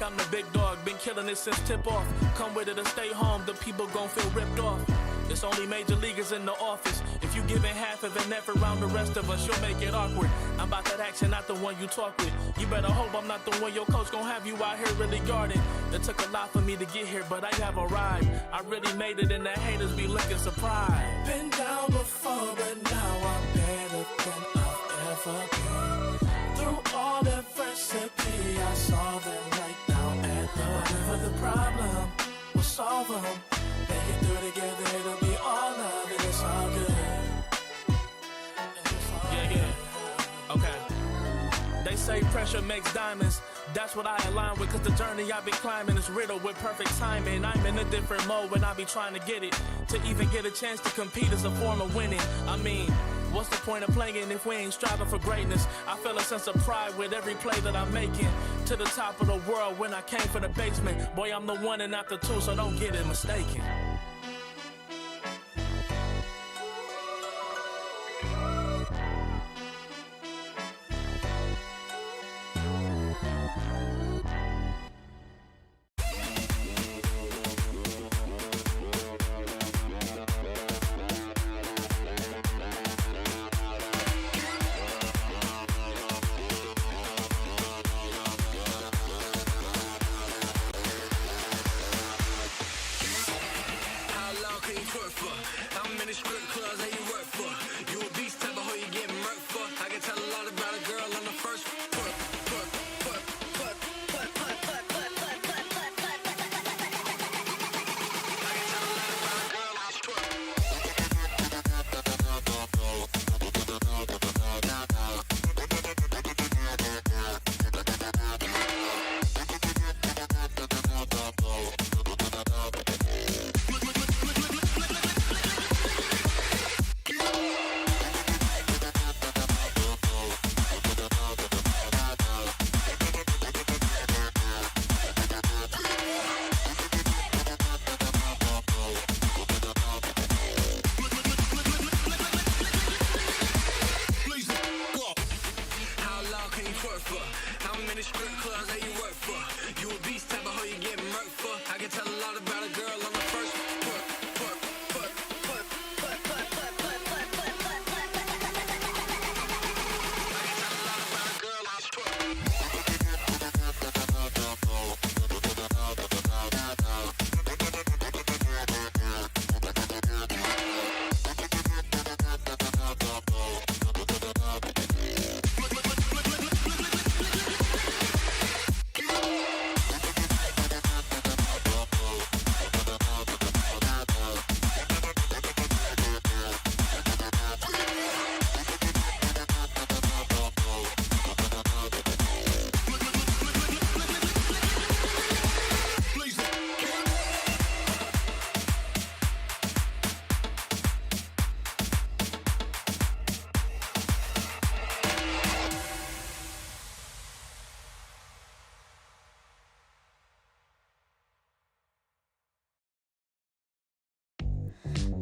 I'm the big dog, been killing it since tip-off. Come with it or stay home, the people gon' feel ripped off. It's only major leaguers in the office. If you giving half of an effort around the rest of us, you'll make it awkward. I'm about that action, not the one you talk with. You better hope I'm not the one your coach gon' have you out here really guarding. It took a lot for me to get here, but I have arrived. I really made it and the haters be looking surprised. Been down before, but now I'm better than I've ever been. Through all adversity, I saw them right now at the whatever the problem, we'll solve them. Make it through together, it'll be all love, and it's all good. Yeah. Okay. They say pressure makes diamonds. That's what I align with, cause the journey I've been climbing is riddled with perfect timing. I'm in a different mode when I be trying to get it. To even get a chance to compete is a form of winning. I mean, what's the point of playing if we ain't striving for greatness? I feel a sense of pride with every play that I'm making. To the top of the world when I came from the basement. Boy, I'm the one and not the two, so don't get it mistaken.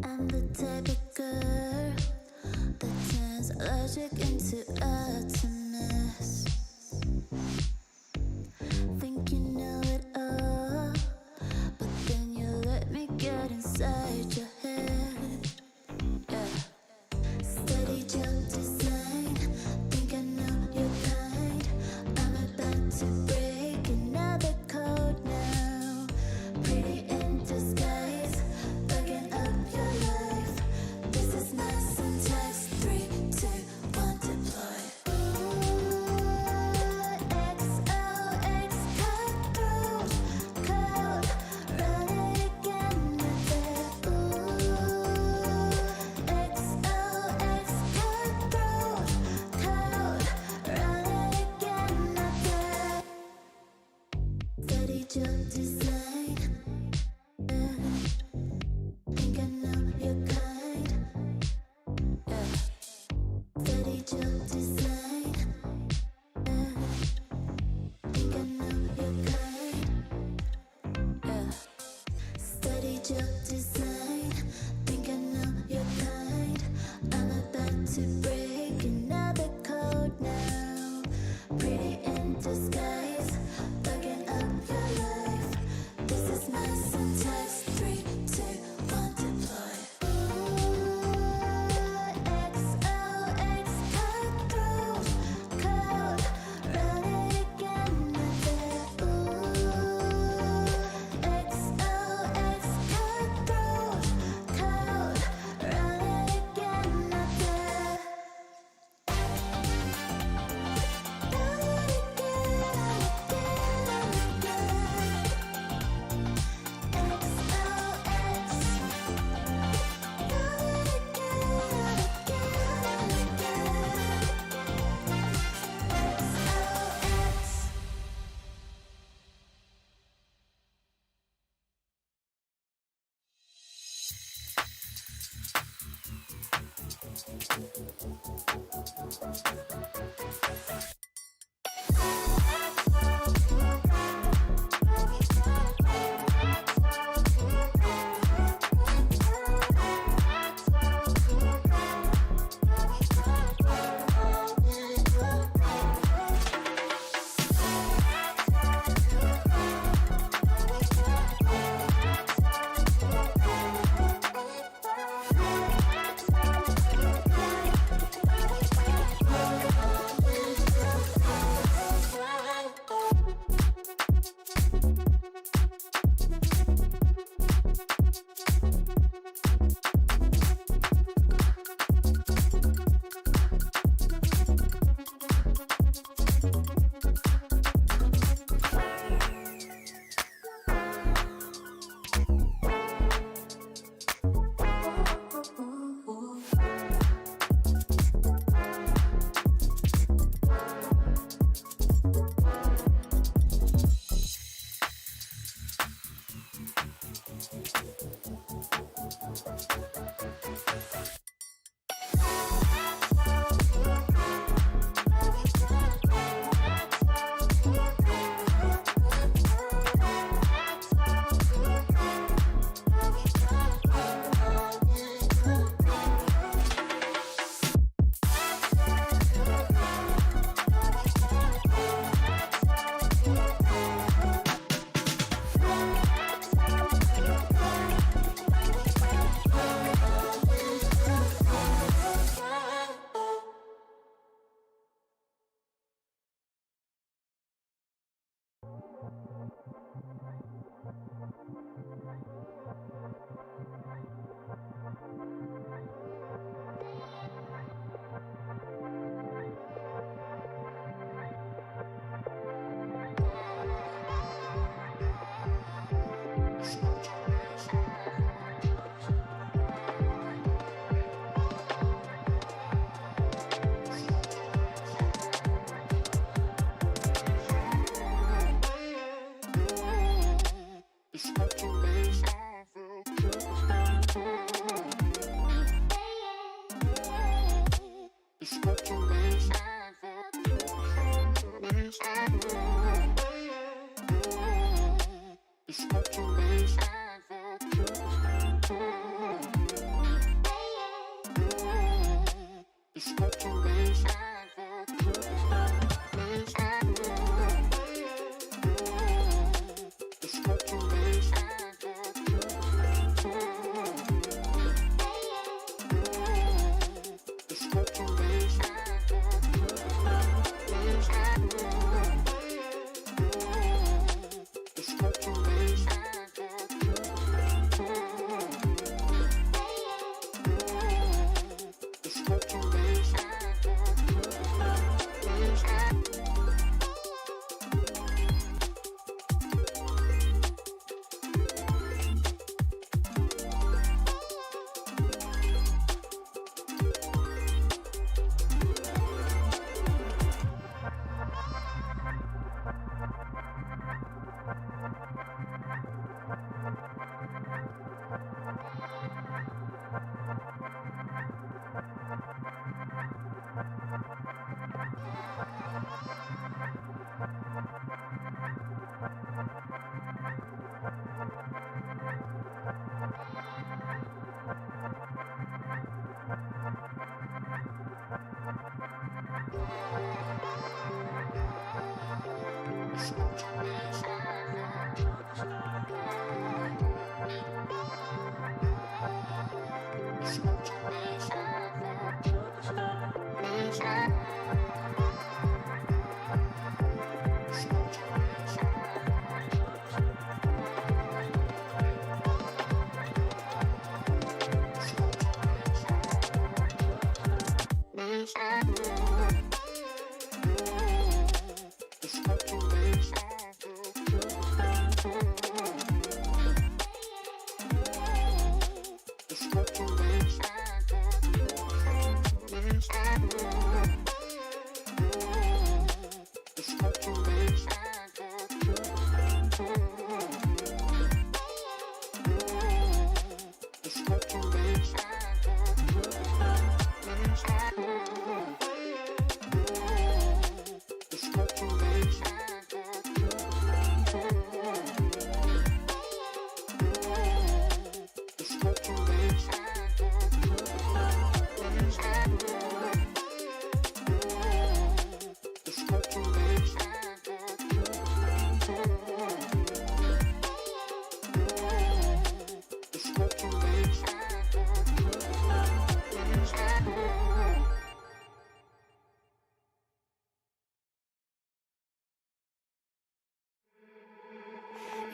I'm the type of girl that turns logic into optimism. Think you know it all, but then you let me get inside your head. Yeah. Steady jump design, think I know your kind. I'm about to break another code now. Pretty in disguise, bugging up your life. This is my syntax. 3, 2, 1, deploy. XOX cutthroat code, run it again with it. XOX cutthroat code, run it again with it. Steady jump design, think I know your kind. Yeah. Steady jump design, think I know your kind. Yeah. Steady jump design, think I know your kind. I'm about to break another code now. Pretty in disguise, bugging up your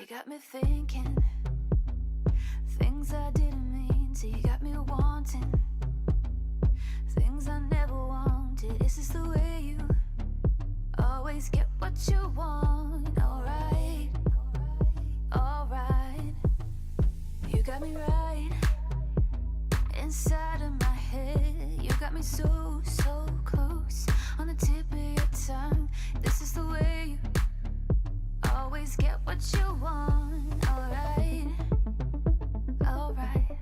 You got me thinking things I didn't mean to. You got me wanting things I never wanted. Is this the way you always get what you want? Alright, alright. You got me right inside of my head. You got me so, so close on the tip of your tongue. This is the way you always get what you want. Alright, alright.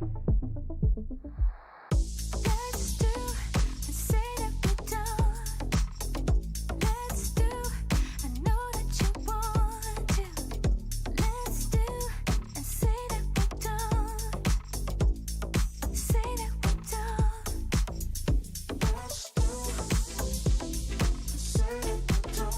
Let's do and say that we're done. Let's do, I know that you want to. Let's do and say that we're done. Say that we're done. Let's do and say that we're done.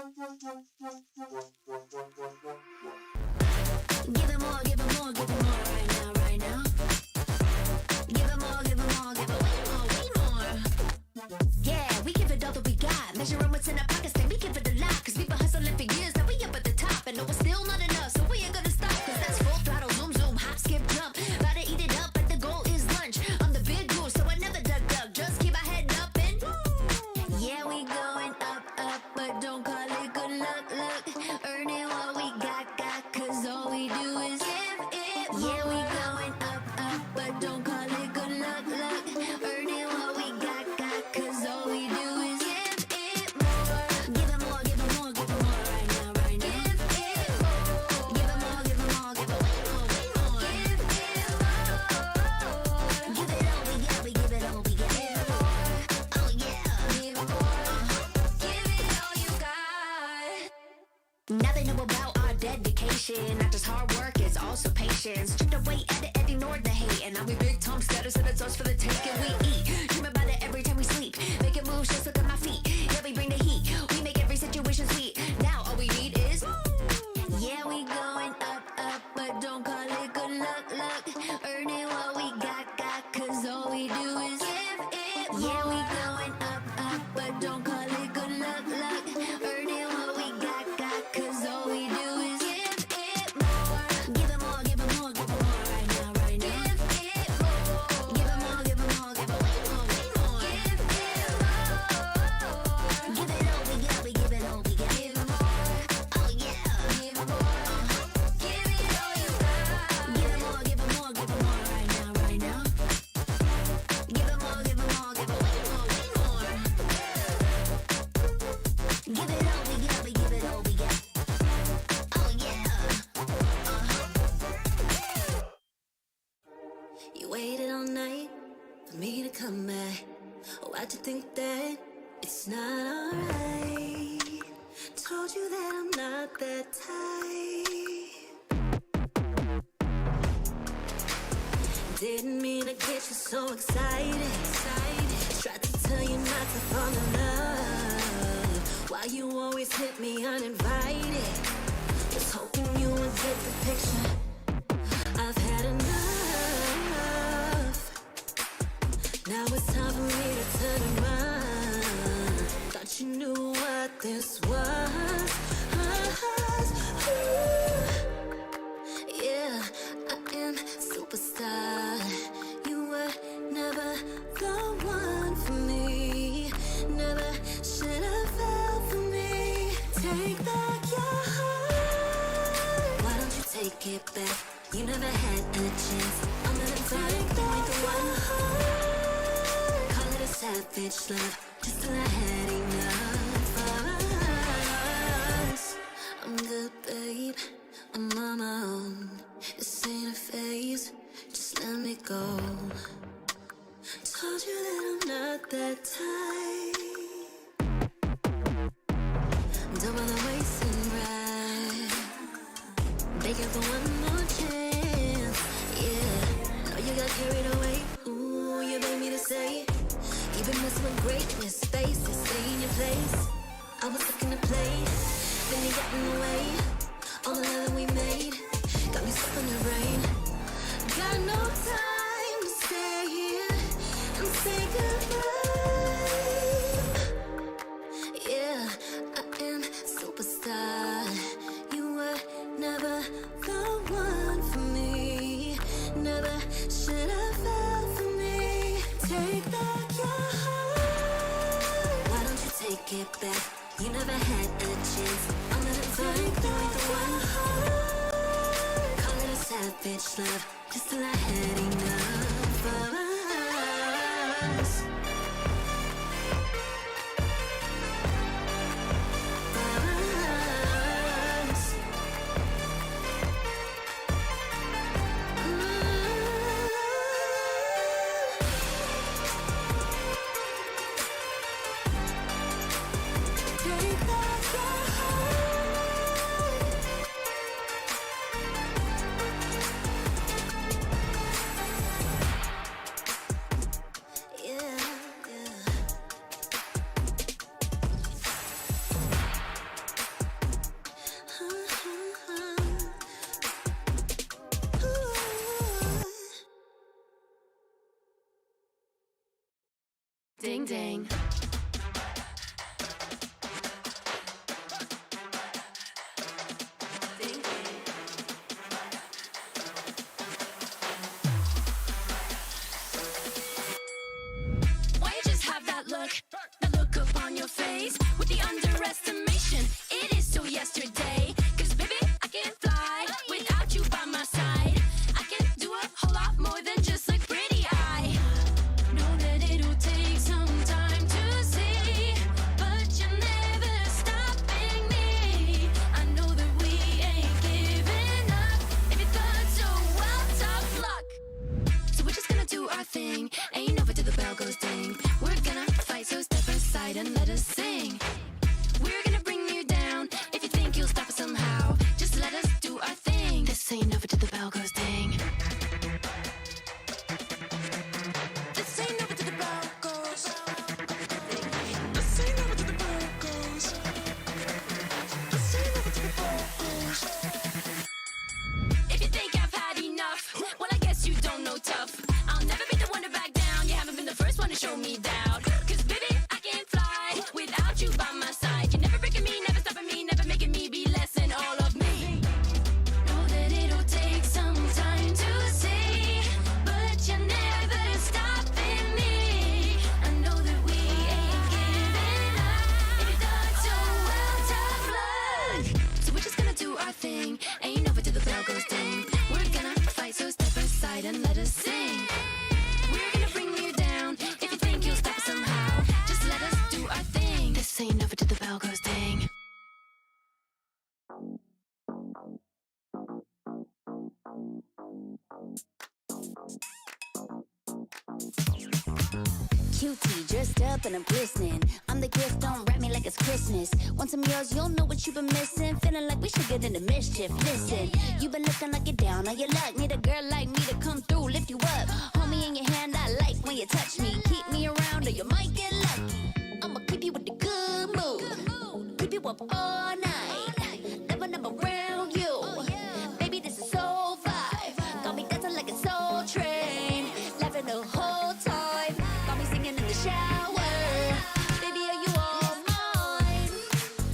Give it more, give it more, give it more right now, right now. Give it more, give it more, give it way more, way more. Yeah, we give it all that we got. Measuring what's in our pockets, then we give it a lot. Cause we've been hustling for years, now we up at the top. And no, it's still not enough, so we ain't gonna stop. Cause that's full throttle, zoom, zoom, hop, skip, jump. About to eat it up, but the goal is lunch. I'm the big dude, so I never duck, duck. Just keep my head up and yeah, we going up, up. But don't call it good luck, luck. Earning what we got, cause all we do is give it more. Yeah, we going up, up. But don't call it good luck, luck. Earning what we got, cause all we do is give it more. Give it more, give it more, give it more right now, right now. Give it more. Give it more, give it more, give it way more, way more. Give it more. Give it all we got, we give it all we got. Oh yeah. Give it more. Give it all you got. Now they know about our dedication. Not just hard work, it's also patience. Stripped away, edit, ignore the hate. And now we big tongue status and it's us for the taking. We eat, dream about it every time we sleep. Make it move, just look at my feet. Yeah, we bring the heat. We make every situation sweet. Now all we need is yeah, we going up, up. But don't call it good luck, luck. Earning what we got, cause all we do is give it more. Yeah, we going up, up. But don't call it good luck, luck. Earning what we got, cause all we do is give it more. Give it more, give it more, give it more right now, right now. Give it more. Give it more, give it more, give it way more, way more. Give it more. Give it all we got, we give it all we got. Give it more. Oh yeah. Give it more. Give it all you got. Give it more, give it more, give it more right now, right now. Give it more, give it more, give it way more, way more. Give it all we got, we give it all we got. Oh yeah. You waited all night for me to come back. Why'd you think that it's not alright? Told you that I'm not that type. Didn't mean to get you so excited. Tried to tell you not to fall in love. Why you always hit me uninvited? Was hoping you would get the picture. I've had enough. Now it's time for me to turn around. Thought you knew what this was. Yeah, I am superstar. You were never the one for me. Never should have fell for me. Take back your heart. Why don't you take it back? You never had a chance. I'm gonna take back the one heart. Call it a savage love, just till I had enough of us. I'm good, babe. I'm on my own. This ain't a phase. Just let me go. Told you that I'm not that type. Don't wanna waste and ride. Begging for one more chance. Yeah, know you got carried away. Ooh, you made me to say. Even messing with greatness, faces, stay in your place. I was looking to play, then you got in the way. All the love that we made got me stuck in the rain. Got no time to stay here and say goodbye. Yeah, I am superstar. You were never the one for me. Never should have fell for me. Take back your heart. Why don't you take it back? You never had a chance. I'm gonna take back the one heart. Call it a savage love, just till I had enough of us. Take back your heart. Yeah. Ding ding. That look upon your face with the underestimation. It is so yesterday. Cause baby, I can fly without you by my side. I can do a whole lot more than just look pretty. I know that it'll take some time to see, but you're never stopping me. I know that we ain't giving up. If you thought so, well, tough luck. So we're just gonna do our thing. Ain't over till the bell goes ding. We're gonna fight, so step aside and let us sing. We're gonna bring you down. If you think you'll stop us somehow, just let us do our thing. This ain't over till the bell goes ding. This ain't over till the bell goes. This ain't over till the bell goes. This ain't over till the bell goes. If you think I've had enough, well, I guess you don't know tough. I'll never be the one to back down. You haven't been the first one to show me doubt. Cause baby, I can fly without you by my side. You're never breaking me, never stopping me, never making me be less than all of me. Know that it'll take some time to see, but you're never stopping me. I know that we ain't giving up. If you thought so, well, tough luck. So we're just gonna do our thing. Ain't over till the bell goes ding. We're gonna fight, so step aside and let us sing. We're gonna bring you down. If you think you'll stop us somehow, just let us do our thing. This ain't over till the bell goes ding. Cutie, dressed up and I'm glistening. I'm the gift, don't wrap me like it's Christmas. Want some yours, you'll know what you've been missing. Feeling like we should get into mischief. Listen, you've been looking like you're down on your luck. Need a girl like me to come through, lift you up. Hold me in your hand, I like when you touch me. Keep me around or you might get lucky. I'ma keep you with the good mood. Keep you up all night. Never around you. Baby, this is so vibe. Got me dancing like a soul train. Laughing the whole time. Got me singing in the shower. Baby, are you all mine?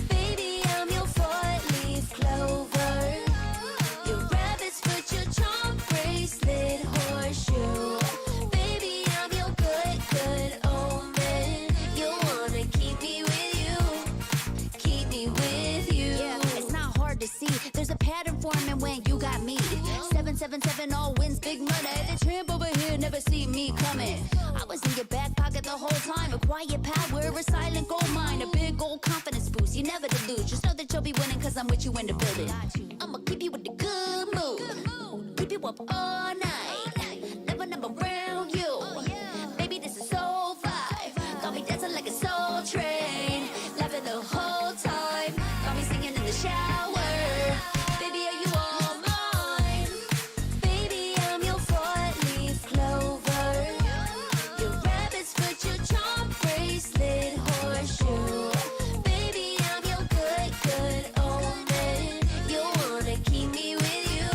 Baby, I'm your four-leaf clover. Your rabbit's foot, your charm bracelet, horseshoe. Baby, I'm your good omen. You wanna keep me with you. Keep me with you. Yeah, it's not hard to see. There's a pattern forming when you got me. 777 all wins, big money. The tramp over here never see me coming. I was in your back pocket the whole time. A quiet power, a silent gold mine, a big old confidence boost. You never delude. Just know that you'll be winning, cause I'm with you in the building. I'ma keep you with the good mood. Keep you up all night. Never around you. Baby, this is so vibe. Got me dancing like a soul train. Laughing the whole time. Got me singing in the shower. Baby, are you all mine? Baby, I'm your four-leaf clover. Your rabbit's foot, your charm bracelet, horseshoe. Baby, I'm your good omen. You wanna keep me with you.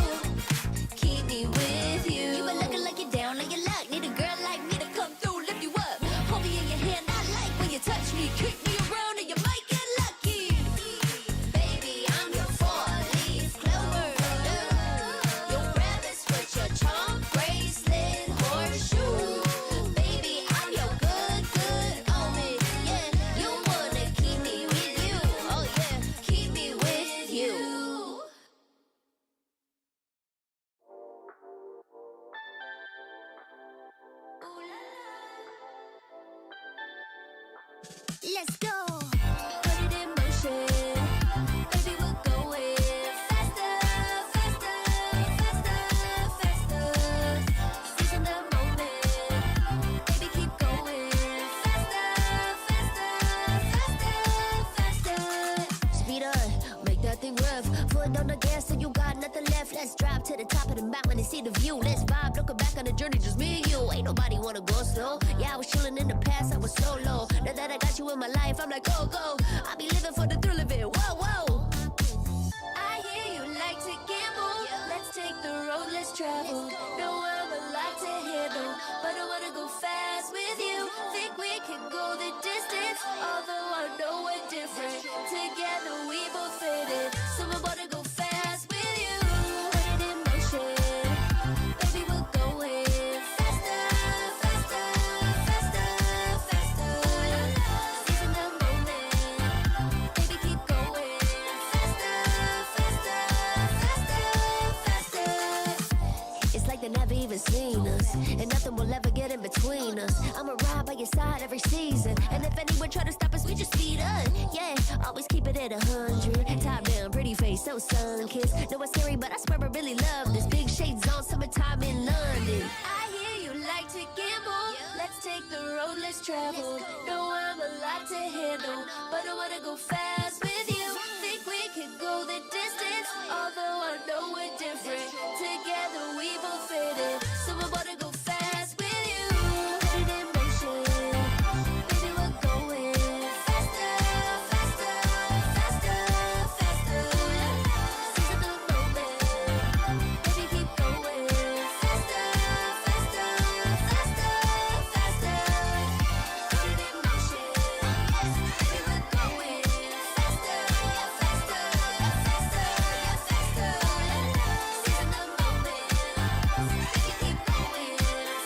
Keep me with you. You been looking like you're down on your luck. Need a girl like me to come through, lift you up. Hold me in your hand, I like when you touch me. Kick me around and you might get lucky. Baby, I'm your four-leaf clover. Your rabbit's foot, your charm bracelet, horseshoe. Baby, I'm your good omen. Yeah, you wanna keep me with you. Oh yeah, keep me with you. Let's go. Put it in motion. Baby, we're going faster, faster, faster, faster. Seizing the moment. Baby, keep going faster, faster, faster, faster. Speed up, make that thing rough. Foot on the gas so you got nothing left. Let's drive to the top of the mountain and see the view. Let's vibe, looking back on the journey, just me and you. Ain't nobody wanna go slow. Yeah, I was chilling in the past, I was solo. Now that I got you in my life, I'm like, go. I be living for the thrill of it, whoa. I hear you like to gamble. Let's take the road, let's travel. No, I'm a lot to handle, but I wanna go fast with you. Think we could go they never even seen us, and nothing will ever get in between us. I'ma ride by your side every season, and if anyone try to stop us, we just speed up. Yeah, always keep it at 100. Top down, pretty face, so sun-kissed. Know it's scary, but I swear I really love this. Big shades on, summertime in London. I hear you like to gamble. Let's take the road less traveled. Know I'm a lot to handle, but I wanna go fast with you. Think we could go the distance, although I know we're different. Together we both fit in, so I wanna go fast with you. Put it in motion, baby, we're going faster, faster, faster, faster. Seize the moment, baby, keep going faster, faster, faster, faster. Put it in motion, baby, we're going faster, faster, faster, faster. Seize the moment, baby, keep going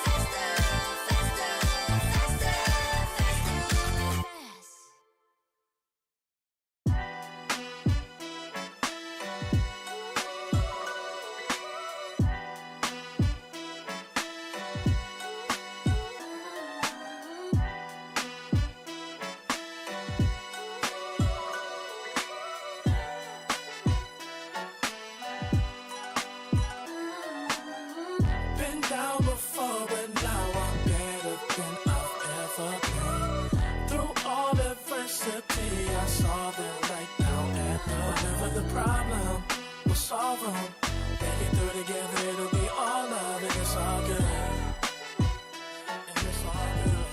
faster, faster, faster, faster. Been down before, but now I'm better than I've ever been. Through all adversity, I saw them right now at the whatever the problem, we'll solve them. Make it through together, it'll be all love, and it's all good. And it's all good.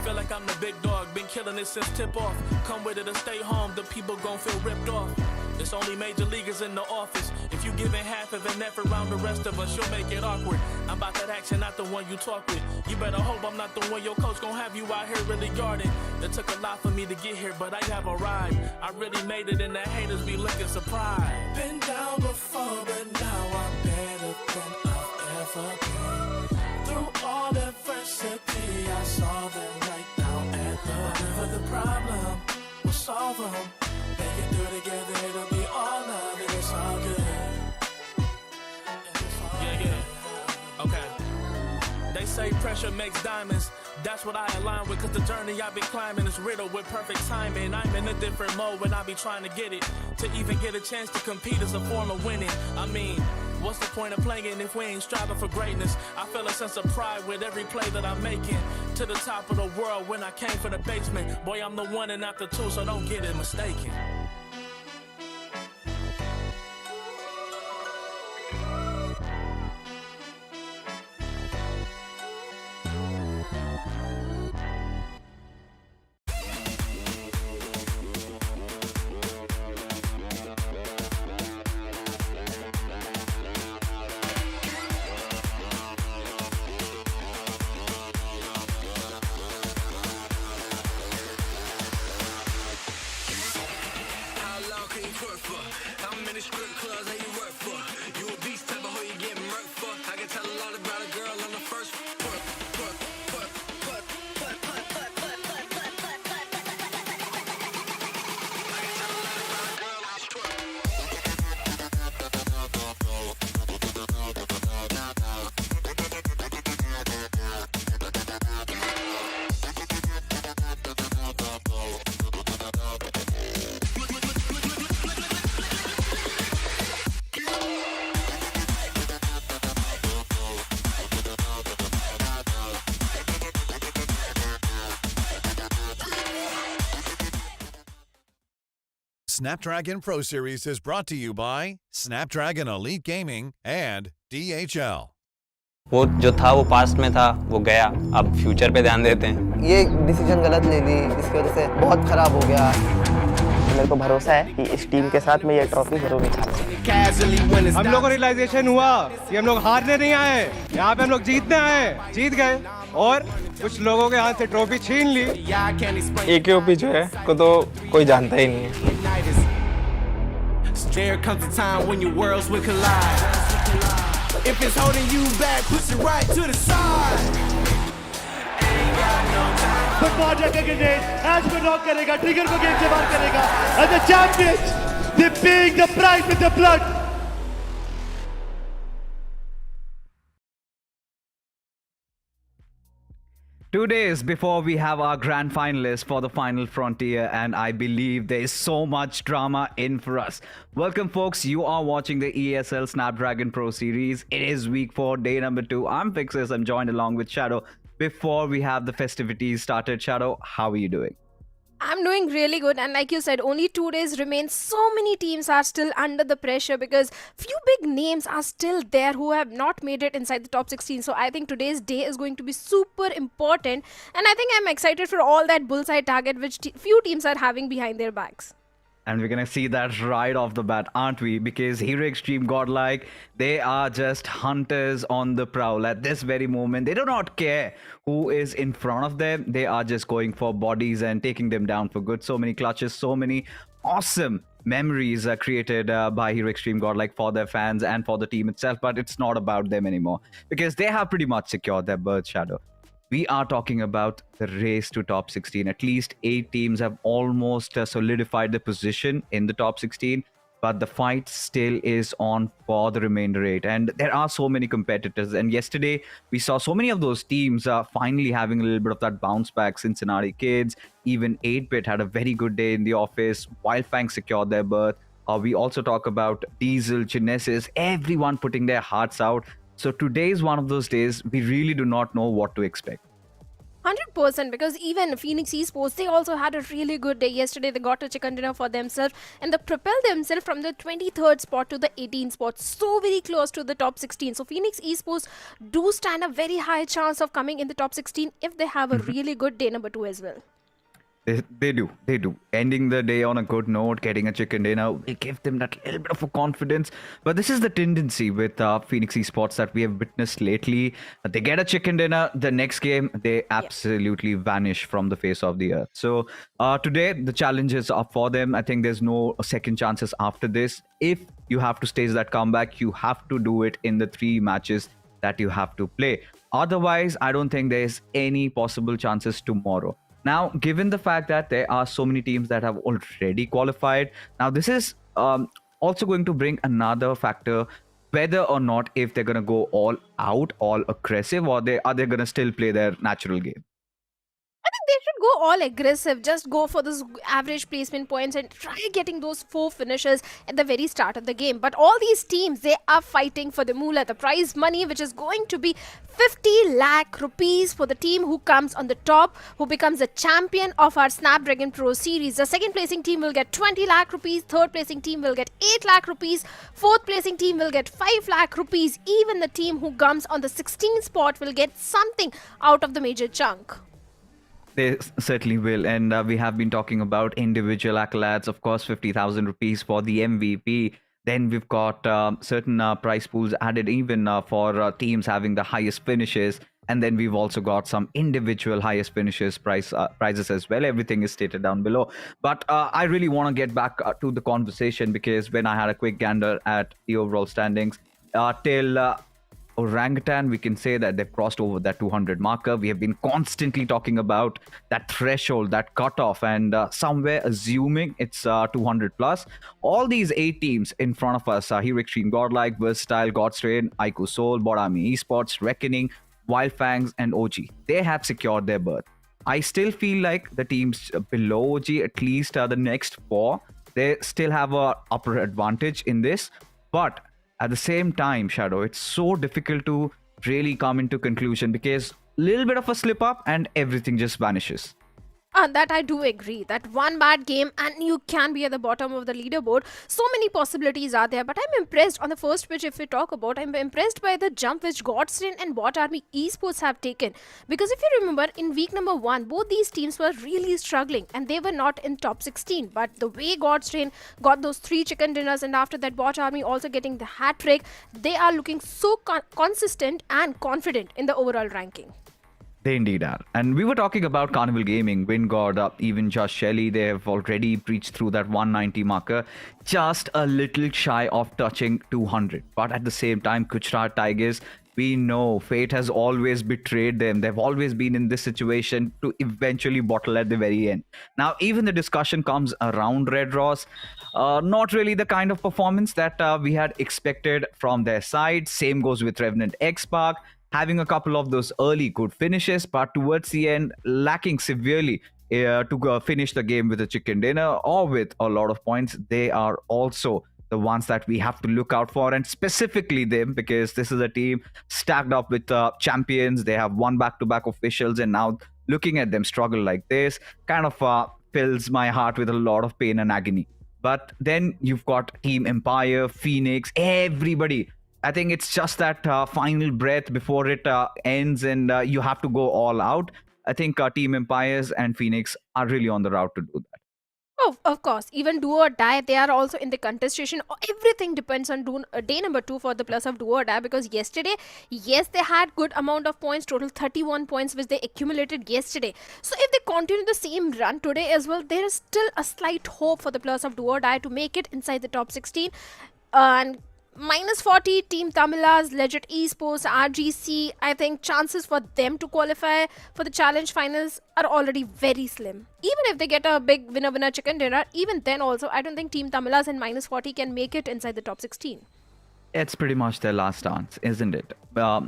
Feel like I'm the big dog, been killing it since tip off. Come with it or stay home, the people gon' feel ripped off. It's only major leaguers in the office. If you giving half of an effort around the rest of us, you'll make it awkward. I'm about that action, not the one you talk with. You better hope I'm not the one your coach gon' have you out here really guarding. It took a lot for me to get here, but I have arrived. I really made it, and the haters be looking surprised. Been down before, but now I'm better than I've ever been. Through all adversity, I saw them right now at the whatever the problem, we'll solve them. Make it through together, it'll be all love, and it's all good. And it's all Yeah, good. yeah. Okay. They say pressure makes diamonds. That's what I align with, cause the journey I've been climbing is riddled with perfect timing. I'm in a different mode when I be trying to get it. To even get a chance to compete is a form of winning. I mean, what's the point of playing if we ain't striving for greatness? I feel a sense of pride with every play that I'm making. To the top of the world when I came from the basement. Boy, I'm the one and not the two, so don't get it mistaken. Snapdragon Pro Series is brought to you by Snapdragon Elite Gaming and DHL. वो जो था वो past में था, वो गया, अब future पे ध्यान देते हैं। ये डिसीजन गलत ले ली, जिसकी वजह से बहुत खराब हो गया। मेरे को भरोसा है कि इस टीम के साथ मैं ये ट्रॉफी जरूर निकालूंगा। हम लोग को रियलाइजेशन हुआ कि हम लोग हारने नहीं आए, यहाँ पे हम लोग जीतने आए, जीत गए और कुछ लोगों के हाथ से ट्रॉफी छीन ली। AKOP जो है को तो कोई जानता ही नहीं है। There comes a time when your worlds will collide. If it's holding you back, push it right to the side. Ain't got no time. Football Ganesh edge को नॉक करेगा, ट्रिगर को गेम से बाहर करेगा and the champions they paying the price with the blood 2 days before we have our grand finalists for the final frontier, and I believe there is so much drama in for us. Welcome, folks. You are watching the ESL Snapdragon Pro Series. It is week 4, day number 2. I'm Fixus. I'm joined along with Shadow. Before we have the festivities started, Shadow, how are you doing? I'm doing really good, and like you said, only 2 days remain. So many teams are still under the pressure because few big names are still there who have not made it inside the top 16. So I think today's day is going to be super important, and I think I'm excited for all that bullseye target which few teams are having behind their backs. And we're going to see that right off the bat, aren't we? Because Hero Extreme Godlike, they are just hunters on the prowl at this very moment. They do not care who is in front of them. They are just going for bodies and taking them down for good. So many clutches, so many awesome memories are created by Hero Extreme Godlike for their fans and for the team itself. But it's not about them anymore because they have pretty much secured their berth, Shadow. We are talking about the race to top 16. At least 8 teams have almost solidified their position in the top 16, but the fight still is on for the remainder 8. And there are so many competitors. And yesterday, we saw so many of those teams finally having a little bit of that bounce back. Cincinnati Kids, even 8-Bit had a very good day in the office. Wildfang secured their berth. We also talk about Diesel, Genesis, everyone putting their hearts out. So today is one of those days we really do not know what to expect. 100%, because even Phoenix Esports, they also had a really good day. Yesterday, they got a chicken dinner for themselves and they propelled themselves from the 23rd spot to the 18th spot. So very close to the top 16. So Phoenix Esports do stand a very high chance of coming in the top 16 if they have a really good day number 2 as well. They do. Ending the day on a good note, getting a chicken dinner, we give them that little bit of a confidence. But this is the tendency with Phoenix Esports that we have witnessed lately. They get a chicken dinner, the next game, they absolutely vanish from the face of the earth. So today, the challenges are for them. I think there's no second chances after this. If you have to stage that comeback, you have to do it in the 3 matches that you have to play. Otherwise, I don't think there's any possible chances tomorrow. Now, given the fact that there are so many teams that have already qualified, now this is also going to bring another factor, whether or not if they're going to go all out, all aggressive, or are they going to still play their natural game? I think they should go all aggressive, just go for those average placement points and try getting those 4 finishes at the very start of the game. But all these teams, they are fighting for the moolah, the prize money, which is going to be 50 lakh rupees for the team who comes on the top, who becomes the champion of our Snapdragon Pro Series. The second placing team will get 20 lakh rupees, third placing team will get 8 lakh rupees, fourth placing team will get 5 lakh rupees. Even the team who comes on the 16th spot will get something out of the major chunk. They certainly will. And we have been talking about individual accolades. Of course, 50,000 rupees for the MVP. Then we've got certain prize pools added even for teams having the highest finishes. And then we've also got some individual highest finishes prizes as well. Everything is stated down below. But I really want to get back to the conversation because when I had a quick gander at the overall standings, till Orangutan, we can say that they've crossed over that 200 marker. We have been constantly talking about that threshold, that cutoff, and somewhere assuming it's 200 plus. All these 8 teams in front of us are Hero Extreme Godlike, Versatile, Godstrain, Aiku Soul, Borami Esports, Reckoning, Wildfangs, and OG. They have secured their berth. I still feel like the teams below OG, at least the next 4, they still have a upper advantage in this. But at the same time, Shadow, it's so difficult to really come into conclusion because a little bit of a slip up and everything just vanishes. That I do agree. That one bad game and you can be at the bottom of the leaderboard. So many possibilities are there. But I'm impressed on the first pitch if we talk about. I'm impressed by the jump which Godstrain and Bot Army Esports have taken. Because if you remember, in week number 1, both these teams were really struggling and they were not in top 16. But the way Godstrain got those 3 chicken dinners and after that Bot Army also getting the hat trick, they are looking so consistent and confident in the overall ranking. They indeed are. And we were talking about Carnival Gaming, Wingod, even Josh Shelley. They have already breached through that 190 marker, just a little shy of touching 200. But at the same time, Gujarat Tigers, we know fate has always betrayed them. They've always been in this situation to eventually bottle at the very end. Now, even the discussion comes around Red Ross. Not really the kind of performance that we had expected from their side. Same goes with Revenant X-Park. having a couple of those early good finishes, but towards the end, lacking severely to finish the game with a chicken dinner or with a lot of points. They are also the ones that we have to look out for, and specifically them, because this is a team stacked up with champions. They have won back-to-back officials, and now looking at them struggle like this kind of fills my heart with a lot of pain and agony. But then you've got Team Empire, Phoenix, everybody. I think it's just that final breath before it ends, and you have to go all out. I think Team Empires and Phoenix are really on the route to do that. Oh, of course. Even do or die, they are also in the contestation. Everything depends on day number 2 for the plus of do or die, because yesterday, yes, they had good amount of points, total 31 points, which they accumulated yesterday. So if they continue the same run today as well, there is still a slight hope for the plus of do or die to make it inside the top 16. And minus 40, Team Tamilas, Legit Esports, RGC, I think chances for them to qualify for the challenge finals are already very slim. Even if they get a big winner-winner chicken dinner, even then also, I don't think Team Tamilas and minus 40 can make it inside the top 16. It's pretty much their last chance, isn't it?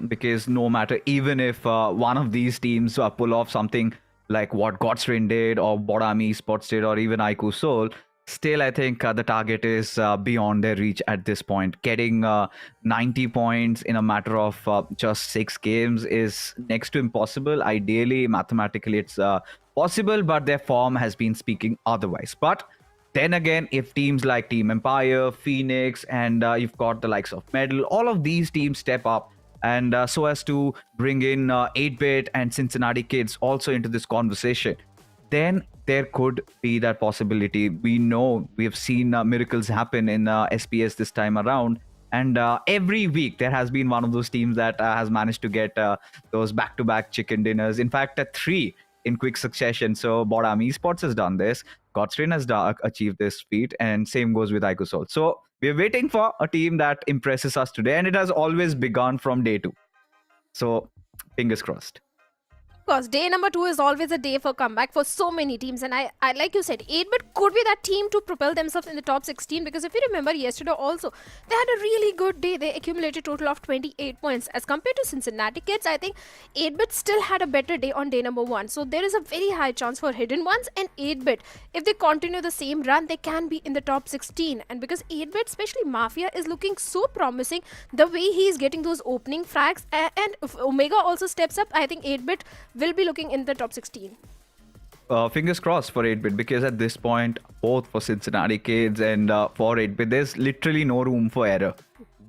Because no matter, even if one of these teams pull off something like what Godsrain did, or Bodami Esports did, or even Aiku Soul, still, I think the target is beyond their reach at this point. Getting 90 points in a matter of just 6 games is next to impossible. Ideally, mathematically, it's possible, but their form has been speaking otherwise. But then again, if teams like Team Empire, Phoenix, and you've got the likes of Medal, all of these teams step up, and so as to bring in 8-Bit and Cincinnati Kids also into this conversation, then there could be that possibility. We know, we have seen miracles happen in SPS this time around, and every week there has been one of those teams that has managed to get those back-to-back chicken dinners. In fact, 3 in quick succession. So Bodami Esports has done this, Godstrain has achieved this feat, and same goes with Ikusol. So we're waiting for a team that impresses us today, and it has always begun from day 2. So fingers crossed. Of course, day number 2 is always a day for comeback for so many teams, and I like you said, 8-Bit could be that team to propel themselves in the top 16, because if you remember yesterday also, they had a really good day. They accumulated a total of 28 points. As compared to Cincinnati Kids, I think 8-Bit still had a better day on day number 1. So there is a very high chance for Hidden Ones and 8-Bit. If they continue the same run, they can be in the top 16. And because 8-Bit, especially Mafia, is looking so promising, the way he is getting those opening frags, and if Omega also steps up, I think 8-Bit will be looking in the top 16. Fingers crossed for 8-Bit, because at this point, both for Cincinnati Kids and for 8-Bit, there's literally no room for error.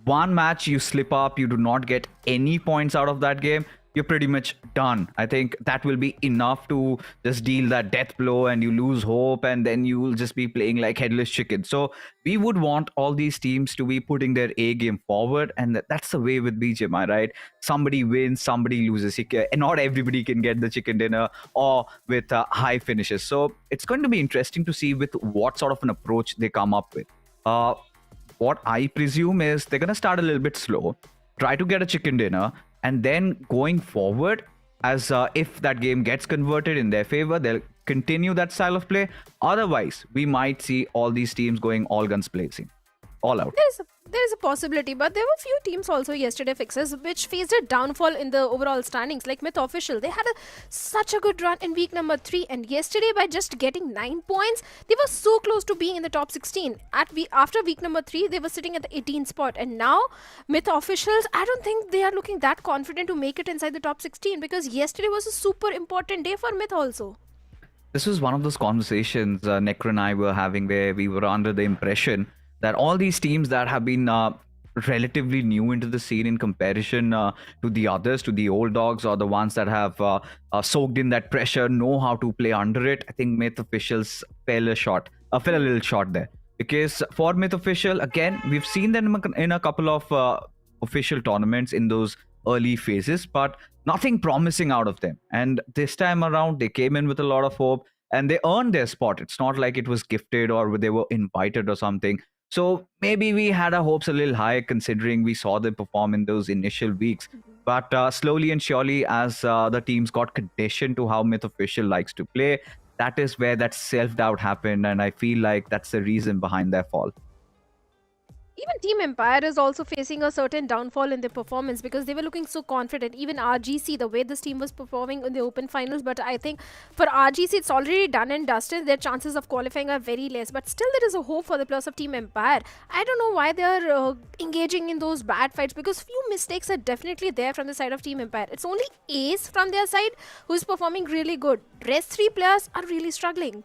One match you slip up, you do not get any points out of that game, you're pretty much done. I think that will be enough to just deal that death blow, and you lose hope, and then you will just be playing like headless chicken. So we would want all these teams to be putting their A game forward, and that's the way with BGMI, right? Somebody wins, somebody loses. And not everybody can get the chicken dinner or with high finishes. So it's going to be interesting to see with what sort of an approach they come up with. What I presume is they're going to start a little bit slow, try to get a chicken dinner, and then going forward, as if that game gets converted in their favor, they'll continue that style of play. Otherwise, we might see all these teams going all guns blazing, all out. There is a possibility, but there were few teams also yesterday fixes which faced a downfall in the overall standings, like Myth Official. They had such a good run in week number 3, and yesterday by just getting 9 points, they were so close to being in the top 16. After week number 3, they were sitting at the 18th spot, and now Myth Officials, I don't think they are looking that confident to make it inside the top 16, because yesterday was a super important day for Myth also. This was one of those conversations Necro and I were having, where we were under the impression that all these teams that have been relatively new into the scene in comparison to the others, to the old dogs, or the ones that have soaked in that pressure, know how to play under it. I think Myth Officials fell a little short there. Because for Myth Official, again, we've seen them in a couple of official tournaments in those early phases, but nothing promising out of them. And this time around, they came in with a lot of hope, and they earned their spot. It's not like it was gifted or they were invited or something. So maybe we had our hopes a little high, considering we saw them perform in those initial weeks. But slowly and surely, as the teams got conditioned to how Myth Official likes to play, that is where that self-doubt happened. And I feel like that's the reason behind their fall. Even Team Empire is also facing a certain downfall in their performance because they were looking so confident. Even RGC, the way this team was performing in the open finals, but I think for RGC it's already done and dusted. Their chances of qualifying are very less, but still there is a hope for the plus of Team Empire. I don't know why they are engaging in those bad fights because few mistakes are definitely there from the side of Team Empire. It's only Ace from their side who's performing really good. Rest three players are really struggling.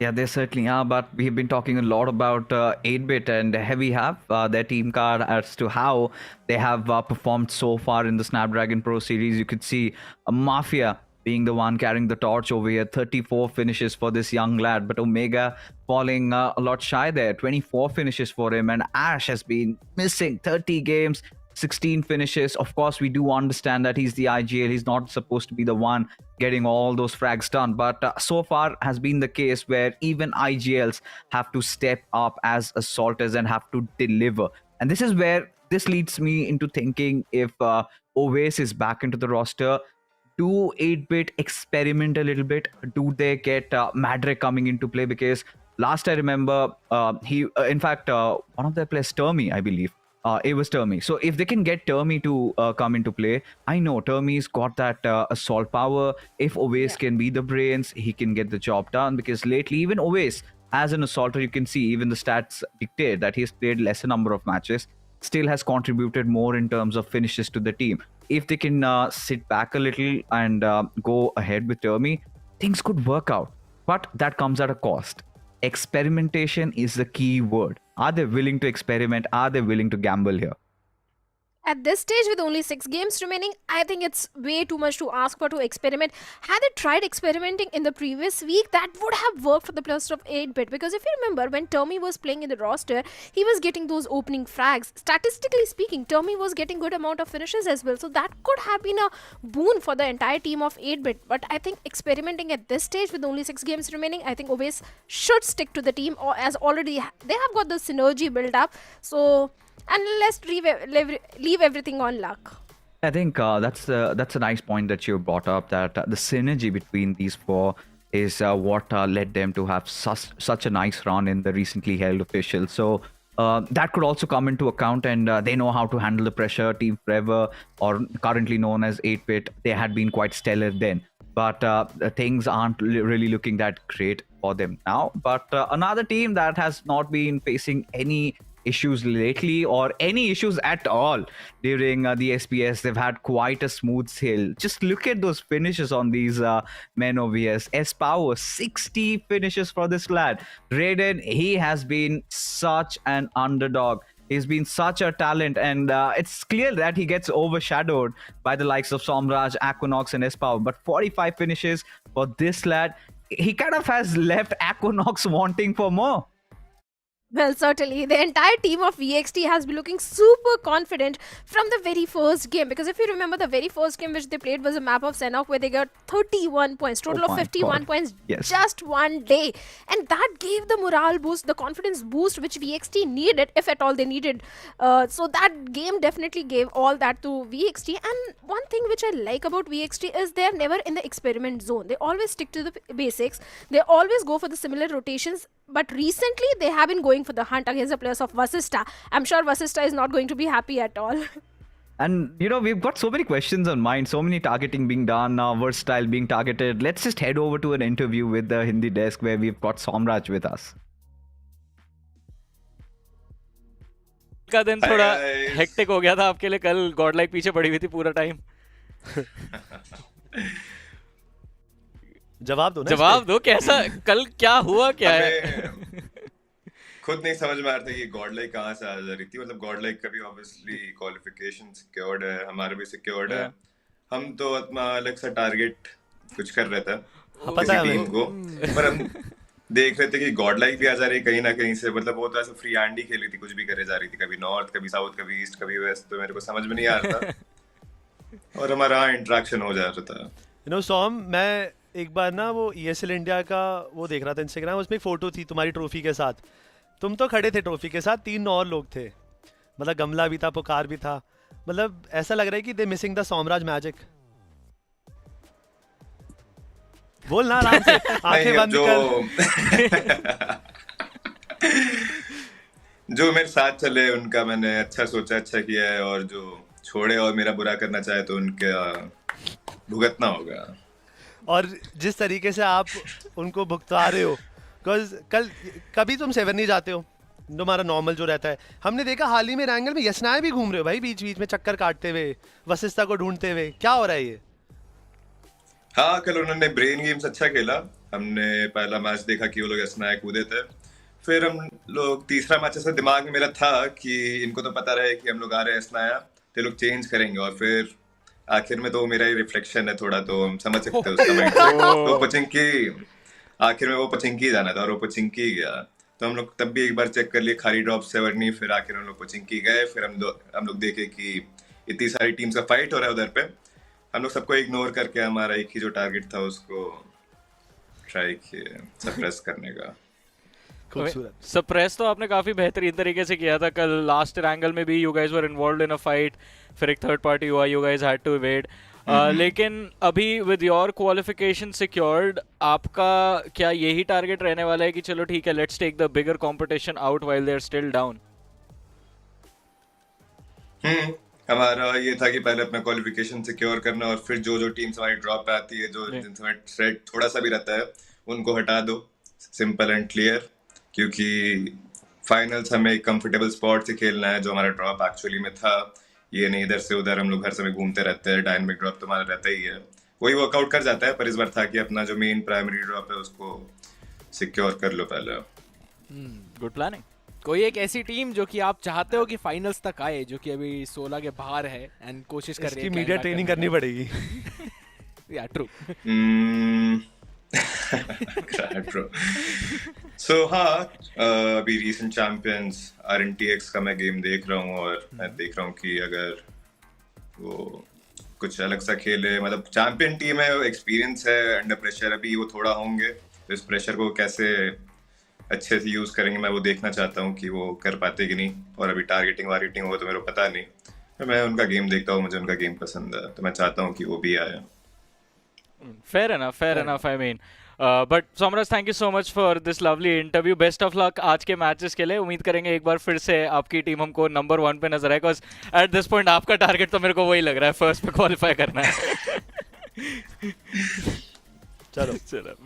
Yeah, they certainly are, but we've been talking a lot about 8-bit and Heavy have their team card as to how they have performed so far in the Snapdragon Pro Series. You could see Mafia being the one carrying the torch over here, 34 finishes for this young lad, but Omega falling a lot shy there, 24 finishes for him, and Ash has been missing 30 games. 16 finishes. Of course, we do understand that he's the IGL. He's not supposed to be the one getting all those frags done. But so far has been the case where even IGLs have to step up as assaulters and have to deliver. And this is where this leads me into thinking if Oasis is back into the roster, do 8-bit experiment a little bit? Do they get Madre coming into play? Because last I remember, in fact, one of their players, Termi, I believe, it was Termi. So if they can get Termi to come into play, I know Termi's got that assault power. If Oasis can be the brains, he can get the job done. Because lately, even Oasis, as an assaulter, you can see even the stats dictate that he's played lesser number of matches, still has contributed more in terms of finishes to the team. If they can sit back a little and go ahead with Termi, things could work out. But that comes at a cost. Experimentation is the key word. Are they willing to experiment? Are they willing to gamble here? At this stage, with only 6 games remaining, I think it's way too much to ask for to experiment. Had they tried experimenting in the previous week, that would have worked for the plus of 8-bit. Because if you remember, when Termi was playing in the roster, he was getting those opening frags. Statistically speaking, Termi was getting good amount of finishes as well. So that could have been a boon for the entire team of 8-bit. But I think experimenting at this stage with only 6 games remaining, I think Oasis should stick to the team, or as already they have got the synergy built up. So... and let's leave everything on luck. I think that's a nice point that you brought up, that the synergy between these four is what led them to have such a nice run in the recently held officials. So that could also come into account, and they know how to handle the pressure. Team Forever, or currently known as 8-bit, they had been quite stellar then. But things aren't really looking that great for them now. But another team that has not been facing any issues lately, or any issues at all during the SPS. They've had quite a smooth sail. Just look at those finishes on these men over here. S-Power, 60 finishes for this lad. Raiden, he has been such an underdog. He's been such a talent, and it's clear that he gets overshadowed by the likes of Somraj, Aquanox, and S-Power. But 45 finishes for this lad, he kind of has left Aquanox wanting for more. Well, certainly. The entire team of VXT has been looking super confident from the very first game. Because if you remember, the very first game which they played was a map of Sanhok where they got 31 points. Total of 51 points just one day. And that gave the morale boost, the confidence boost which VXT needed, if at all they needed. So that game definitely gave all that to VXT. And one thing which I like about VXT is they're never in the experiment zone. They always stick to the basics. They always go for the similar rotations. But recently, they have been going for the hunt against the players of Vasista. I'm sure Vasista is not going to be happy at all. And, you know, we've got so many questions on mind, so many targeting being done, Versatile being targeted. Let's just head over to an interview with the Hindi desk where we've got Somraj with us. का दिन थोड़ा hectic हो गया था आपके लिए. कल Godlike पीछे पड़ी हुई थी पूरा टाइम. जवाब दो ना. जवाब दो, कैसा कल क्या हुआ, क्या है? खुद नहीं समझ में आ रहा था कि गॉडलाइक कहाँ से आ जा रही थी. मतलब गॉडलाइक का भी ऑब्वियसली क्वालिफिकेशन सिक्योर्ड है, हमारा भी सिक्योर्ड है. हम तो अपना अलग सा टारगेट कुछ कर रहे थे किसी टीम को, पर हम देख रहे थे कि गॉडलाइक भी आ जा रही कहीं ना कहीं से. मतलब वो तो ऐसे फ्री हैंड ही खेली थी, कुछ भी करे जा रही थी, कभी नॉर्थ, कभी साउथ, कभी ईस्ट, कभी वेस्ट. तो मेरे को समझ में नहीं आ रहा था और हमारा इंटरेक्शन हो जा रहा था. यू नो सॉम, मैं एक बार ना वो ESL इंडिया का वो देख रहा था इंस्टाग्राम, उसमें एक फोटो थी तुम्हारी ट्रॉफी के साथ. तुम तो खड़े थे ट्रॉफी के साथ, 3 और लोग थे. मतलब गमला भी था, पुकार भी था. मतलब ऐसा लग रहा है कि दे मिसिंग द सोमराज मैजिक. बोल ना आराम से, आंखें बंद कर. जो मेरे साथ चले उनका मैंने अच्छा सोचा, अच्छा किया है, और जो छोड़े और मेरा बुरा करना चाहे तो उनका भुगतना होगा। और जिस तरीके से आप उनको भुगता रहे हो, बिकॉज कल कभी तुम 7 नहीं जाते हो, तुम्हारा नॉर्मल जो रहता है। हमने देखा हाल ही में एरांगल में यशनाएं भी घूम रहे हो भाई, बीच बीच में चक्कर काटते हुए, वशिष्ठा को ढूंढते हुए। क्या हो रहा है ये? हाँ, कल उन्होंने ब्रेन गेम्स अच्छा खेला। हमने पहला मैच देखा कि वो लोग यशनाएं कूदे थे, फिर हम लोग तीसरा मैच ऐसा दिमाग में मेरा था कि इनको तो पता रहे कि हम लोग आ रहे हैं यशनाया, तो लोग चेंज करेंगे, और फिर आखिर में तो मेरा ही रिफ्लेक्शन है थोड़ा, तो हम समझ सकते हैं उसका माइंड। तो पचिंकी आखिर में वो पचिंकी जाना था और वो पचिंकी गया, तो हम लोग तब भी एक बार चेक कर लिए खाली ड्रॉप से वरनी, फिर आखिर हम लोग पचिंकी गए। फिर हम लोग देखे कि इतनी सारी टीम्स का फाइट हो रहा है उधर पे, हम लोग सबको इग्नोर करके हमारा एक ही जो टारगेट था उसको ट्राई किए सप्रेस करने का। खूबसूरत। सप्रेस तो आपने काफी बेहतरीन तरीके से किया था कल। लास्ट एंगल में भी you guys were involved in a fight, फिर एक थर्ड पार्टी हुआ, you guys had to evade. लेकिन अभी विद योर क्वालिफिकेशन सिक्योर्ड, आपका क्या यही टारगेट रहने वाला है कि चलो ठीक है, let's take the bigger competition out while they are still down? हमारा ये था कि पहले अपना क्वालिफिकेशन सिक्योर करना, और फिर जो जो टीम्स हमारी ड्रॉप पे आती है, जो जिनसे थ्रेट थोड़ा सा भी रहता है, उनको हटा दो, सिंपल एंड क्लियर। क्योंकि फाइनल्स हमें एक कंफर्टेबल स्पॉट से खेलना है, जो हमारा ड्रॉप एक्चुअली में था। ये नहीं इधर से उधर हम लोग हर समय घूमते रहते हैं, डायनामिक ड्रॉप तो हमारा रहता ही है, वही वर्कआउट कर जाता है। पर इस बार था कि अपना जो मेन प्राइमरी ड्रॉप है उसको सिक्योर कर लो पहले। Good planning. कोई एक ऐसी टीम जो कि आप चाहते हो कि फाइनल्स तक आए, जो कि अभी 16 के बाहर है एंड कोशिश कर रही है? इसकी मीडिया ट्रेनिंग करनी पड़ेगी। या ट्रू। सो हाँ, अभी रीसेंट चैंपियंस RNTX का मैं गेम देख रहा हूँ, और मैं देख रहा हूँ कि अगर वो कुछ अलग सा खेले, मतलब चैंपियन टीम है, एक्सपीरियंस है, अंडर प्रेशर अभी वो थोड़ा होंगे, तो इस प्रेशर को कैसे अच्छे से यूज करेंगे, मैं वो देखना चाहता हूँ कि वो कर पाते कि नहीं। और अभी टारगेटिंग वारगेटिंग हो तो मेरे को पता नहीं, तो मैं उनका गेम देखता हूँ, मुझे उनका गेम पसंद है, तो मैं चाहता हूँ कि वो भी आए। Fair enough. I mean, but Somraj, thank you so much for this lovely interview. Best of luck आज के मैचेस के लिए। उम्मीद करेंगे एक बार फिर से आपकी टीम हमको नंबर 1 पे नजर आए, बिकॉज एट दिस पॉइंट आपका टारगेट तो मेरे को वही लग रहा है, फर्स्ट पे क्वालिफाई करना है। चलो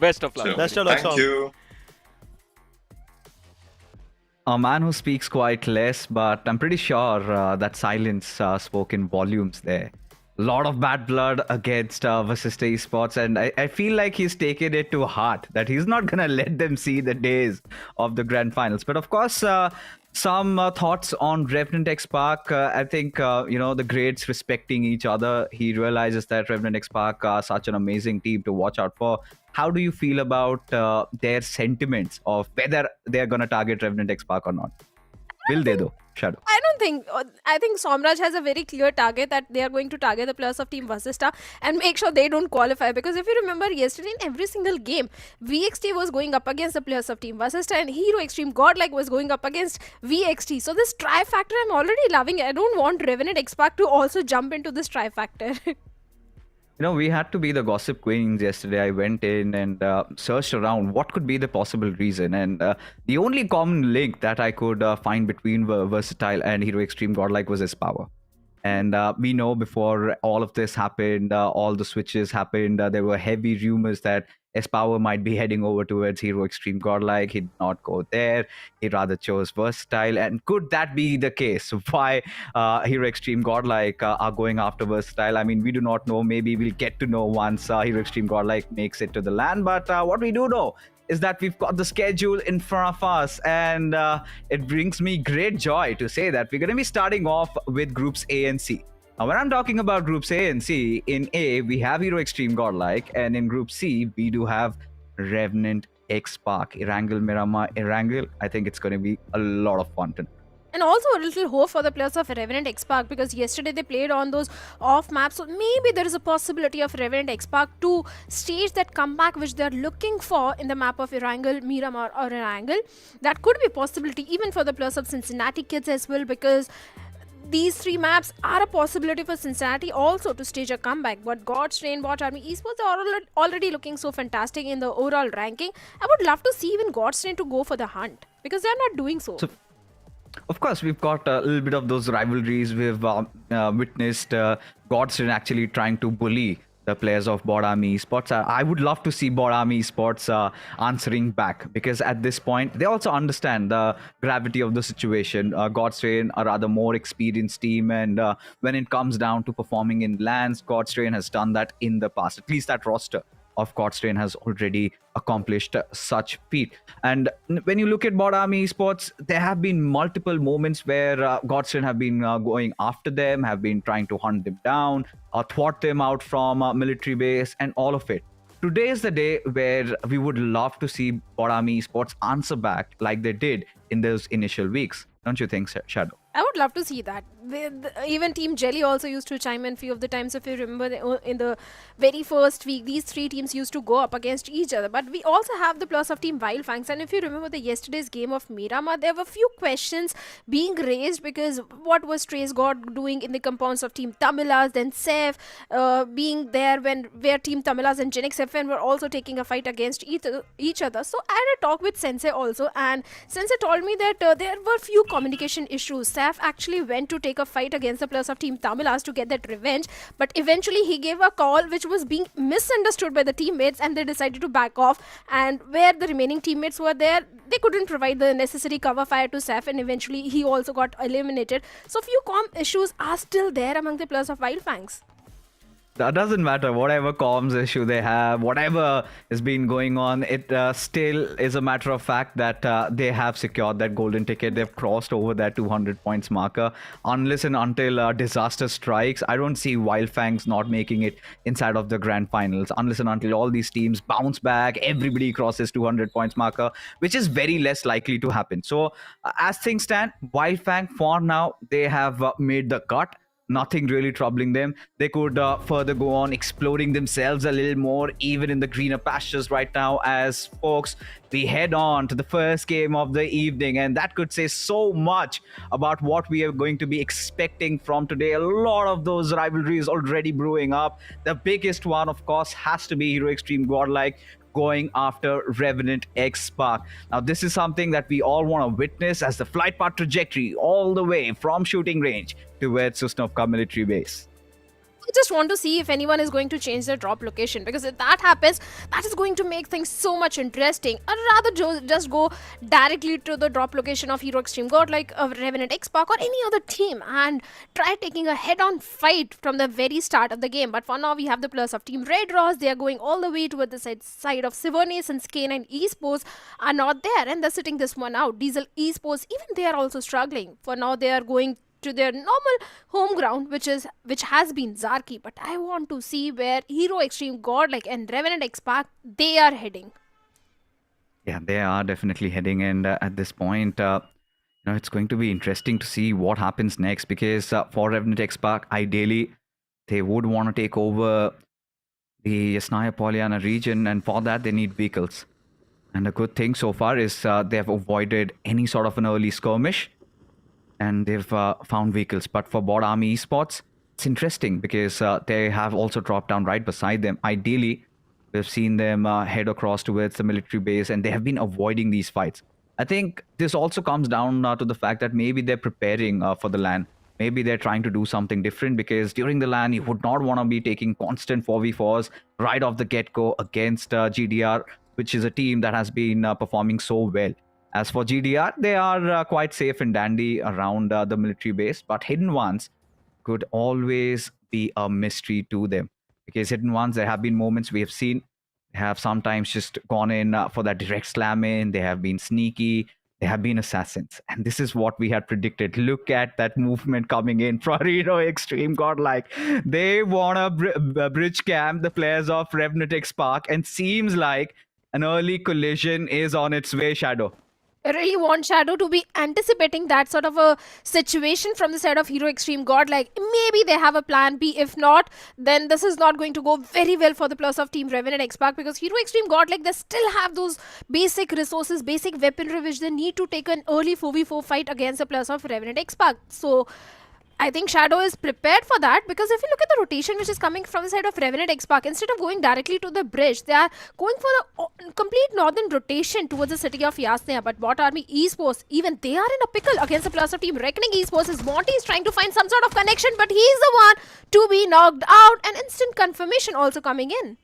best of luck. Thank you. A man who speaks quite less, but I'm pretty sure that silence spoke in volumes there. A lot of bad blood against Vasista Esports, and I feel like he's taken it to heart, that he's not going to let them see the days of the grand finals. But of course, some thoughts on Revenant X Park. I think, the grades respecting each other. He realizes that Revenant X Park are such an amazing team to watch out for. How do you feel about their sentiments of whether they're going to target Revenant X Park or not? Will they though? Shadow. I think Somraj has a very clear target that they are going to target the players of Team Vasista and make sure they don't qualify. Because if you remember yesterday, in every single game, VXT was going up against the players of Team Vasista, and Hero Extreme Godlike was going up against VXT. So this tri-factor, I'm already loving it. I don't want Revenant X Park to also jump into this tri-factor. We had to be the gossip queens yesterday. I went in and searched around what could be the possible reason. And the only common link that I could find between Versatile and Hero Extreme Godlike was his power. And we know before all of this happened, all the switches happened, there were heavy rumors that S-Power might be heading over towards Hero Extreme Godlike. He did not go there. He rather chose Versatile. And could that be the case? Why Hero Extreme Godlike are going after Versatile? I mean, we do not know. Maybe we'll get to know once Hero Extreme Godlike makes it to the LAN. But what we do know is that we've got the schedule in front of us. And it brings me great joy to say that we're going to be starting off with Groups A and C. Now, when I'm talking about Groups A and C, in A, we have Hero Extreme Godlike, and in Group C, we do have Revenant X Park, Erangel, Miramar, Erangel. I think it's going to be a lot of fun tonight. And also a little hope for the players of Revenant X Park, because yesterday they played on those off maps, so maybe there is a possibility of Revenant X Park to stage that comeback which they are looking for in the map of Erangel, Miramar or Erangel. That could be a possibility even for the players of Cincinnati Kids as well, because these three maps are a possibility for Cincinnati also to stage a comeback. But God's Train, Watch Army, Esports are already looking so fantastic in the overall ranking. I would love to see even God's Train to go for the hunt, because they are not doing so. Of course, we've got a little bit of those rivalries. We've witnessed Godson actually trying to bully the players of Bodami Esports. I would love to see Bodami Esports answering back, because at this point, they also understand the gravity of the situation. Godstrain are rather more experienced team, and when it comes down to performing in LANs, Godstrain has done that in the past. At least that roster of Godstrain has already accomplished such feat. And when you look at Bodami Esports, there have been multiple moments where Godstrain have been going after them, have been trying to hunt them down, thwart them out from military base, and all of it. Today is the day where we would love to see Bodami Esports answer back like they did in those initial weeks. Don't you think, Shadow? I would love to see that. Even Team Jelly also used to chime in few of the times. If you remember, in the very first week, these three teams used to go up against each other. But we also have the plus of Team Wildfangs. And if you remember the yesterday's game of Miramar, there were few questions being raised, because what was Trace God doing in the compounds of Team Tamilas, then Sef being there where Team Tamilas and Genix FN were also taking a fight against each other. So I had a talk with Sensei also, and Sensei told me that there were few communication issues. Saf actually went to take a fight against the players of Team Tamilas to get that revenge, but eventually he gave a call which was being misunderstood by the teammates, and they decided to back off. And where the remaining teammates were there, they couldn't provide the necessary cover fire to Saf, and eventually he also got eliminated. So few issues are still there among the players of Wildfangs. That doesn't matter. Whatever comms issue they have, whatever has been going on, it still is a matter of fact that they have secured that golden ticket. They've crossed over that 200 points marker. Unless and until disaster strikes, I don't see Wildfangs not making it inside of the grand finals. Unless and until all these teams bounce back, everybody crosses 200 points marker, which is very less likely to happen. So as things stand, Wildfang for now, they have made the cut. Nothing really troubling them. They could further go on exploring themselves a little more, even in the greener pastures right now, as folks, we head on to the first game of the evening, and that could say so much about what we are going to be expecting from today. A lot of those rivalries already brewing up. The biggest one, of course, has to be Hero Extreme Godlike going after Revenant X Spark. Now, this is something that we all want to witness, as the flight path trajectory all the way from shooting range towards Susnovka military base. I just want to see if anyone is going to change their drop location, because if that happens, that is going to make things so much interesting. I'd rather just go directly to the drop location of Hero Extreme God, like a Revenant X-Pac or any other team, and try taking a head-on fight from the very start of the game. But for now, we have the plus of Team Red Ross. They are going all the way toward the side of Siverney, since Kane and Esports are not there, and they're sitting this one out. Diesel Esports, even they are also struggling. For now, they are going to their normal home ground, which has been Zarki. But I want to see where Hero Extreme Godlike and Revenant X-Pac, they are heading. Yeah, they are definitely heading, and at this point, it's going to be interesting to see what happens next, because for Revenant X-Pac, ideally, they would want to take over the Yasnaya Polyana region, and for that, they need vehicles. And the good thing so far is they have avoided any sort of an early skirmish, and they've found vehicles. But for Bodami Esports, it's interesting, because they have also dropped down right beside them. Ideally, we've seen them head across towards the military base, and they have been avoiding these fights. I think this also comes down to the fact that maybe they're preparing for the LAN. Maybe they're trying to do something different, because during the LAN, you would not want to be taking constant 4v4s right off the get-go against GDR, which is a team that has been performing so well. As for GDR, they are quite safe and dandy around the military base, but Hidden Ones could always be a mystery to them. Because Hidden Ones, there have been moments we have seen, they have sometimes just gone in for that direct slam in, they have been sneaky, they have been assassins. And this is what we had predicted. Look at that movement coming in for Hero Extreme Godlike. They want to bridge camp the players of Revenant X-Spark, and seems like an early collision is on its way, Shadow. I really want Shadow to be anticipating that sort of a situation from the side of Hero Extreme God. Like, maybe they have a plan B. If not, then this is not going to go very well for the plus of Team Revenant X-Pac, because Hero Extreme God, like, they still have those basic resources, basic weaponry, which they need to take an early 4v4 fight against the plus of Revenant X-Pac. So I think Shadow is prepared for that, because if you look at the rotation which is coming from the side of Revenant X-Park, instead of going directly to the bridge, they are going for the complete northern rotation towards the city of Yasnaya. But Bot Army Esports, even they are in a pickle against the plus of Team Reckoning Esports. As Monty is trying to find some sort of connection, but he's the one to be knocked out. And instant confirmation also coming in.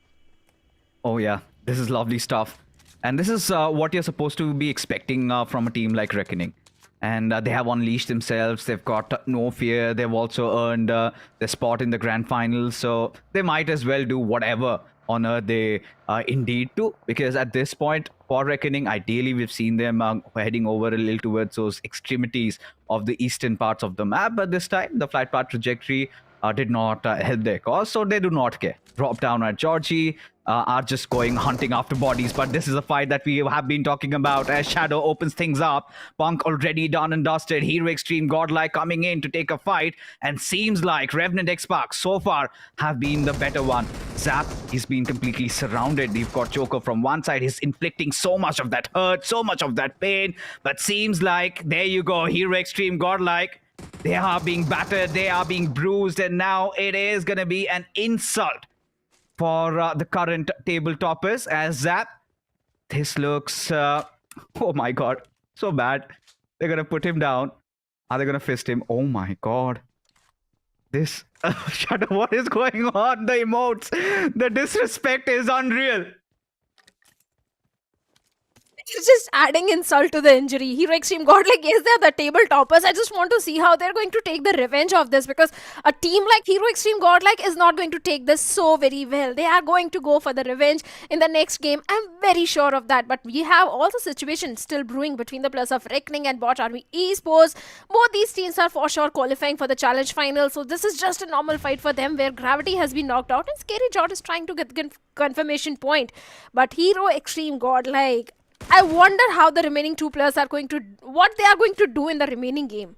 Oh yeah, this is lovely stuff. And this is what you're supposed to be expecting from a team like Reckoning. And they have unleashed themselves. They've got no fear. They've also earned their spot in the grand finals. So they might as well do whatever on earth they indeed do. Because at this point, for Reckoning, ideally we've seen them heading over a little towards those extremities of the eastern parts of the map. But this time, the flight path trajectory did not help their cause. So they do not care. Drop down at Georgie. Are just going hunting after bodies, but this is a fight that we have been talking about as Shadow opens things up. Punk already done and dusted. Hero Extreme Godlike coming in to take a fight, and seems like Revenant X-Park so far have been the better one. Zap, he's been completely surrounded. You've got Joker from one side. He's inflicting so much of that hurt, so much of that pain, but seems like, there you go, Hero Extreme Godlike. They are being battered, they are being bruised, and now it is going to be an insult for the current table toppers as Zap. This looks, oh my god, so bad. They're going to put him down. Are they going to fist him? Oh my god. This, Shadow, what is going on? The emotes, the disrespect is unreal. It's just adding insult to the injury. Hero Extreme Godlike is there, the table toppers. I just want to see how they're going to take the revenge of this, because a team like Hero Extreme Godlike is not going to take this so very well. They are going to go for the revenge in the next game. I'm very sure of that. But we have all the situations still brewing between the plus of Reckoning and Bot Army Esports. Both these teams are for sure qualifying for the challenge final. So this is just a normal fight for them where Gravity has been knocked out and Scary Jot is trying to get the confirmation point. But Hero Extreme Godlike, I wonder how the remaining two players are going to, what they are going to do in the remaining game.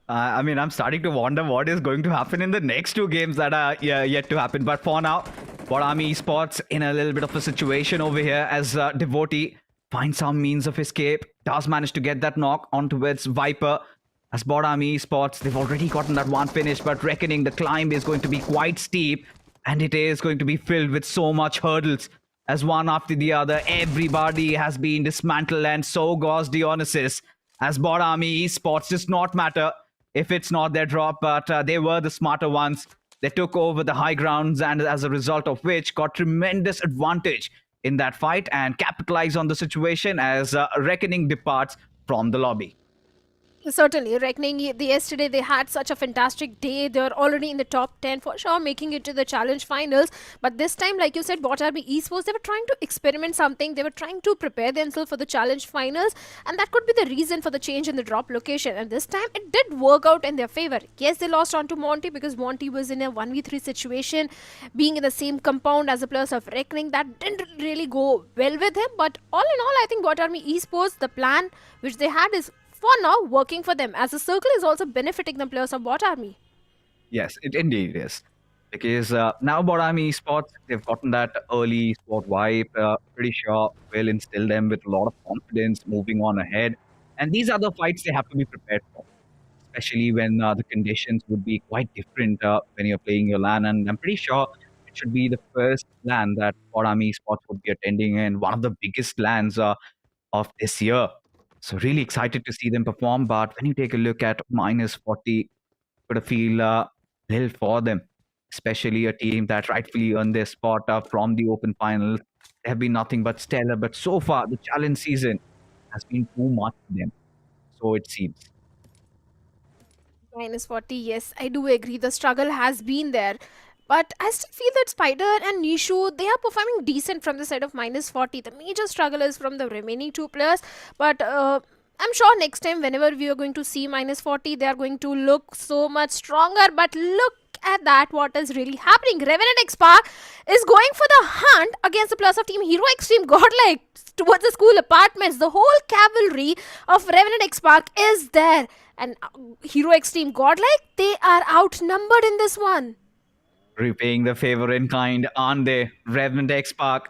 I mean, I'm starting to wonder what is going to happen in the next two games that are yet to happen. But for now, Bot Army Esports in a little bit of a situation over here as Devotee finds some means of escape. Does manage to get that knock on towards Viper. As Bot Army Esports, they've already gotten that one finish, but Reckoning, the climb is going to be quite steep. And it is going to be filled with so much hurdles. As one after the other, everybody has been dismantled, and so goes Dionysus. As Bot Army Esports does not matter if it's not their drop, but they were the smarter ones. They took over the high grounds, and as a result of which, got tremendous advantage in that fight and capitalized on the situation as Reckoning departs from the lobby. Certainly, Reckoning, yesterday they had such a fantastic day. They're already in the top 10 for sure, making it to the challenge finals. But this time, like you said, Bot Army Esports, they were trying to experiment something. They were trying to prepare themselves for the challenge finals. And that could be the reason for the change in the drop location. And this time, it did work out in their favor. Yes, they lost on to Monty because Monty was in a 1v3 situation, being in the same compound as the players of Reckoning. That didn't really go well with him. But all in all, I think Bot Army Esports, the plan which they had is for now working for them, as the circle is also benefiting the players of Bot Army. Yes, it indeed is. Because now Bot Army Esports, they've gotten that early sport vibe. Pretty sure will instill them with a lot of confidence moving on ahead. And these are the fights they have to be prepared for. Especially when the conditions would be quite different when you're playing your LAN. And I'm pretty sure it should be the first LAN that Bot Army Esports would be attending, and one of the biggest LANs of this year. So really excited to see them perform. But when you take a look at -40, got to feel a little for them, especially a team that rightfully earned their spot from the open finals. They have been nothing but stellar. But so far, the challenge season has been too much for them. So it seems. -40, yes, I do agree. The struggle has been there. But I still feel that Spider and Nishu, they are performing decent from the side of -40. The major struggle is from the remaining two players. But I'm sure next time, whenever we are going to see -40, they are going to look so much stronger. But look at that, what is really happening. Revenant X-Park is going for the hunt against the plus of Team Hero Extreme Godlike towards the school apartments. The whole cavalry of Revenant X-Park is there. And Hero Extreme Godlike, they are outnumbered in this one. Repaying the favor in kind, aren't they? Revenant X-Park,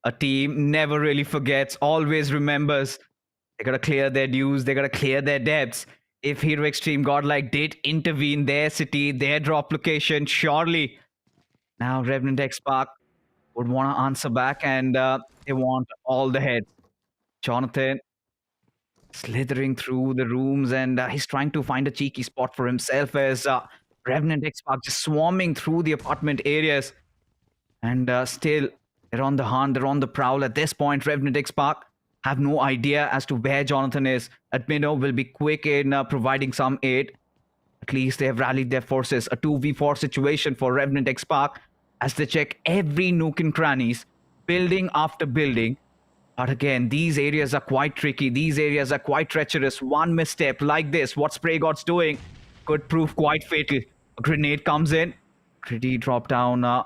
a team never really forgets, always remembers. They gotta clear their dues, they gotta clear their debts. if Hero Extreme Godlike did intervene their city, their drop location, surely now Revenant X Spark would want to answer back, and they want all the heads. Jonathan slithering through the rooms, and he's trying to find a cheeky spot for himself as Revenant X Spark just swarming through the apartment areas. And still, they're on the hunt, they're on the prowl. At this point, Revenant X Spark have no idea as to where Jonathan is. Admino will be quick in providing some aid. At least they have rallied their forces. A 2v4 situation for Revenant X Spark as they check every nook and crannies, building after building. But again, these areas are quite tricky. These areas are quite treacherous. One misstep like this, what Spray God's doing, could prove quite fatal. A grenade comes in. Pretty drop down a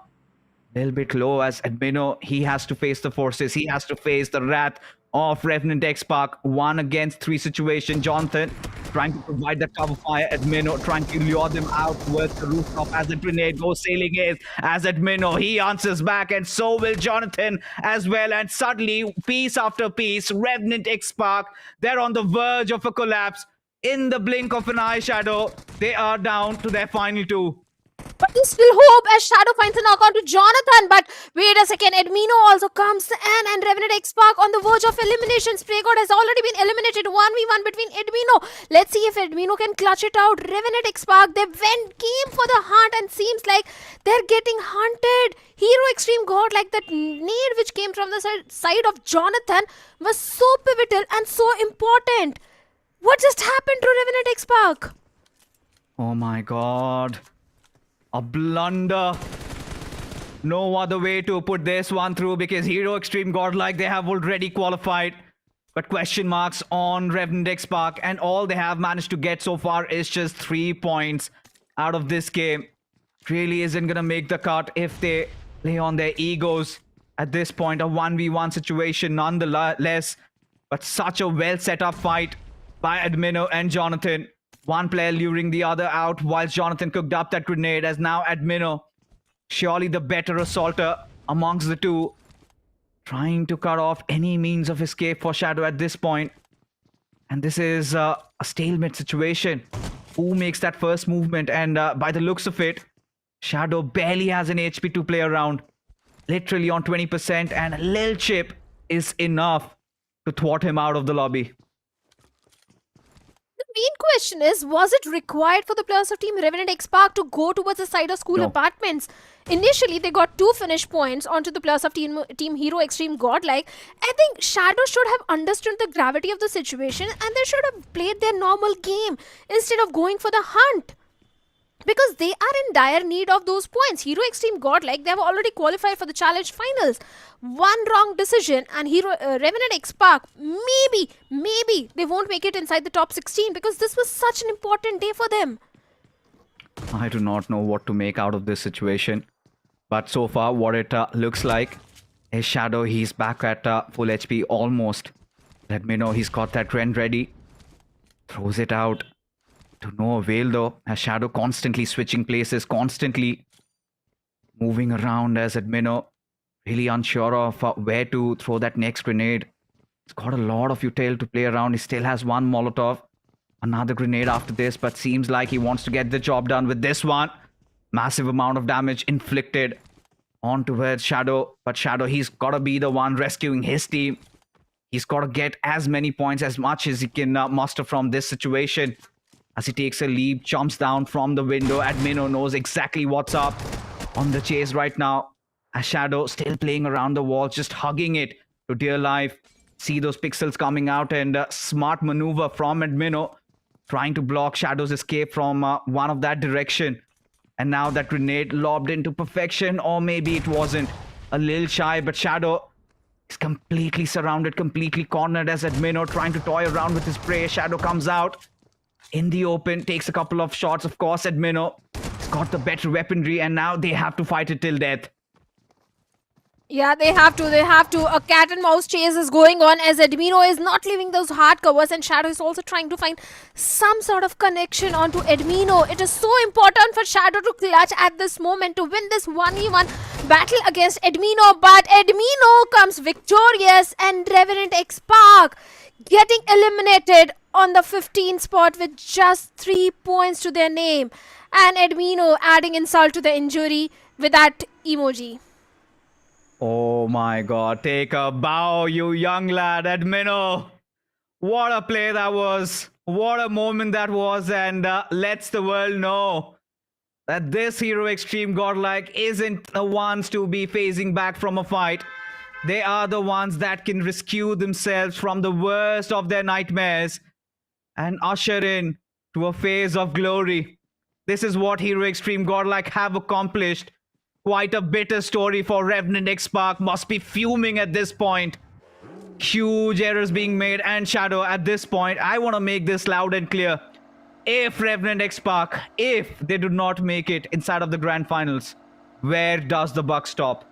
little bit low as Admino, he has to face the forces. He has to face the wrath of Revenant X Spark. 1 against 3 situation. Jonathan trying to provide the cover fire. Admino trying to lure them out towards the rooftop as the grenade goes sailing in. As Admino, he answers back, and so will Jonathan as well. And suddenly, piece after piece, Revenant X Spark, they're on the verge of a collapse. In the blink of an eye, Shadow, they are down to their final 2. But there's still hope as Shadow finds a knock on to Jonathan. But wait a second, Edmino also comes in, and Revenant X Spark on the verge of elimination. Spray God has already been eliminated. 1v1 between Edmino. Let's see if Edmino can clutch it out. Revenant X Spark, they came for the hunt, and seems like they're getting hunted. Hero Extreme God, like that nade which came from the side of Jonathan, was so pivotal and so important. What just happened to Revenant X Spark? Oh my god. A blunder. No other way to put this one through, because Hero Extreme Godlike, they have already qualified. But question marks on Revenant X Spark, and all they have managed to get so far is just 3 points out of this game. Really isn't going to make the cut if they play on their egos at this point. A 1v1 situation nonetheless, but such a well set up fight by Admino and Jonathan. One player luring the other out whilst Jonathan cooked up that grenade, as now Admino, surely the better assaulter amongst the two, trying to cut off any means of escape for Shadow at this point. And this is a stalemate situation. Who makes that first movement? And by the looks of it, Shadow barely has an HP to play around. Literally on 20%, and a little chip is enough to thwart him out of the lobby. The main question is, was it required for the players of Team Revenant X Spark to go towards the side of school apartments? Initially, they got 2 finish points onto the players of Team Hero Extreme Godlike. I think Shadow should have understood the gravity of the situation, and they should have played their normal game instead of going for the hunt. Because they are in dire need of those points. Hero Extreme Godlike, they have already qualified for the challenge finals. One wrong decision and Revenant X Spark, maybe they won't make it inside the top 16, because this was such an important day for them. I do not know what to make out of this situation. But so far, what it looks like is Shadow, he's back at full HP almost. Let me know, he's got that trend ready. Throws it out. To no avail though, as Shadow constantly switching places, constantly moving around, as Admino really unsure of where to throw that next grenade. He's got a lot of util to play around. He still has one Molotov, another grenade after this, but seems like he wants to get the job done with this one. Massive amount of damage inflicted on towards Shadow, but Shadow, he's got to be the one rescuing his team. He's got to get as many points, as much as he can muster from this situation. As he takes a leap, jumps down from the window. Admino knows exactly what's up on the chase right now. As Shadow still playing around the wall, just hugging it to dear life. See those pixels coming out, and smart maneuver from Admino, trying to block Shadow's escape from one of that direction. And now that grenade lobbed into perfection, or maybe it wasn't. A little shy, but Shadow is completely surrounded, completely cornered, as Admino trying to toy around with his prey. Shadow comes out in the open, takes a couple of shots. Of course, Admino has got the better weaponry, and now they have to fight it till death. Yeah, they have to. A cat and mouse chase is going on, as Admino is not leaving those hard covers, and Shadow is also trying to find some sort of connection onto Admino. It is so important for Shadow to clutch at this moment to win this 1v1 battle against Admino, but Admino comes victorious, and Revenant X Spark getting eliminated on the 15th spot with just 3 points to their name. And Edwino adding insult to the injury with that emoji. Oh my god, take a bow, you young lad, Edmino. What a play that was. What a moment that was, and lets the world know that this Hero Extreme Godlike isn't the ones to be phasing back from a fight. They are the ones that can rescue themselves from the worst of their nightmares and usher in to a phase of glory. This is what Hero Extreme Godlike have accomplished. Quite a bitter story for Revenant X Spark. Must be fuming at this point. Huge errors being made, and Shadow at this point. I want to make this loud and clear. If Revenant X Spark, if they do not make it inside of the grand finals, where does the buck stop?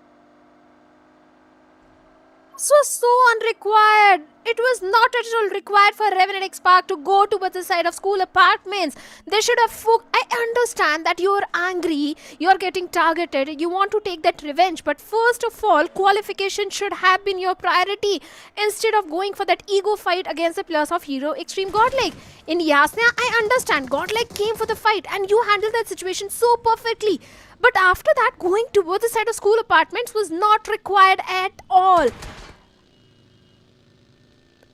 This was so unrequired. It was not at all required for Revenant X Spark to go towards the side of school apartments. They should have I understand that you're angry, you're getting targeted, you want to take that revenge. But first of all, qualification should have been your priority instead of going for that ego fight against the players of Hero Extreme Godlike. In Yasna, I understand Godlike came for the fight and you handled that situation so perfectly. But after that, going towards the side of school apartments was not required at all.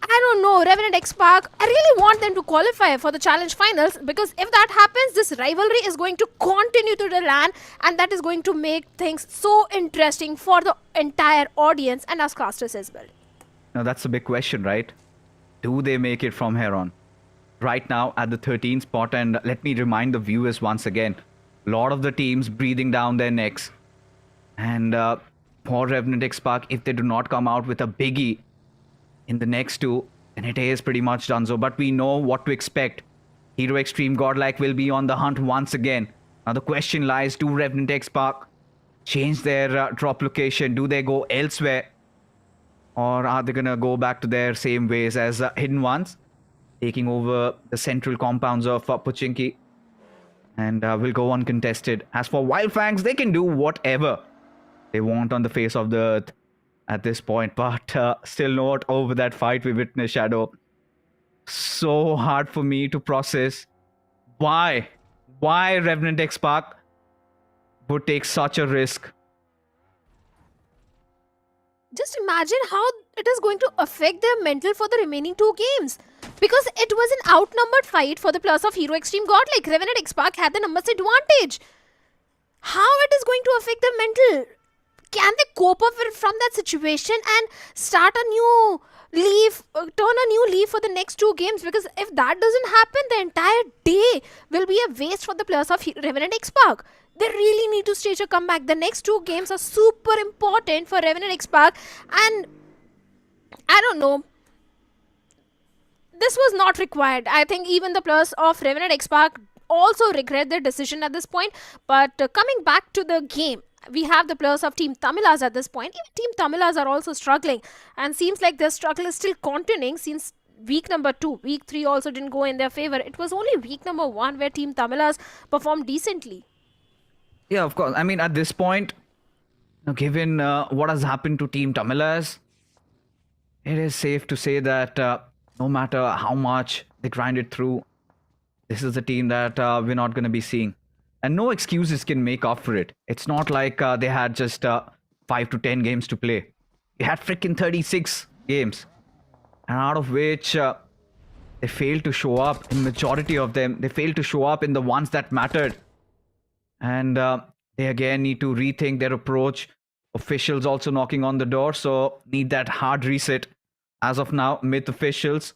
I don't know, Revenant X Spark, I really want them to qualify for the challenge finals, because if that happens, this rivalry is going to continue to the LAN, and that is going to make things so interesting for the entire audience and us casters as well. Now that's a big question, right? Do they make it from here on? Right now at the 13th spot, and let me remind the viewers once again, a lot of the teams breathing down their necks. And for Revenant X Spark, if they do not come out with a biggie in the next two, then it is pretty much done so. But we know what to expect. Hero Extreme Godlike will be on the hunt once again. Now the question lies, do Revenant X Spark change their drop location? Do they go elsewhere? Or are they going to go back to their same ways as Hidden Ones, taking over the central compounds of Pochinki, and will go uncontested? As for Wildfangs, they can do whatever they want on the face of the earth at this point, but still not over that fight we witnessed, Shadow. So hard for me to process why Revenant X Spark would take such a risk. Just imagine how it is going to affect their mental for the remaining two games. Because it was an outnumbered fight for the players of Hero Extreme Godlike. Revenant X Spark had the numbers advantage. How it is going to affect their mental? Can they cope up from that situation and start a new leaf, turn a new leaf for the next two games? Because if that doesn't happen, the entire day will be a waste for the players of Revenant X Spark. They really need to stage a comeback. The next two games are super important for Revenant X Spark, and I don't know. This was not required. I think even the players of Revenant X Spark also regret their decision at this point. But coming back to the game, we have the players of Team Tamilas at this point. Even Team Tamilas are also struggling, and seems like their struggle is still continuing since week number 2. Week 3 also didn't go in their favor. It was only week number 1 where Team Tamilas performed decently. Yeah, of course. I mean, at this point, given what has happened to Team Tamilas, it is safe to say that no matter how much they grind it through, this is a team that we're not going to be seeing. And no excuses can make up for it. It's not like they had just 5 to 10 games to play. They had freaking 36 games. And out of which they failed to show up in majority of them. They failed to show up in the ones that mattered. And they again need to rethink their approach. Officials also knocking on the door. So need that hard reset. As of now, Myth officials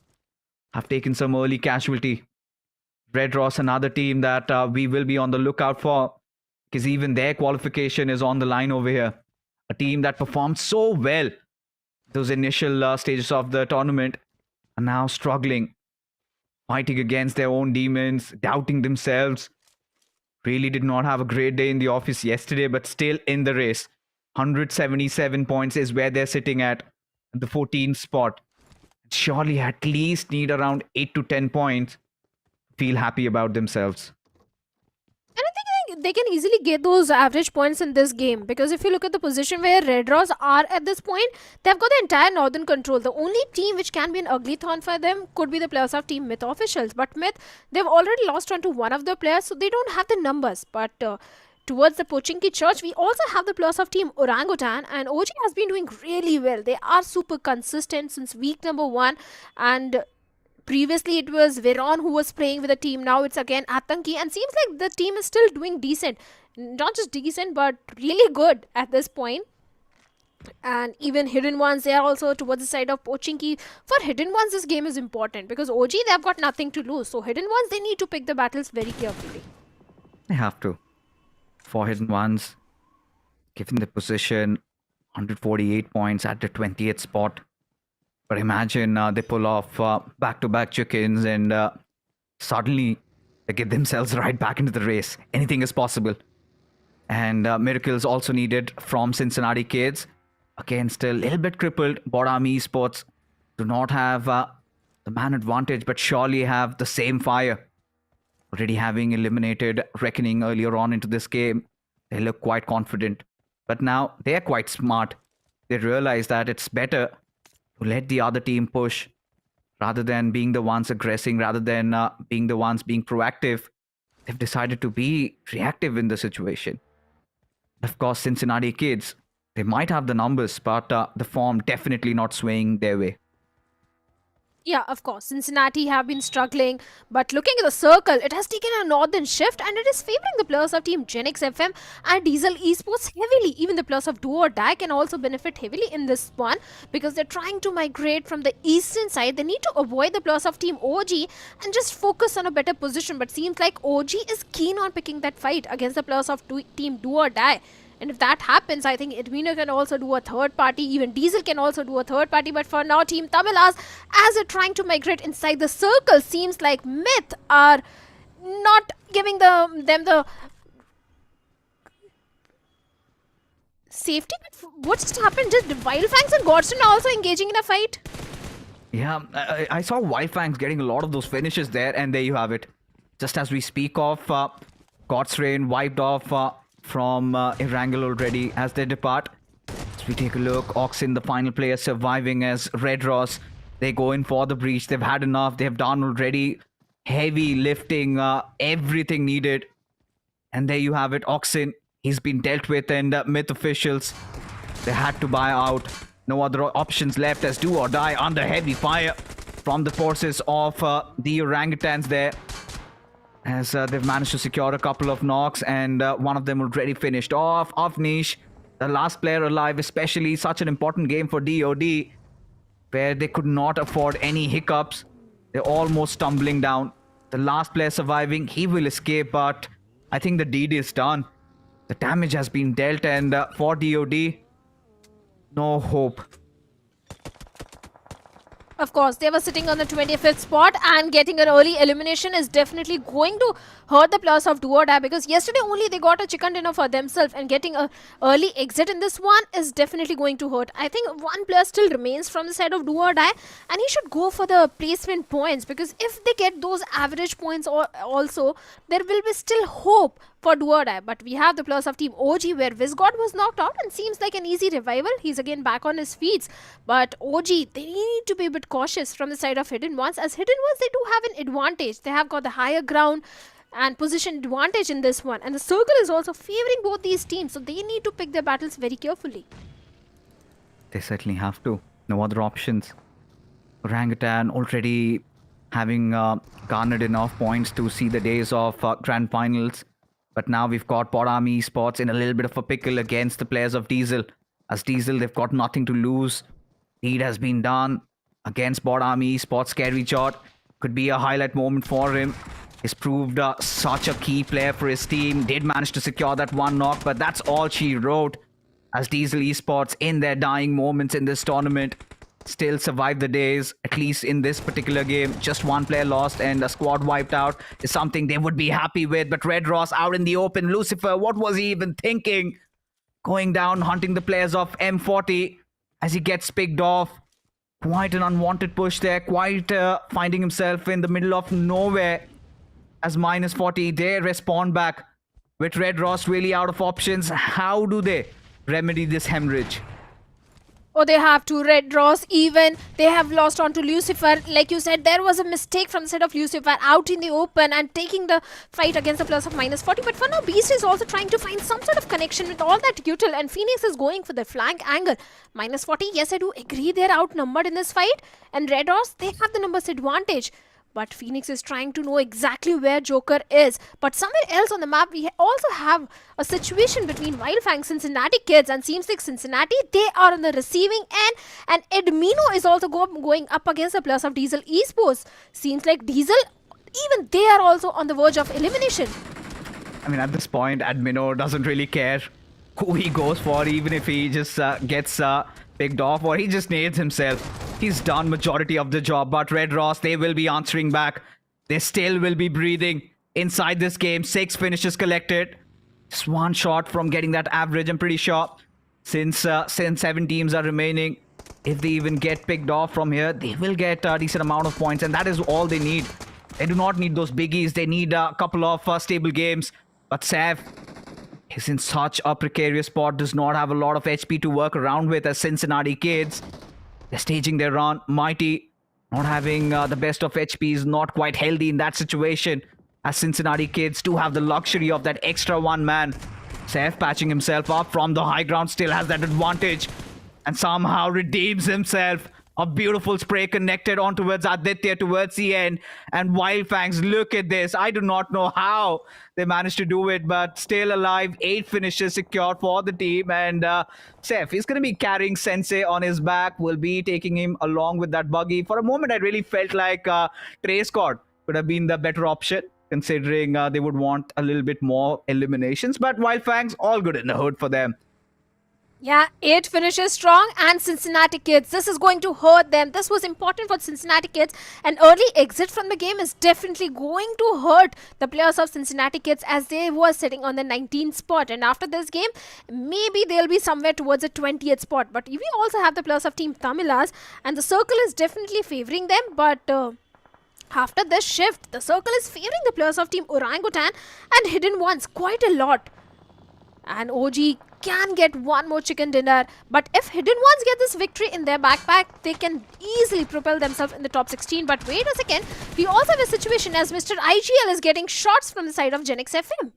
have taken some early casualty. Red Ross, another team that we will be on the lookout for, because even their qualification is on the line over here. A team that performed so well those initial stages of the tournament are now struggling, fighting against their own demons, doubting themselves. Really did not have a great day in the office yesterday, but still in the race. 177 points is where they're sitting at the 14th spot. Surely at least need around 8 to 10 points. Feel happy about themselves. And I think they can easily get those average points in this game, because if you look at the position where Red Raws are at this point, they've got the entire northern control. The only team which can be an ugly thorn for them could be the players of Team Myth officials, but Myth, they've already lost on to one of the players, so they don't have the numbers. But towards the Pochinki Church, we also have the players of Team Orangutan, and OG has been doing really well. They are super consistent since week number 1, and previously it was Veron who was playing with the team. Now it's again Atanki, and seems like the team is still doing decent. Not just decent, but really good at this point. And even Hidden Ones, they are also towards the side of Pochinki. For Hidden Ones, this game is important because OG, they have got nothing to lose. So Hidden Ones, they need to pick the battles very carefully. They have to. For Hidden Ones, given the position, 148 points at the 20th spot. But imagine they pull off back-to-back chickens and suddenly they get themselves right back into the race. Anything is possible. And miracles also needed from Cincinnati Kids. Again, still a little bit crippled. Bodami Esports do not have the man advantage, but surely have the same fire. Already having eliminated Reckoning earlier on into this game, they look quite confident. But now they're quite smart. They realize that it's better to let the other team push rather than being the ones aggressing, rather than being the ones being proactive. They've decided to be reactive in the situation. Of course, Cincinnati Kids, they might have the numbers, but the form definitely not swaying their way. Yeah, of course, Cincinnati have been struggling, but looking at the circle, it has taken a northern shift and it is favoring the players of Team Genix FM and Diesel Esports heavily. Even the players of Do or Die can also benefit heavily in this one because they're trying to migrate from the eastern side. They need to avoid the players of Team OG and just focus on a better position, but seems like OG is keen on picking that fight against the players of Team Do or Die. And if that happens, I think Edwina can also do a third party. Even Diesel can also do a third party. But for now, Team Tamilas, as they're trying to migrate inside the circle, seems like Myth are not giving them the safety. But what just happened? Just Wildfangs and Godstone are also engaging in a fight. Yeah, I saw Wildfangs getting a lot of those finishes there. And there you have it. Just as we speak of, God's Rain wiped off from Erangel already as they depart. As we take a look, Oxen, the final player surviving as Red Ross. They go in for the breach. They've had enough. They've done already heavy lifting, everything needed. And there you have it, Oxen. He's been dealt with, and Myth officials, they had to buy out. No other options left as Do or Die under heavy fire from the forces of the orangutans there. As they've managed to secure a couple of knocks, and one of them already finished off. Avnish, the last player alive, especially such an important game for DOD, where they could not afford any hiccups. They're almost stumbling down. The last player surviving, he will escape, but I think the deed is done. The damage has been dealt, and for DOD, no hope. Of course, they were sitting on the 25th spot, and getting an early elimination is definitely going to hurt the players of Do or Die, because yesterday only they got a chicken dinner for themselves, and getting an early exit in this one is definitely going to hurt. I think one player still remains from the side of Do or Die, and he should go for the placement points, because if they get those average points also, there will be still hope for Do or Die. But we have the players of Team OG, where Visgod was knocked out and seems like an easy revival. He's again back on his feet. But OG, they need to be a bit cautious from the side of Hidden Ones, as Hidden Ones, they do have an advantage. They have got the higher ground and position advantage in this one. And the circle is also favoring both these teams, so they need to pick their battles very carefully. They certainly have to. No other options. Orangutan already having garnered enough points to see the days of Grand Finals. But now we've got Bodami Esports in a little bit of a pickle against the players of Diesel. As Diesel, they've got nothing to lose. Lead has been done against Bodami Esports. Scary Jot could be a highlight moment for him. He's proved such a key player for his team. Did manage to secure that one knock, but that's all she wrote. As Diesel Esports, in their dying moments in this tournament, still survive the days, at least in this particular game. Just one player lost and a squad wiped out is something they would be happy with. But Red Ross out in the open. Lucifer, what was he even thinking? Going down, hunting the players of M40 as he gets picked off. Quite an unwanted push there. Quite finding himself in the middle of nowhere. As -40, they respond back. With Red Ross really out of options, how do they remedy this hemorrhage? Oh, they have to. Red Ross even. They have lost on to Lucifer. Like you said, there was a mistake from the side of Lucifer out in the open and taking the fight against the plus of -40. But for now, Beast is also trying to find some sort of connection with all that util. And Phoenix is going for the flank angle. -40, yes, I do agree they're outnumbered in this fight. And Red Ross, they have the numbers advantage. But Phoenix is trying to know exactly where Joker is. But somewhere else on the map, we also have a situation between Wildfang, Cincinnati Kids, and seems like Cincinnati, they are on the receiving end. And Edmino is also going up against the plus of Diesel Esports. Seems like Diesel, even they are also on the verge of elimination. I mean, at this point, Admino doesn't really care who he goes for, even if he just gets picked off or he just nades himself. He's done majority of the job, but Red Ross, they will be answering back. They still will be breathing inside this game. 6 finishes collected. Just one shot from getting that average, I'm pretty sure. Since 7 teams are remaining, if they even get picked off from here, they will get a decent amount of points, and that is all they need. They do not need those biggies. They need a couple of stable games. But Sav is in such a precarious spot, does not have a lot of HP to work around with as Cincinnati Kids. They're staging their run. Mighty not having the best of HP, is not quite healthy in that situation, as Cincinnati Kids do have the luxury of that extra one man. Saif patching himself up from the high ground, still has that advantage and somehow redeems himself. A beautiful spray connected on towards Aditya towards the end. And Wildfangs, look at this. I do not know how they managed to do it, but still alive. 8 finishes secured for the team. And Seth is going to be carrying Sensei on his back. Will be taking him along with that buggy. For a moment, I really felt like Trey Scott could have been the better option, considering they would want a little bit more eliminations. But Wildfangs, all good in the hood for them. Yeah, 8 finishes strong, and Cincinnati Kids, this is going to hurt them. This was important for Cincinnati Kids. An early exit from the game is definitely going to hurt the players of Cincinnati Kids, as they were sitting on the 19th spot. And after this game, maybe they'll be somewhere towards the 20th spot. But we also have the players of Team Tamilas, and the circle is definitely favoring them. But after this shift, the circle is favoring the players of Team Orangutan and Hidden Ones quite a lot. And OG can get one more chicken dinner, but if Hidden Ones get this victory in their backpack, they can easily propel themselves in the top 16. But wait a second, we also have a situation as Mr. IGL is getting shots from the side of Genix FM.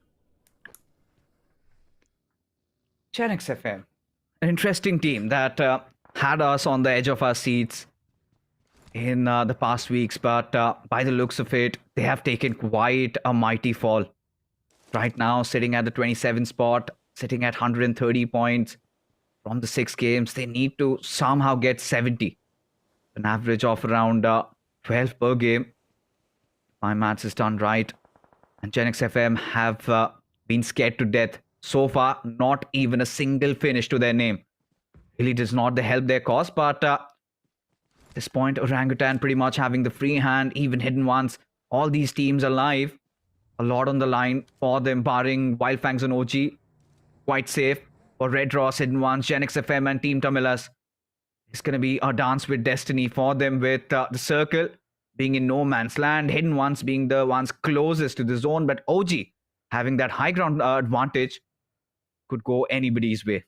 Genix FM, an interesting team that had us on the edge of our seats in the past weeks, but by the looks of it, they have taken quite a mighty fall. Right now, sitting at the 27th spot, sitting at 130 points from the 6 games. They need to somehow get 70. An average of around 12 per game. My maths is done right. And Genix FM have been scared to death. So far, not even a single finish to their name. Really does not help their cause, but at this point, Orangutan pretty much having the free hand, even Hidden Ones. All these teams alive. A lot on the line for them, barring Wildfangs and OG. Quite safe for Red Ross, Hidden Ones, Genix FM and Team Tamilas. It's going to be a dance with destiny for them, with the circle being in no man's land, Hidden Ones being the ones closest to the zone, but OG having that high ground advantage could go anybody's way.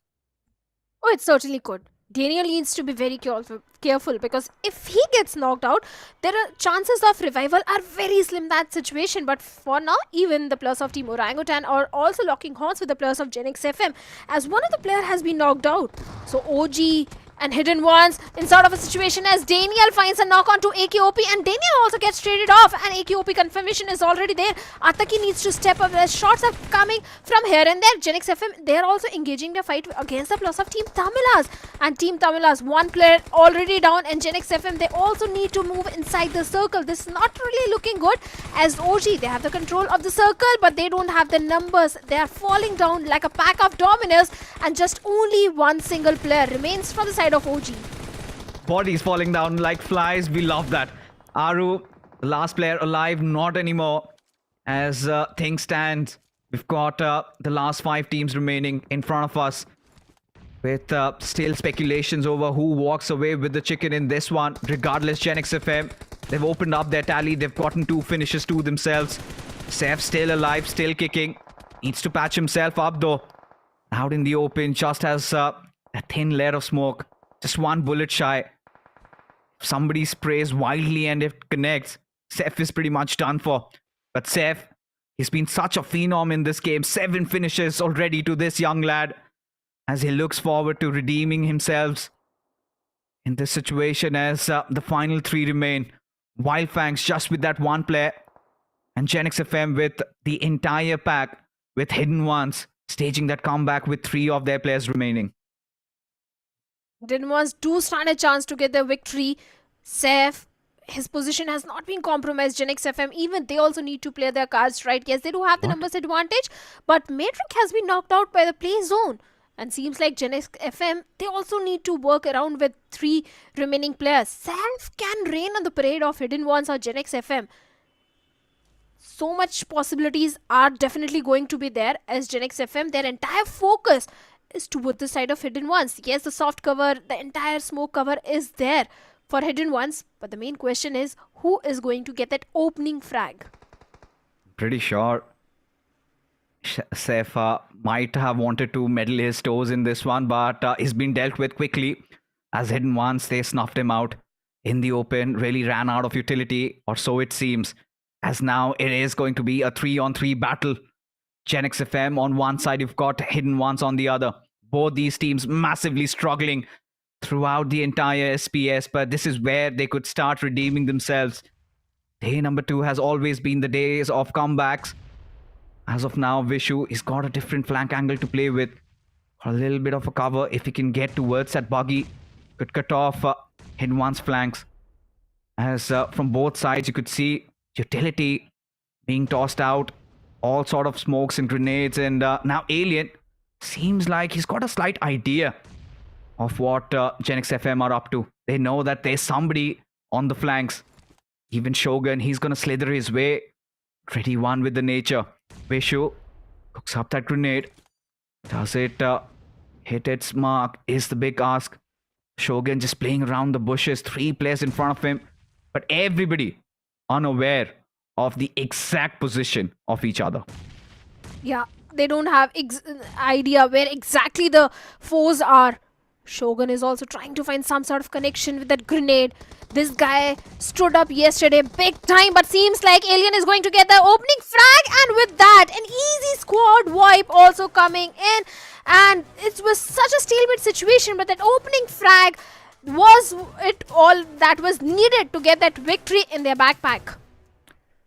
Oh, it certainly could. Daniel needs to be very careful, because if he gets knocked out, there are chances of revival are very slim in that situation. But for now, even the players of Team Orangutan are also locking horns with the players of Genix FM, as one of the players has been knocked out. So OG and Hidden Ones in sort of a situation as Daniel finds a knock onto AKOP, and Daniel also gets traded off, and AKOP confirmation is already there. Ataki needs to step up as shots are coming from here and there. Genix FM, they are also engaging their fight against the plus of Team Tamilas, and Team Tamilas, one player already down, and Genix FM, they also need to move inside the circle. This is not really looking good, as OG, they have the control of the circle, but they don't have the numbers. They are falling down like a pack of dominoes, and just only one single player remains from the side of OG. Bodies falling down like flies. We love that. Aru, the last player alive, not anymore. As things stand, we've got the last 5 teams remaining in front of us, with still speculations over who walks away with the chicken in this one. Regardless, Genix FM, they've opened up their tally. They've gotten 2 finishes to themselves. Seth still alive, still kicking. Needs to patch himself up though. Out in the open, just has a thin layer of smoke. Just one bullet shy. If somebody sprays wildly and it connects, Seth is pretty much done for. But Seth, he's been such a phenom in this game. 7 finishes already to this young lad, as he looks forward to redeeming himself in this situation as the final 3 remain. Wildfangs just with that one player, and Genix FM with the entire pack, with Hidden Ones staging that comeback with 3 of their players remaining. Hidden Ones do stand a chance to get the victory. Seth, his position has not been compromised. Genix FM, even they also need to play their cards right. Yes, they do have the numbers advantage, but Matrix has been knocked out by the play zone. And seems like Genix FM, they also need to work around with 3 remaining players. Seth can reign on the parade of Hidden Ones or Genix FM. So much possibilities are definitely going to be there as Genix FM, their entire focus is toward the side of Hidden Ones. Yes, the soft cover, the entire smoke cover is there for Hidden Ones, but the main question is who is going to get that opening frag? Pretty sure Seth might have wanted to meddle his toes in this one, but he's been dealt with quickly as Hidden Ones, they snuffed him out in the open, really ran out of utility, or so it seems, as now it is going to be a 3-on-3 battle. Genix FM on one side, you've got Hidden Ones on the other. Both these teams massively struggling throughout the entire SPS, but this is where they could start redeeming themselves. Day number 2 has always been the days of comebacks. As of now, Vishu, he's got a different flank angle to play with. A little bit of a cover. If he can get towards that buggy, could cut off Hidden One's flanks. As from both sides, you could see utility being tossed out. All sort of smokes and grenades. And now Alien seems like he's got a slight idea of what Genix FM are up to. They know that there's somebody on the flanks. Even Shogun, he's going to slither his way. Ready one with the nature. Vishu cooks up that grenade. Does it hit its mark? Is the big ask. Shogun just playing around the bushes. 3 players in front of him. But everybody unaware of the exact position of each other. Yeah, they don't have idea where exactly the foes are. Shogun is also trying to find some sort of connection with that grenade. This guy stood up yesterday big time, but seems like Alien is going to get the opening frag, and with that, an easy squad wipe also coming in. And it was such a stalemate situation, but that opening frag was it all that was needed to get that victory in their backpack.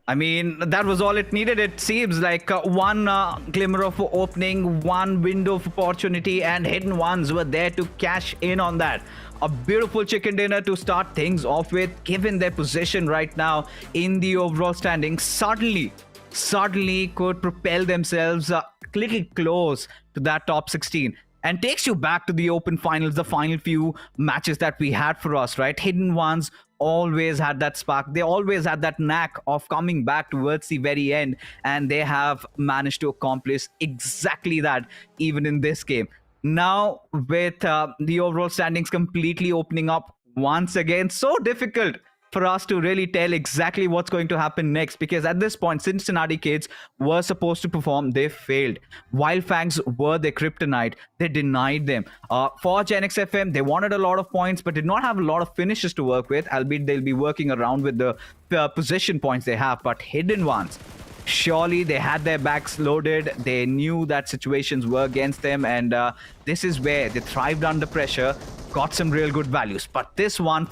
I mean, that was all it needed. It seems like one glimmer of opening, one window of opportunity, and Hidden Ones were there to cash in on that. A beautiful chicken dinner to start things off with, given their position right now in the overall standing. Suddenly could propel themselves a little close to that top 16. And takes you back to the open finals, the final few matches that we had for us, right? Hidden Ones always had that spark. They always had that knack of coming back towards the very end, and they have managed to accomplish exactly that even in this game. Now, with the overall standings completely opening up once again, so difficult for us to really tell exactly what's going to happen next, because at this point, Cincinnati Kids were supposed to perform. They failed. Wildfangs were their kryptonite. They denied them. For Genix FM, they wanted a lot of points, but did not have a lot of finishes to work with, albeit they'll be working around with the position points they have. But Hidden Ones, surely they had their backs loaded. They knew that situations were against them, and this is where they thrived under pressure, got some real good values. But this one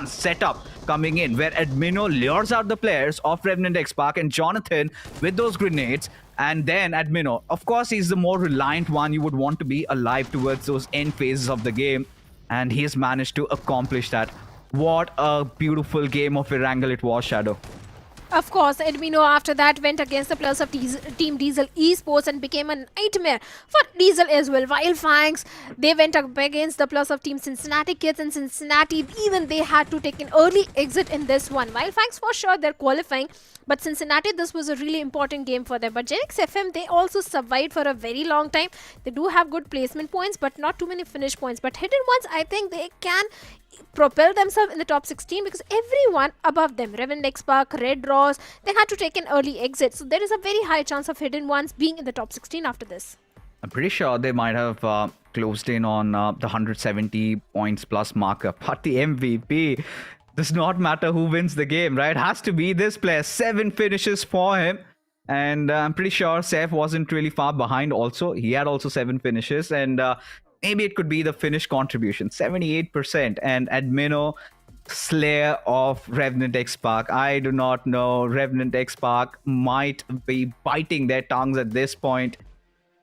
setup coming in where Admino lures out the players of Revenant X-Park and Jonathan with those grenades, and then Admino, of course, he's the more reliant one. You would want to be alive towards those end phases of the game, and he has managed to accomplish that. What a beautiful game of Erangel it was, Shadow. Of course, Admino after that went against the players of Team Diesel Esports and became a nightmare for Diesel as well. Wildfangs, they went up against the players of Team Cincinnati Kids, and Cincinnati, even they had to take an early exit in this one. Wildfangs, for sure, they're qualifying, but Cincinnati, this was a really important game for them. But Genix FM, they also survived for a very long time. They do have good placement points, but not too many finish points. But Hidden Ones, I think they can propel themselves in the top 16 because everyone above them, Revenant X Park, Red Ross, they had to take an early exit. So there is a very high chance of Hidden Ones being in the top 16 after this. I'm pretty sure they might have closed in on the 170 points plus marker. But the MVP does not matter who wins the game, right? It has to be this player. 7 finishes for him. And I'm pretty sure Seth wasn't really far behind also. He had also 7 finishes. And maybe it could be the finish contribution. 78%. And Admino, Slayer of Revenant X Park. I do not know. Revenant X Park might be biting their tongues at this point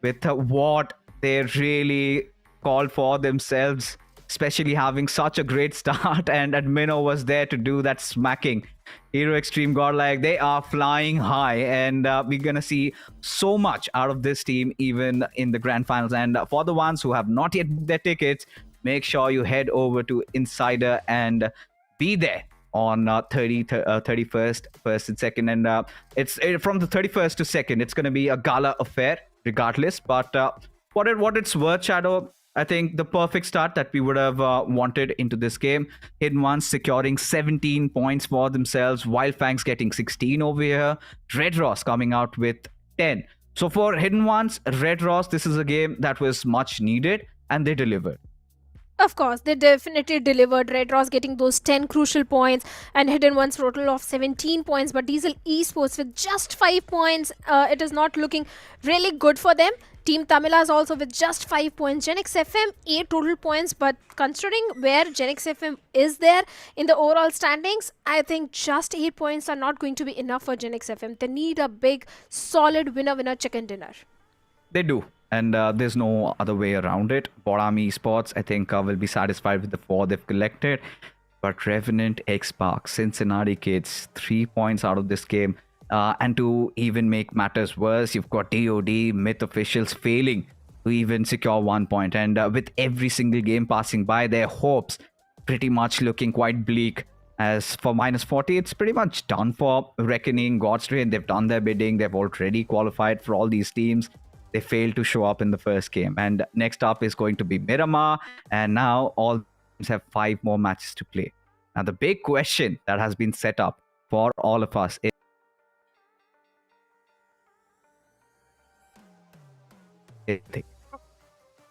with what they really called for themselves, especially having such a great start. And Admino was there to do that smacking. Hero Extreme Godlike, they are flying high, and we're gonna see so much out of this team even in the grand finals. And for the ones who have not yet booked their tickets, make sure you head over to Insider and be there on 31st, 1st and 2nd. And it's from the 31st to 2nd, it's gonna be a gala affair regardless. But what it's worth, Shadow, I think the perfect start that we would have wanted into this game. Hidden Ones securing 17 points for themselves, Wildfangs getting 16 over here, Red Ross coming out with 10. So for Hidden Ones, Red Ross, this is a game that was much needed, and they delivered. Of course, they definitely delivered. Red Ross getting those 10 crucial points and Hidden Ones total of 17 points. But Diesel Esports with just 5 points, it is not looking really good for them. Team Tamilas also with just 5 points. Genix FM 8 total points, but considering where Genix FM is there in the overall standings, I think just 8 points are not going to be enough for Genix FM. They need a big, solid winner chicken dinner. They do. And there's no other way around it. Borami Esports, I think, will be satisfied with the 4 they've collected. But Revenant X Park, Cincinnati kids, 3 points out of this game. And to even make matters worse, you've got DOD, Myth officials failing to even secure 1 point. And with every single game passing by, their hopes pretty much looking quite bleak. As for -40, it's pretty much done for Reckoning, God's Train. They've done their bidding. They've already qualified for all these teams. They failed to show up in the first game. And next up is going to be Miramar. And now all teams have 5 more matches to play. Now, the big question that has been set up for all of us is,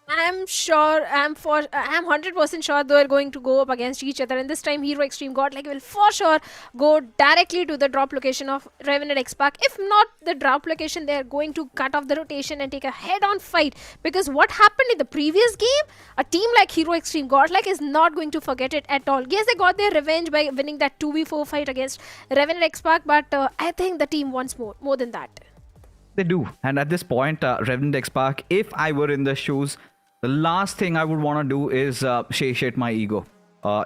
I'm 100% sure they're going to go up against each other, and this time Hero Extreme Godlike will for sure go directly to the drop location of Revenant X Park. If not the drop location, they're going to cut off the rotation and take a head-on fight, because what happened in the previous game, a team like Hero Extreme Godlike is not going to forget it at all. Yes, they got their revenge by winning that 2v4 fight against Revenant X Park, but I think the team wants more than that. They do. And at this point, Revenant X Park, if I were in their shoes, the last thing I would want to do is shit my ego.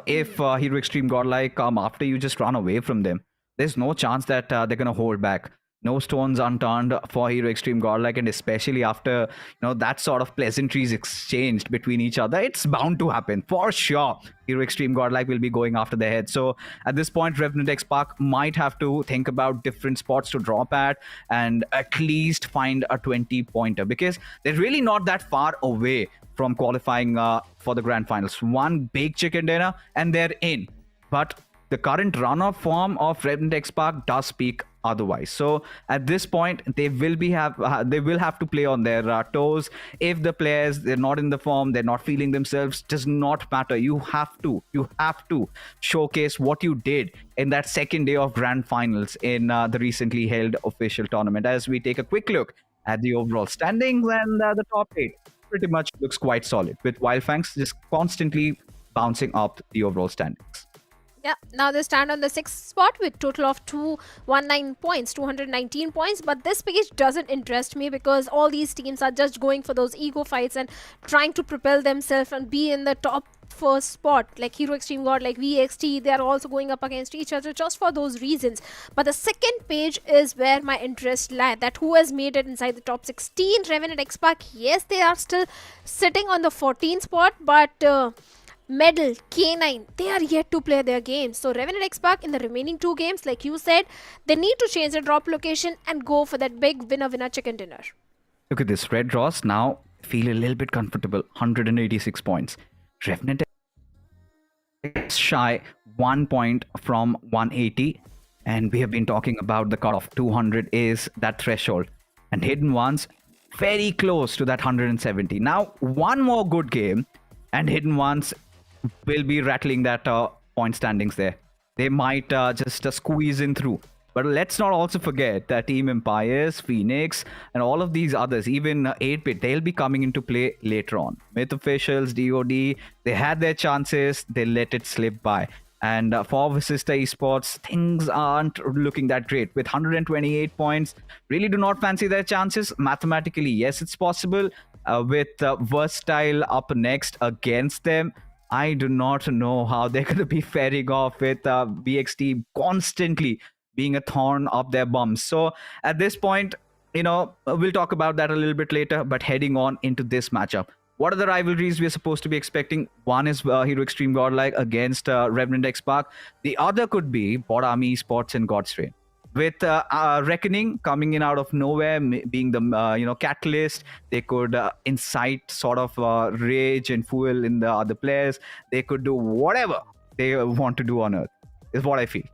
If Hero Extreme Godlike come after you, just run away from them. There's no chance that they're going to hold back. No stones unturned for Hero Extreme Godlike, and especially after that sort of pleasantries exchanged between each other, it's bound to happen for sure. Hero Extreme Godlike will be going after their head. So at this point, Revenant X Park might have to think about different spots to drop at and at least find a 20-pointer, because they're really not that far away from qualifying for the grand finals. One big chicken dinner and they're in. But the current run-off form of Revenant X Park does speak otherwise. So at this point, they will have to play on their toes. If the players, they're not in the form, they're not feeling themselves, does not matter. You have to showcase what you did in that second day of grand finals in the recently held official tournament. As we take a quick look at the overall standings, and the top 8 pretty much looks quite solid, with Wildfangs just constantly bouncing up the overall standings. Yeah, now they stand on the 6th spot with total of 219 points, 219 points. But this page doesn't interest me, because all these teams are just going for those ego fights and trying to propel themselves and be in the top first spot. Like Hero Extreme God, like VXT, they are also going up against each other just for those reasons. But the second page is where my interest lies, that who has made it inside the top 16. Revenant X Park, yes, they are still sitting on the 14th spot, but Medal, K9, they are yet to play their games. So Revenant X Park in the remaining 2 games, like you said, they need to change the drop location and go for that big winner chicken dinner. Look at this. Red Ross now feel a little bit comfortable. 186 points. Revenant shy 1 point from 180, and we have been talking about the cut of 200 is that threshold, and Hidden Ones very close to that 170. Now one more good game and Hidden Ones will be rattling that point standings there. They might just squeeze in through. But let's not also forget that Team Empires, Phoenix, and all of these others, even 8-Bit, they'll be coming into play later on. Myth Officials, DOD, they had their chances, they let it slip by. And for Visista Esports, things aren't looking that great. With 128 points, really do not fancy their chances. Mathematically, yes, it's possible. With Versatile up next against them, I do not know how they're going to be faring off with BXT constantly being a thorn up their bums. So at this point, we'll talk about that a little bit later, but heading on into this matchup. What are the rivalries we're supposed to be expecting? One is Hero Extreme Godlike against Revenant X Park. The other could be Bot Army Esports and God's Reign. With Reckoning coming in out of nowhere, being the catalyst, they could incite sort of rage and fuel in the other players. They could do whatever they want to do on Earth, is what I feel.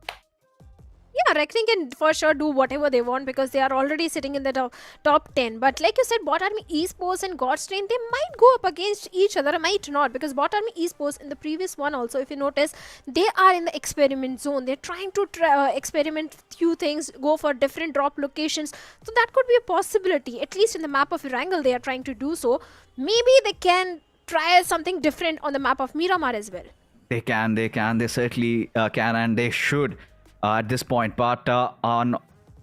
Yeah, Reckoning can for sure do whatever they want because they are already sitting in the top 10. But like you said, Bot Army Esports and God's Reign, they might go up against each other, might not, because Bot Army Esports in the previous one also, if you notice, they are in the experiment zone. They're trying to experiment few things, go for different drop locations. So that could be a possibility. At least in the map of Erangel, they are trying to do so. Maybe they can try something different on the map of Miramar as well. They certainly can, and they should. At this point, but on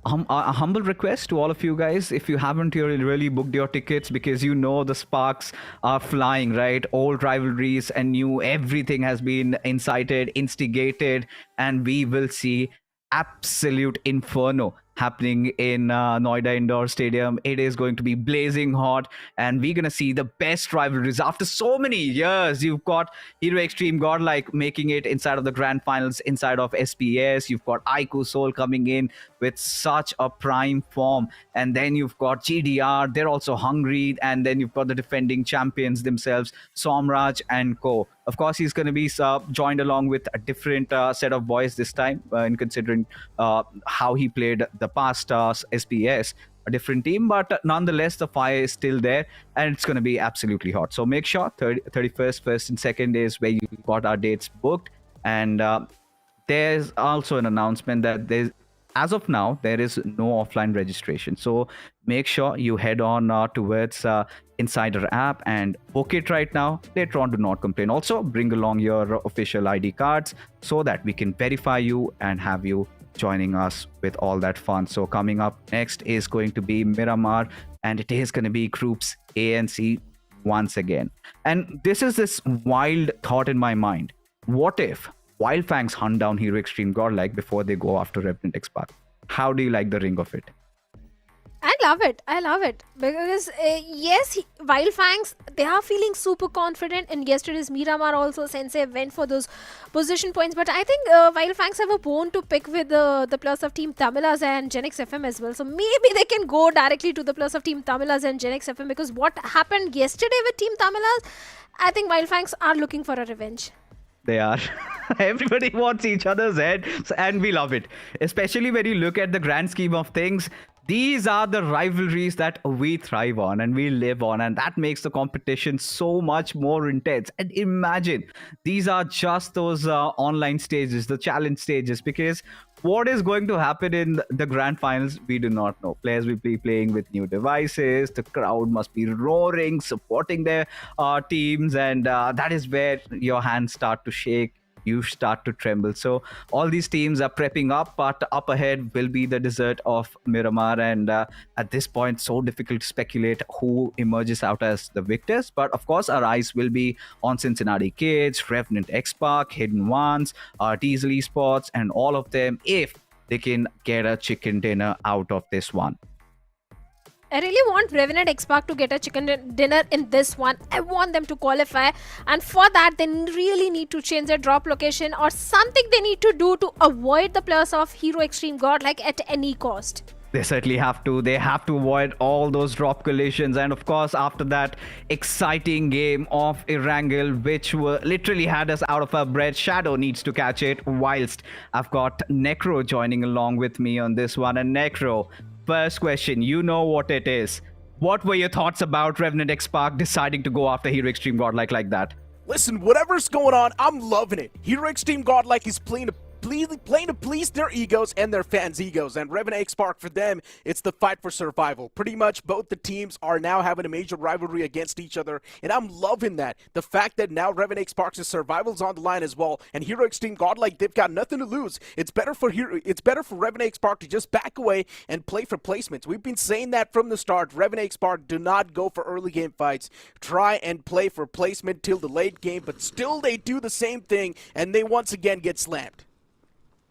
a humble request to all of you guys, if you haven't really booked your tickets, because the sparks are flying, right? Old rivalries and new, everything has been incited, instigated, and we will see absolute inferno happening in Noida Indoor Stadium. It is going to be blazing hot, and we're going to see the best rivalries after so many years. You've got Hero Extreme Godlike making it inside of the grand finals, inside of SPS. You've got Aiku Soul coming in with such a prime form, and then you've got GDR. They're also hungry, and then you've got the defending champions themselves, Somraj and co. Of course, he's going to be joined along with a different set of boys this time, in considering how he played the past SPS, a different team, but nonetheless, the fire is still there, and it's going to be absolutely hot. So make sure 31st, 1st, and 2nd is where you got our dates booked. And there's also an announcement that as of now, there is no offline registration. So make sure you head on towards Insider app and book it right now. Later on, do not complain. Also, bring along your official ID cards so that we can verify you and have you joining us with all that fun. So coming up next is going to be Miramar, and it is going to be groups A and C once again. And this is this wild thought in my mind. What if Wildfangs hunt down Hero Extreme Godlike before they go after Revenant X Park? How do you like the ring of it? I love it because yes, Wildfangs, they are feeling super confident, and yesterday's Miramar also Sensei went for those position points, but I think Wildfangs have a bone to pick with the plus of Team Tamilas and Genix FM as well, so maybe they can go directly to the plus of Team Tamilas and Genix FM, because what happened yesterday with Team Tamilas, I think Wildfangs are looking for a revenge. They are. Everybody wants each other's head, and we love it. Especially when you look at the grand scheme of things, these are the rivalries that we thrive on and we live on, and that makes the competition so much more intense. And imagine, these are just those online stages, the challenge stages, because what is going to happen in the grand finals, we do not know. Players will be playing with new devices. The crowd must be roaring, supporting their teams, and that is where your hands start to shake. You start to tremble. So all these teams are prepping up, but up ahead will be the desert of Miramar. And at this point, so difficult to speculate who emerges out as the victors. But of course, our eyes will be on Cincinnati Kids, Revenant X Park, Hidden Ones, Diesel Esports, and all of them, if they can get a chicken dinner out of this one. I really want Revenant X Park to get a chicken dinner in this one. I want them to qualify, and for that they really need to change their drop location or something they need to do to avoid the plus of Hero Extreme Godlike at any cost. They certainly have to. They have to avoid all those drop collisions. And of course, after that exciting game of Erangel, which literally had us out of our breath, Shadow needs to catch it. Whilst I've got Necro joining along with me on this one. And Necro, first question, you know what it is. What were your thoughts about Revenant X Spark deciding to go after Hero Extreme Godlike like that? Listen, whatever's going on, I'm loving it. Hero Extreme Godlike is playing to please their egos and their fans' egos. And Revenant X Spark, for them, it's the fight for survival. Pretty much both the teams are now having a major rivalry against each other, and I'm loving that. The fact that now Revenant X Spark's survival's on the line as well, and Hero Extreme Godlike, they've got nothing to lose. It's better for Revenant X Spark to just back away and play for placements. We've been saying that from the start. Revenant X Spark do not go for early game fights. Try and play for placement till the late game, but still they do the same thing, and they once again get slammed.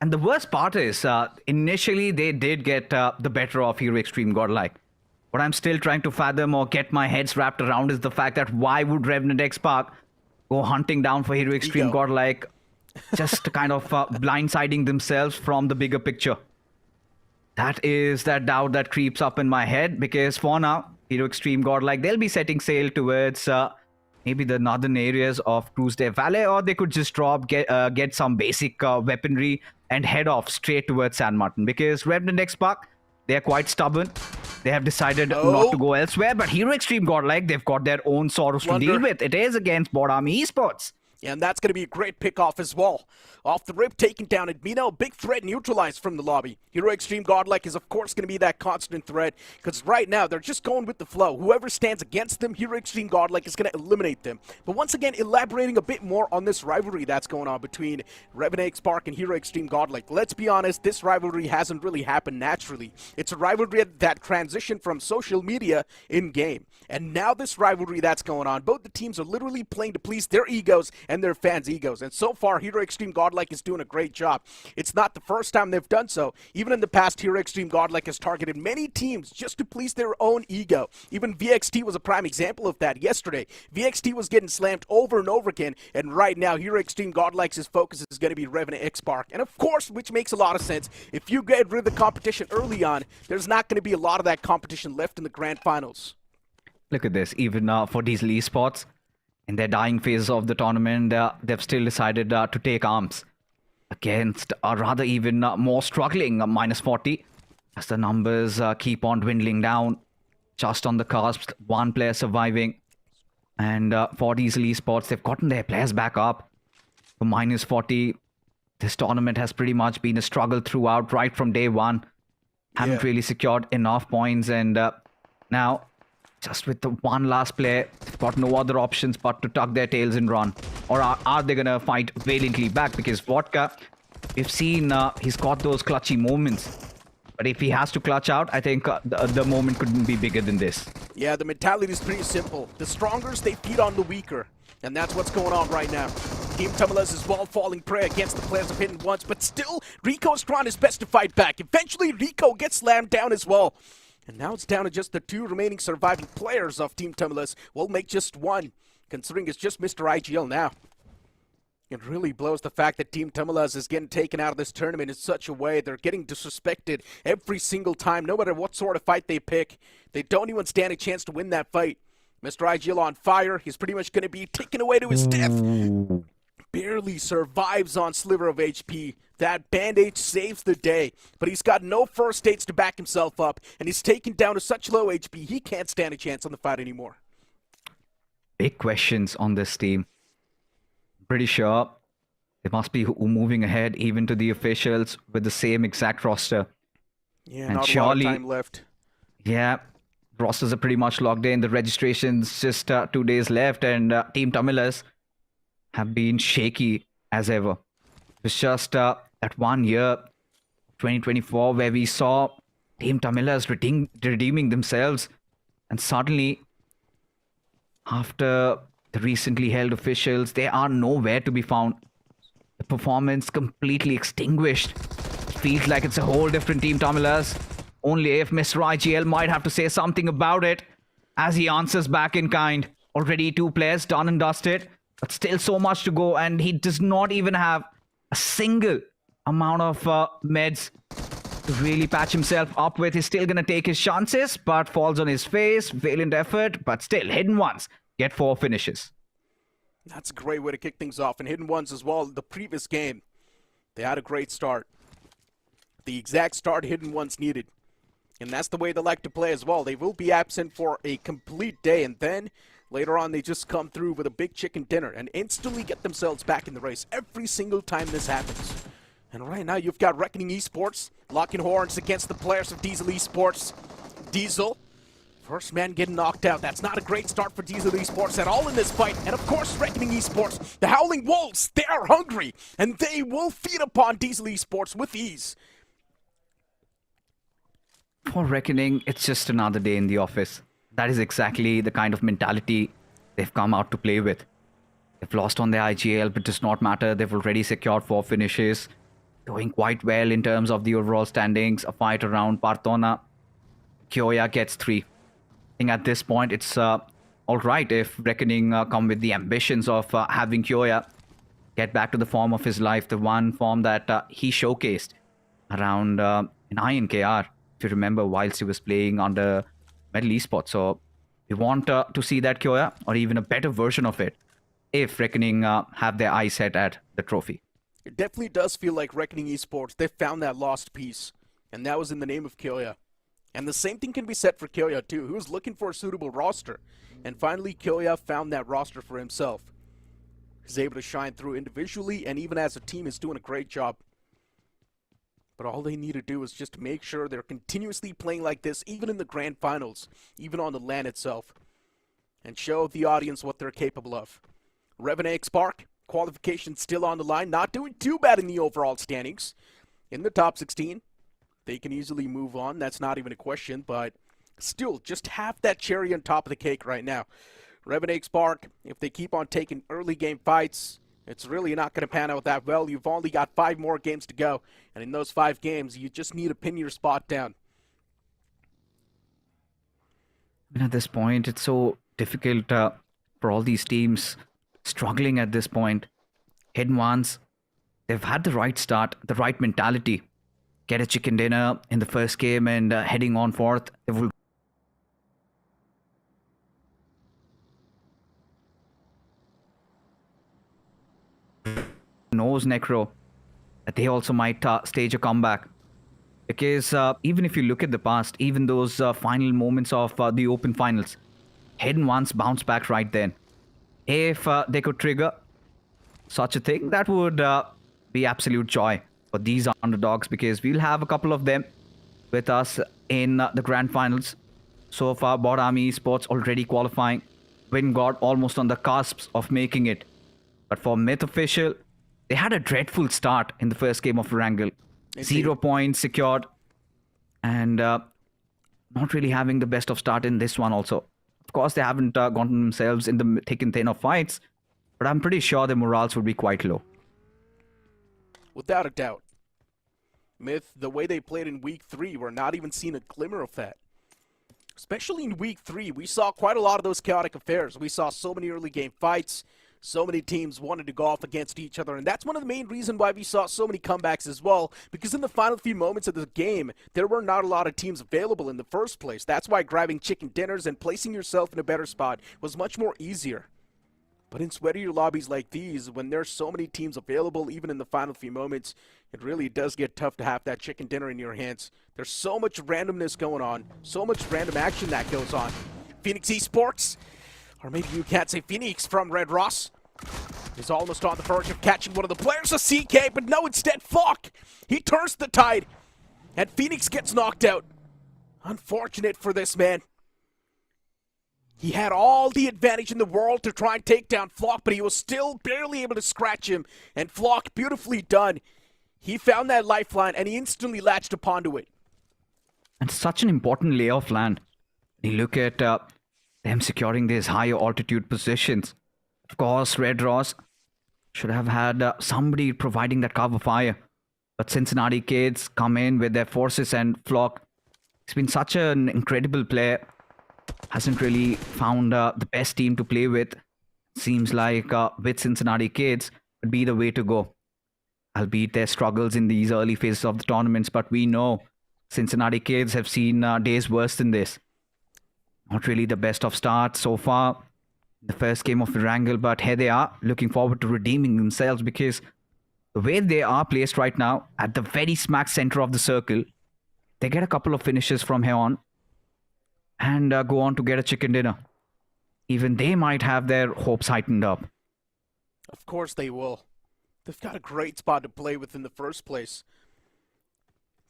And the worst part is, initially they did get the better of Hero Extreme Godlike. What I'm still trying to fathom or get my heads wrapped around is the fact that why would Revenant X Spark go hunting down for Hero Extreme Godlike, just kind of blindsiding themselves from the bigger picture? That is that doubt that creeps up in my head, because for now, Hero Extreme Godlike, they'll be setting sail towards maybe the northern areas of Cruz del Valle, or they could just get some basic weaponry and head off straight towards San Martin, because Revenant X Spark, they're quite stubborn. They have decided not to go elsewhere, but Hero Extreme Godlike, they've got their own sorrows to deal with. It is against Board Army Esports. Yeah, and that's going to be a great pick-off as well. Off the rip, taking down Admino, big threat neutralized from the lobby. Hero Extreme Godlike is, of course, going to be that constant threat, because right now, they're just going with the flow. Whoever stands against them, Hero Extreme Godlike is going to eliminate them. But once again, elaborating a bit more on this rivalry that's going on between Revenant X Spark and Hero Extreme Godlike. Let's be honest, this rivalry hasn't really happened naturally. It's a rivalry that transitioned from social media in-game. And now this rivalry that's going on, both the teams are literally playing to please their egos and their fans' egos. And so far, Hero Extreme Godlike is doing a great job. It's not the first time they've done so. Even in the past, Hero Extreme Godlike has targeted many teams just to please their own ego. Even VXT was a prime example of that yesterday. VXT was getting slammed over and over again, and right now, Hero Extreme Godlike's focus is going to be Revenant X Spark. And of course, which makes a lot of sense, if you get rid of the competition early on, there's not going to be a lot of that competition left in the grand finals. Look at this, even for Diesel Esports, in their dying phases of the tournament, they've still decided to take arms against rather even more struggling minus 40, as the numbers keep on dwindling down. Just on the cusp, one player surviving. And for Diesel Esports, they've gotten their players back up for minus 40. This tournament has pretty much been a struggle throughout, right from day one. Haven't really secured enough points, and now, just with the one last player, they've got no other options but to tuck their tails and run. Or are they going to fight valiantly back? Because Vodka, we've seen he's got those clutchy moments. But if he has to clutch out, I think the moment couldn't be bigger than this. Yeah, the mentality is pretty simple. The strongers, they feed on the weaker. And that's what's going on right now. Team Tumulus is well falling prey against the players of Hidden Ones, but still, Rico's trying his best to fight back. Eventually, Rico gets slammed down as well. And now it's down to just the two remaining surviving players of Team Tumulus. We'll make just one, considering it's just Mr. IGL now. It really blows the fact that Team Tumulus is getting taken out of this tournament in such a way. They're getting disrespected every single time, no matter what sort of fight they pick. They don't even stand a chance to win that fight. Mr. IGL on fire. He's pretty much going to be taken away to his death. Barely survives on sliver of HP. That bandage saves the day, but he's got no first aids to back himself up, and he's taken down to such low HP, he can't stand a chance on the fight anymore. Big questions on this team. Pretty sure they must be moving ahead even to the officials with the same exact roster. Yeah, and not surely, a lot of time left. Yeah, rosters are pretty much locked in. The registration's just 2 days left, and Team Tumulus have been shaky as ever. It's just that 1 year, 2024, where we saw Team Tumulus redeeming themselves, and suddenly, after the recently held officials, they are nowhere to be found. The performance completely extinguished. Feels like it's a whole different Team Tumulus. Only if Mr. IGL might have to say something about it, as he answers back in kind. Already 2 players done and dusted, but still so much to go, and he does not even have a single amount of meds to really patch himself up with. He's still going to take his chances, but falls on his face. Valiant effort, but still, Hidden Ones get 4 finishes. That's a great way to kick things off. And Hidden Ones as well, the previous game, they had a great start. The exact start Hidden Ones needed. And that's the way they like to play as well. They will be absent for a complete day, and then later on they just come through with a big chicken dinner and instantly get themselves back in the race every single time this happens. And right now you've got Reckoning Esports locking horns against the players of Diesel Esports. Diesel, first man getting knocked out. That's not a great start for Diesel Esports at all in this fight. And of course, Reckoning Esports, the Howling Wolves, they are hungry, and they will feed upon Diesel Esports with ease. For Reckoning, it's just another day in the office. That is exactly the kind of mentality they've come out to play with. They've lost on their IGL, but it does not matter. They've already secured 4 finishes. Doing quite well in terms of the overall standings. A fight around Partona. Kyoya gets 3. I think at this point, it's alright if Reckoning come with the ambitions of having Kyoya get back to the form of his life. The one form that he showcased around in INKR. If you remember, whilst he was playing under Metal Esports. So we want to see that Kyoya, or even a better version of it, if Reckoning have their eyes set at the trophy. It definitely does feel like Reckoning Esports, they found that lost piece, and that was in the name of Kyoya. And the same thing can be said for Kyoya too, who was looking for a suitable roster. And finally, Kyoya found that roster for himself. He's able to shine through individually, and even as a team is doing a great job. But all they need to do is just make sure they're continuously playing like this, even in the grand finals, even on the LAN itself, and show the audience what they're capable of. Revenant Spark, qualification still on the line, not doing too bad in the overall standings. In the top 16, they can easily move on, that's not even a question, but still, just have that cherry on top of the cake right now. Revenant Spark, if they keep on taking early game fights, it's really not going to pan out that well. You've only got 5 more games to go, and in those 5 games, you just need to pin your spot down. At this point, it's so difficult for all these teams struggling at this point. Hidden Ones, they've had the right start, the right mentality. Get a chicken dinner in the first game and heading on forth. They will knows Necro that they also might stage a comeback, because even if you look at the past, even those final moments of the open finals, Hidden Ones bounce back right then. If they could trigger such a thing, that would be absolute joy for these underdogs, because we'll have a couple of them with us in the grand finals. So far, Bot Army Esports already qualifying. Wingod almost on the cusp of making it. But for Myth Official, they had a dreadful start in the first game of Erangel. 0 points secured. And not really having the best of start in this one also. Of course, they haven't gotten themselves in the thick and thin of fights. But I'm pretty sure their morals would be quite low. Without a doubt. Myth, the way they played in Week 3, we're not even seeing a glimmer of that. Especially in Week 3, we saw quite a lot of those chaotic affairs. We saw so many early game fights. So many teams wanted to go off against each other, and that's one of the main reasons why we saw so many comebacks as well, because in the final few moments of the game, there were not a lot of teams available in the first place. That's why grabbing chicken dinners and placing yourself in a better spot was much more easier. But in sweatier lobbies like these, when there's so many teams available, even in the final few moments, it really does get tough to have that chicken dinner in your hands. There's so much randomness going on, so much random action that goes on. Phoenix Esports, or maybe you can't say Phoenix from Red Ross, is almost on the verge of catching one of the players of CK, but no, instead Flock. He turns the tide, and Phoenix gets knocked out. Unfortunate for this man. He had all the advantage in the world to try and take down Flock, but he was still barely able to scratch him, and Flock, beautifully done. He found that lifeline, and he instantly latched upon to it. And such an important layer of land. You look at them securing these higher altitude positions. Of course, Red Ross should have had somebody providing that cover fire. But Cincinnati kids come in with their forces, and Flock, he's been such an incredible player. Hasn't really found the best team to play with. Seems like with Cincinnati kids would be the way to go. Albeit their struggles in these early phases of the tournaments, but we know Cincinnati Kids have seen days worse than this. Not really the best of starts so far. The first game of Erangel, but here they are, looking forward to redeeming themselves because the way they are placed right now, at the very smack center of the circle, they get a couple of finishes from here on and go on to get a chicken dinner. Even they might have their hopes heightened up. Of course they will. They've got a great spot to play with in the first place.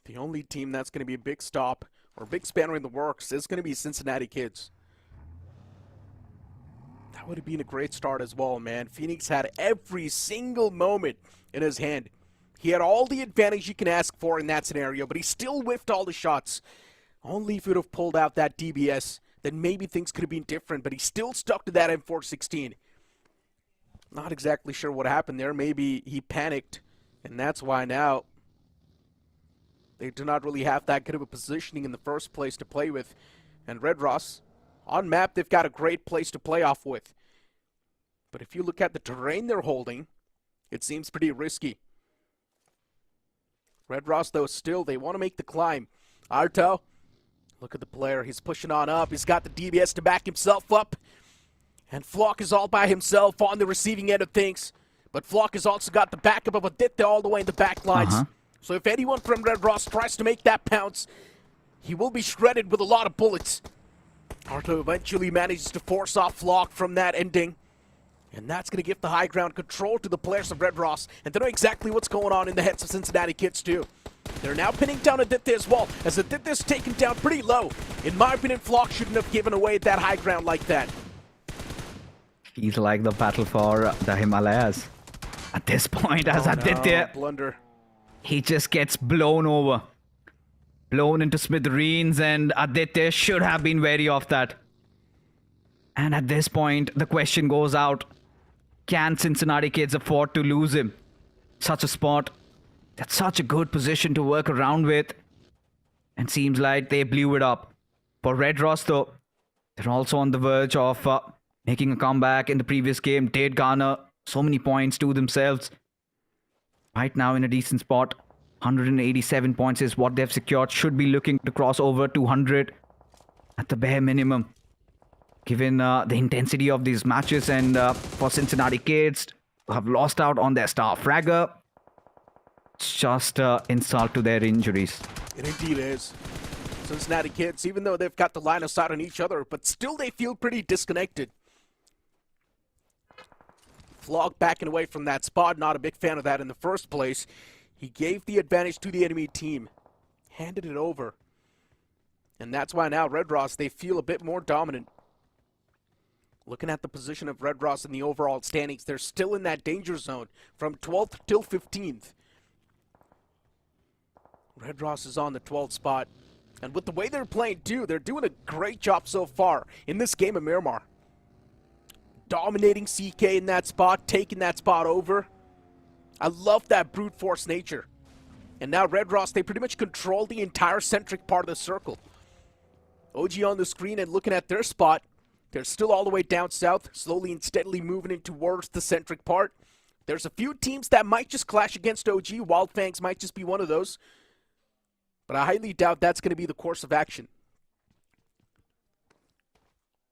The only team that's going to be a big stop or a big spanner in the works is going to be Cincinnati Kids. That would have been a great start as well, man. Phoenix had every single moment in his hand. He had all the advantage you can ask for in that scenario, but he still whiffed all the shots. Only if he would have pulled out that DBS, then maybe things could have been different, but he still stuck to that M416. Not exactly sure what happened there. Maybe he panicked, and that's why now they do not really have that good of a positioning in the first place to play with. And Red Ross, on map, they've got a great place to play off with. But if you look at the terrain they're holding, it seems pretty risky. Red Ross, though, still, they want to make the climb. Arto, look at the player. He's pushing on up. He's got the DBS to back himself up. And Flock is all by himself on the receiving end of things. But Flock has also got the backup of Aditya all the way in the back lines. So if anyone from Red Ross tries to make that pounce, he will be shredded with a lot of bullets. Arto eventually manages to force off Flock from that ending. And that's going to give the high ground control to the players of Red Ross. And they know exactly what's going on in the heads of Cincinnati Kids too. They're now pinning down Aditya as well, as Aditya's taken down pretty low. In my opinion, Flock shouldn't have given away that high ground like that. He's like the battle for the Himalayas. At this point, as Aditya, blunder. He just gets blown over. Blown into smithereens, and Aditya should have been wary of that. And at this point, the question goes out. Can Cincinnati Kids afford to lose him? Such a spot. That's such a good position to work around with. And seems like they blew it up. For Red Ross, though, they're also on the verge of making a comeback. In the previous game, did garner so many points to themselves. Right now in a decent spot. 187 points is what they've secured. Should be looking to cross over 200 at the bare minimum. Given the intensity of these matches, and for Cincinnati Kids who have lost out on their star fragger, it's just insult to their injuries. It indeed is. Cincinnati Kids, even though they've got the line of sight on each other, but still they feel pretty disconnected. Flog backing away from that spot, not a big fan of that in the first place. He gave the advantage to the enemy team, handed it over. And that's why now Red Ross, they feel a bit more dominant. Looking at the position of Red Ross in the overall standings, they're still in that danger zone from 12th till 15th. Red Ross is on the 12th spot. And with the way they're playing too, they're doing a great job so far in this game of Miramar. Dominating CK in that spot, taking that spot over. I love that brute force nature. And now Red Ross, they pretty much control the entire centric part of the circle. OG on the screen and looking at their spot. They're still all the way down south, slowly and steadily moving in towards the centric part. There's a few teams that might just clash against OG. Wild Fangs might just be one of those. But I highly doubt that's going to be the course of action.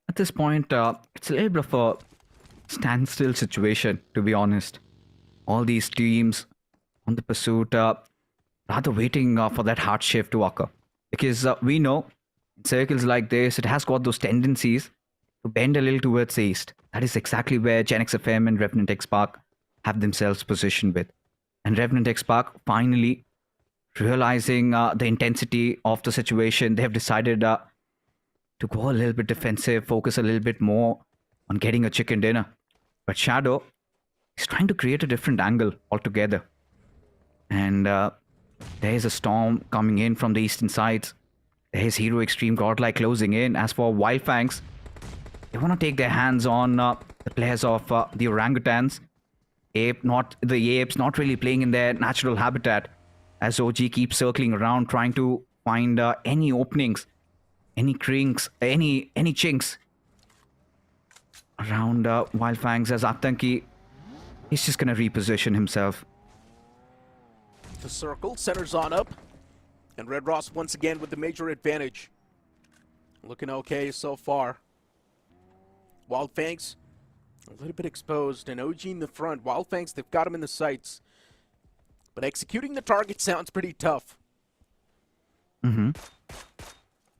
At this point, it's a little bit of a standstill situation, to be honest. All these teams on the pursuit, rather waiting for that hard shift to occur. Because we know, in circles like this, it has got those tendencies to bend a little towards the east. That is exactly where Gen XFM and Revenant X Spark have themselves positioned with. And Revenant X Spark, finally realizing the intensity of the situation, they have decided to go a little bit defensive, focus a little bit more on getting a chicken dinner. But Shadow is trying to create a different angle altogether. And there's a storm coming in from the eastern sides. There's Hero Extreme Godlike closing in. As for Wild Fangs, they want to take their hands on the players of the orangutans. The apes not really playing in their natural habitat, as OG keeps circling around trying to find any openings, any crinks, any chinks around Wild Fangs, as Atanki, he's just going to reposition himself. The circle centers on up. And Red Ross once again with the major advantage. Looking okay so far. Wild Fangs a little bit exposed, and OG in the front. Wild Fangs, they've got him in the sights. But executing the target sounds pretty tough.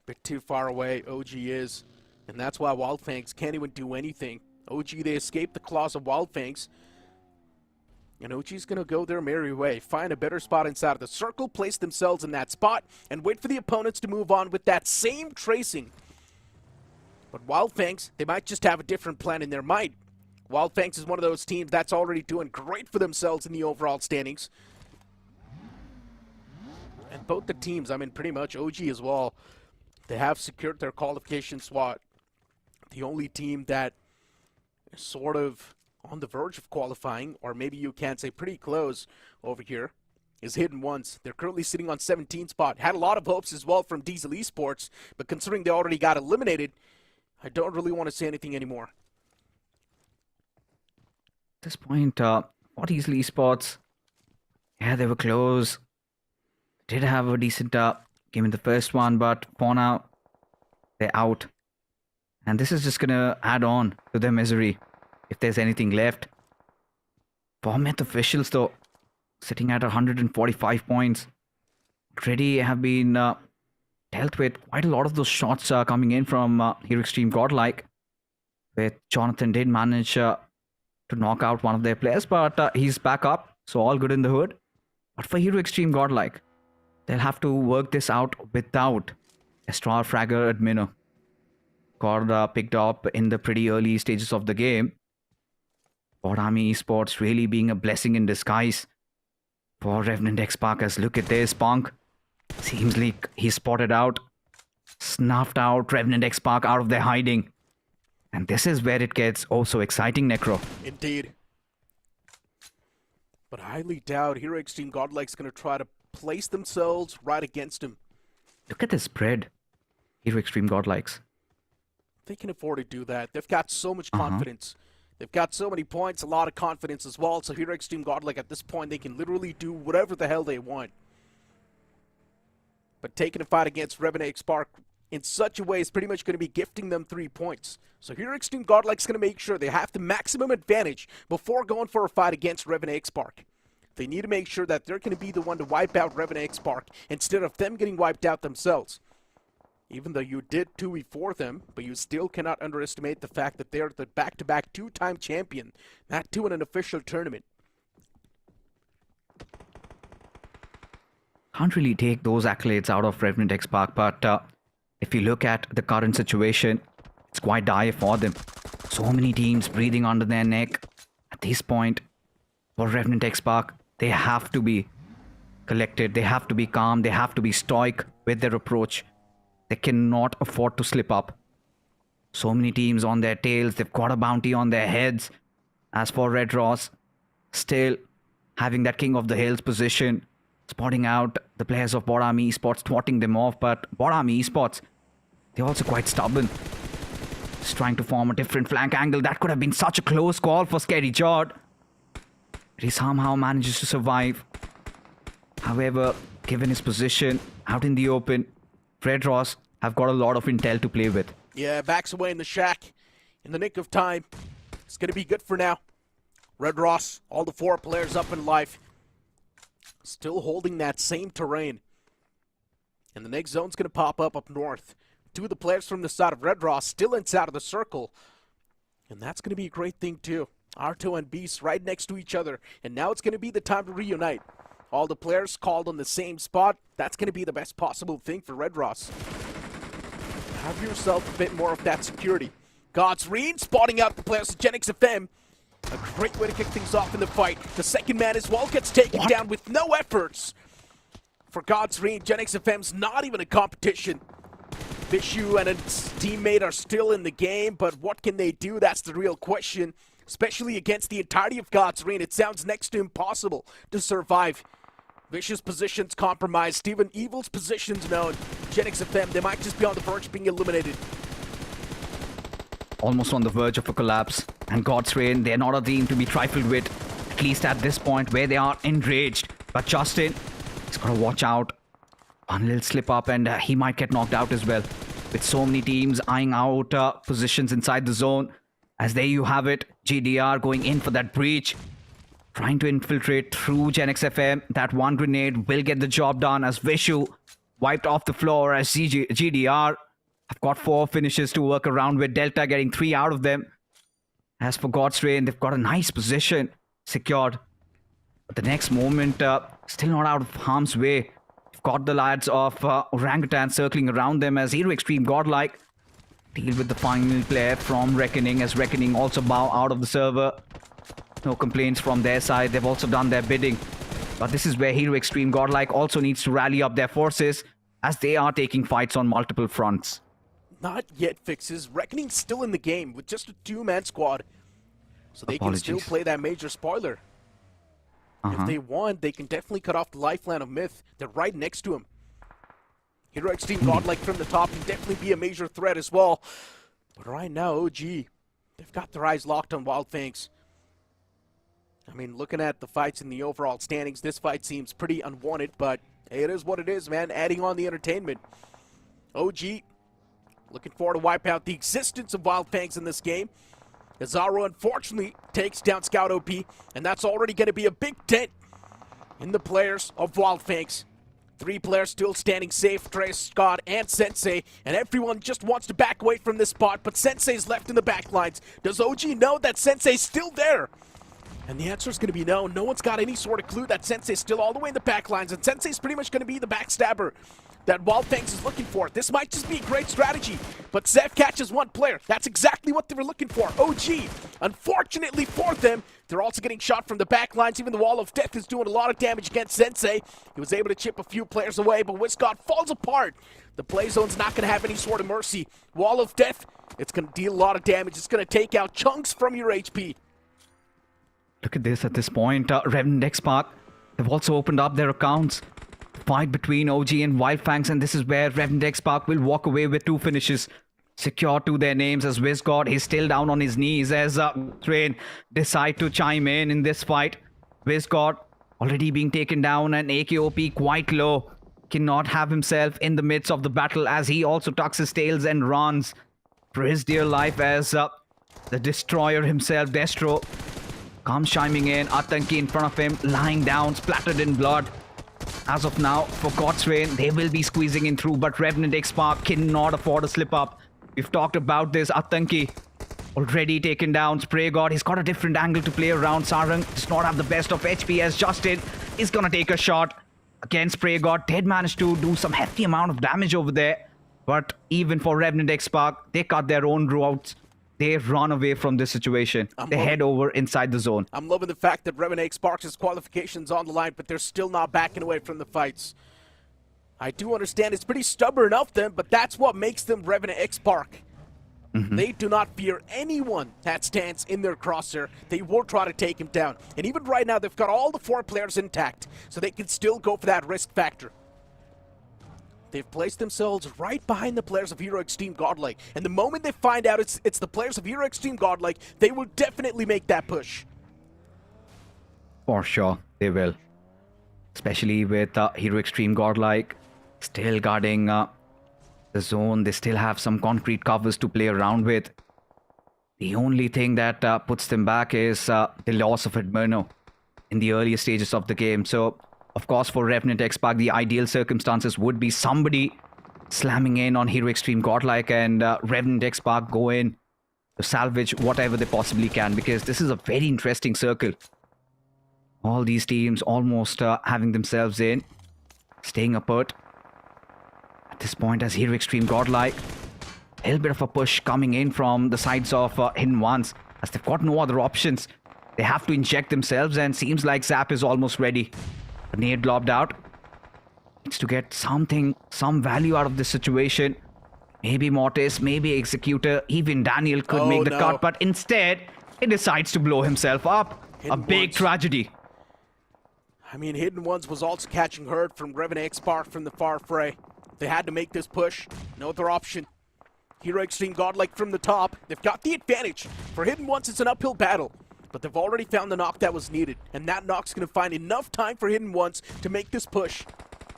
Bit too far away, OG is. And that's why Wild Fangs can't even do anything. OG, they escape the claws of Wild Fangs. And OG's going to go their merry way, find a better spot inside of the circle, place themselves in that spot, and wait for the opponents to move on with that same tracing. But Wild Fangs, they might just have a different plan in their mind. Wild Fangs is one of those teams that's already doing great for themselves in the overall standings. And both the teams, I mean, pretty much OG as well, they have secured their qualification spot. The only team that is sort of on the verge of qualifying, or maybe you can say pretty close over here, is Hidden Ones. They're currently sitting on 17th spot. Had a lot of hopes as well from Diesel Esports, but considering they already got eliminated, I don't really want to say anything anymore. At this point, for Diesel Esports, yeah, they were close. Did have a decent game in the first one, but for now, they're out. And this is just going to add on to their misery, if there's anything left. For Myth Officials, though, sitting at 145 points, already have been dealt with. Quite a lot of those shots coming in from Hero Extreme Godlike, where Jonathan did manage to knock out one of their players, but he's back up, so all good in the hood. But for Hero Extreme Godlike, they'll have to work this out without a Star Fragger Admino. Got picked up in the pretty early stages of the game. Army Esports really being a blessing in disguise for Revenant X Parkers. Look at this, Punk. Seems like he spotted out, snuffed out Revenant X Park out of their hiding. And this is where it gets oh so exciting, Necro. Indeed. But I highly doubt Hero Extreme Godlike's going to try to place themselves right against him. Look at the spread, Hero Extreme Godlikes. They can afford to do that. They've got so much confidence. They've got so many points, a lot of confidence as well. So Hero Extreme Godlike, at this point, they can literally do whatever the hell they want. But taking a fight against Revenant X Park in such a way is pretty much going to be gifting them 3 points. So Hero Extreme Godlike's going to make sure they have the maximum advantage before going for a fight against Revenant X Park. They need to make sure that they're going to be the one to wipe out Revenant X Park instead of them getting wiped out themselves. Even though you did 2v4 them, but you still cannot underestimate the fact that they're the back-to-back 2-time champion, not too in an official tournament. Can't really take those accolades out of Revenant X Park, but if you look at the current situation, it's quite dire for them. So many teams breathing under their neck. At this point, for Revenant X Park, they have to be collected, they have to be calm, they have to be stoic with their approach. They cannot afford to slip up. So many teams on their tails, they've got a bounty on their heads. As for Red Ross, still having that King of the Hills position, spotting out the players of Army Esports, thwarting them off, but Army Esports, they're also quite stubborn. Just trying to form a different flank angle. That could have been such a close call for Scary Jord. He somehow manages to survive. However, given his position out in the open, Red Ross have got a lot of intel to play with. Yeah, backs away in the shack in the nick of time. It's going to be good for now. Red Ross, all the 4 players up in life, still holding that same terrain. And the next zone's going to pop up north. 2 of the players from the side of Red Ross still inside of the circle. And that's going to be a great thing too. Arto and Beast right next to each other. And now it's going to be the time to reunite. All the players called on the same spot. That's going to be the best possible thing for Red Ross. Have yourself a bit more of that security. God's Reign spotting out the players of Genix FM. A great way to kick things off in the fight. The second man as well gets taken down with no efforts. For God's Reign, Genix FM's not even a competition. Vishu and his teammate are still in the game, but what can they do? That's the real question. Especially against the entirety of God's Reign, it sounds next to impossible to survive. Vicious positions compromised. Steven Evil's positions known. Genix FM, they might just be on the verge of being eliminated. Almost on the verge of a collapse. And God's Reign, they're not a team to be trifled with. At least at this point where they are enraged. But Justin, he's got to watch out. One little slip up and he might get knocked out as well. With so many teams eyeing out positions inside the zone. As there you have it, GDR going in for that breach. Trying to infiltrate through Gen XFM. That one grenade will get the job done as Vishu wiped off the floor as GDR have got 4 finishes to work around with. Delta getting 3 out of them. As for God's Rain, they've got a nice position secured. But the next moment, still not out of harm's way. We've got the lads of Orangutan circling around them as Hero Extreme Godlike deal with the final player from Reckoning as Reckoning also bow out of the server. No complaints from their side. They've also done their bidding. But this is where Hero Extreme Godlike also needs to rally up their forces as they are taking fights on multiple fronts. Not yet, Fixes. Reckoning's still in the game with just a 2-man squad. So they can still play that major spoiler. If they want, they can definitely cut off the lifeline of Myth. They're right next to him. Hero Extreme Godlike from the top can definitely be a major threat as well. But right now, OG, they've got their eyes locked on Wild Fangs. I mean, looking at the fights in the overall standings, this fight seems pretty unwanted, but hey, it is what it is, man. Adding on the entertainment. OG, looking forward to wipe out the existence of Wild Fangs in this game. Azaro unfortunately takes down Scout OP, and that's already going to be a big dent in the players of Wild Fangs. 3 players still standing safe, Trace, Scott, and Sensei, and everyone just wants to back away from this spot, but Sensei's left in the back lines. Does OG know that Sensei's still there? And the answer is going to be no. No one's got any sort of clue that Sensei's still all the way in the back lines, and Sensei's pretty much going to be the backstabber that Wild Fangs is looking for. This might just be a great strategy, but Zev catches 1 player. That's exactly what they were looking for. OG, unfortunately for them, they're also getting shot from the back lines. Even the Wall of Death is doing a lot of damage against Sensei. He was able to chip a few players away, but Wiscott falls apart. The play zone's not going to have any sort of mercy. Wall of Death, it's going to deal a lot of damage. It's going to take out chunks from your HP. Look at this at this point. Revenant X Park have also opened up their accounts. Fight between OG and Wild Fangs, and this is where Revenant X Park will walk away with 2 finishes secured to their names as Wizgod is still down on his knees as Train decide to chime in this fight. Wizgod already being taken down and AKOP quite low. Cannot have himself in the midst of the battle as he also tucks his tails and runs for his dear life as the destroyer himself, Destro, comes chiming in. Atanki in front of him, lying down, splattered in blood. As of now, for God's Rain, they will be squeezing in through, but Revenant X Park cannot afford a slip up. We've talked about this. Atanki already taken down. Spray God, he's got a different angle to play around. Sarang does not have the best of HP as Justin is gonna take a shot against Spray God. Did manage to do some hefty amount of damage over there, but even for Revenant X Park, they cut their own routes. They run away from this situation. They head over inside the zone. I'm loving the fact that Revenant X Park's qualifications on the line, but they're still not backing away from the fights. I do understand it's pretty stubborn of them, but that's what makes them Revenant X Park. They do not fear anyone that stands in their crosshair. They will try to take him down. And even right now, they've got all the 4 players intact, so they can still go for that risk factor. They've placed themselves right behind the players of Hero Extreme Godlike. And the moment they find out it's the players of Hero Extreme Godlike, they will definitely make that push. For sure, they will. Especially with Hero Extreme Godlike still guarding the zone. They still have some concrete covers to play around with. The only thing that puts them back is the loss of Admerno in the earlier stages of the game. So, of course, for Revenant X Park, the ideal circumstances would be somebody slamming in on Hero Extreme Godlike and Revenant X Park go in to salvage whatever they possibly can, because this is a very interesting circle. All these teams almost having themselves in, staying apart. At this point, as Hero Extreme Godlike, a little bit of a push coming in from the sides of Hidden Ones, as they've got no other options. They have to inject themselves, and seems like Zap is almost ready. A nade lobbed out. Needs to get something, some value out of this situation. Maybe Mortis, maybe Executor, even Daniel could make the cut, but instead, he decides to blow himself up. A big tragedy. I mean, Hidden Ones was also catching herd from Revenant X Park from the far fray. They had to make this push. No other option. Hero Extreme Godlike from the top. They've got the advantage. For Hidden Ones, it's an uphill battle. But they've already found the knock that was needed. And that knock's going to find enough time for Hidden Ones to make this push.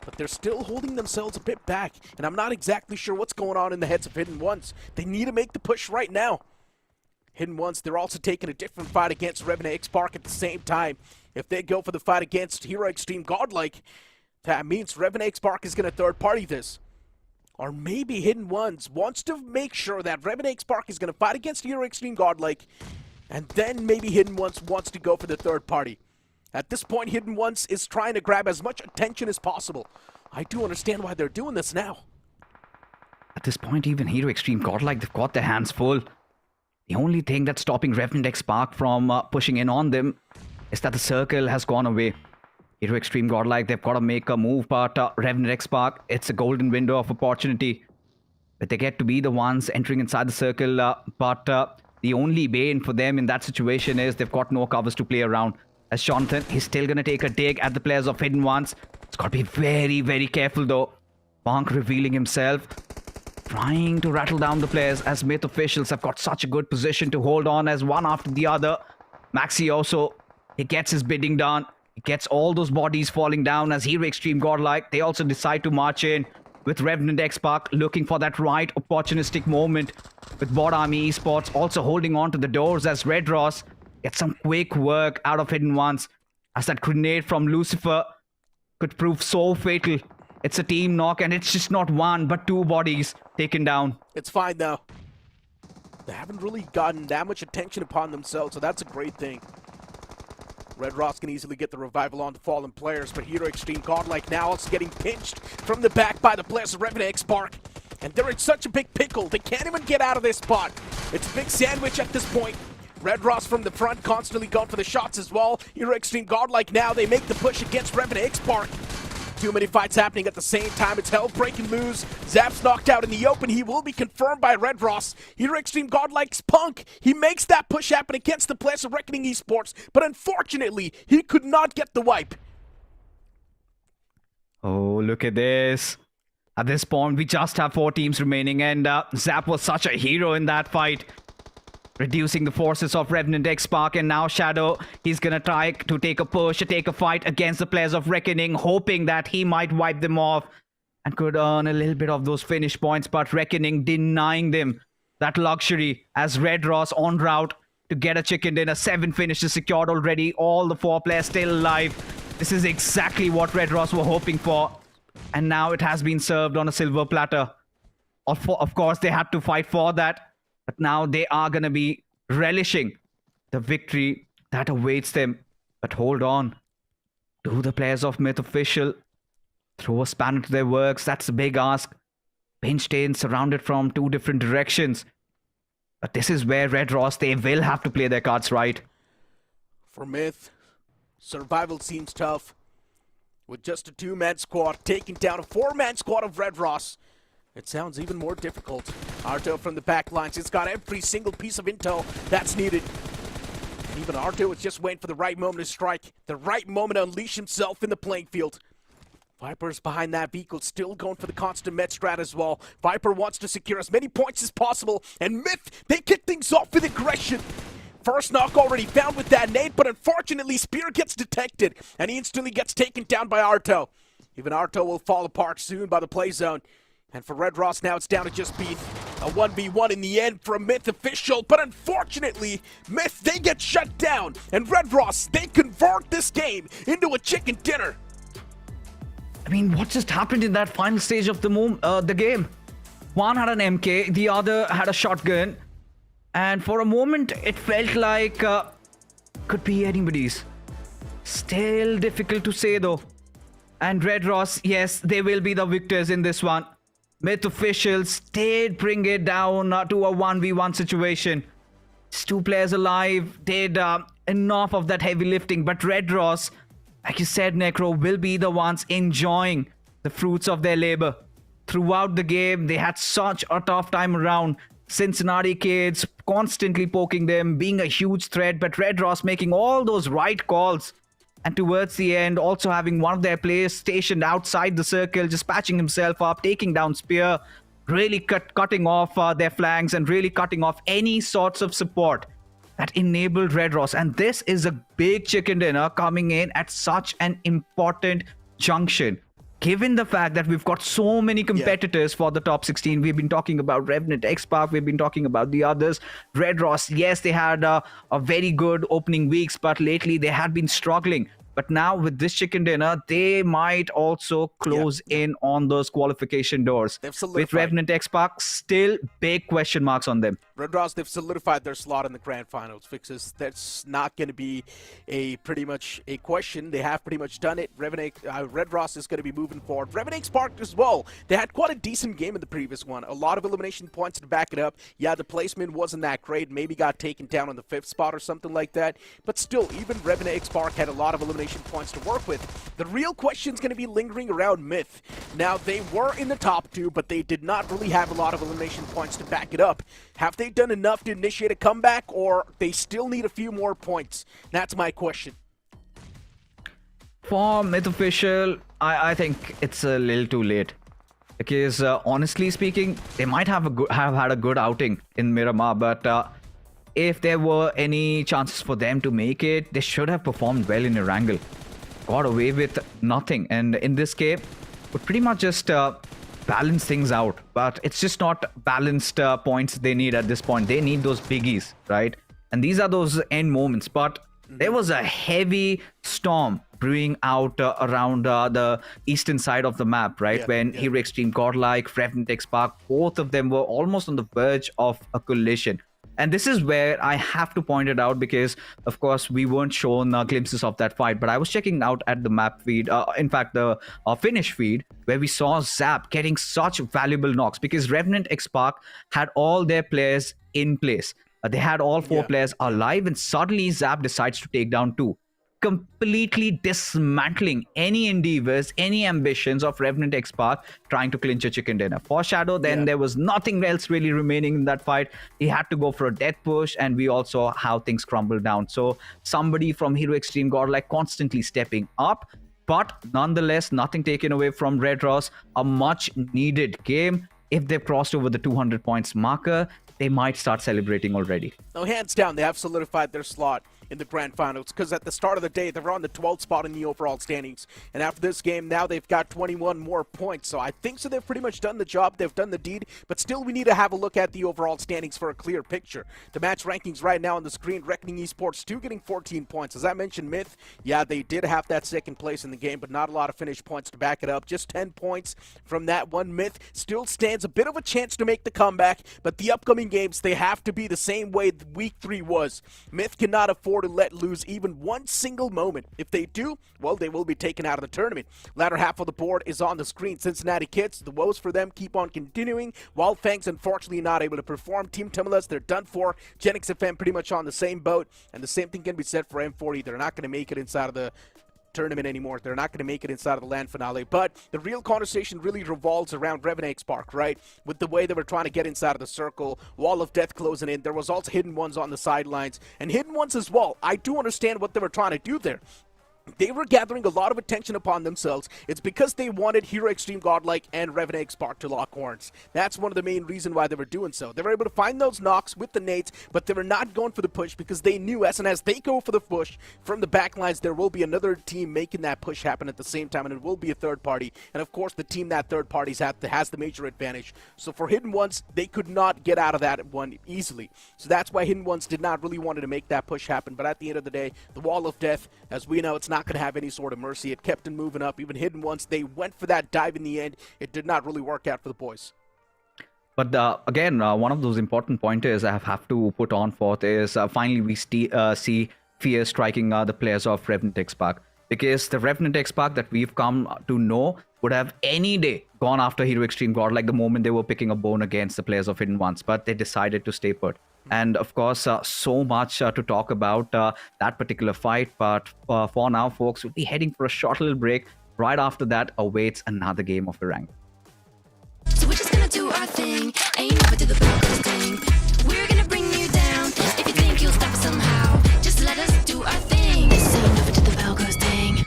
but they're still holding themselves a bit back, and I'm not exactly sure what's going on in the heads of Hidden Ones. They need to make the push right now. Hidden Ones, they're also taking a different fight against Revenant X-Spark at the same time. If they go for the fight against Hero Extreme Godlike, that means Revenant X-Spark is going to third-party this. Or maybe Hidden Ones wants to make sure that Revenant X-Spark is going to fight against Hero Extreme Godlike, and then maybe Hidden Ones wants to go for the third party. At this point, Hidden Ones is trying to grab as much attention as possible. I do understand why they're doing this now. At this point, even Hero Extreme Godlike, they've got their hands full. The only thing that's stopping Revenant X-Spark from pushing in on them is that the circle has gone away. Hero Extreme Godlike, they've got to make a move, but Revenant X-Spark, it's a golden window of opportunity. But they get to be the ones entering inside the circle, but the only bane for them in that situation is they've got no covers to play around. As Jonathan, he's still going to take a dig at the players of Hidden Ones. It's got to be very, very careful though. Punk revealing himself, trying to rattle down the players as Myth officials have got such a good position to hold on as one after the other. Maxi also, he gets his bidding done. He gets all those bodies falling down as Hero Extreme Godlike. They also decide to march in with Revenant X-Spark looking for that right opportunistic moment. With Bot Army Esports also holding on to the doors as Red Ross gets some quick work out of Hidden Ones as that grenade from Lucifer could prove so fatal. It's a team knock and it's just not one but two bodies taken down. It's fine though. They haven't really gotten that much attention upon themselves, so that's a great thing. Red Ross can easily get the revival on the fallen players, but Hero Extreme Godlike now also getting pinched from the back by the players of Revenant X-Spark. And they're in such a big pickle, they can't even get out of this spot. It's a big sandwich at this point. Red Ross from the front constantly going for the shots as well. Hero Extreme Godlike now, they make the push against Revenant X-Spark. Too many fights happening at the same time. It's hell breaking loose. Zap's knocked out in the open. He will be confirmed by Red Ross. Hero Extreme Godlike's Punk. He makes that push happen against the players of Reckoning Esports, but unfortunately, he could not get the wipe. Oh, look at this. At this point, we just have 4 teams remaining, and Zap was such a hero in that fight. Reducing the forces of Revenant X-Spark, and now Shadow, he's gonna try to take a push, to take a fight against the players of Reckoning, hoping that he might wipe them off and could earn a little bit of those finish points, but Reckoning denying them that luxury as Red Ross on route to get a chicken dinner. 7 finishes secured already, all the 4 players still alive. This is exactly what Red Ross were hoping for, and now it has been served on a silver platter. Of course, they had to fight for that. But now they are going to be relishing the victory that awaits them. But hold on. Do the players of Myth Official throw a spanner into their works? That's a big ask. Pinched in, surrounded from 2 different directions. But this is where Red Ross, they will have to play their cards right. For Myth, survival seems tough. With just a 2-man squad taking down a 4-man squad of Red Ross, it sounds even more difficult. Arto from the back lines, it's got every single piece of intel that's needed. And even Arto is just waiting for the right moment to strike, the right moment to unleash himself in the playing field. Viper's behind that vehicle, still going for the constant med strat as well. Viper wants to secure as many points as possible, and Myth, they kick things off with aggression. First knock already found with that nade, but unfortunately Spear gets detected, and he instantly gets taken down by Arto. Even Arto will fall apart soon by the play zone. And for Red Ross now, it's down to just being a 1v1 in the end for a Myth official. But unfortunately, Myth, they get shut down. And Red Ross, they convert this game into a chicken dinner. I mean, what just happened in that final stage of the game? One had an MK, the other had a shotgun. And for a moment, it felt like could be anybody's. Still difficult to say though. And Red Ross, yes, they will be the victors in this one. Myth officials did bring it down to a 1v1 situation. It's 2 players alive, did enough of that heavy lifting. But Red Ross, like you said, Necro, will be the ones enjoying the fruits of their labor. Throughout the game, they had such a tough time around. Cincinnati kids constantly poking them, being a huge threat. But Red Ross making all those right calls. And towards the end, also having one of their players stationed outside the circle, just patching himself up, taking down Spear, really cutting off their flanks and really cutting off any sorts of support that enabled Red Ross. And this is a big chicken dinner coming in at such an important junction. given the fact that we've got so many competitors for the top 16, we've been talking about Revenant, Xpark, we've been talking about the others. Red Ross, yes, they had a very good opening weeks, but lately they had been struggling. But now with this chicken dinner, they might also close in on those qualification doors. With Revenant Xpark, still big question marks on them. Red Ross, they've solidified their slot in the grand finals. Fixes, that's not going to be pretty much a question. They have pretty much done it. Red Ross is going to be moving forward. Revenant Spark as well. They had quite a decent game in the previous one. A lot of elimination points to back it up. Yeah, the placement wasn't that great. Maybe got taken down on the 5th spot or something like that. But still, even Revenant Spark had a lot of elimination points to work with. The real question is going to be lingering around Myth. Now, they were in the top 2, but they did not really have a lot of elimination points to back it up. Have they done enough to initiate a comeback, or they still need a few more points? That's my question. For Myth Official, I think it's a little too late. Because honestly speaking, they might have had a good outing in Miramar, but if there were any chances for them to make it, they should have performed well in Erangel. Got away with nothing, and in this game, would pretty much just balance things out. But it's just not balanced points they need at this point. They need those biggies, right? And these are those end moments. But there was a heavy storm brewing out around the eastern side of the map, right? When Hero Extreme Godlike, Revenant Xpark, both of them were almost on the verge of a collision. And this is where I have to point it out because, of course, we weren't shown glimpses of that fight. But I was checking out at the map feed, in fact, the Finnish feed, where we saw Zap getting such valuable knocks because Revenant Xpark had all their players in place. They had all 4 players alive, and suddenly Zap decides to take down 2. Completely dismantling any endeavors, any ambitions of Revenant Xpark trying to clinch a chicken dinner. For Shadow, then there was nothing else really remaining in that fight. He had to go for a death push, and we all saw how things crumbled down. So somebody from Hero Extreme Godlike constantly stepping up, but nonetheless, nothing taken away from Red Ross. A much needed game. If they've crossed over the 200 points marker, they might start celebrating already. No, hands down, they have solidified their slot in the grand finals, because at the start of the day, they were on the 12th spot in the overall standings. And after this game, now they've got 21 more points. So I think they've pretty much done the job. They've done the deed. But still, we need to have a look at the overall standings for a clear picture. The match rankings right now on the screen, Reckoning Esports 2 getting 14 points. As I mentioned, Myth, yeah, they did have that second place in the game, but not a lot of finish points to back it up. Just 10 points from that one. Myth still stands a bit of a chance to make the comeback, but the upcoming games, they have to be the same way week 3 was. Myth cannot afford to let lose even one single moment. If they do, well, they will be taken out of the tournament. Latter half of the board is on the screen. Cincinnati Kids, the woes for them keep on continuing. Wild Fangs unfortunately not able to perform. Team Tumulus, they're done for. Genix FM pretty much on the same boat, and the same thing can be said for M40. They're not going to make it inside of the tournament anymore. They're not going to make it inside of the LAN finale. But the real conversation really revolves around Revenant Spark, right? With the way they were trying to get inside of the circle, Wall of Death closing in. There was also Hidden Ones on the sidelines, and Hidden Ones as well. I do understand what they were trying to do there. They were gathering a lot of attention upon themselves. It's because they wanted Hero Extreme Godlike and Revenant Spark to lock horns. That's one of the main reasons why they were doing so. They were able to find those knocks with the nades, but they were not going for the push because they knew as they go for the push from the backlines, there will be another team making that push happen at the same time, and it will be a third party. And of course, the team that third party has the major advantage. So for Hidden Ones, they could not get out of that one easily. So that's why Hidden Ones did not really want to make that push happen. But at the end of the day, the Wall of Death, as we know, it's not going to have any sort of mercy. It kept them moving up. Even Hidden Ones, they went for that dive in the end. It did not really work out for the boys. But again, one of those important pointers I have to put on forth is finally we see fear striking the players of Revenant Xpark. Because the Revenant Xpark that we've come to know would have any day gone after Hero Extreme God, like the moment they were picking a bone against the players of Hidden Ones. But they decided to stay put. And of course, so much to talk about that particular fight. But for now, folks, we'll be heading for a short little break. Right after that awaits another game of Erangel. So we're just gonna do our thing. Ain't never do the Broncos thing. We're gonna bring you down. If you think you'll stop us somehow, just let us do our thing. This ain't never do the Broncos thing.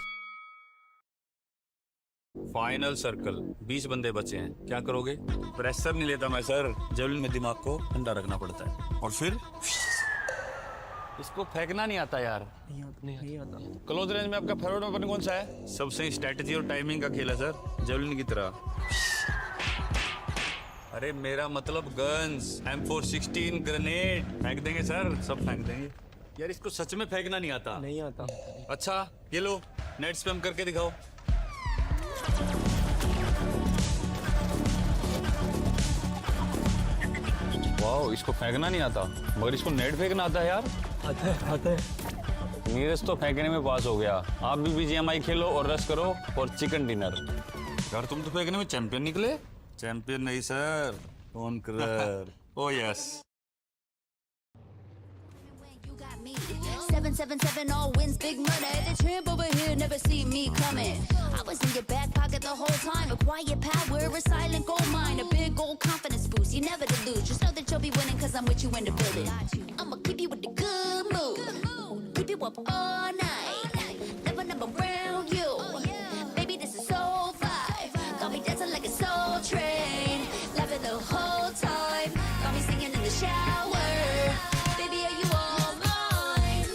Final circle 20 बंदे बचे हैं, क्या करोगे? Pressure नहीं लेता मैं sir, javelin में दिमाग को ठंडा रखना पड़ता है और फिर इसको फेंकना नहीं आता यार। नहीं आता। क्लोज रेंज में आपका फेवरेट वेपन कौन सा है? सबसे स्ट्रेटजी और टाइमिंग का खेल है सर, जेवलिन की तरह। अरे मेरा मतलब गन्स, M416 ग्रेनेड फेंक देंगे सर, सब फेंक देंगे। यार इसको सच में फेंकना नहीं आता। नहीं आता। अच्छा ये लो, नेट स्पैम करके दिखाओ। वाओ, इसको फेंकना नहीं आता, मगर इसको नेट फेंकना आता है यार। आता है। नीरज तो फेंकने में पास हो गया। आप भी BGMI खेलो और रश करो और चिकन डिनर। यार तुम तो फेंकने में चैंपियन निकले। चैंपियन नहीं sir, conqueror. O yes. 777 all wins, big money. The tramp over here never see me coming. I was in your back pocket the whole time. A quiet power, a silent gold mine, a big old confidence boost. You never to lose. Just know that you'll be winning, cause I'm with you in the building. I'ma keep you with the good mood. Keep you up all night. Never number around you. Baby, this is soul vibe. Got me dancing like a soul train. Laughing the whole time. Got me singing in the shower. Baby, are you all mine?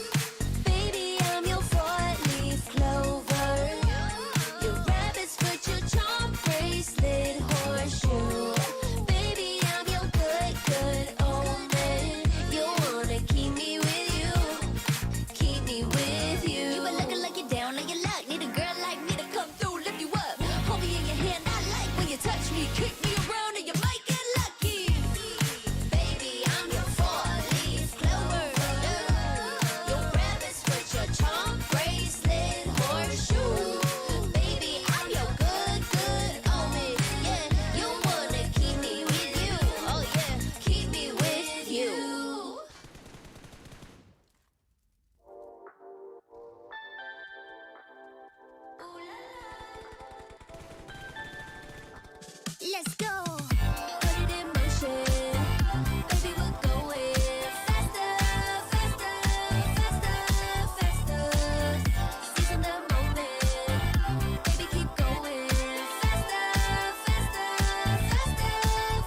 Baby, I'm your four-leaf clover. Your rabbit's foot, your charm bracelet, horseshoe. Baby, I'm your good, good omen. You wanna keep me with you. Keep me with you. You been looking like you're down on your luck. Need a girl like me to come through, lift you up. Hold me in your hand, I like when you touch me. Kick me around and you might get lucky. Baby, I'm your four-leaf clover. Your rabbit's foot, your charm bracelet, horseshoe. Baby, I'm your good, good omen. Yeah, you wanna keep me with you. Oh yeah, keep me with you. Let's go. Put it in motion. Baby, we're going faster, faster, faster, faster. Seizing the moment. Baby, keep going faster, faster, faster,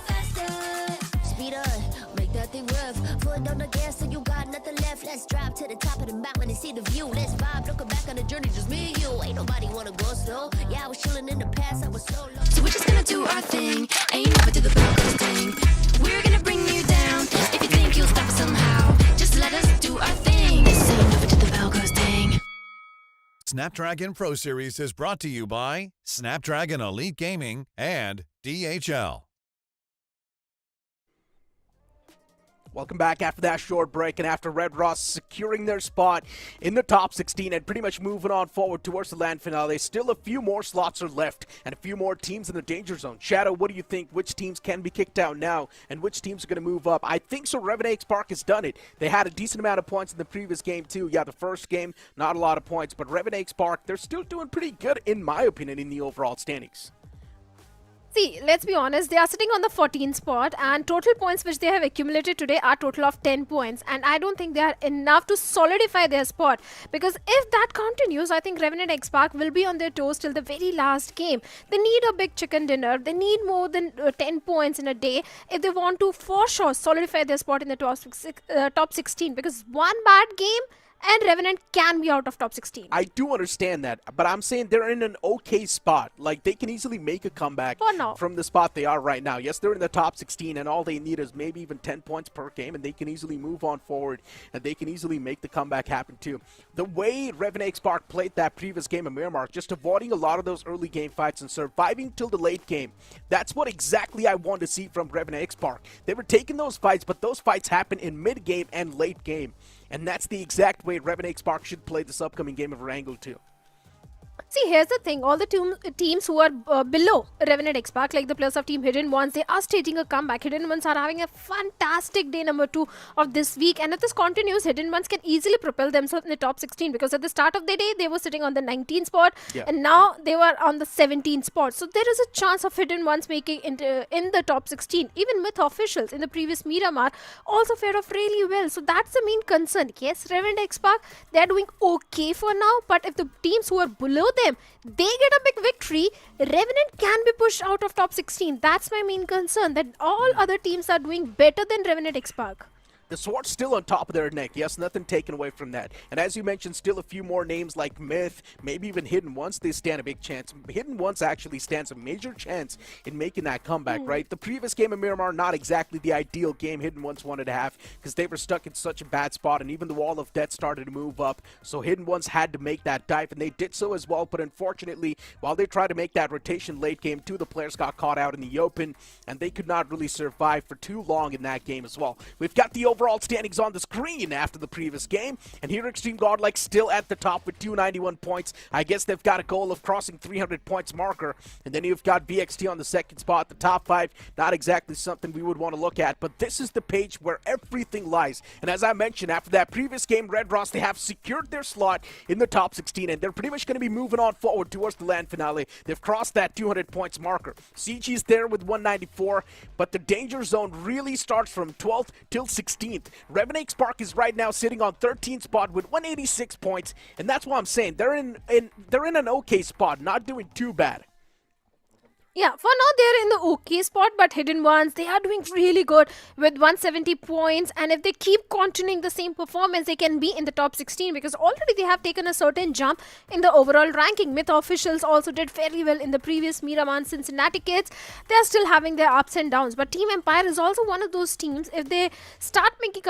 faster. Speed up, make that thing rough. Foot on the gas so you got nothing left. Let's drive to the top of the mountain and see the view. Let's vibe, looking back on the journey, just me and you. Ain't nobody wanna go slow. Yeah, I was chilling in the past, I was so low. So we're just gonna do our thing. Ain't never do the Broncos thing. We're gonna bring you down. If you think you'll stop us somehow, just let us do our thing. This ain't never do the Broncos thing. Snapdragon Pro Series is brought to you by Snapdragon Elite Gaming and DHL. Welcome back after that short break, and after Red Ross securing their spot in the top 16 and pretty much moving on forward towards the LAN Finale, still a few more slots are left and a few more teams in the danger zone. Shadow, what do you think? Which teams can be kicked out now and which teams are going to move up? I think so. Revenant Spark has done it. They had a decent amount of points in the previous game too. Yeah, the first game, not a lot of points, but Revenant Spark, they're still doing pretty good in my opinion in the overall standings. See, let's be honest, they are sitting on the 14th spot and total points which they have accumulated today are total of 10 points, and I don't think they are enough to solidify their spot, because if that continues, I think Revenant X-Park will be on their toes till the very last game. They need a big chicken dinner. They need more than 10 points in a day if they want to for sure solidify their spot in the top 16, because one bad game and Revenant can be out of top 16. I do understand that, but I'm saying they're in an okay spot. Like, they can easily make a comeback from the spot they are right now. Yes, they're in the top 16, and all they need is maybe even 10 points per game, and they can easily move on forward, and they can easily make the comeback happen too. The way Revenant Spark played that previous game in Miramar, just avoiding a lot of those early game fights and surviving till the late game, that's what exactly I want to see from Revenant Spark. They were taking those fights, but those fights happen in mid-game and late game. And that's the exact way Revenant Spark should play this upcoming game of Erangel too. See, here's the thing. All the teams who are below Revenant X-Park, like the players of Team Hidden Ones, they are staging a comeback. Hidden Ones are having a fantastic day number 2 of this week. And if this continues, Hidden Ones can easily propel themselves in the top 16. Because at the start of the day, they were sitting on the 19th spot. Yeah. And now they were on the 17th spot. So there is a chance of Hidden Ones making in the top 16. Even Myth officials in the previous Miramar also fared off really well. So that's the main concern. Yes, Revenant X-Park, they're doing okay for now. But if the teams who are below them, they get a big victory, Revenant can be pushed out of top 16. That's my main concern, that all other teams are doing better than Revenant X-Park. The sword's still on top of their neck. Yes, nothing taken away from that. And as you mentioned, still a few more names like Myth, maybe even Hidden Ones, they stand a big chance. Hidden Ones actually stands a major chance in making that comeback, right? The previous game of Miramar, not exactly the ideal game Hidden Ones wanted to have because they were stuck in such a bad spot, and even the Wall of Death started to move up. So Hidden Ones had to make that dive, and they did so as well. But unfortunately, while they tried to make that rotation late game, two of the players got caught out in the open, and they could not really survive for too long in that game as well. We've got the overall standings on the screen after the previous game, and here Extreme Godlike still at the top with 291 points. I guess they've got a goal of crossing 300 points marker, and then you've got VXT on the second spot. The top 5, not exactly something we would want to look at, but this is the page where everything lies. And as I mentioned, after that previous game, Red Ross, they have secured their slot in the top 16, and they're pretty much going to be moving on forward towards the LAN finale. They've crossed that 200 points marker. CG's there with 194, but the danger zone really starts from 12th till 16th. Revenant Spark is right now sitting on 13th spot with 186 points, and that's what I'm saying. They're in an okay spot, not doing too bad. Yeah, for now they're in the okay spot, but Hidden Ones, they are doing really good with 170 points, and if they keep continuing the same performance, they can be in the top 16 because already they have taken a certain jump in the overall ranking. Myth Officials also did fairly well in the previous Miramar and Cincinnati Kids. They are still having their ups and downs, but Team Empire is also one of those teams. If they start making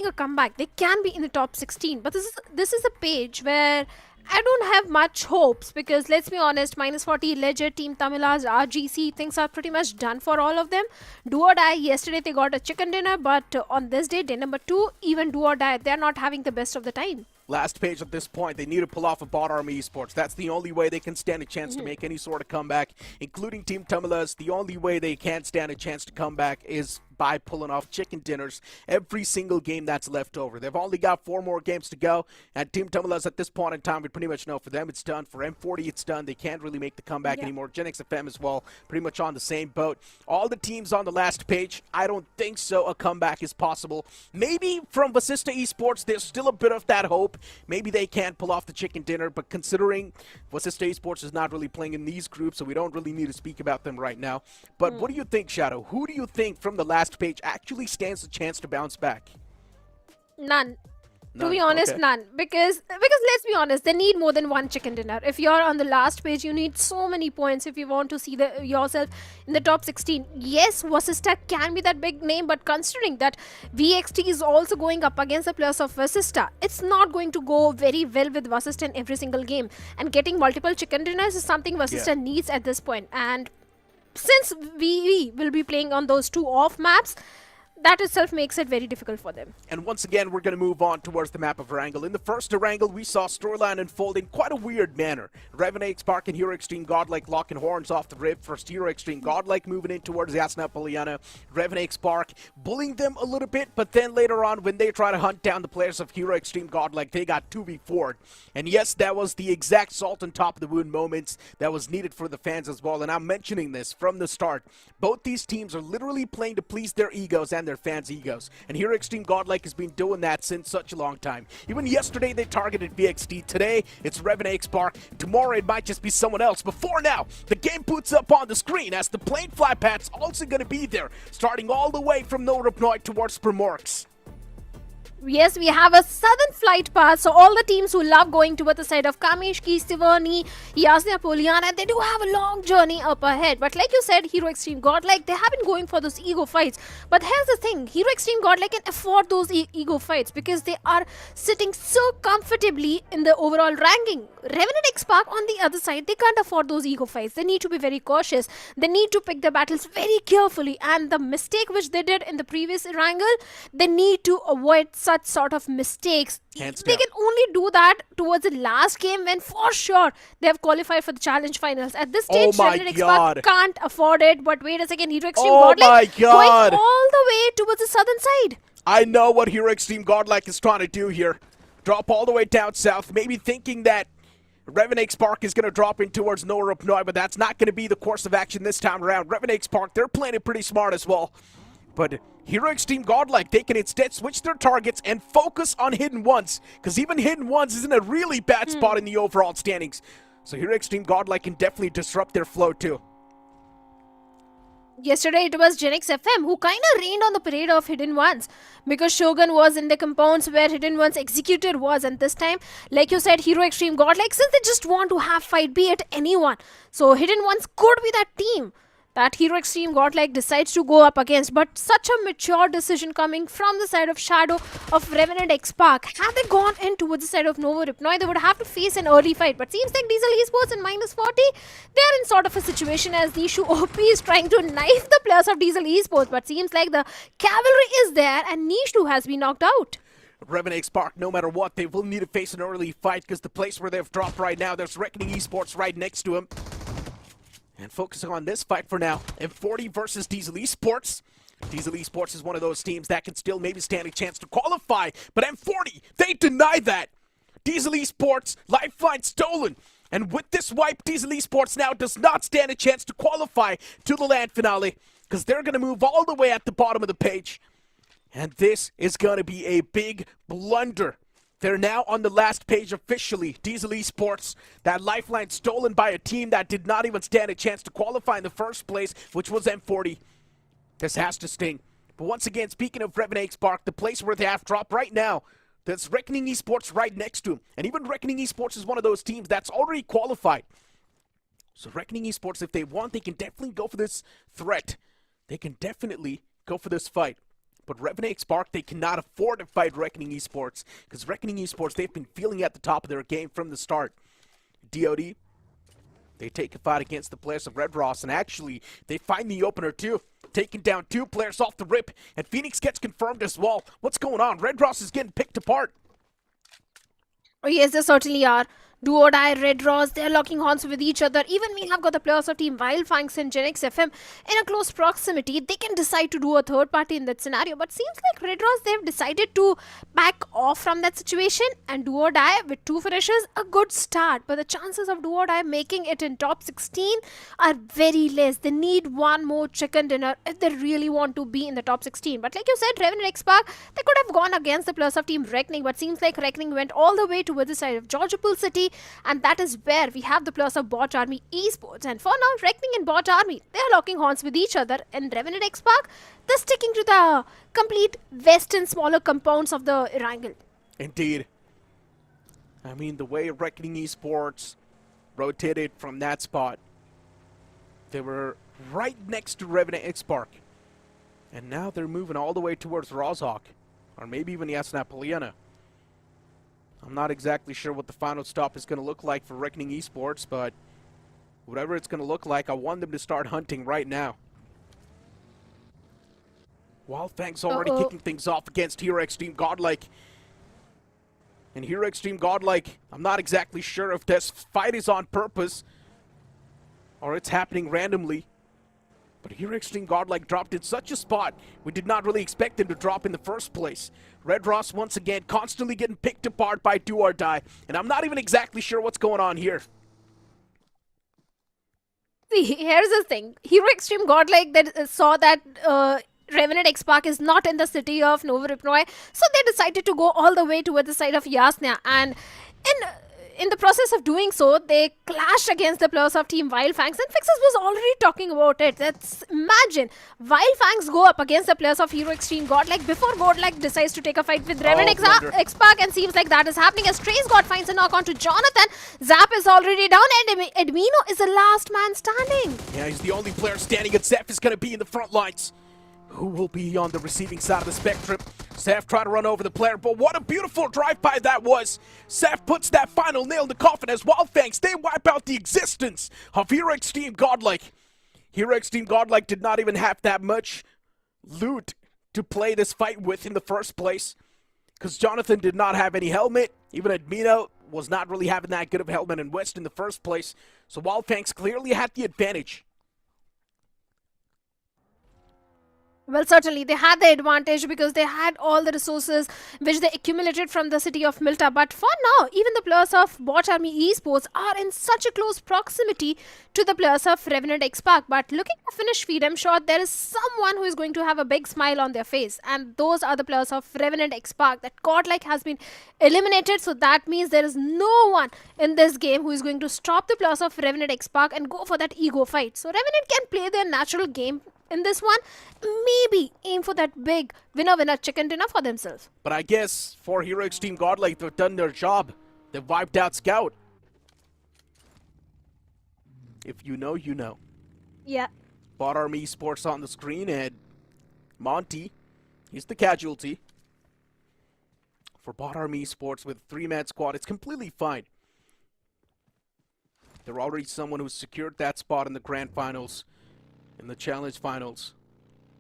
a comeback, they can be in the top 16. But this is a page where I don't have much hopes because let's be honest, -40, Ledger, Team Tamilas, RGC, things are pretty much done for all of them. Do or die, yesterday they got a chicken dinner, but on this day number 2, even Do or die, they're not having the best of the time. Last page at this point, they need to pull off a bot army esports. That's the only way they can stand a chance to make any sort of comeback, including Team Tamilas. The only way they can stand a chance to come back is by pulling off chicken dinners every single game that's left over. They've only got 4 more games to go, and Team Tamilas at this point in time, we pretty much know for them it's done. For M40 it's done. They can't really make the comeback anymore. Gen X FM as well, pretty much on the same boat. All the teams on the last page, I don't think so a comeback is possible. Maybe from Vasista Esports, there's still a bit of that hope. Maybe they can pull off the chicken dinner, but considering Vasista Esports is not really playing in these groups, so we don't really need to speak about them right now. But what do you think, Shadow? Who do you think from the last page actually stands a chance to bounce back? None. To be honest, none. Because let's be honest, they need more than one chicken dinner. If you're on the last page, you need so many points if you want to see yourself in the top 16. Yes, Vasista can be that big name, but considering that VXT is also going up against the players of Vasista, it's not going to go very well with Vasista in every single game. And getting multiple chicken dinners is something Vasista needs at this point. And since we will be playing on those 2 off maps, that itself makes it very difficult for them. And once again, we're going to move on towards the map of Erangel. In the first Erangel, we saw storyline unfold in quite a weird manner. Revenant Spark and Hero Extreme Godlike locking horns off the rip. First Hero Extreme Godlike moving in towards Yasna Poliana. Revenant Spark bullying them a little bit, but then later on, when they try to hunt down the players of Hero Extreme Godlike, they got 2v4'd. And yes, that was the exact salt on top of the wound moments that was needed for the fans as well. And I'm mentioning this from the start. Both these teams are literally playing to please their egos and their fans' egos. And Hero Extreme Godlike has been doing that since such a long time. Even yesterday, they targeted VXT. Today, it's Revenant Spark. Tomorrow, it might just be someone else. Before now, the game puts up on the screen as the plane fly pad's also going to be there, starting all the way from Norupnoy towards Primorx. Yes, we have a southern flight path, so all the teams who love going towards the side of Kameshki, Stivani, Yasna Poliana, they do have a long journey up ahead. But like you said, Hero Extreme Godlike, they have been going for those ego fights. But here's the thing, Hero Extreme Godlike can afford those ego fights because they are sitting so comfortably in the overall ranking. Revenant X-Park on the other side, they can't afford those ego fights. They need to be very cautious. They need to pick their battles very carefully. And the mistake which they did in the previous Erangel, they need to avoid such sort of mistakes. They can only do that towards the last game when for sure they have qualified for the challenge finals. At this stage, Revenant X-Park can't afford it. But wait a second, Hero Extreme Godlike going all the way towards the southern side. I know what Hero Extreme Godlike is trying to do here. Drop all the way down south, maybe thinking that Revenant Spark is going to drop in towards Norupnoy, but that's not going to be the course of action this time around. Revenant Spark, they're playing it pretty smart as well. But Hero Extreme Godlike, they can instead switch their targets and focus on Hidden Ones, because even Hidden Ones is in a really bad spot in the overall standings. So Hero Extreme Godlike can definitely disrupt their flow too. Yesterday it was Genix FM who kind of rained on the parade of Hidden Ones because Shogun was in the compounds where Hidden Ones executor was, and this time, like you said, Hero Extreme Godlike, since they just want to have fight, be it anyone. So Hidden Ones could be that team that Hero Extreme Godlike decides to go up against, but such a mature decision coming from the side of Shadow of Revenant X-Park. Had they gone in towards the side of Novo Ripnoi, they would have to face an early fight, but seems like Diesel Esports in -40, they are in sort of a situation as Nishu OP is trying to knife the players of Diesel Esports, but seems like the cavalry is there and Nishu has been knocked out. Revenant X-Park, no matter what, they will need to face an early fight because the place where they've dropped right now, there's Reckoning Esports right next to him. And focusing on this fight for now, M40 versus Diesel Esports. Diesel Esports is one of those teams that can still maybe stand a chance to qualify, but M40, they deny that. Diesel Esports, lifeline stolen. And with this wipe, Diesel Esports now does not stand a chance to qualify to the LAN finale because they're going to move all the way at the bottom of the page. And this is going to be a big blunder. They're now on the last page officially. Diesel Esports, that lifeline stolen by a team that did not even stand a chance to qualify in the first place, which was M40. This has to sting. But once again, speaking of Revenant X-Park, the place where they have dropped right now, there's Reckoning Esports right next to him. And even Reckoning Esports is one of those teams that's already qualified. So Reckoning Esports, if they want, they can definitely go for this threat. They can definitely go for this fight. But Revenant X-Park, they cannot afford to fight Reckoning Esports because Reckoning Esports, they've been feeling at the top of their game from the start. DOD, they take a fight against the players of Red Ross, and actually, they find the opener too, taking down 2 players off the rip, and Phoenix gets confirmed as well. What's going on? Red Ross is getting picked apart. Oh yes, they certainly are. Do or die, Red Ross, they're locking horns with each other. Even we have got the players of Team Wildfangs and Genix FM in a close proximity. They can decide to do a third party in that scenario. But seems like Red Ross, they've decided to back off from that situation. And Do or Die with 2 finishes, a good start. But the chances of Do or Die making it in top 16 are very less. They need one more chicken dinner if they really want to be in the top 16. But like you said, Revenant X-Park, they could have gone against the players of Team Reckoning. But seems like Reckoning went all the way towards the side of Georgopol City. And that is where we have the players of Bot Army Esports. And for now, Reckoning and Bot Army, they are locking horns with each other. And Revenant X-Park, they're sticking to the complete western smaller compounds of the Erangel. Indeed. I mean, the way Reckoning Esports rotated from that spot, they were right next to Revenant X-Park. And now they're moving all the way towards Rozhok. Or maybe even Yasnapoliana. I'm not exactly sure what the final stop is going to look like for Reckoning Esports, but whatever it's going to look like, I want them to start hunting right now. Wildfang's already kicking things off against Hero Extreme Godlike. And Hero Extreme Godlike, I'm not exactly sure if this fight is on purpose or it's happening randomly. But Hero Extreme Godlike dropped in such a spot we did not really expect him to drop in the first place. Red Ross once again constantly getting picked apart by Do or Die, and I'm not even exactly sure what's going on here. See, here's the thing. Hero Extreme Godlike that saw that Revenant X-Park is not in the city of Novo Ripnoi, so they decided to go all the way towards the side of Yasna, and in the process of doing so, they clashed against the players of Team Wildfangs, and Fixes was already talking about it. Let's imagine Wildfangs go up against the players of Hero Extreme Godlike before Godlike decides to take a fight with Revenant X-Park, and seems like that is happening as Trace God finds a knock onto Jonathan. Zap is already down, and Edmino is the last man standing. Yeah, he's the only player standing, and Zeph is going to be in the front lines. Who will be on the receiving side of the spectrum? Seth tried to run over the player, but what a beautiful drive-by that was. Seth puts that final nail in the coffin as Wildfangs, they wipe out the existence of Hero Extreme Godlike. Hero Extreme Godlike did not even have that much loot to play this fight with in the first place, because Jonathan did not have any helmet. Even Edmino was not really having that good of a helmet in West in the first place, so Wildfangs clearly had the advantage. Well, certainly, they had the advantage because they had all the resources which they accumulated from the city of Milta. But for now, even the players of Bot Army Esports are in such a close proximity to the players of Revenant X-Park. But looking at the finish feed, I'm sure there is someone who is going to have a big smile on their face. And those are the players of Revenant X-Park. That Godlike has been eliminated. So that means there is no one in this game who is going to stop the players of Revenant X-Park and go for that ego fight. So Revenant can play their natural game in this one, maybe aim for that big winner chicken dinner for themselves. But I guess for Hero Extreme Godlike, they've done their job. They've wiped out Scout. If you know, you know. Yeah. Bot Army Esports on the screen, and Monty, he's the casualty. For Bot Army Esports with a 3-man squad, it's completely fine. They're already someone who's secured that spot in the Grand Finals, in the Challenge Finals.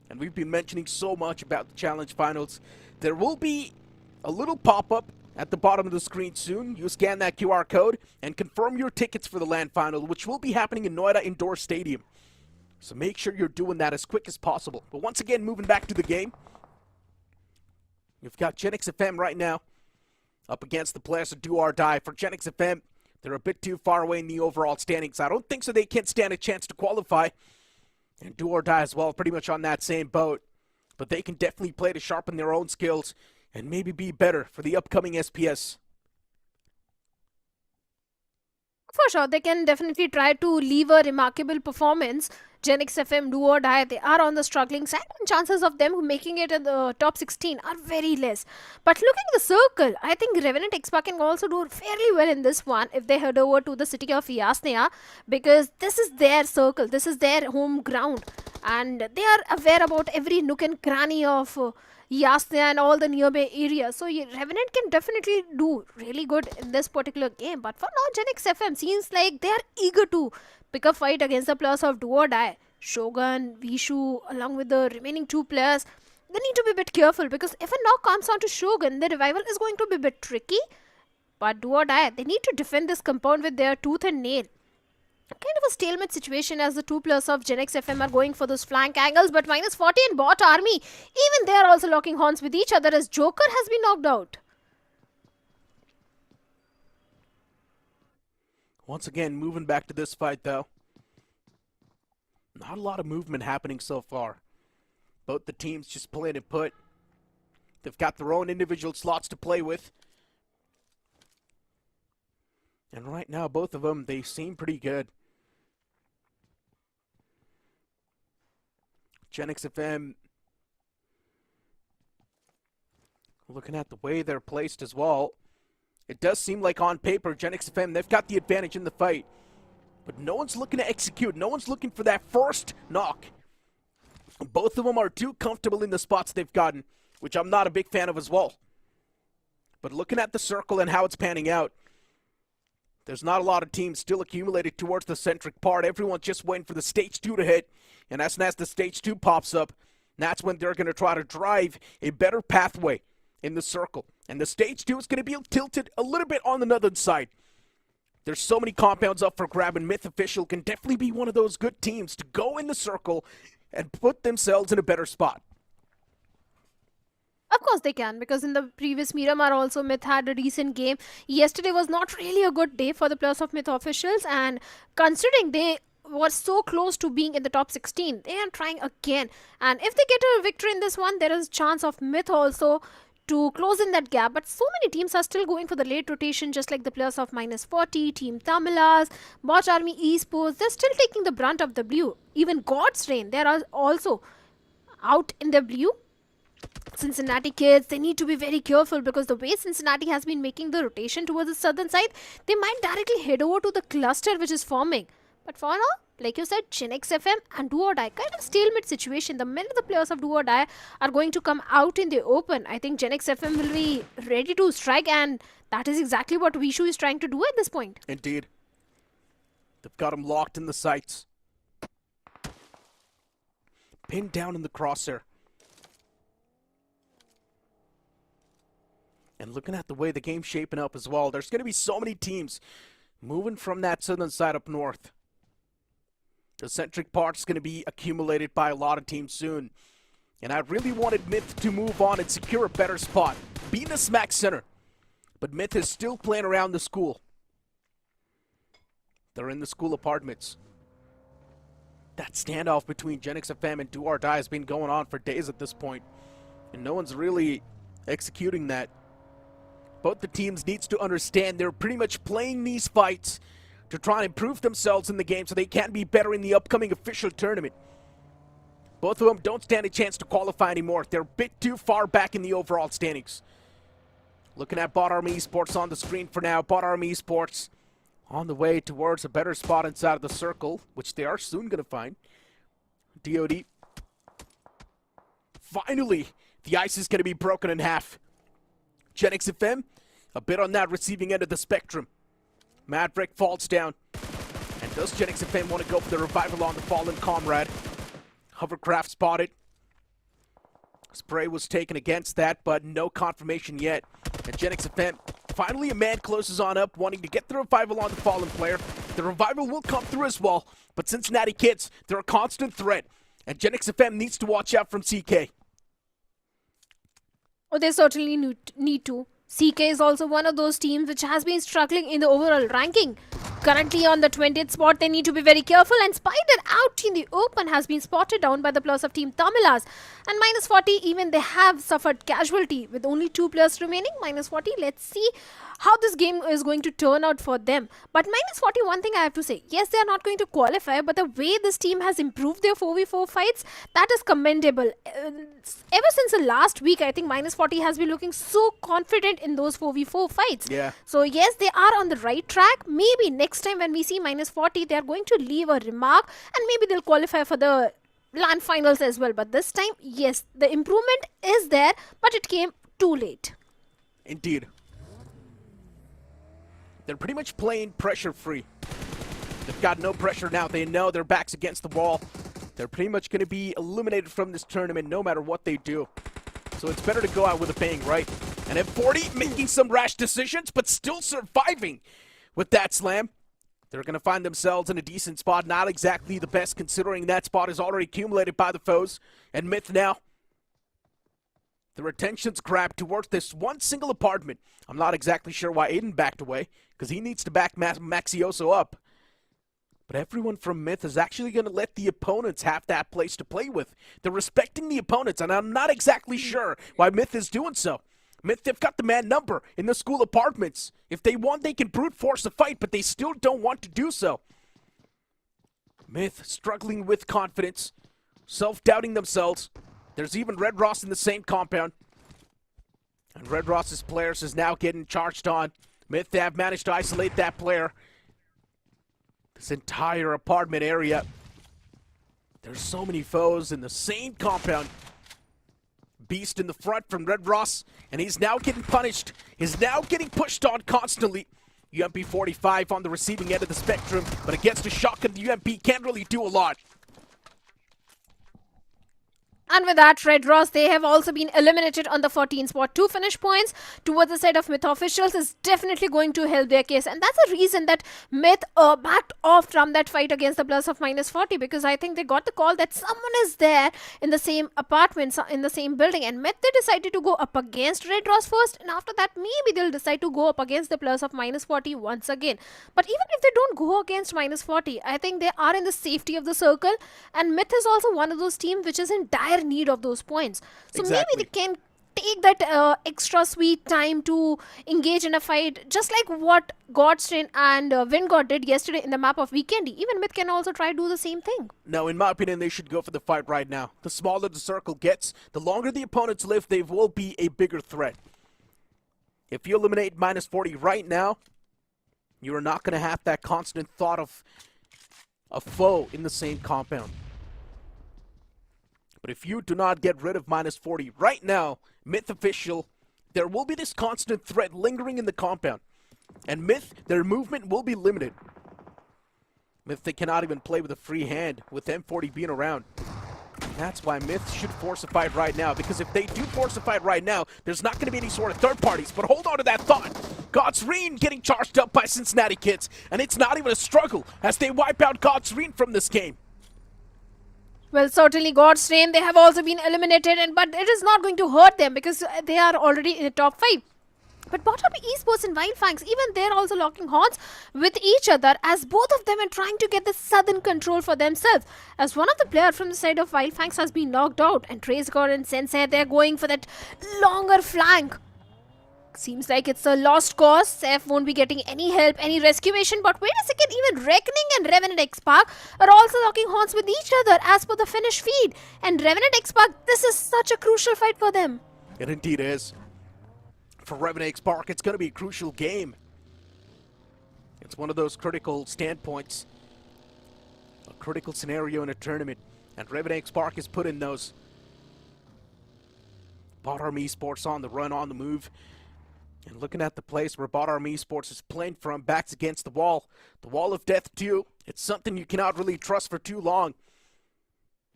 And we've been mentioning so much about the Challenge Finals. There will be a little pop-up at the bottom of the screen soon. You scan that QR code and confirm your tickets for the LAN Final, which will be happening in Noida Indoor Stadium. So make sure you're doing that as quick as possible. But once again, moving back to the game, we've got Genix FM right now up against the players of Do or Die. For Genix FM, they're a bit too far away in the overall standings. I don't think so they can stand a chance to qualify. And Do or Die as well, pretty much on that same boat. But they can definitely play to sharpen their own skills and maybe be better for the upcoming SPS. For sure, they can definitely try to leave a remarkable performance. Genix FM, Do or Die, they are on the struggling side, and chances of them making it in the top 16 are very less. But looking at the circle, I think Revenant Expa can also do fairly well in this one if they head over to the city of Yasnaya, because this is their circle, this is their home ground, and they are aware about every nook and cranny of Yasnaya and all the nearby areas. So Revenant can definitely do really good in this particular game. But for now, Genix FM seems like they are eager to pick a fight against the players of Do or Die. Shogun, Vishu, along with the remaining 2 players, they need to be a bit careful, because if a knock comes on to Shogun, the revival is going to be a bit tricky. But Do or Die, they need to defend this compound with their tooth and nail. Kind of a stalemate situation as the 2 players of Genix FM are going for those flank angles, but minus 40 and Bot Army, even they are also locking horns with each other as Joker has been knocked out. Once again, moving back to this fight though. Not a lot of movement happening so far. Both the teams just playing it put. They've got their own individual slots to play with. And right now, both of them, they seem pretty good. Genix FM, looking at the way they're placed as well, it does seem like on paper, Genix FM, they've got the advantage in the fight. But no one's looking to execute. No one's looking for that first knock. Both of them are too comfortable in the spots they've gotten, which I'm not a big fan of as well. But looking at the circle and how it's panning out, there's not a lot of teams still accumulated towards the centric part. Everyone's just waiting for the stage 2 to hit. And as soon as the stage 2 pops up, that's when they're going to try to drive a better pathway in the circle. And the stage 2 is going to be tilted a little bit on the northern side. There's so many compounds up for grab, and Myth Official can definitely be one of those good teams to go in the circle and put themselves in a better spot. Of course they can, because in the previous Miramar also Myth had a decent game. Yesterday was not really a good day for the players of Myth Officials, and considering they were so close to being in the top 16, they are trying again. And if they get a victory in this one, there is a chance of Myth also to close in that gap. But so many teams are still going for the late rotation, just like the players of minus 40, Team Tamilas, Bot Army Esports. They're still taking the brunt of the blue. Even God's Reign, they are also out in the blue. Cincinnati kids, they need to be very careful, because the way Cincinnati has been making the rotation towards the southern side, they might directly head over to the cluster which is forming. But for now, like you said, Genix FM and Do or Die, kind of stalemate situation. The men of the players of Do or Die are going to come out in the open. I think Genix FM will be ready to strike, and that is exactly what Vishu is trying to do at this point. Indeed. They've got him locked in the sights. Pinned down in the crosshair. And looking at the way the game's shaping up as well, there's going to be so many teams moving from that southern side up north. The centric part's going to be accumulated by a lot of teams soon. And I really wanted Myth to move on and secure a better spot, be in the smack center. But Myth is still playing around the school. They're in the school apartments. That standoff between Genix FM and Do or Die has been going on for days at this point, and no one's really executing that. Both the teams needs to understand they're pretty much playing these fights to try and improve themselves in the game so they can be better in the upcoming official tournament. Both of them don't stand a chance to qualify anymore. They're a bit too far back in the overall standings. Looking at Bot Army Esports on the screen for now. Bot Army Esports on the way towards a better spot inside of the circle, which they are soon going to find. DOD. Finally, the ice is going to be broken in half. Genix FM, a bit on that receiving end of the spectrum. Maverick falls down. And does Genix FM want to go for the revival on the fallen comrade? Hovercraft spotted. Spray was taken against that, but no confirmation yet. And Genix FM, finally a man closes on up, wanting to get the revival on the fallen player. The revival will come through as well, but Cincinnati Kids, they're a constant threat. And Genix FM needs to watch out from CK. Oh, they certainly need to. CK is also one of those teams which has been struggling in the overall ranking. Currently on the 20th spot, they need to be very careful, and Spider out in the open has been spotted down by the players of Team Tamilas. And minus 40, even they have suffered casualty with only 2 players remaining. Minus 40, let's see how this game is going to turn out for them. But minus 40, one thing I have to say, yes, they are not going to qualify, but the way this team has improved their 4v4 fights, that is commendable. Ever since the last week, I think minus 40 has been looking so confident in those 4v4 fights. Yeah. So yes, they are on the right track. Maybe next time when we see minus 40, they are going to leave a remark and maybe they'll qualify for the LAN Finals as well. But this time, yes, the improvement is there, but it came too late. Indeed. They're pretty much playing pressure-free. They've got no pressure now. They know their back's against the wall. They're pretty much going to be eliminated from this tournament no matter what they do. So it's better to go out with a bang, right? And F40 making some rash decisions, but still surviving with that slam. They're going to find themselves in a decent spot. Not exactly the best considering that spot is already accumulated by the foes. And Myth now. The retention's grabbed towards this one single apartment. I'm not exactly sure why Aiden backed away, because he needs to back Maxioso up. But everyone from Myth is actually going to let the opponents have that place to play with. They're respecting the opponents, and I'm not exactly sure why Myth is doing so. Myth, they've got the man number in the school apartments. If they want, they can brute force a fight, but they still don't want to do so. Myth struggling with confidence, self-doubting themselves. There's even Red Ross in the same compound. And Red Ross's players is now getting charged on. Myth, they have managed to isolate that player. This entire apartment area. There's so many foes in the same compound. Beast in the front from Red Ross, and he's now getting punished. He's now getting pushed on constantly. UMP 45 on the receiving end of the spectrum, but against a shotgun, the UMP can't really do a lot. And with that, Red Ross, they have also been eliminated on the 14 spot. 2 finish points towards the side of Myth officials is definitely going to help their case. And that's the reason that Myth backed off from that fight against the plus of minus 40, because I think they got the call that someone is there in the same apartment, in the same building. And Myth, they decided to go up against Red Ross first. And after that, maybe they'll decide to go up against the plus of minus 40 once again. But even if they don't go against minus 40, I think they are in the safety of the circle. And Myth is also one of those teams which is in dire need of those points. So Exactly. maybe they can take that extra sweet time to engage in a fight, just like what Godstrain and Wingod did yesterday in the map of Vikendi. Even Myth can also try to do the same thing. No, in my opinion, they should go for the fight right now. The smaller the circle gets, the longer the opponents live, they will be a bigger threat. If you eliminate minus 40 right now, you are not going to have that constant thought of a foe in the same compound. But if you do not get rid of minus 40 right now, Myth official, there will be this constant threat lingering in the compound. And Myth, their movement will be limited. Myth, they cannot even play with a free hand with M40 being around. That's why Myth should force a fight right now, because if they do force a fight right now, there's not going to be any sort of third parties. But hold on to that thought. Godsreen getting charged up by Cincinnati Kids, and it's not even a struggle as they wipe out Godsreen from this game. Well, certainly God's name, they have also been eliminated, but it is not going to hurt them because they are already in the top 5. But bottom Esports and Wildfangs, even they're also locking horns with each other, as both of them are trying to get the southern control for themselves. As one of the players from the side of Wildfangs has been knocked out, and Trace God and Sensei, they're going for that longer flank. Seems like it's a lost cause. Seth won't be getting any help, any rescuation. But wait a second, even Reckoning and Revenant X-Park are also locking horns with each other as per the Finnish feed. And Revenant X-Park, this is such a crucial fight for them. It indeed is. For Revenant X-Park, it's going to be a crucial game. It's one of those critical standpoints. A critical scenario in a tournament. And Revenant X-Park is put in those. Bot Army Esports on the run, on the move. And looking at the place where Bot Army Esports is playing from, backs against the wall. The wall of death too. It's something you cannot really trust for too long.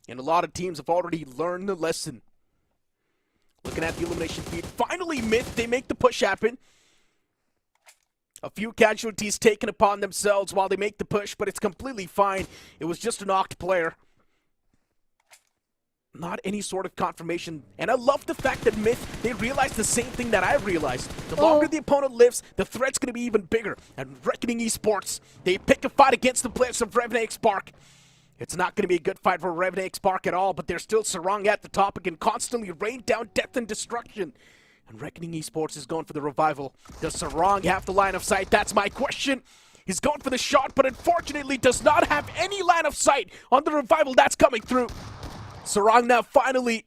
And a lot of teams have already learned the lesson. Looking at the elimination feed. Finally, Myth, they make the push happen. A few casualties taken upon themselves while they make the push, but it's completely fine. It was just a knocked player. Not any sort of confirmation. And I love the fact that Myth, they realized the same thing that I realized. The longer the opponent lives, the threat's going to be even bigger. And Reckoning Esports, they pick a fight against the players of Revenant X-Park. It's not going to be a good fight for Revenant X-Park at all, but they're still Sarang at the top and can constantly rain down death and destruction. And Reckoning Esports is going for the revival. Does Sarang have the line of sight? That's my question. He's going for the shot, but unfortunately does not have any line of sight on the revival that's coming through. Sarang now finally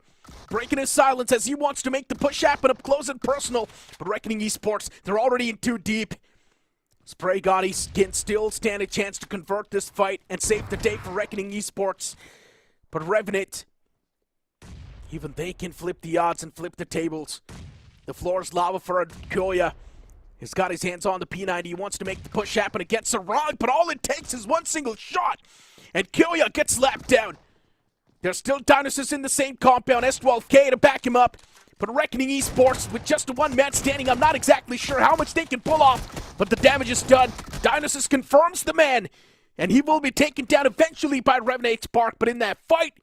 breaking his silence as he wants to make the push happen up close and personal. But Reckoning Esports, they're already in too deep. Spray Gotti can still stand a chance to convert this fight and save the day for Reckoning Esports. But Revenant, even they can flip the odds and flip the tables. The floor is lava for Kyoya. He's got his hands on the P90. He wants to make the push happen against Sarang, but all it takes is one single shot. And Kyoya gets slapped down. There's still Dionysus in the same compound, S12K to back him up. But Reckoning Esports, with just one man standing, I'm not exactly sure how much they can pull off, but the damage is done. Dionysus confirms the man, and he will be taken down eventually by Revenant X-Park. But in that fight,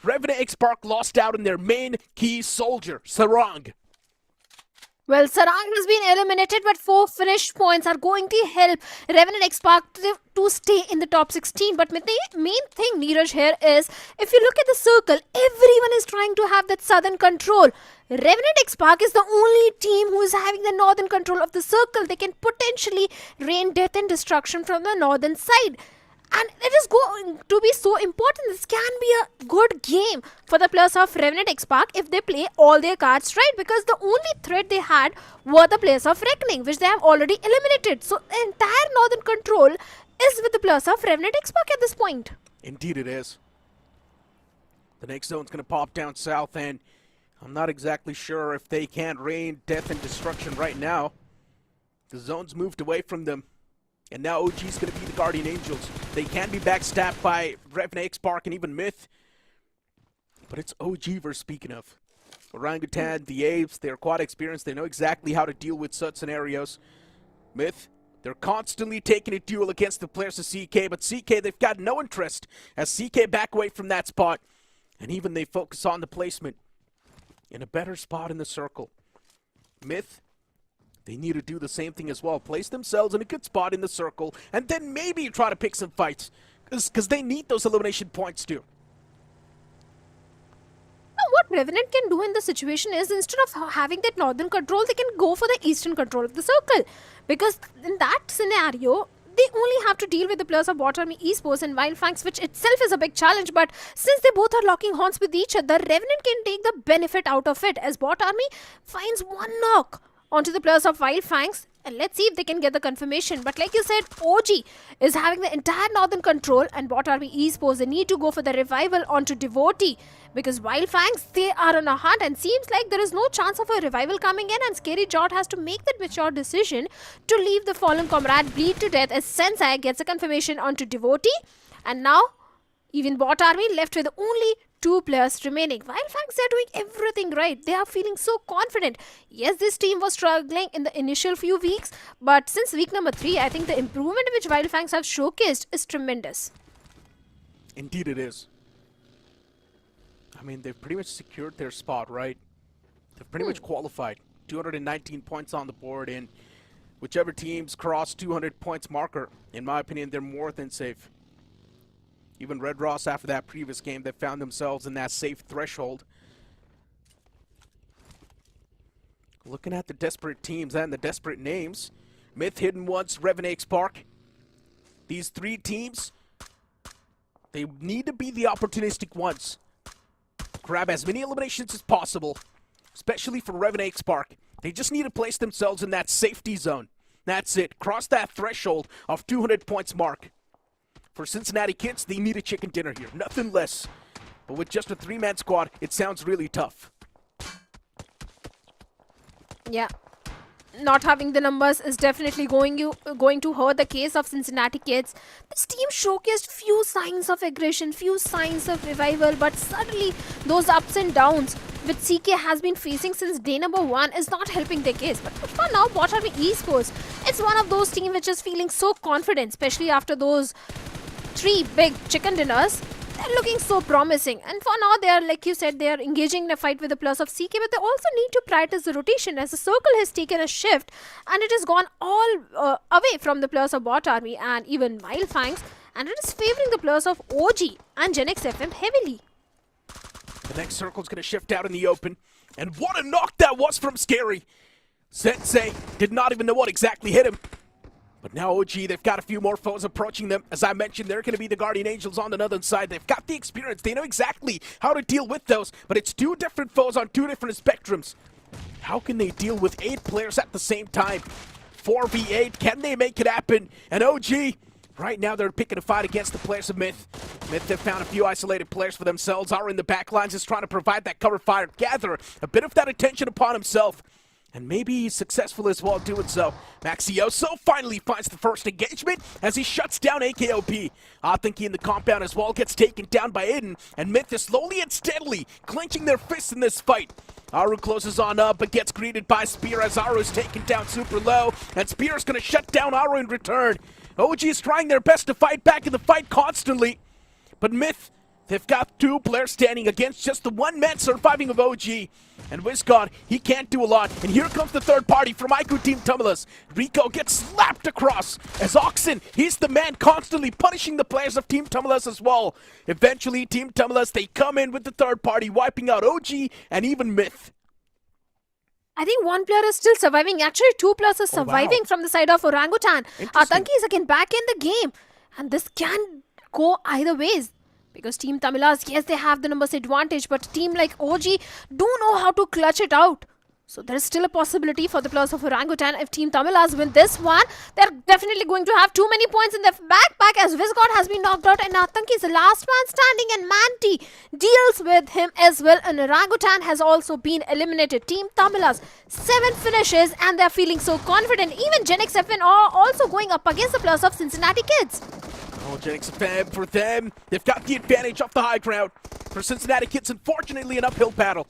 Revenant X-Park lost out on their main key soldier, Sarang. Well, Sarang has been eliminated, but 4 Finnish points are going to help Revenant X-Park to stay in the top 16. But the main thing, Neeraj, here is, if you look at the circle, everyone is trying to have that southern control. Revenant X-Park is the only team who is having the northern control of the circle. They can potentially rain death and destruction from the northern side. And it is going to be so important. This can be a good game for the players of Revenant X-Park if they play all their cards right, because the only threat they had were the players of Reckoning, which they have already eliminated. So the entire northern control is with the players of Revenant X-Park at this point. Indeed it is. The next zone's going to pop down south, and I'm not exactly sure if they can rain death and destruction right now. The zone's moved away from them. And now OG's going to be the Guardian Angels. They can be backstabbed by Revenant X-Park and even Myth. But it's OG we're speaking of. Orangutan, the Apes, they're quite experienced. They know exactly how to deal with such scenarios. Myth, they're constantly taking a duel against the players of CK. But CK, they've got no interest as CK back away from that spot. And even they focus on the placement in a better spot in the circle. Myth, they need to do the same thing as well. Place themselves in a good spot in the circle, and then maybe try to pick some fights. Because they need those elimination points too. Now, what Revenant can do in the situation is, instead of having that northern control, they can go for the eastern control of the circle. Because in that scenario, they only have to deal with the players of Bot Army Esports and Wild Fangs, which itself is a big challenge. But since they both are locking horns with each other, Revenant can take the benefit out of it, as Bot Army finds one knock onto the players of Wild Fangs, and let's see if they can get the confirmation. But like you said, OG is having the entire northern control, and Bot Army Esports, they need to go for the revival onto Devotee, because Wild Fangs, they are on a hunt, and seems like there is no chance of a revival coming in, and Scary Jot has to make that mature decision to leave the fallen comrade bleed to death as Sensei gets a confirmation onto Devotee. And now, even Bot Army left with only 2 players remaining. Wild Fangs, they are doing everything right. They are feeling so confident. Yes, this team was struggling in the initial few weeks, but since week number 3, I think the improvement which Wild Fangs have showcased is tremendous. Indeed it is. I mean, they've pretty much secured their spot, right? They've pretty much qualified. 219 points on the board, and whichever teams cross 200 points marker, in my opinion, they're more than safe. Even Red Ross, after that previous game, they found themselves in that safe threshold. Looking at the desperate teams and the desperate names. Myth, Hidden Ones, Revenant Spark. These three teams, they need to be the opportunistic ones. Grab as many eliminations as possible, especially for Revenant Spark. They just need to place themselves in that safety zone. That's it. Cross that threshold of 200 points mark. For Cincinnati Kids, they need a chicken dinner here. Nothing less. But with just a 3-man squad, it sounds really tough. Yeah. Not having the numbers is definitely going to hurt the case of Cincinnati Kids. This team showcased few signs of aggression, few signs of revival, but suddenly those ups and downs which CK has been facing since day number 1 is not helping their case. But for now, what are Esports? It's one of those teams which is feeling so confident, especially after those 3 big chicken dinners. They're looking so promising, and for now they are, like you said, they are engaging in a fight with the plus of CK, but they also need to prioritize the rotation as the circle has taken a shift and it has gone all away from the plus of bot army and even Wild Fangs, and it is favoring the plus of OG and Gen X FM heavily. The next circle's gonna shift out in the open, and what a knock that was from Scary. Sensei did not even know what exactly hit him. But now OG, they've got a few more foes approaching them. As I mentioned, they're going to be the Guardian Angels on the northern side. They've got the experience. They know exactly how to deal with those. But it's 2 different foes on 2 different spectrums. How can they deal with 8 players at the same time? 4v8, can they make it happen? And OG, right now they're picking a fight against the players of Myth. Myth have found a few isolated players for themselves. Are in the back lines, is trying to provide that cover fire, gather a bit of that attention upon himself. And maybe he's successful as well doing so. Maxioso finally finds the first engagement as he shuts down AKOP. Athenki in the compound as well gets taken down by Aiden, and Myth is slowly and steadily clenching their fists in this fight. Aru closes on up but gets greeted by Spear as Aru is taken down super low, and Spear is going to shut down Aru in return. OG is trying their best to fight back in the fight constantly, but Myth, they've got 2 players standing against just the 1 man surviving of OG. And WizGod, he can't do a lot. And here comes the third party from IQ Team Tumulus. Rico gets slapped across as Oxen, he's the man constantly punishing the players of Team Tumulus as well. Eventually, Team Tumulus, they come in with the third party, wiping out OG and even Myth. I think 1 player is still surviving. Actually, 2 players are surviving from the side of Orangutan. Athenki is again back in the game. And this can go either ways. Because Team Tamilas, yes, they have the numbers advantage, but a team like OG do know how to clutch it out. So there is still a possibility for the plus of Orangutan. If Team Tamilas win this one, they're definitely going to have too many points in their backpack as WizGod has been knocked out and Athenki is the last man standing and Manti deals with him as well. And Orangutan has also been eliminated. Team Tamilas, 7 finishes and they're feeling so confident. Even Gen X FN are also going up against the plus of Cincinnati Kids. Oh, Gen X FM for them. They've got the advantage off the high ground. For Cincinnati Kids, unfortunately, an uphill battle.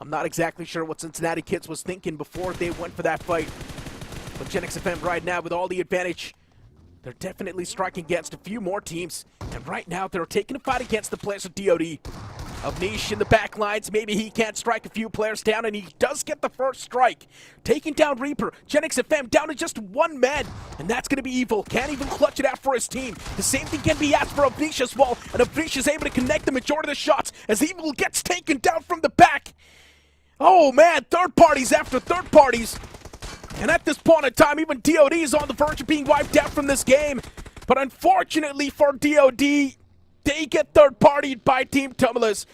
I'm not exactly sure what Cincinnati Kids was thinking before they went for that fight. But Gen X FM right now, with all the advantage, they're definitely striking against a few more teams. And right now, they're taking a fight against the players of DOD. Avnish in the back lines, maybe he can't strike a few players down, and he does get the first strike. Taking down Reaper, Gen X FM down to just 1 man, and that's going to be Evil. Can't even clutch it out for his team. The same thing can be asked for Avnish as well, and Avnish is able to connect the majority of the shots as Evil gets taken down from the back. Oh man, third parties after third parties. And at this point in time, even DOD is on the verge of being wiped out from this game. But unfortunately for DOD, they get third-partied by Team Tumulus.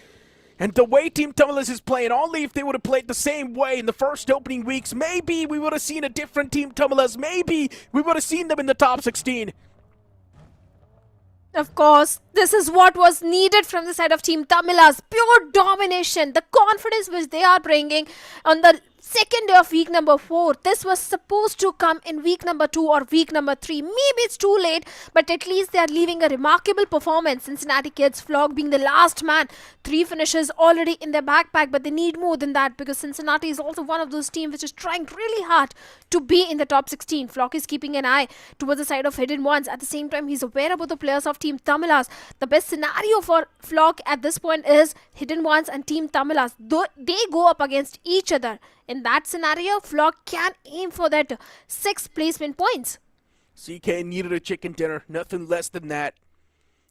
And the way Team Tumulus is playing, only if they would have played the same way in the first opening weeks, maybe we would have seen a different Team Tumulus. Maybe we would have seen them in the top 16. Of course, this is what was needed from the side of Team Tamilas. Pure domination, the confidence which they are bringing on the second day of week number 4. This was supposed to come in week number 2 or week number 3. Maybe it's too late, but at least they are leaving a remarkable performance. Cincinnati Kids, Flock being the last man. 3 finishes already in their backpack, but they need more than that because Cincinnati is also one of those teams which is trying really hard to be in the top 16. Flock is keeping an eye towards the side of Hidden Ones. At the same time, he's aware about the players of Team Tamilas. The best scenario for Flock at this point is Hidden Ones and Team Tamilas. They go up against each other. In that scenario, Flock can aim for that 6 placement points. CK needed a chicken dinner, nothing less than that.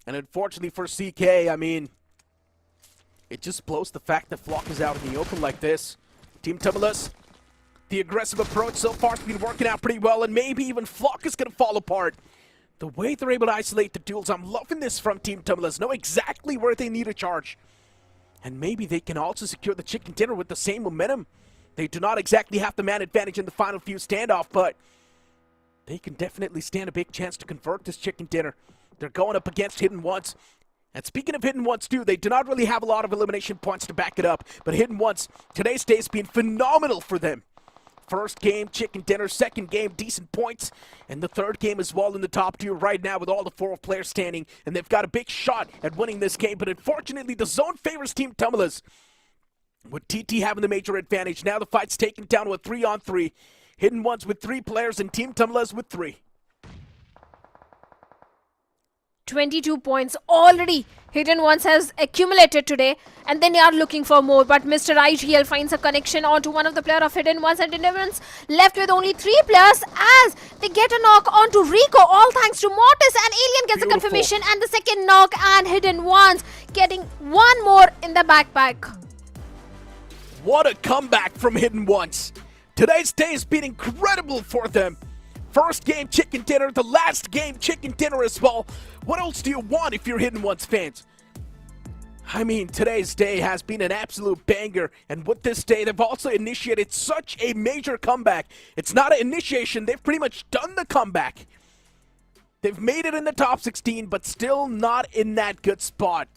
And unfortunately for CK, I mean, it just blows the fact that Flock is out in the open like this. Team Tumulus, The aggressive approach so far has been working out pretty well, and maybe even Flock is going to fall apart. The way they're able to isolate the duels, I'm loving this from Team Tumblers. Know exactly where they need a charge. And maybe they can also secure the chicken dinner with the same momentum. They do not exactly have the man advantage in the final few standoff, but they can definitely stand a big chance to convert this chicken dinner. They're going up against Hidden Ones. And speaking of Hidden Ones too, they do not really have a lot of elimination points to back it up. But Hidden Ones, today's day has been phenomenal for them. First game, chicken dinner. Second game, decent points. And the third game as well in the top tier right now with all the 4 players standing. And they've got a big shot at winning this game. But unfortunately, the zone favors Team Tumblers. With TT having the major advantage. Now the fight's taken down to a 3-on-3. Hidden Ones with 3 players and Team Tumblers with 3. 22 points already Hidden Ones has accumulated today, and then they are looking for more, but Mr. IGL finds a connection onto one of the player of Hidden Ones, and Hidden Ones left with only 3 players as they get a knock onto Rico, all thanks to Mortis, and Alien gets a confirmation and the second knock, and Hidden Ones getting one more in the backpack. What a comeback from Hidden Ones. Today's day has been incredible for them. First game, chicken dinner. The last game, chicken dinner as well. What else do you want if you're Hidden Ones fans? I mean, today's day has been an absolute banger. And with this day, they've also initiated such a major comeback. It's not an initiation. They've pretty much done the comeback. They've made it in the top 16, but still not in that good spot.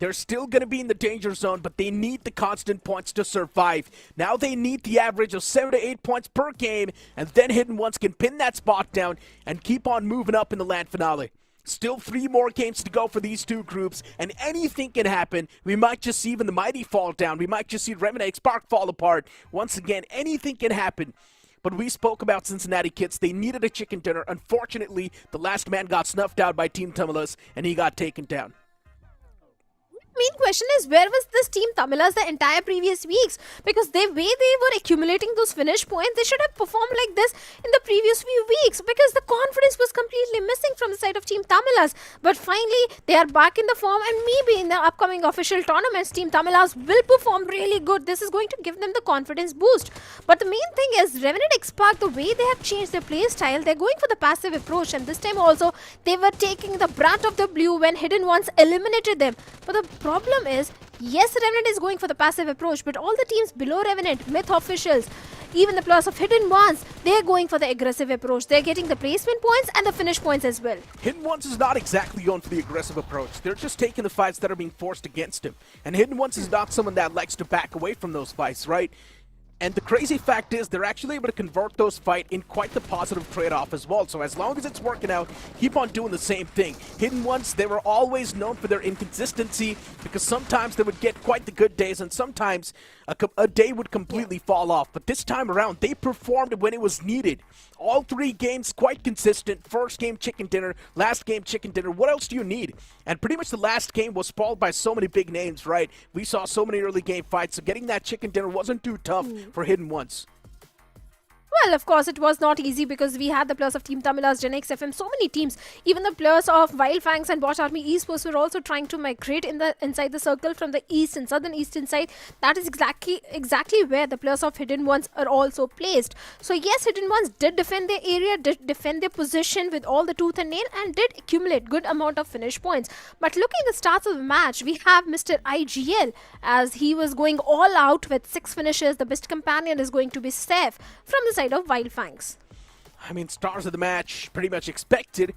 They're still going to be in the danger zone, but they need the constant points to survive. Now they need the average of 7 to 8 points per game, and then Hidden Ones can pin that spot down and keep on moving up in the LAN finale. Still 3 more games to go for these 2 groups, and anything can happen. We might just see even the Mighty fall down. We might just see Revenant Spark fall apart. Once again, anything can happen. But we spoke about Cincinnati Kids. They needed a chicken dinner. Unfortunately, the last man got snuffed out by Team Tumblers, and he got taken down. Main question is, where was this Team Tamilas the entire previous weeks? Because the way they were accumulating those finish points, they should have performed like this in the previous few weeks, because the confidence was completely missing from the side of Team Tamilas. But finally, they are back in the form, and maybe in the upcoming official tournaments, Team Tamilas will perform really good. This is going to give them the confidence boost. But the main thing is, Revenant X-Park, the way they have changed their play style, they're going for the passive approach, and this time also, they were taking the brunt of the blue when Hidden Ones eliminated them. But the problem is, yes, Revenant is going for the passive approach, but all the teams below Revenant, Myth officials, even the players of Hidden Ones, they're going for the aggressive approach. They're getting the placement points and the finish points as well. Hidden Ones is not exactly going for the aggressive approach. They're just taking the fights that are being forced against him. And Hidden Ones is not someone that likes to back away from those fights, right? And the crazy fact is, they're actually able to convert those fights in quite the positive trade-off as well. So as long as it's working out, keep on doing the same thing. Hidden Ones, they were always known for their inconsistency, because sometimes they would get quite the good days, and sometimes a day would completely fall off. But this time around, they performed when it was needed. All 3 games quite consistent. First game, chicken dinner. Last game, chicken dinner. What else do you need? And pretty much the last game was spoiled by so many big names, right? We saw so many early game fights, so getting that chicken dinner wasn't too tough for Hidden Ones. Well, of course, it was not easy, because we had the players of Team Tamilas, Gen X FM, so many teams. Even the players of Wild Fangs and Bot Army Esports were also trying to migrate inside the circle from the east and southern eastern side. That is exactly where the players of Hidden Ones are also placed. So yes, Hidden Ones did defend their area, did defend their position with all the tooth and nail, and did accumulate good amount of finish points. But looking at the starts of the match, we have Mr. IGL, as he was going all out with 6 finishes. The best companion is going to be Steph from the side of Wild Fangs. I mean, stars of the match, pretty much expected.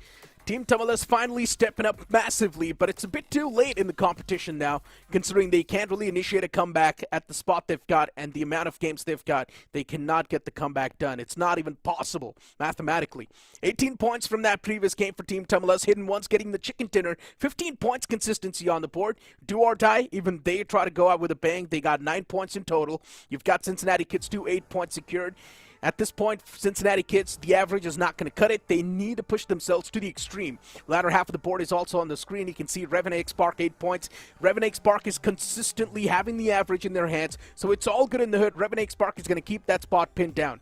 Team Tumblers finally stepping up massively, but it's a bit too late in the competition now, considering they can't really initiate a comeback at the spot they've got and the amount of games they've got. They cannot get the comeback done. It's not even possible, mathematically. 18 points from that previous game for Team Tumblers. Hidden Ones getting the chicken dinner. 15 points consistency on the board. Do or die, even they try to go out with a bang. They got 9 points in total. You've got Cincinnati Kids 2, 8 points secured. At this point, Cincinnati Kids, the average is not going to cut it. They need to push themselves to the extreme. Latter half of the board is also on the screen. You can see Revenant Spark 8 points. Revenant Spark is consistently having the average in their hands, so it's all good in the hood. Revenant Spark is going to keep that spot pinned down.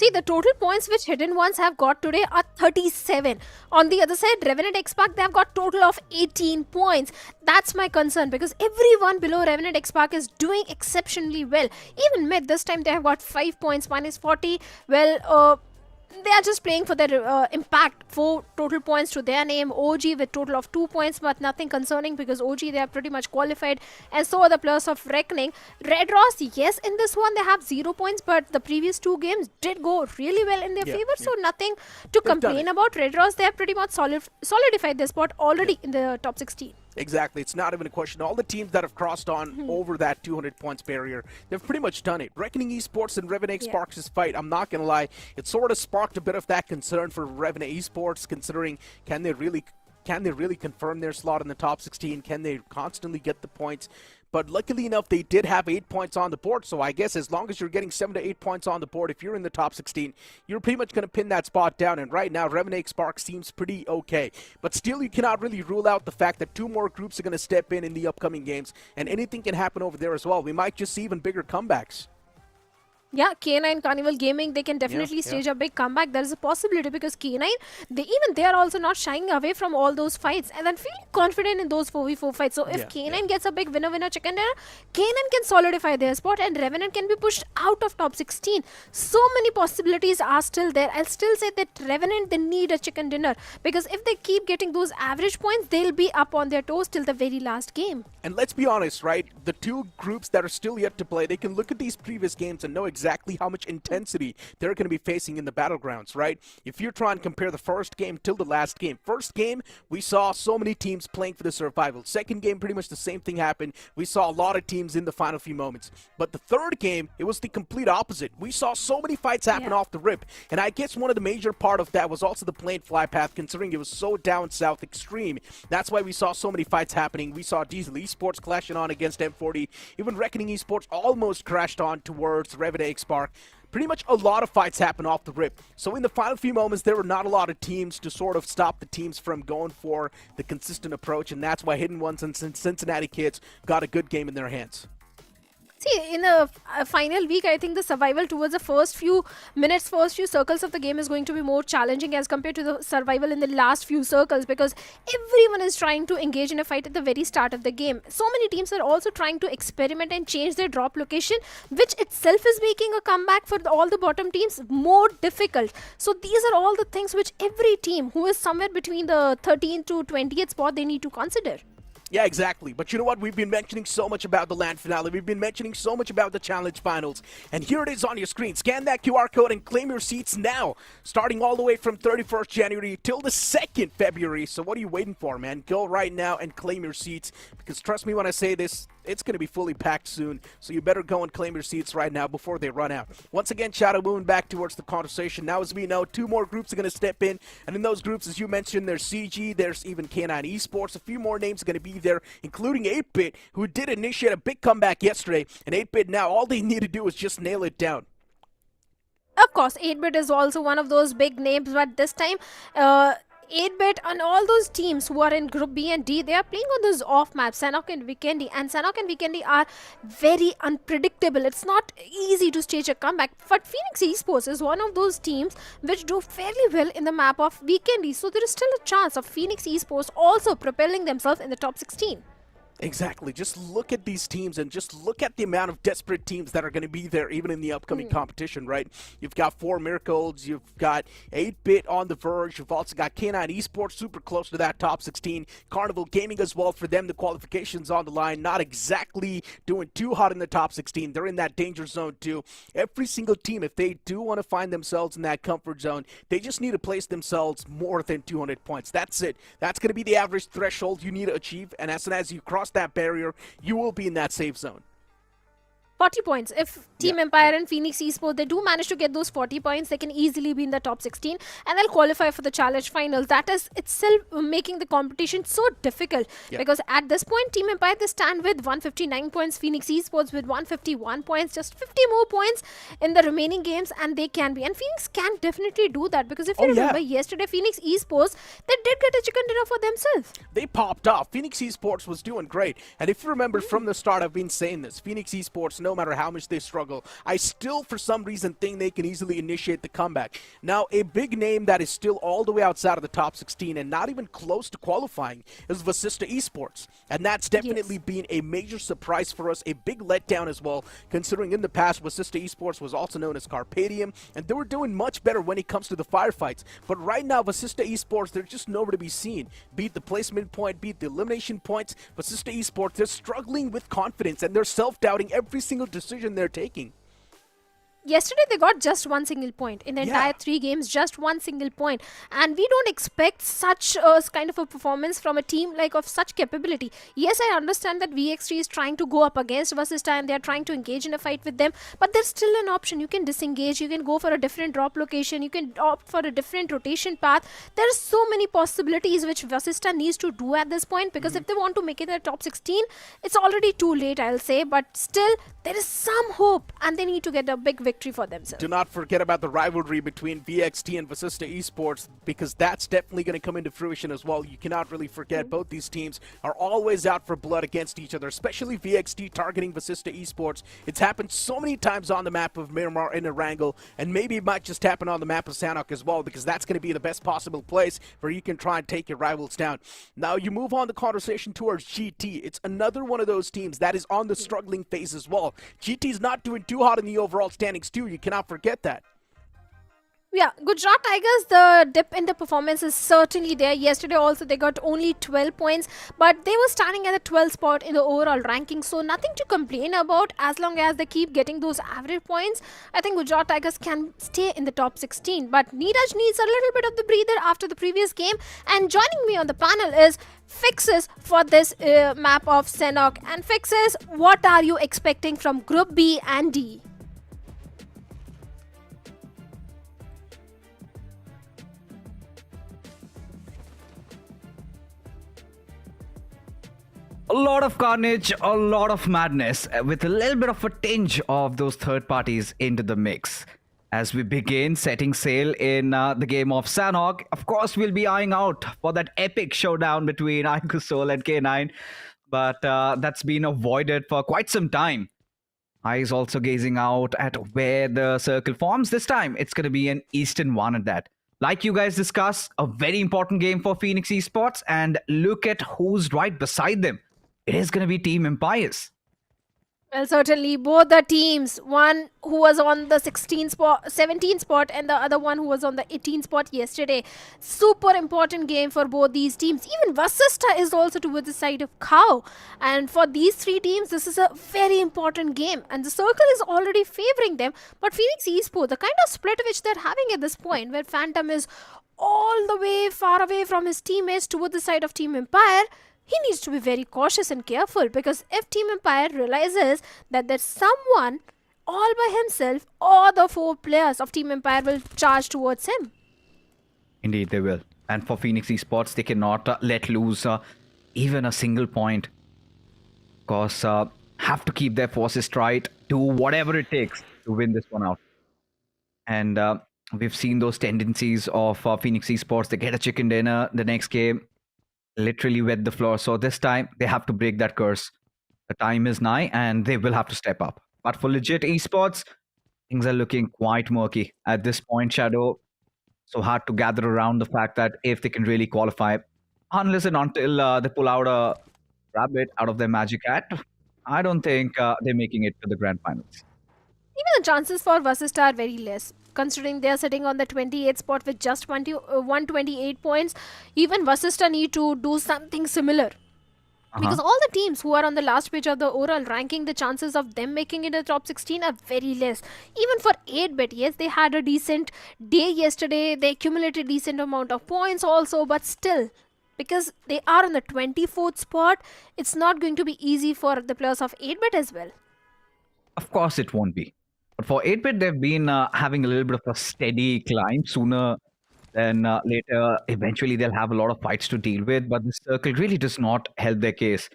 See, the total points which Hidden Ones have got today are 37. On the other side, Revenant X-Pac, they have got total of 18 points. That's my concern because everyone below Revenant X-Pac is doing exceptionally well. Even Mid, this time they have got 5 points, minus 40. Well, they are just playing for their impact. 4 total points to their name. OG with total of 2 points, but nothing concerning because OG, they are pretty much qualified. And so are the players of Reckoning. Red Ross, yes, in this one they have 0 points, but the previous 2 games did go really well in their favor. So nothing to complain about. Red Ross, they have pretty much solidified their spot already in the top 16. Exactly. It's not even a question. All the teams that have crossed on over that 200 points barrier, they've pretty much done it. Reckoning Esports and Revenant Sparks' fight, I'm not going to lie, it sort of sparked a bit of that concern for Revenant Esports, considering can they really confirm their slot in the top 16? Can they constantly get the points? But luckily enough, they did have 8 points on the board. So I guess as long as you're getting 7 to 8 points on the board, if you're in the top 16, you're pretty much going to pin that spot down. And right now, Revenant Spark seems pretty okay. But still, you cannot really rule out the fact that 2 more groups are going to step in the upcoming games. And anything can happen over there as well. We might just see even bigger comebacks. Yeah, K9 Carnival Gaming, they can definitely stage a big comeback. There is a possibility because K9, they are also not shying away from all those fights and then feeling confident in those 4v4 fights. So if K9 gets a big winner chicken dinner, K9 can solidify their spot and Revenant can be pushed out of top 16. So many possibilities are still there. I'll still say that Revenant, they need a chicken dinner because if they keep getting those average points, they'll be up on their toes till the very last game. And let's be honest, right? The 2 groups that are still yet to play, they can look at these previous games and know exactly how much intensity they're going to be facing in the battlegrounds, right? If you're trying to compare the first game till the last game. First game, we saw so many teams playing for the survival. Second game, pretty much the same thing happened. We saw a lot of teams in the final few moments. But the third game, it was the complete opposite. We saw so many fights happen off the rip. And I guess one of the major part of that was also the plane fly path, considering it was so down south extreme. That's why we saw so many fights happening. We saw Diesel Esports clashing on against M40. Even Reckoning Esports almost crashed on towards Revenant Spark. Pretty much a lot of fights happen off the rip. So in the final few moments, there were not a lot of teams to sort of stop the teams from going for the consistent approach, and that's why Hidden Ones and Cincinnati Kids got a good game in their hands. See, in the final week, I think the survival towards the first few minutes, first few circles of the game is going to be more challenging as compared to the survival in the last few circles because everyone is trying to engage in a fight at the very start of the game. So many teams are also trying to experiment and change their drop location, which itself is making a comeback for all the bottom teams more difficult. So these are all the things which every team who is somewhere between the 13th to 20th spot, they need to consider. Yeah, exactly. But you know what? We've been mentioning so much about the LAN finale. We've been mentioning so much about the challenge finals. And here it is on your screen. Scan that QR code and claim your seats now. Starting all the way from 31st January till the 2nd February. So what are you waiting for, man? Go right now and claim your seats. Because trust me when I say this, it's going to be fully packed soon, so you better go and claim your seats right now before they run out. Once again, Shadow, moving back towards the conversation. Now, as we know, 2 more groups are going to step in, and in those groups, as you mentioned, there's CG, there's even K9 Esports. A few more names are going to be there, including 8-Bit, who did initiate a big comeback yesterday, and 8-Bit now, all they need to do is just nail it down. Of course, 8-Bit is also one of those big names, but this time, 8-Bit and all those teams who are in Group B and D, they are playing on those off maps, Sanhok and Vikendi. And Sanhok and Vikendi are very unpredictable. It's not easy to stage a comeback. But Phoenix Esports is one of those teams which do fairly well in the map of Vikendi. So there is still a chance of Phoenix Esports also propelling themselves in the top 16. Exactly. Just look at these teams and just look at the amount of desperate teams that are going to be there even in the upcoming competition, right? You've got 4 Miracles, you've got 8-Bit on the verge, you've also got K9 Esports super close to that top 16, Carnival Gaming as well for them, the qualifications on the line, not exactly doing too hot in the top 16. They're in that danger zone too. Every single team, if they do want to find themselves in that comfort zone, they just need to place themselves more than 200 points. That's it. That's going to be the average threshold you need to achieve, and as soon as you cross that barrier, you will be in that safe zone. 40 points. If Team Empire and Phoenix Esports, they do manage to get those 40 points, they can easily be in the top 16 and they'll qualify for the challenge finals. That is itself making the competition so difficult because at this point, Team Empire, they stand with 159 points, Phoenix Esports with 151 points, just 50 more points in the remaining games and they can be. And Phoenix can definitely do that because if you remember yesterday, Phoenix Esports, they did get a chicken dinner for themselves. They popped off. Phoenix Esports was doing great. And if you remember from the start, I've been saying this. Phoenix Esports, no no matter how much they struggle, I still, for some reason, think they can easily initiate the comeback. Now, a big name that is still all the way outside of the top 16 and not even close to qualifying is Vasista Esports. And that's definitely been a major surprise for us, a big letdown as well, considering in the past, Vasista Esports was also known as Carpadium, and they were doing much better when it comes to the firefights. But right now, Vasista Esports, they're just nowhere to be seen. Beat the placement point, beat the elimination points. Vasista Esports, they're struggling with confidence, and they're self-doubting every single decision they're taking. Yesterday they got just one single point in the entire 3 games, just one single point, and we don't expect such kind of a performance from a team like of such capability. Yes, I understand that VX3 is trying to go up against Vasista and they are trying to engage in a fight with them, but there's still an option. You can disengage, you can go for a different drop location, you can opt for a different rotation path. There are so many possibilities which Vasista needs to do at this point, because if they want to make it in the top 16, it's already too late, I'll say, but still there is some hope and they need to get a big victory for themselves. Do not forget about the rivalry between VXT and Vasista Esports, because that's definitely going to come into fruition as well. You cannot really forget both these teams are always out for blood against each other, especially VXT targeting Vasista Esports. It's happened so many times on the map of Miramar and Erangel, and maybe it might just happen on the map of Sanhok as well, because that's going to be the best possible place where you can try and take your rivals down. Now you move on the conversation towards GT. It's another one of those teams that is on the struggling phase as well. GT's not doing too hot in the overall standings too. You cannot forget that. Yeah, Gujarat Tigers, the dip in the performance is certainly there. Yesterday also they got only 12 points, but they were starting at the 12th spot in the overall ranking, so nothing to complain about as long as they keep getting those average points. I think Gujarat Tigers can stay in the top 16, but Neeraj needs a little bit of the breather after the previous game, and joining me on the panel is Fixes for this map of Sanhok. And Fixes, what are you expecting from Group B and D? A lot of carnage, a lot of madness, with a little bit of a tinge of those third parties into the mix. As we begin setting sail in the game of Sanhok, of course, we'll be eyeing out for that epic showdown between Ikusol and K9, but that's been avoided for quite some time. Eyes also gazing out at where the circle forms. This time, it's going to be an Eastern one at that. Like you guys discussed, a very important game for Phoenix Esports, and look at who's right beside them. It is going to be Team Empires. Well, certainly both the teams, one who was on the 17th spot and the other one who was on the 18th spot yesterday. Super important game for both these teams. Even Vasista is also towards the side of Cow. And for these 3 teams, this is a very important game. And the circle is already favoring them. But Phoenix Esports, the kind of split which they're having at this point, where Phantom is all the way far away from his teammates towards the side of Team Empire, he needs to be very cautious and careful, because if Team Empire realizes that there's someone all by himself, all the 4 players of Team Empire will charge towards him. Indeed, they will. And for Phoenix Esports, they cannot let loose even a single point. Of course, have to keep their forces tight, do whatever it takes to win this one out. And we've seen those tendencies of Phoenix Esports. They get a chicken dinner the next game, literally wet the floor. So this time they have to break that curse. The time is nigh and they will have to step up. But for legit esports, things are looking quite murky at this point, Shadow. So hard to gather around the fact that if they can really qualify, unless and until they pull out a rabbit out of their magic hat, I don't think they're making it to the grand finals. Even the chances for Vasista are very less, considering they are sitting on the 28th spot with just 128 points. Even Vasista need to do something similar. Because all the teams who are on the last page of the overall ranking, the chances of them making it in the top 16 are very less. Even for 8-bit, yes, they had a decent day yesterday. They accumulated decent amount of points also, but still, because they are on the 24th spot, it's not going to be easy for the players of 8-bit as well. Of course it won't be. But for 8-bit, they've been having a little bit of a steady climb. Sooner than later, eventually they'll have a lot of fights to deal with. But the circle really does not help their case,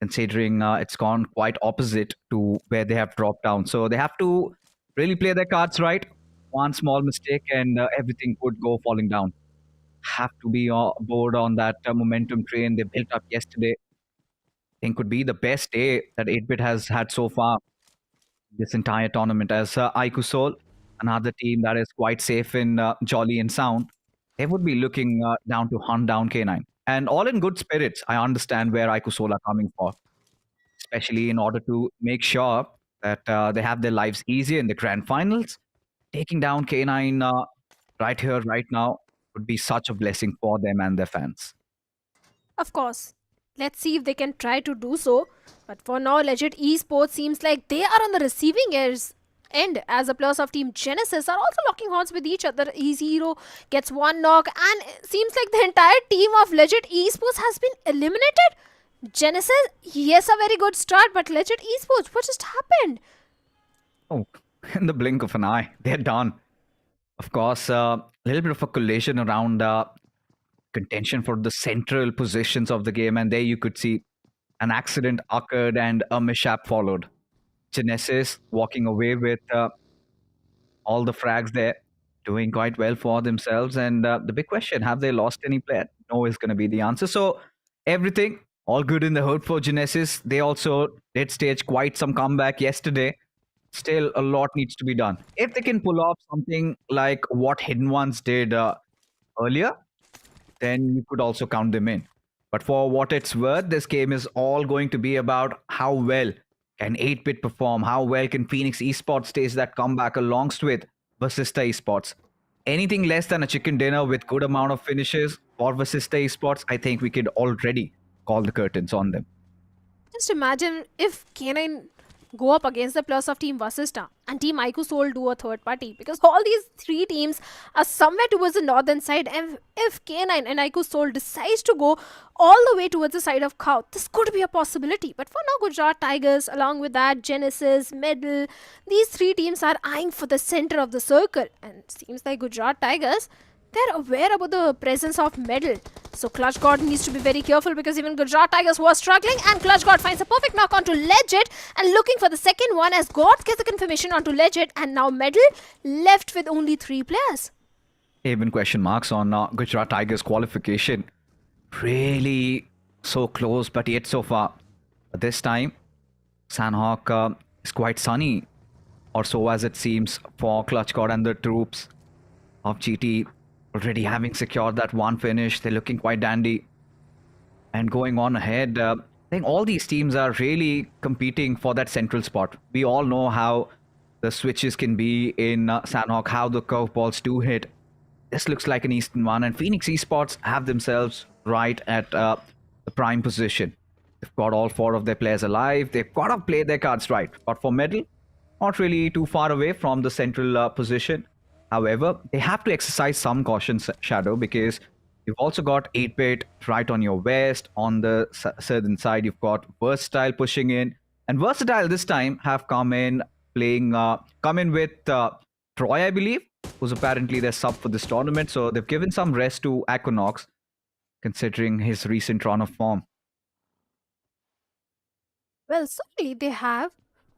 considering it's gone quite opposite to where they have dropped down. So they have to really play their cards right. One small mistake and everything could go falling down. Have to be aboard on that momentum train they built up yesterday. I think could be the best day that 8-bit has had so far. this entire tournament, as Aiku Soul, another team that is quite safe in Jolly and Sound, they would be looking down to hunt down K9. And all in good spirits. I understand where Aiku Soul are coming for, especially in order to make sure that they have their lives easier in the grand finals. Taking down K9 right here, right now, would be such a blessing for them and their fans. Of course. Let's see if they can try to do so. But for now, Legit Esports seems like they are on the receiving end, as the players of Team Genesis are also locking horns with each other. E0 gets one knock, and it seems like the entire team of Legit Esports has been eliminated. Genesis, yes, a very good start, but Legit Esports, what just happened? Oh, in the blink of an eye, they're done. Of course, a little bit of a collision around contention for the central positions of the game, and there you could see an accident occurred and a mishap followed. Genesis walking away with all the frags there, doing quite well for themselves. And the big question, have they lost any player? No is going to be the answer. So everything, all good in the hood for Genesis. They also did stage quite some comeback yesterday. Still, a lot needs to be done. If they can pull off something like what Hidden Ones did earlier, then you could also count them in. But for what it's worth, this game is all going to be about how well can 8-Bit perform, how well can Phoenix Esports stage that comeback alongst with Vasista Esports. Anything less than a chicken dinner with good amount of finishes for Vasista Esports, I think we could already call the curtains on them. Just imagine if K9 go up against the players of Team Vasista and Team Aiku Soul do a third party, because all these three teams are somewhere towards the northern side, and if K9 and Aiku Soul decides to go all the way towards the side of Khao, this could be a possibility. But for now, Gujarat Tigers, along with that Genesis, Medal, these three teams are eyeing for the center of the circle, and it seems like Gujarat Tigers, they're aware about the presence of Medal. So Clutch God needs to be very careful, because even Gujarat Tigers was struggling, and Clutch God finds a perfect knock onto Legit and looking for the second one as God gets the confirmation onto Legit, and now Medal left with only 3 players. Even question marks on Gujarat Tigers qualification. Really so close, but yet so far. But this time, Sanhok is quite sunny, or so as it seems, for Clutch God and the troops of GT. Already having secured that one finish, they're looking quite dandy. And going on ahead, I think all these teams are really competing for that central spot. We all know how the switches can be in Sanhok, how the curveballs do hit. This looks like an Eastern one, and Phoenix Esports have themselves right at the prime position. They've got all 4 of their players alive. They've got to play their cards right. But for Medal, not really too far away from the central position. However, they have to exercise some caution, Shadow, because you've also got 8-Bit right on your west. On the southern side, you've got Versatile pushing in. And Versatile this time have come in with Troy, I believe, who's apparently their sub for this tournament. So they've given some rest to Equinox, considering his recent run of form. Well, certainly they have.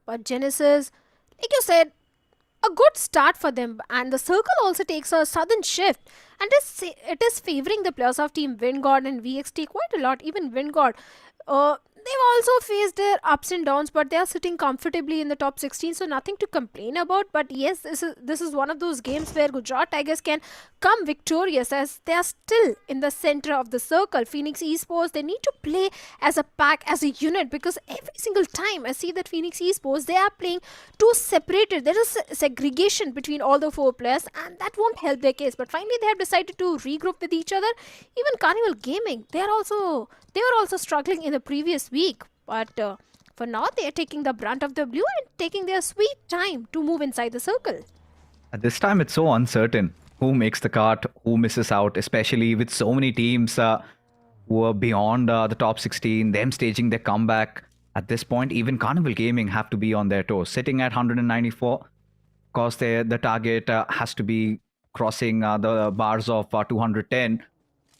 But Genesis, like you said, a good start for them, and the circle also takes a sudden shift, and it is favoring the players of Team Wingod and VXT quite a lot. Even Wingod, they've also faced their ups and downs, but they are sitting comfortably in the top 16, so nothing to complain about. But yes, this is one of those games where Gujarat Tigers can come victorious, as they are still in the center of the circle. Phoenix Esports, they need to play as a pack, as a unit, because every single time I see that Phoenix Esports, they are playing too separated. There is segregation between all the 4 players, and that won't help their case. But finally, they have decided to regroup with each other. Even Carnival Gaming, they were also struggling in the previous week, but for now they are taking the brunt of the blue and taking their sweet time to move inside the circle. At this time, it's so uncertain who makes the cut, who misses out, especially with so many teams who are beyond the top 16, them staging their comeback. At this point, even Carnival Gaming have to be on their toes, sitting at 194. Of course, the target has to be crossing the bars of 210.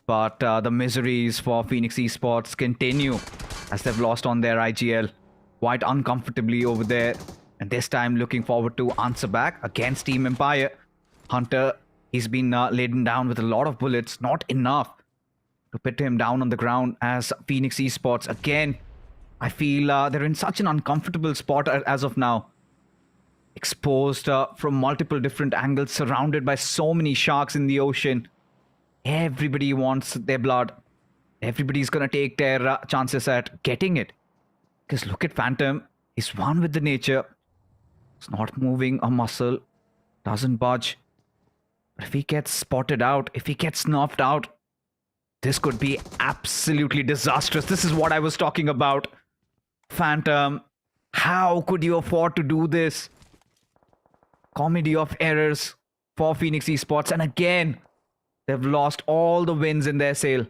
But the miseries for Phoenix Esports continue, as they've lost on their IGL quite uncomfortably over there. And this time looking forward to answer back against Team Empire. Hunter, he's been laden down with a lot of bullets, not enough to put him down on the ground, as Phoenix Esports, again, I feel they're in such an uncomfortable spot as of now. exposed from multiple different angles, surrounded by so many sharks in the ocean. Everybody wants their blood. Everybody's gonna take their chances at getting it. Because look at Phantom. He's one with the nature. He's not moving a muscle. Doesn't budge. But if he gets spotted out, if he gets snuffed out, this could be absolutely disastrous. This is what I was talking about. Phantom, how could you afford to do this? Comedy of errors for Phoenix Esports. And again, they've lost all the wins in their sail.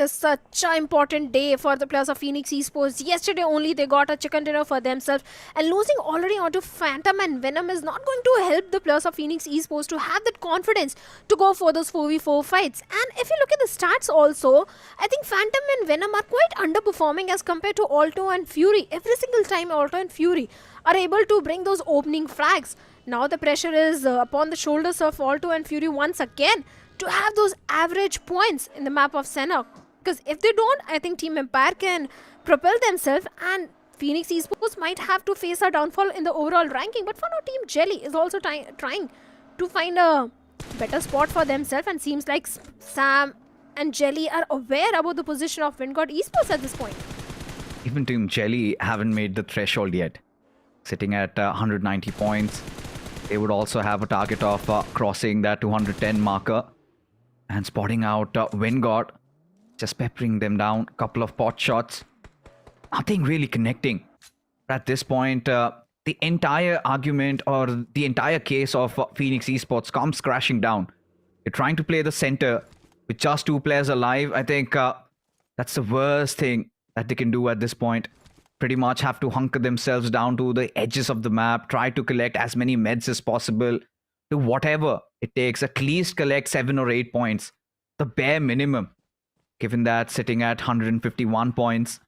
It's such an important day for the players of Phoenix Esports. Yesterday only they got a chicken dinner for themselves, and losing already onto Phantom and Venom is not going to help the players of Phoenix Esports to have that confidence to go for those 4v4 fights. And if you look at the stats also, I think Phantom and Venom are quite underperforming as compared to Alto and Fury. Every single time Alto and Fury are able to bring those opening frags. Now the pressure is upon the shoulders of Alto and Fury once again to have those average points in the map of Sanhok. Because if they don't, I think Team Empire can propel themselves, and Phoenix Esports might have to face a downfall in the overall ranking. But for now, Team Jelly is also trying to find a better spot for themselves, and seems like Sam and Jelly are aware about the position of Wingod Esports at this point. Even Team Jelly haven't made the threshold yet. Sitting at 190 points. They would also have a target of crossing that 210 marker and spotting out Wingod. Just peppering them down, a couple of pot shots. Nothing really connecting. At this point, the entire argument or the entire case of Phoenix Esports comes crashing down. You're trying to play the center with just 2 players alive. I think that's the worst thing that they can do at this point. Pretty much have to hunker themselves down to the edges of the map, try to collect as many meds as possible, do whatever it takes, at least collect 7 or 8 points. The bare minimum. Given that sitting at 151 points.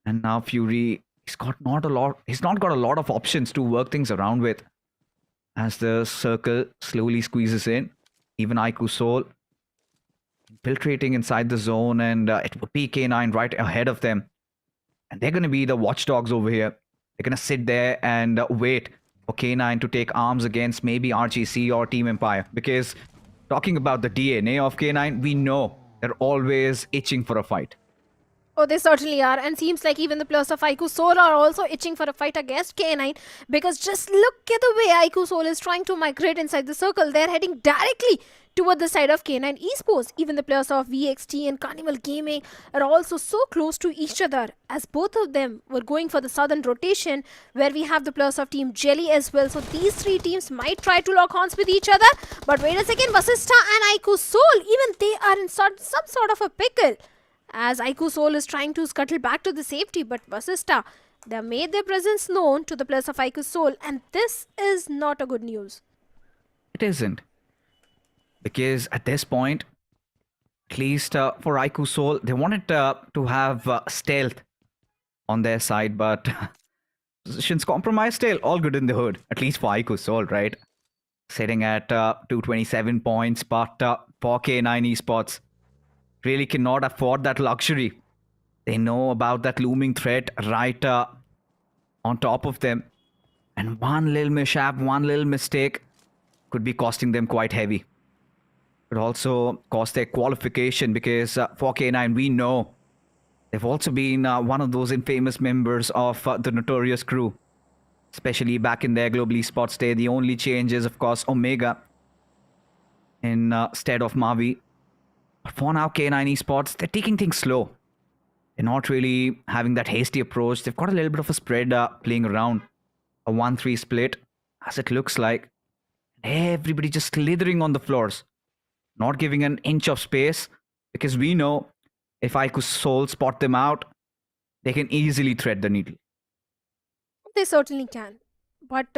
And now Fury, he's not got a lot of options to work things around with. As the circle slowly squeezes in. Even IQ Soul infiltrating inside the zone, and it would be K9 right ahead of them. And they're going to be the watchdogs over here. They're going to sit there and wait for K9 to take arms against maybe RGC or Team Empire. Because talking about the DNA of K9, we know they're always itching for a fight. Oh, they certainly are. And seems like even the players of IQ Soul are also itching for a fight against K9. Because just look at the way IQ Soul is trying to migrate inside the circle. They're heading directly toward the side of K9 Esports. Even the players of VXT and Carnival Gaming are also so close to each other, as both of them were going for the southern rotation, where we have the players of Team Jelly as well. So these 3 teams might try to lock horns with each other. But wait a second, Vasista and IQ Soul, even they are in some sort of a pickle, as IQ Soul is trying to scuttle back to the safety. But Vasista, they have made their presence known to the players of IQ Soul, and this is not a good news. It isn't. Because at this point, at least for IQ Soul, they wanted to have stealth on their side, but positions compromised still. All good in the hood, at least for IQ Soul, right? Sitting at 227 points, but for K9 Esports, really cannot afford that luxury. They know about that looming threat right on top of them. And one little mishap, one little mistake could be costing them quite heavy. Could also cost their qualification, because for K9, we know they've also been one of those infamous members of the Notorious crew. Especially back in their Global Esports day. The only change is, of course, Omega instead of Mavi. But for now, K9 Esports, they're taking things slow. They're not really having that hasty approach. They've got a little bit of a spread playing around. A 1-3 split, as it looks like. Everybody just slithering on the floors. Not giving an inch of space, because we know if IQ Soul spot them out, they can easily thread the needle. They certainly can. But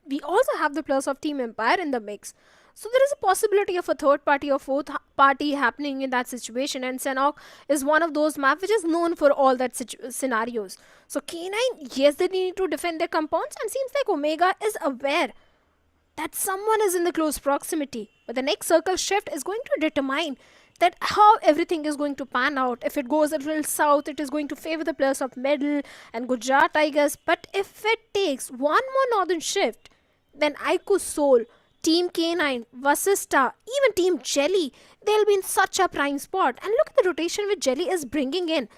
we also have the players of Team Empire in the mix. So there is a possibility of a third party or fourth party happening in that situation. And Sanhok is one of those maps which is known for all that scenarios. So K9, yes, they need to defend their compounds. And seems like Omega is aware that someone is in the close proximity. But the next circle shift is going to determine that how everything is going to pan out. If it goes a little south, it is going to favor the players of Medal and Gujarat Tigers. But if it takes one more northern shift, then Aiku Soul, Team K9, Vasista, even Team Jelly, they'll be in such a prime spot. And look at the rotation which Jelly is bringing in.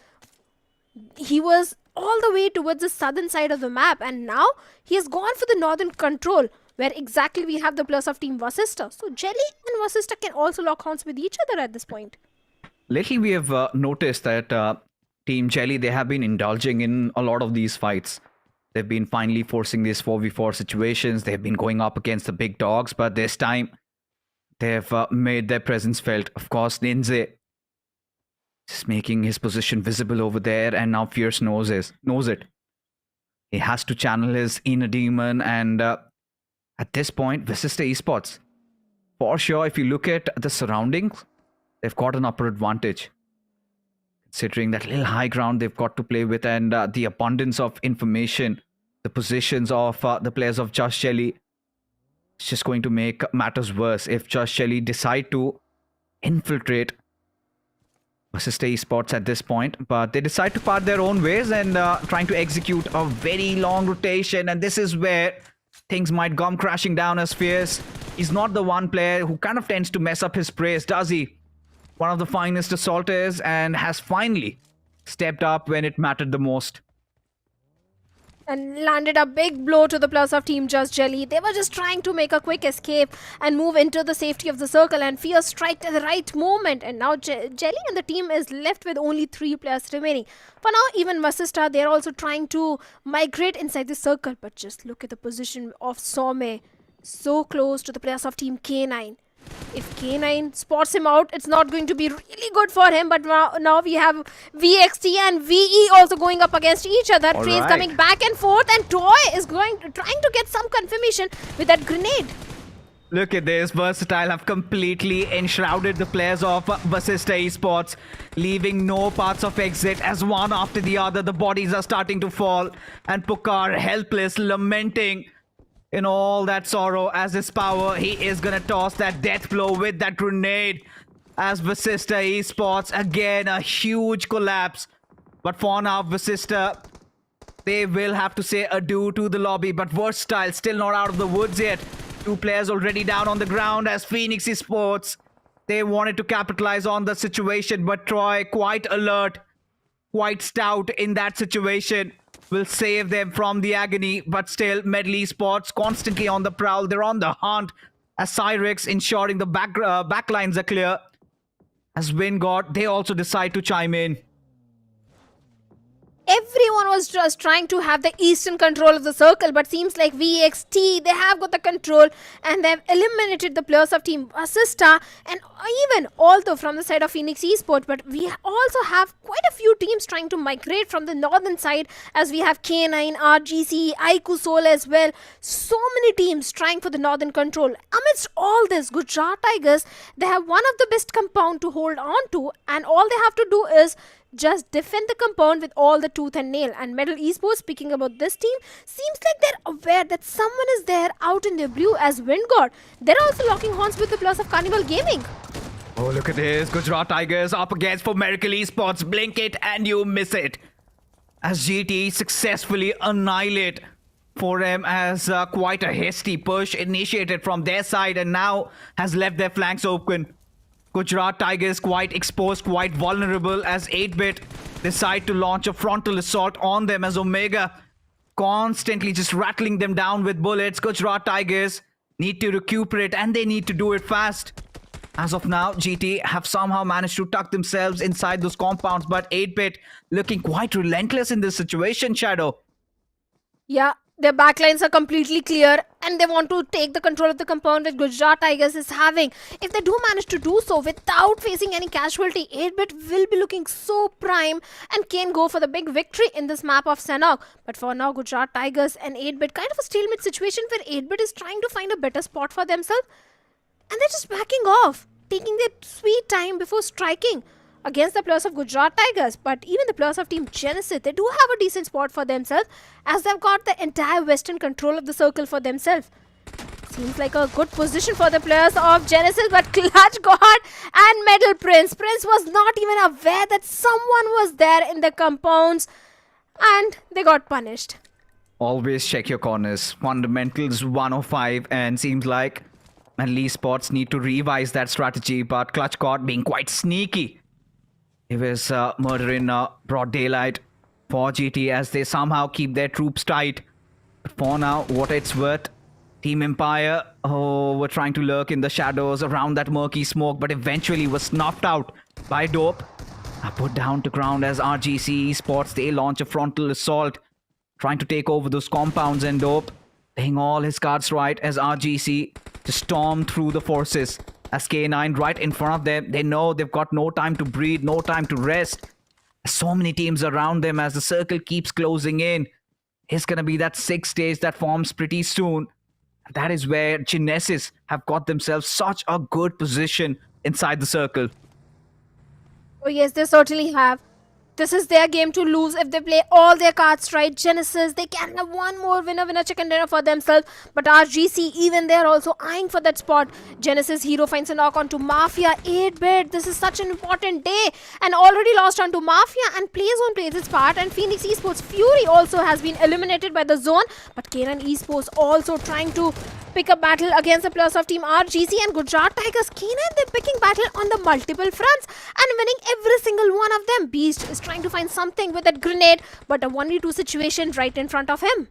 He was all the way towards the southern side of the map, and now he has gone for the northern control, where exactly we have the players of Team Vasista. So Jelly and Vasista can also lock horns with each other at this point. Lately, we have noticed that Team Jelly, they have been indulging in a lot of these fights. They've been finally forcing these 4v4 situations. They've been going up against the big dogs, but this time they've made their presence felt. Of course, Ninze just making his position visible over there, and now Fierce knows it. He has to channel his inner demon, and at this point, Vasista Esports, for sure, if you look at the surroundings, they've got an upper advantage. Considering that little high ground they've got to play with, and the abundance of information, the positions of the players of Just Jelly, it's just going to make matters worse if Just Jelly decide to infiltrate Vasista Esports at this point. But they decide to part their own ways and trying to execute a very long rotation, and this is where things might come crashing down as Fierce. He's not the one player who kind of tends to mess up his praise, does he? One of the finest assaulters, and has finally stepped up when it mattered the most. And landed a big blow to the players of Team Just Jelly. They were just trying to make a quick escape and move into the safety of the circle, and Fierce striked at the right moment. And now Jelly and the team is left with only 3 players remaining. For now, even Vasista, they're also trying to migrate inside the circle. But just look at the position of Some. So close to the players of Team K9. If K9 spots him out, it's not going to be really good for him. But now we have VXT and VE also going up against each other. Trace coming back and forth, and Toy is trying to get some confirmation with that grenade. Look at this. Versatile have completely enshrouded the players of Vasista Esports, leaving no paths of exit as one after the other the bodies are starting to fall, and Pukar helpless, lamenting in all that sorrow as his power. He is gonna toss that death blow with that grenade as Vasista Esports, again a huge collapse. But for now, Vasista, they will have to say adieu to the lobby. But Versatile still not out of the woods yet. 2 players already down on the ground as Phoenix Esports, they wanted to capitalize on the situation, but Troy, quite alert, quite stout in that situation, will save them from the agony. But still, Medal Esports constantly on the prowl. They're on the hunt as Cyrix ensuring the backlines are clear. As Wingod, they also decide to chime in. Everyone was just trying to have the eastern control of the circle, but seems like VXT, they have got the control, and they've eliminated the players of Team Vasista, and even although from the side of Phoenix Esports, but we also have quite a few teams trying to migrate from the northern side, as we have K9, RGC, Aiku Soul as well. So many teams trying for the northern control. Amidst all this, Gujarat Tigers, they have one of the best compound to hold on to, and all they have to do is just defend the compound with all the tooth and nail. And Medal Esports, speaking about this team, seems like they're aware that someone is there out in their blue as Wingod. They're also locking horns with the players of Carnival Gaming. Oh, look at this. Gujarat Tigers up against for Miracle Esports. Blink it and you miss it. As GT successfully annihilate 4M as quite a hasty push initiated from their side, and now has left their flanks open. Gujarat Tigers quite exposed, quite vulnerable as 8-Bit decide to launch a frontal assault on them as Omega constantly just rattling them down with bullets. Gujarat Tigers need to recuperate, and they need to do it fast. As of now, GT have somehow managed to tuck themselves inside those compounds, but 8-Bit looking quite relentless in this situation, Shadow. Yeah, their backlines are completely clear, and they want to take the control of the compound that Gujarat Tigers is having. If they do manage to do so without facing any casualty, 8-Bit will be looking so prime and can go for the big victory in this map of Sanhok. But for now, Gujarat Tigers and 8-Bit, kind of a stalemate situation where 8-Bit is trying to find a better spot for themselves, and they're just backing off, taking their sweet time before striking against the players of Gujarat Tigers. But even the players of Team Genesis, they do have a decent spot for themselves, as they've got the entire western control of the circle for themselves. Seems like a good position for the players of Genesis, but Clutch God and Metal Prince. Prince was not even aware that someone was there in the compounds, and they got punished. Always check your corners. Fundamentals 105, and seems like Esports need to revise that strategy, but Clutch God being quite sneaky. It was murder in broad daylight for GT as they somehow keep their troops tight. But for now, what it's worth, Team Empire were trying to lurk in the shadows around that murky smoke, but eventually was snuffed out by Dope. Put down to ground as RGC Esports, they launch a frontal assault, trying to take over those compounds, and Dope playing all his cards right as RGC to storm through the forces. As K9 right in front of them, they know they've got no time to breathe, no time to rest. So many teams around them as the circle keeps closing in. It's going to be that 6 stage that forms pretty soon. That is where Genesis have got themselves such a good position inside the circle. Oh yes, they certainly have. This is their game to lose if they play all their cards right. Genesis, they can have one more winner chicken dinner for themselves. But RGC, even they're also eyeing for that spot. Genesis hero finds a knock onto Mafia 8-bit. This is such an important day. And already lost onto Mafia, and Playzone plays its part. And Phoenix Esports Fury also has been eliminated by the zone. But K9 Esports also trying to pick a battle against the players of Team RGC, and Gujarat Tigers. K9, they're picking battle on the multiple fronts and winning every single one of them. Beast is trying to find something with that grenade, but a 1v2 situation right in front of him.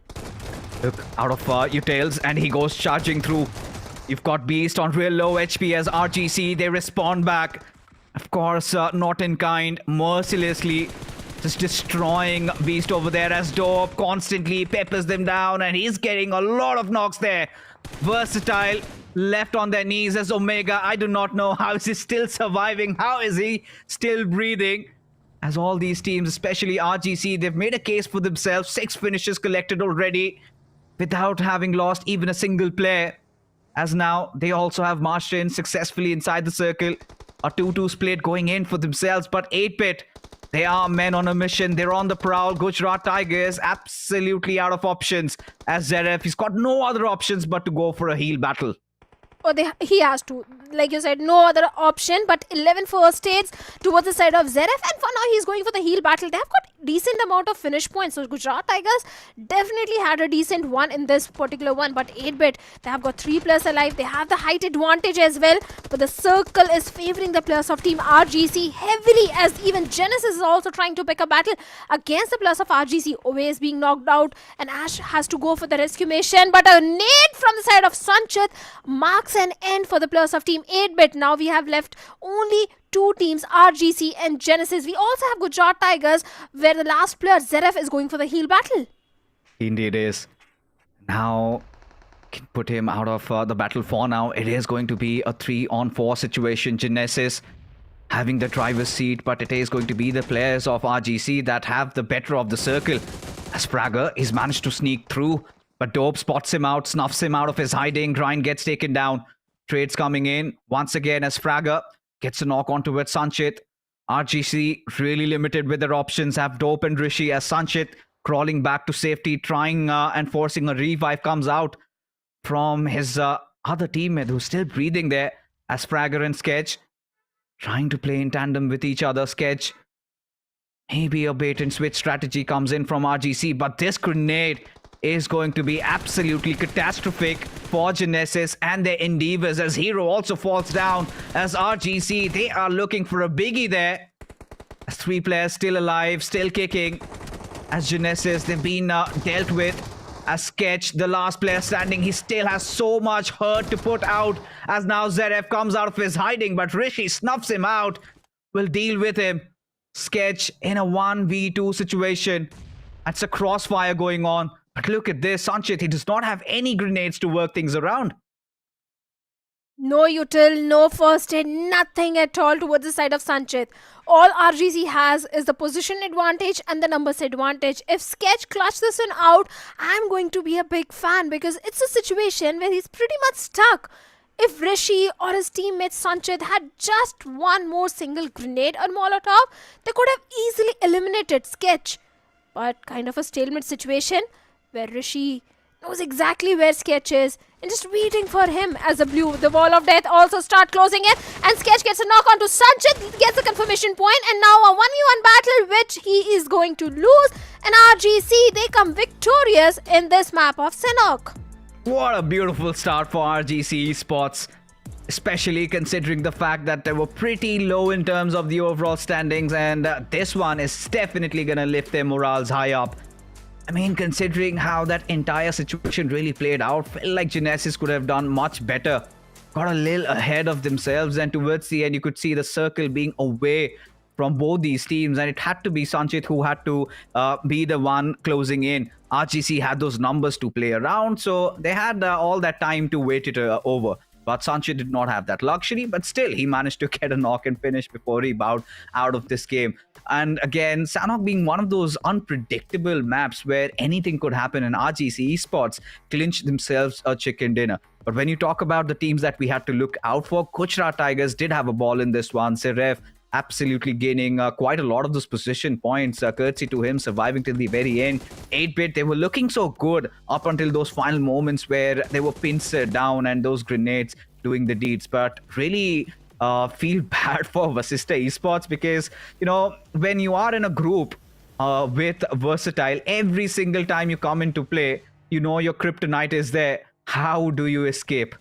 Look out of Utils, and he goes charging through. You've got Beast on real low HP as RGC, they respond back. Of course, not in kind, mercilessly just destroying Beast over there as Dope constantly peppers them down, and he's getting a lot of knocks there. Versatile left on their knees as Omega. I do not know how is he still surviving. How is he still breathing? As all these teams, especially RGC, they've made a case for themselves. 6 finishes collected already without having lost even a single player. As now, they also have marched in successfully inside the circle. A 2-2 split going in for themselves. But 8-bit, they are men on a mission. They're on the prowl. Gujarat Tigers absolutely out of options. As Zeref, he's got no other options but to go for a heal battle. Oh, he has to. Like you said, no other option, but 11 first aids towards the side of Zeref, and for now he's going for the heal battle. They have got decent amount of finish points, so Gujarat Tigers definitely had a decent one in this particular one. But 8-bit, they have got 3 players alive. They have the height advantage as well, but the circle is favoring the players of Team RGC heavily, as even Genesis is also trying to pick a battle against the players of RGC. Always being knocked out, and Ash has to go for the rescue mission, but a nade from the side of Sanchit marks an end for the players of Team 8-bit. Now we have left only 2 teams, RGC and Genesis. We also have Gujarat Tigers, where the last player, Zeref, is going for the heal battle. Indeed is. Now, can put him out of the battle for now. It is going to be a 3-on-4 situation. Genesis having the driver's seat, but it is going to be the players of RGC that have the better of the circle. As Fragger is managed to sneak through, but Dope spots him out, snuffs him out of his hiding. Grind gets taken down. Trades coming in once again as Fragger gets a knock onto it. Sanchit, RGC really limited with their options. Have Dope and Rishi as Sanchit crawling back to safety, trying and forcing a revive comes out from his other teammate who's still breathing there, as Fragger and Sketch trying to play in tandem with each other. Sketch, maybe a bait and switch strategy comes in from RGC, but this grenade is going to be absolutely catastrophic for Genesis and their endeavors, as Hero also falls down. As RGC, they are looking for a biggie there. As 3 players still alive, still kicking. As Genesis, they've been dealt with. As Sketch, the last player standing, he still has so much hurt to put out. As now Zeref comes out of his hiding, but Rishi snuffs him out. Will deal with him. Sketch in a 1v2 situation. That's a crossfire going on. But look at this, Sanchit, he does not have any grenades to work things around. No util, no first aid, nothing at all towards the side of Sanchit. All RGC has is the position advantage and the numbers advantage. If Sketch clutch this one out, I'm going to be a big fan, because it's a situation where he's pretty much stuck. If Rishi or his teammate Sanchit had just one more single grenade or Molotov, they could have easily eliminated Sketch. But kind of a stalemate situation, where Rishi knows exactly where Sketch is, and just waiting for him as the blue. The wall of death also start closing in, and Sketch gets a knock onto Sanchit, gets a confirmation point, and now a 1v1 battle which he is going to lose. And RGC, they come victorious in this map of Sanhok. What a beautiful start for RGC Esports, especially considering the fact that they were pretty low in terms of the overall standings, and this one is definitely going to lift their morals high up. I mean, considering how that entire situation really played out, felt like Genesis could have done much better. Got a little ahead of themselves, and towards the end, you could see the circle being away from both these teams, and it had to be Sanchit who had to be the one closing in. RGC had those numbers to play around, so they had all that time to wait it over. But Sanchit did not have that luxury, but still he managed to get a knock and finish before he bowed out of this game. And again, Sanhok being one of those unpredictable maps where anything could happen, and RGC Esports clinched themselves a chicken dinner. But when you talk about the teams that we had to look out for, Gujarat Tigers did have a ball in this one. Seref absolutely gaining quite a lot of those position points, courtesy to him surviving till the very end. 8-bit, they were looking so good up until those final moments where they were pincered down and those grenades doing the deeds. But really feel bad for Vasista Esports, because, you know, when you are in a group with Versatile, every single time you come into play, you know your kryptonite is there. How do you escape?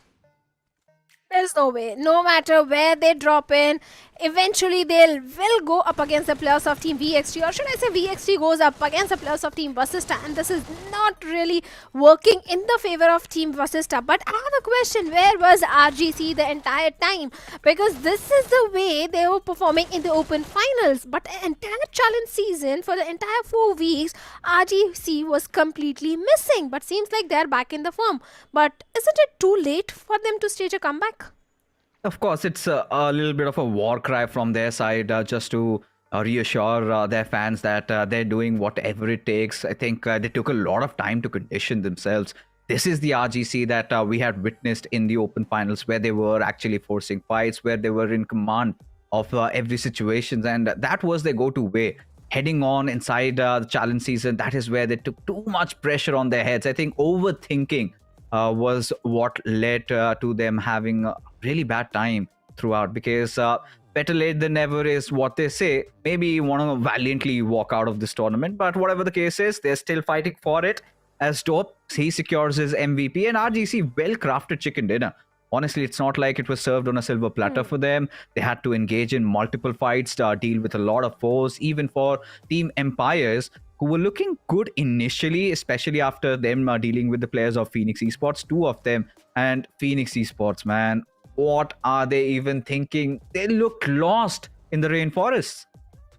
There's no way. No matter where they drop in, eventually they will go up against the players of Team VXT, or should I say VXT goes up against the players of Team Vasista, and this is not really working in the favor of Team Vasista. But I have a question, where was RGC the entire time? Because this is the way they were performing in the Open Finals, but the entire challenge season for the entire 4 weeks, RGC was completely missing, but seems like they're back in the form. But isn't it too late for them to stage a comeback? Of course, it's a little bit of a war cry from their side, just to reassure their fans that they're doing whatever it takes. I think they took a lot of time to condition themselves. This is the RGC that we had witnessed in the Open Finals, where they were actually forcing fights, where they were in command of every situation, and that was their go-to way. Heading on inside the challenge season, that is where they took too much pressure on their heads. I think overthinking was what led to them having a really bad time throughout, because better late than never is what they say. Maybe you want to valiantly walk out of this tournament, but whatever the case is, they're still fighting for it. As Dope, he secures his MVP, and RGC well-crafted chicken dinner. Honestly, it's not like it was served on a silver platter for them. They had to engage in multiple fights, deal with a lot of foes, even for Team Empires, who were looking good initially, especially after them dealing with the players of Phoenix Esports, 2 of them. And Phoenix Esports, man, what are they even thinking? They look lost in the rainforests.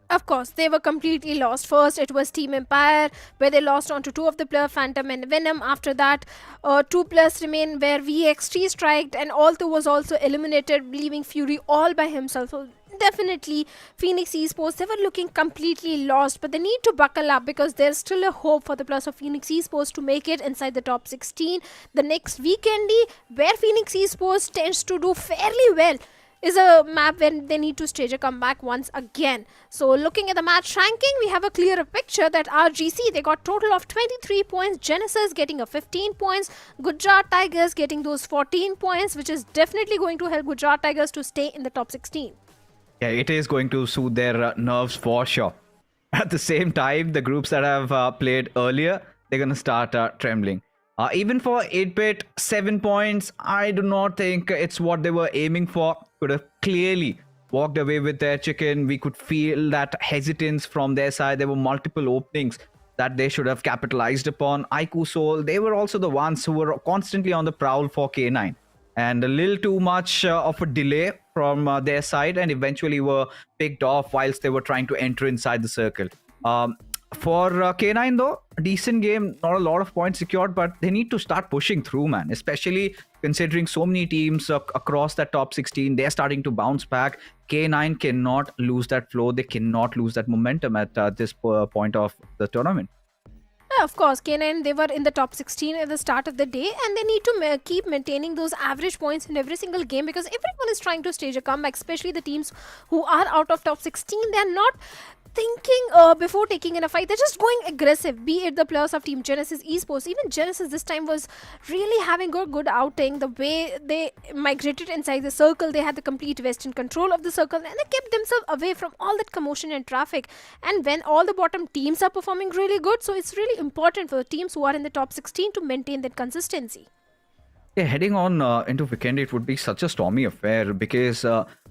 Of course, they were completely lost. First, it was Team Empire, where they lost onto 2 of the players, Phantom and Venom. After that, 2 players remain, where VXT striked, and Alto was also eliminated, leaving Fury all by himself. So definitely, Phoenix Esports, they were looking completely lost, but they need to buckle up, because there's still a hope for the players of Phoenix Esports to make it inside the top 16. The next Vikendi, where Phoenix Esports tends to do fairly well, is a map where they need to stage a comeback once again. So looking at the match ranking, we have a clearer picture that RGC, they got total of 23 points, Genesis getting a 15 points, Gujarat Tigers getting those 14 points, which is definitely going to help Gujarat Tigers to stay in the top 16. Yeah, it is going to soothe their nerves for sure. At the same time, the groups that have played earlier, they're going to start trembling. Even for 8-bit, 7 points, I do not think it's what they were aiming for. Could have clearly walked away with their chicken. We could feel that hesitance from their side. There were multiple openings that they should have capitalized upon. Aiku Soul, they were also the ones who were constantly on the prowl for K9. And a little too much of a delay from their side, and eventually were picked off whilst they were trying to enter inside the circle. For K9 though, a decent game, not a lot of points secured, but they need to start pushing through, man, especially considering so many teams across that top 16, they're starting to bounce back. K9 cannot lose that flow, they cannot lose that momentum at this point of the tournament. Of course, K9, they were in the top 16 at the start of the day, and they need to keep maintaining those average points in every single game, because everyone is trying to stage a comeback, especially the teams who are out of top 16. They're not thinking before taking in a fight. They're just going aggressive, be it the players of Team Genesis Esports. Even Genesis this time was really having a good outing. The way they migrated inside the circle, they had the complete western control of the circle, and they kept themselves away from all that commotion and traffic. And when all the bottom teams are performing really good, so it's really important for the teams who are in the top 16 to maintain that consistency. Yeah, heading on into Vikendi, it would be such a stormy affair because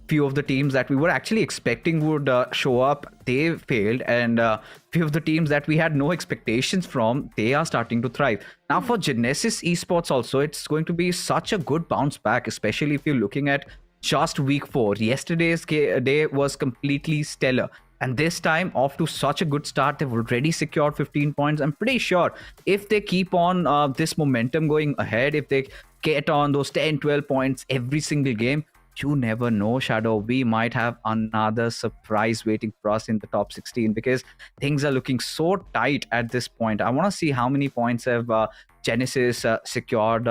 few of the teams that we were actually expecting would show up, they failed, and few of the teams that we had no expectations from, they are starting to thrive. Now for Genesis Esports also, it's going to be such a good bounce back, especially if you're looking at just week 4. Yesterday's day was completely stellar. And this time, off to such a good start, they've already secured 15 points. I'm pretty sure if they keep on this momentum going ahead, if they get on those 10, 12 points every single game, you never know, Shadow. We might have another surprise waiting for us in the top 16 because things are looking so tight at this point. I want to see how many points have Genesis secured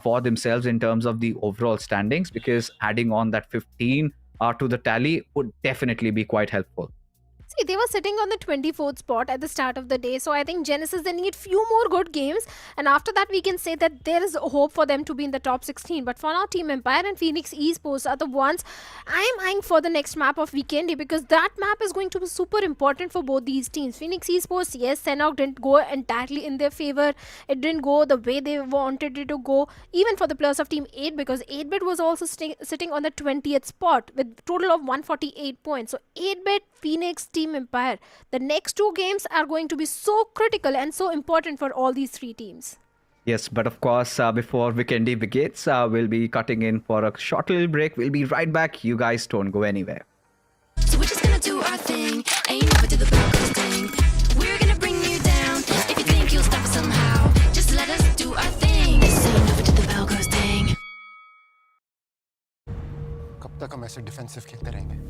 for themselves in terms of the overall standings, because adding on that 15 to the tally would definitely be quite helpful. See, they were sitting on the 24th spot at the start of the day, so I think Genesis, they need few more good games, and after that we can say that there is hope for them to be in the top 16. But for now, Team Empire and Phoenix Esports are the ones I'm eyeing for the next map of Vikendi, because that map is going to be super important for both these teams. Phoenix Esports, yes, Sanhok didn't go entirely in their favor. It didn't go the way they wanted it to go, even for the players of Team 8, because 8-bit was also sitting on the 20th spot with a total of 148 points. So 8-bit, Phoenix, Team Empire, the next 2 games are going to be so critical and so important for all these 3 teams. Yes, but of course, before Vikendi begins, we'll be cutting in for a short little break. We'll be right back. You guys don't go anywhere. So we're just gonna do our thing. Ain't never do the Broncos thing. We're gonna bring you down. If you think you'll stop us somehow, just let us do our thing. This ain't never do the Broncos thing. कब तक हम ऐसे defensive खेलते रहेंगे?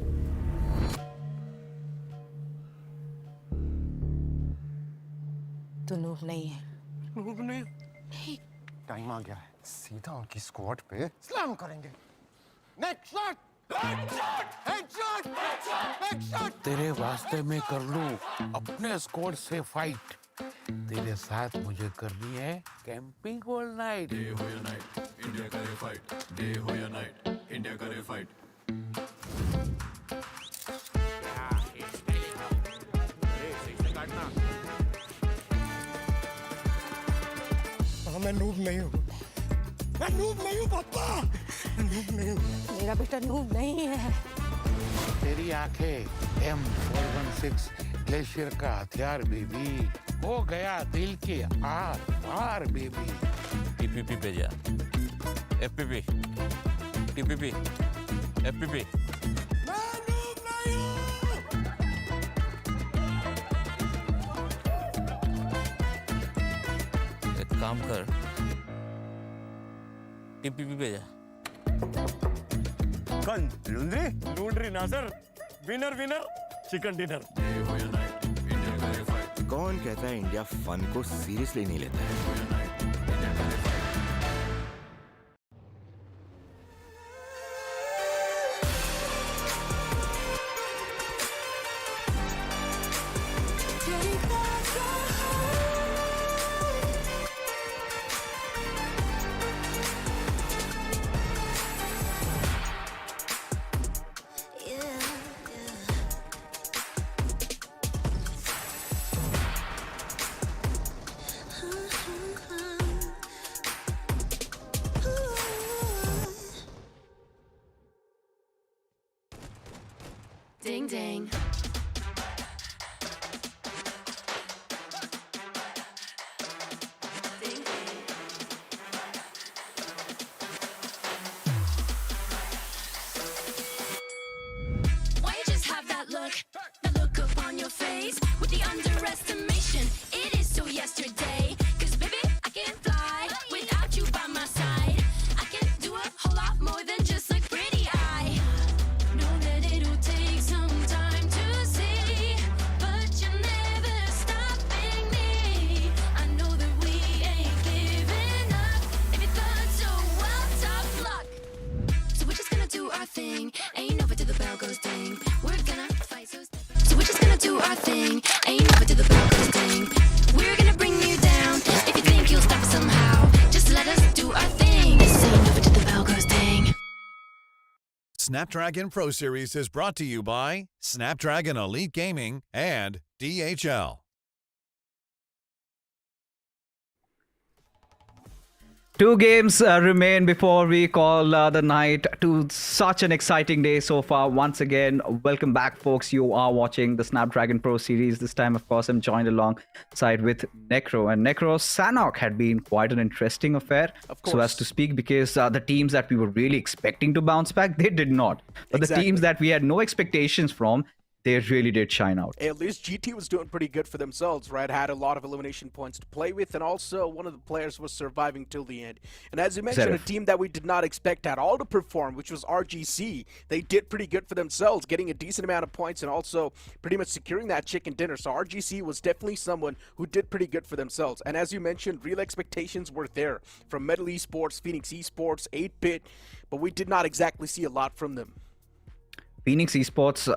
तो noob नहीं है। Noob नहीं। टाइम आ गया है, सीधा उनकी स्क्वाड पे स्लैम करेंगे। Next shot, headshot, headshot. तेरे वास्ते मैं कर लूं अपने स्क्वाड से फाइट। तेरे साथ मुझे करनी है कैंपिंग ऑल नाइट। डे हो या नाइट, इंडिया करे फाइट। डे हो या नाइट, इंडिया करे फाइट। मैं नूब नहीं हूँ, मैं नूब नहीं हूँ पापा, मैं नूब नहीं हूँ। मेरा बेटा नूब नहीं है। तेरी आंखें M416 ग्लेशियर का हथियार बेबी, हो गया दिल के आर पार बेबी। टीपीपी पे जा, एफपीपी, टीपीपी, एफपीपी। काम कर, टीपीपी पे जा। कौन ढूंढ रही ना sir, winner winner chicken dinner. कौन कहता है इंडिया फन को सीरियसली नहीं लेता है? Ding ding. Why you just have that look upon your face with the underestimation? It is so yesterday. 'Cause baby, I can fly without you by my side. I can do a whole lot more than just look pretty. I know that it'll take some time to see, but you're never stopping me. I know that we ain't giving up. If you thought so, well, tough luck. So we're just gonna do our thing. Ain't over till the bell goes ding. We're gonna fight so we're just gonna do do our thing. Ain't never till the bell goes ding. We're gonna bring you down. If you think you'll stop us somehow, just let us do our thing. This ain't over till the bell goes ding. Snapdragon Pro Series is brought to you by Snapdragon Elite Gaming and DHL. Two games remain before we call the night to such an exciting day so far. Once again, welcome back, folks. You are watching the Snapdragon Pro Series. This time, of course, I'm joined alongside with Necro. And Necro, Sanhok had been quite an interesting affair, so as to speak, because the teams that we were really expecting to bounce back, they did not. But the teams that we had no expectations from, they really did shine out. At least GT was doing pretty good for themselves, right? Had a lot of elimination points to play with, and also one of the players was surviving till the end. And as you mentioned, a team that we did not expect at all to perform, which was RGC, they did pretty good for themselves, getting a decent amount of points and also pretty much securing that chicken dinner. So RGC was definitely someone who did pretty good for themselves. And as you mentioned, real expectations were there from Metal Esports, Phoenix Esports, 8-Bit, but we did not exactly see a lot from them. Phoenix Esports,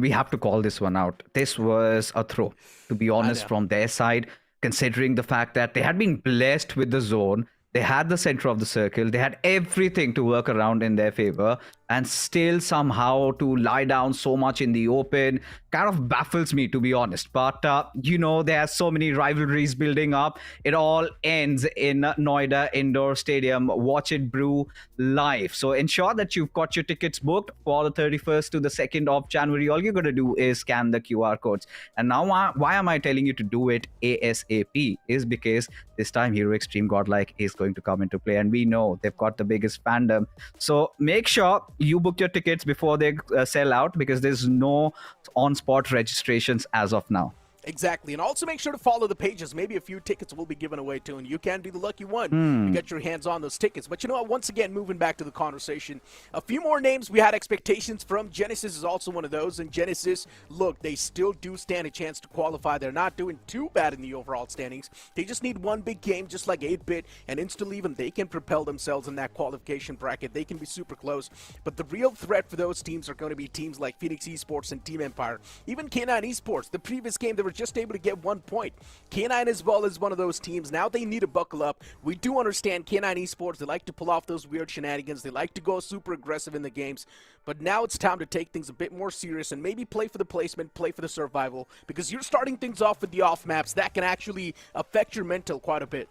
we have to call this one out. This was a throw, to be honest, from their side, considering the fact that they had been blessed with the zone. They had the center of the circle. They had everything to work around in their favor. And still somehow to lie down so much in the open kind of baffles me, to be honest. But, there are so many rivalries building up. It all ends in Noida Indoor Stadium. Watch it brew live. So ensure that you've got your tickets booked for the 31st to the 2nd of January. All you're going to do is scan the QR codes. And now why am I telling you to do it ASAP? Is because this time Hero Extreme Godlike is going to come into play. And we know they've got the biggest fandom. So make sure you book your tickets before they sell out, because there's no on-spot registrations as of now. Exactly, and also make sure to follow the pages. Maybe a few tickets will be given away too, and you can be the lucky one to get your hands on those tickets. But you know what, once again, moving back to the conversation, a few more names we had expectations from. Genesis is also one of those, and Genesis, look, they still do stand a chance to qualify. They're not doing too bad in the overall standings. They just need one big game, just like 8-Bit, and instantly even they can propel themselves in that qualification bracket. They can be super close, but the real threat for those teams are going to be teams like Phoenix Esports and Team Empire. Even K9 Esports, the previous game, they were just able to get 1 point. K9 as well is one of those teams. Now they need to buckle up. We do understand K9 Esports, they like to pull off those weird shenanigans. They like to go super aggressive in the games. But now it's time to take things a bit more serious and maybe play for the placement, play for the survival. Because you're starting things off with the off maps. That can actually affect your mental quite a bit.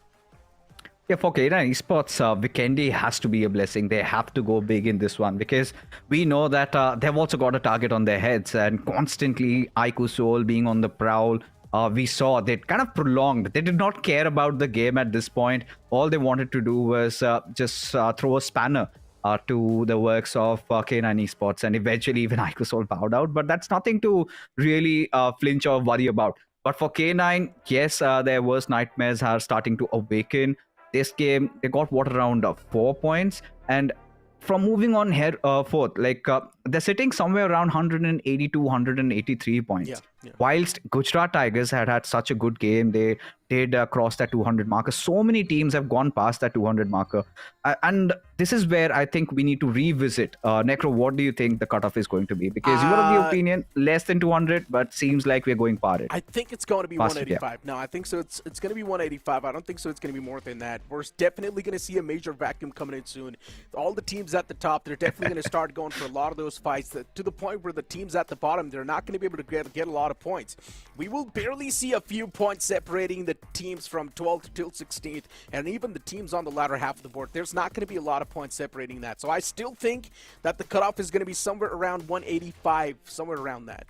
Yeah, for K9 Esports, Vikendi has to be a blessing. They have to go big in this one, because we know that they've also got a target on their heads, and constantly Aiku Soul being on the prowl. We saw they kind of prolonged. They did not care about the game at this point. All they wanted to do was just throw a spanner to the works of K9 Esports, and eventually even Aiku Soul bowed out. But that's nothing to really flinch or worry about. But for K9, yes, their worst nightmares are starting to awaken. This game, they got around 4 points, and from moving on here forth, they're sitting somewhere around 182, 183 points. Whilst Gujarat Tigers had such a good game, they did cross that 200 marker. So many teams have gone past that 200 marker. And this is where I think we need to revisit. Necro, what do you think the cutoff is going to be? Because you were of the opinion less than 200, but seems like we're going par it. I think it's going to be 185. No, I think so. It's going to be 185. I don't think so. It's going to be more than that. We're definitely going to see a major vacuum coming in soon. All the teams at the top, they're definitely going to start going for a lot of those fights to the point where the teams at the bottom, they're not going to be able to get a lot of points. We will barely see a few points separating the teams from 12th till 16th, and even the teams on the latter half of the board. There's not going to be a lot of points separating that. So I still think that the cutoff is going to be somewhere around 185, somewhere around that.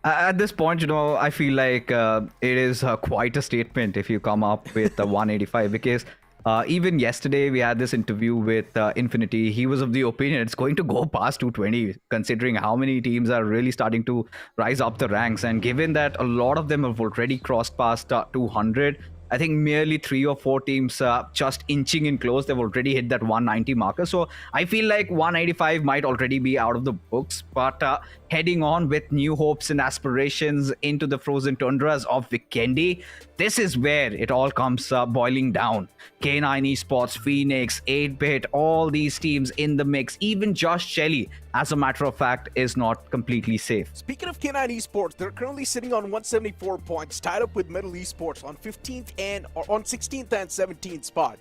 At this point, I feel like it is quite a statement if you come up with 185, because even yesterday we had this interview with Infinity. He was of the opinion it's going to go past 220, considering how many teams are really starting to rise up the ranks. And given that a lot of them have already crossed past 200, I think merely 3 or 4 teams just inching in close. They've already hit that 190 marker. So I feel like 185 might already be out of the books. But heading on with new hopes and aspirations into the frozen tundras of Vikendi, this is where it all comes boiling down. K9 Esports, Phoenix, 8-Bit, all these teams in the mix. Even Josh Shelley, as a matter of fact, is not completely safe. Speaking of K9 Esports, they're currently sitting on 174 points, tied up with Middle Esports on 16th and 17th spot.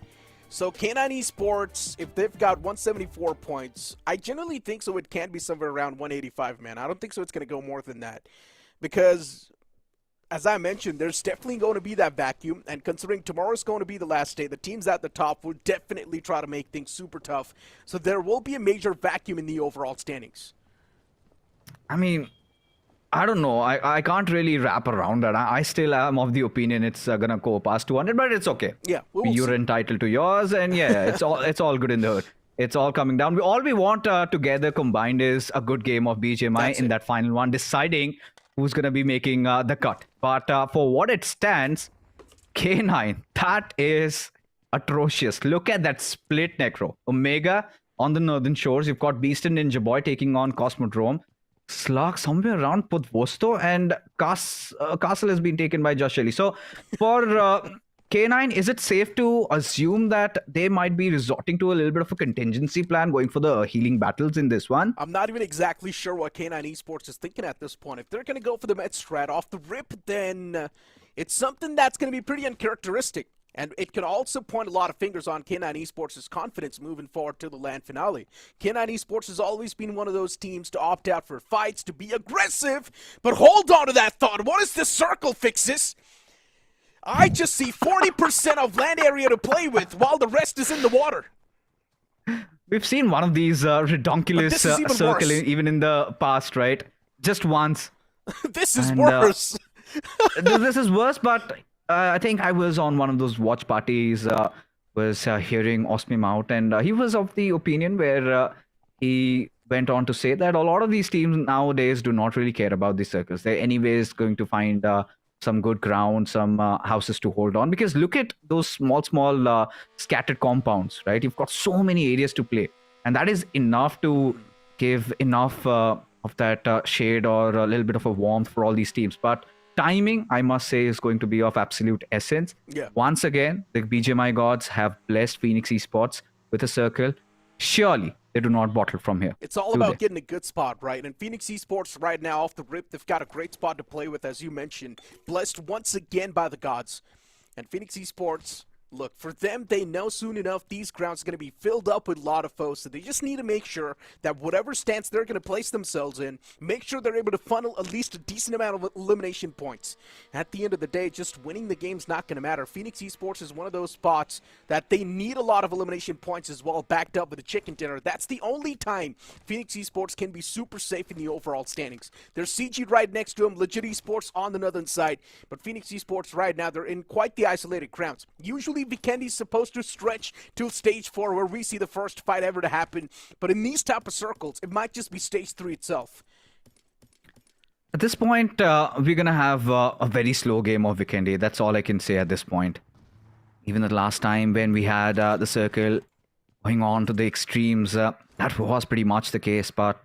So K9 Esports, if they've got 174 points, I generally think so it can be somewhere around 185, man. I don't think so it's going to go more than that. Because, as I mentioned, there's definitely going to be that vacuum. And considering tomorrow's going to be the last day, the teams at the top will definitely try to make things super tough. So there will be a major vacuum in the overall standings. I mean, I don't know. I can't really wrap around that. I still am of the opinion it's gonna go past 200, but it's okay. Yeah, you're entitled to yours, and yeah, it's all good in the hood. It's all coming down. All we want together combined is a good game of BGMI in that final one, deciding who's gonna be making the cut. But for what it stands, K9, that is atrocious. Look at that split, Necro. Omega on the northern shores. You've got Beast and Ninja Boy taking on Cosmodrome. Slug somewhere around Podvosto, and Castle has been taken by Josh Shelley. So for K9, is it safe to assume that they might be resorting to a little bit of a contingency plan going for the healing battles in this one? I'm not even exactly sure what K9 Esports is thinking at this point. If they're going to go for the med strat off the rip, then it's something that's going to be pretty uncharacteristic. And it can also point a lot of fingers on K9 Esports' confidence moving forward to the LAN finale. K9 Esports has always been one of those teams to opt out for fights, to be aggressive. But hold on to that thought. What is this circle fixes? I just see 40% of land area to play with while the rest is in the water. We've seen one of these redonkulous circle even in the past, right? Just once. This is worse. This is worse, but I think I was on one of those watch parties, was hearing Osmim out, and he was of the opinion where he went on to say that a lot of these teams nowadays do not really care about the circles. They're anyways going to find some good ground, some houses to hold on, because look at those small scattered compounds, right? You've got so many areas to play, and that is enough to give enough of that shade or a little bit of a warmth for all these teams. But timing, I must say, is going to be of absolute essence. Yeah. Once again, the BGMI gods have blessed Phoenix Esports with a circle. Surely they do not bottle from here. It's all about getting a good spot, right? And Phoenix Esports right now off the rip, they've got a great spot to play with, as you mentioned. Blessed once again by the gods. And Phoenix Esports, look, for them, they know soon enough these grounds are going to be filled up with a lot of foes, so they just need to make sure that whatever stance they're going to place themselves in, make sure they're able to funnel at least a decent amount of elimination points. At the end of the day, just winning the game's not going to matter. Phoenix Esports is one of those spots that they need a lot of elimination points as well, backed up with a chicken dinner. That's the only time Phoenix Esports can be super safe in the overall standings. There's CG right next to them, Legit Esports on the northern side, but Phoenix Esports right now, they're in quite the isolated grounds. Usually Vikendi's supposed to stretch to stage 4 where we see the first fight ever to happen, but in these type of circles, it might just be stage 3 itself. At this point, we're going to have a very slow game of Vikendi. That's all I can say at this point. Even the last time when we had the circle going on to the extremes, that was pretty much the case. But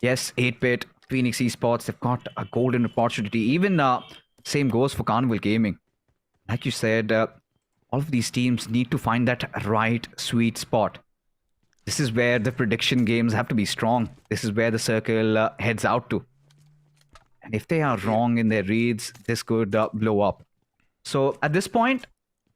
yes, 8-Bit, Phoenix Esports, they've got a golden opportunity. Even same goes for Carnival Gaming. Like you said, all of these teams need to find that right sweet spot. This is where the prediction games have to be strong. This is where the circle heads out to. And if they are wrong in their reads, this could blow up. So at this point,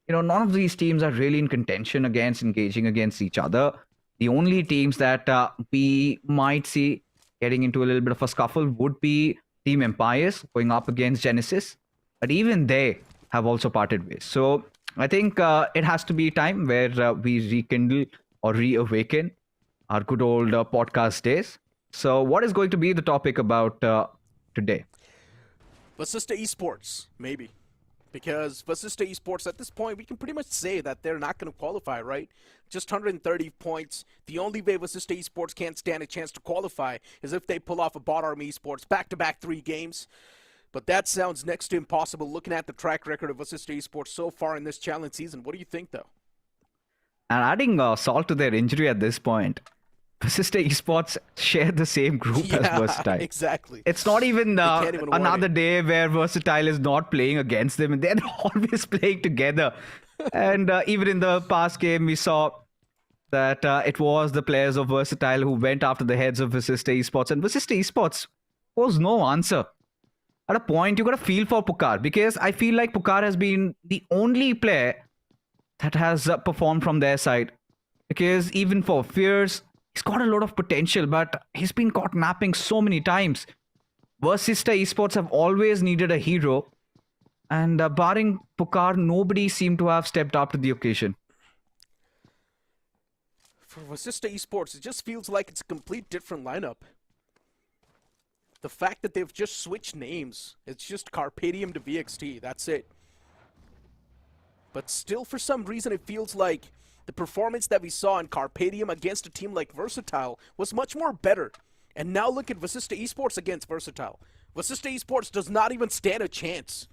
none of these teams are really in contention against engaging against each other. The only teams that we might see getting into a little bit of a scuffle would be Team Empires going up against Genesis. But even they have also parted ways. So I think it has to be time where we rekindle or reawaken our good old podcast days. So what is going to be the topic about today? Vasista Esports, maybe. Because Vasista Esports, at this point, we can pretty much say that they're not going to qualify, right? Just 130 points. The only way Vasista Esports can't stand a chance to qualify is if they pull off a Bot Army Esports back-to-back 3 games. But that sounds next to impossible looking at the track record of IST Esports so far in this challenge season. What do you think, though? And adding salt to their injury at this point, IST Esports share the same group as Versatile. Exactly. It's not even can't even another day where Versatile is not playing against them. They're always playing together. And even in the past game, we saw that it was the players of Versatile who went after the heads of IST Esports. And IST Esports was no answer. At a point, you got to feel for Pukar, because I feel like Pukar has been the only player that has performed from their side. Because even for Fierce, he's got a lot of potential, but he's been caught napping so many times. IST Esports have always needed a hero, and barring Pukar, nobody seemed to have stepped up to the occasion. For IST Esports, it just feels like it's a complete different lineup. The fact that they've just switched names, it's just Carpadium to VXT, that's it. But still, for some reason, it feels like the performance that we saw in Carpadium against a team like Versatile was much more better. And now look at IST Esports against Versatile. IST Esports does not even stand a chance.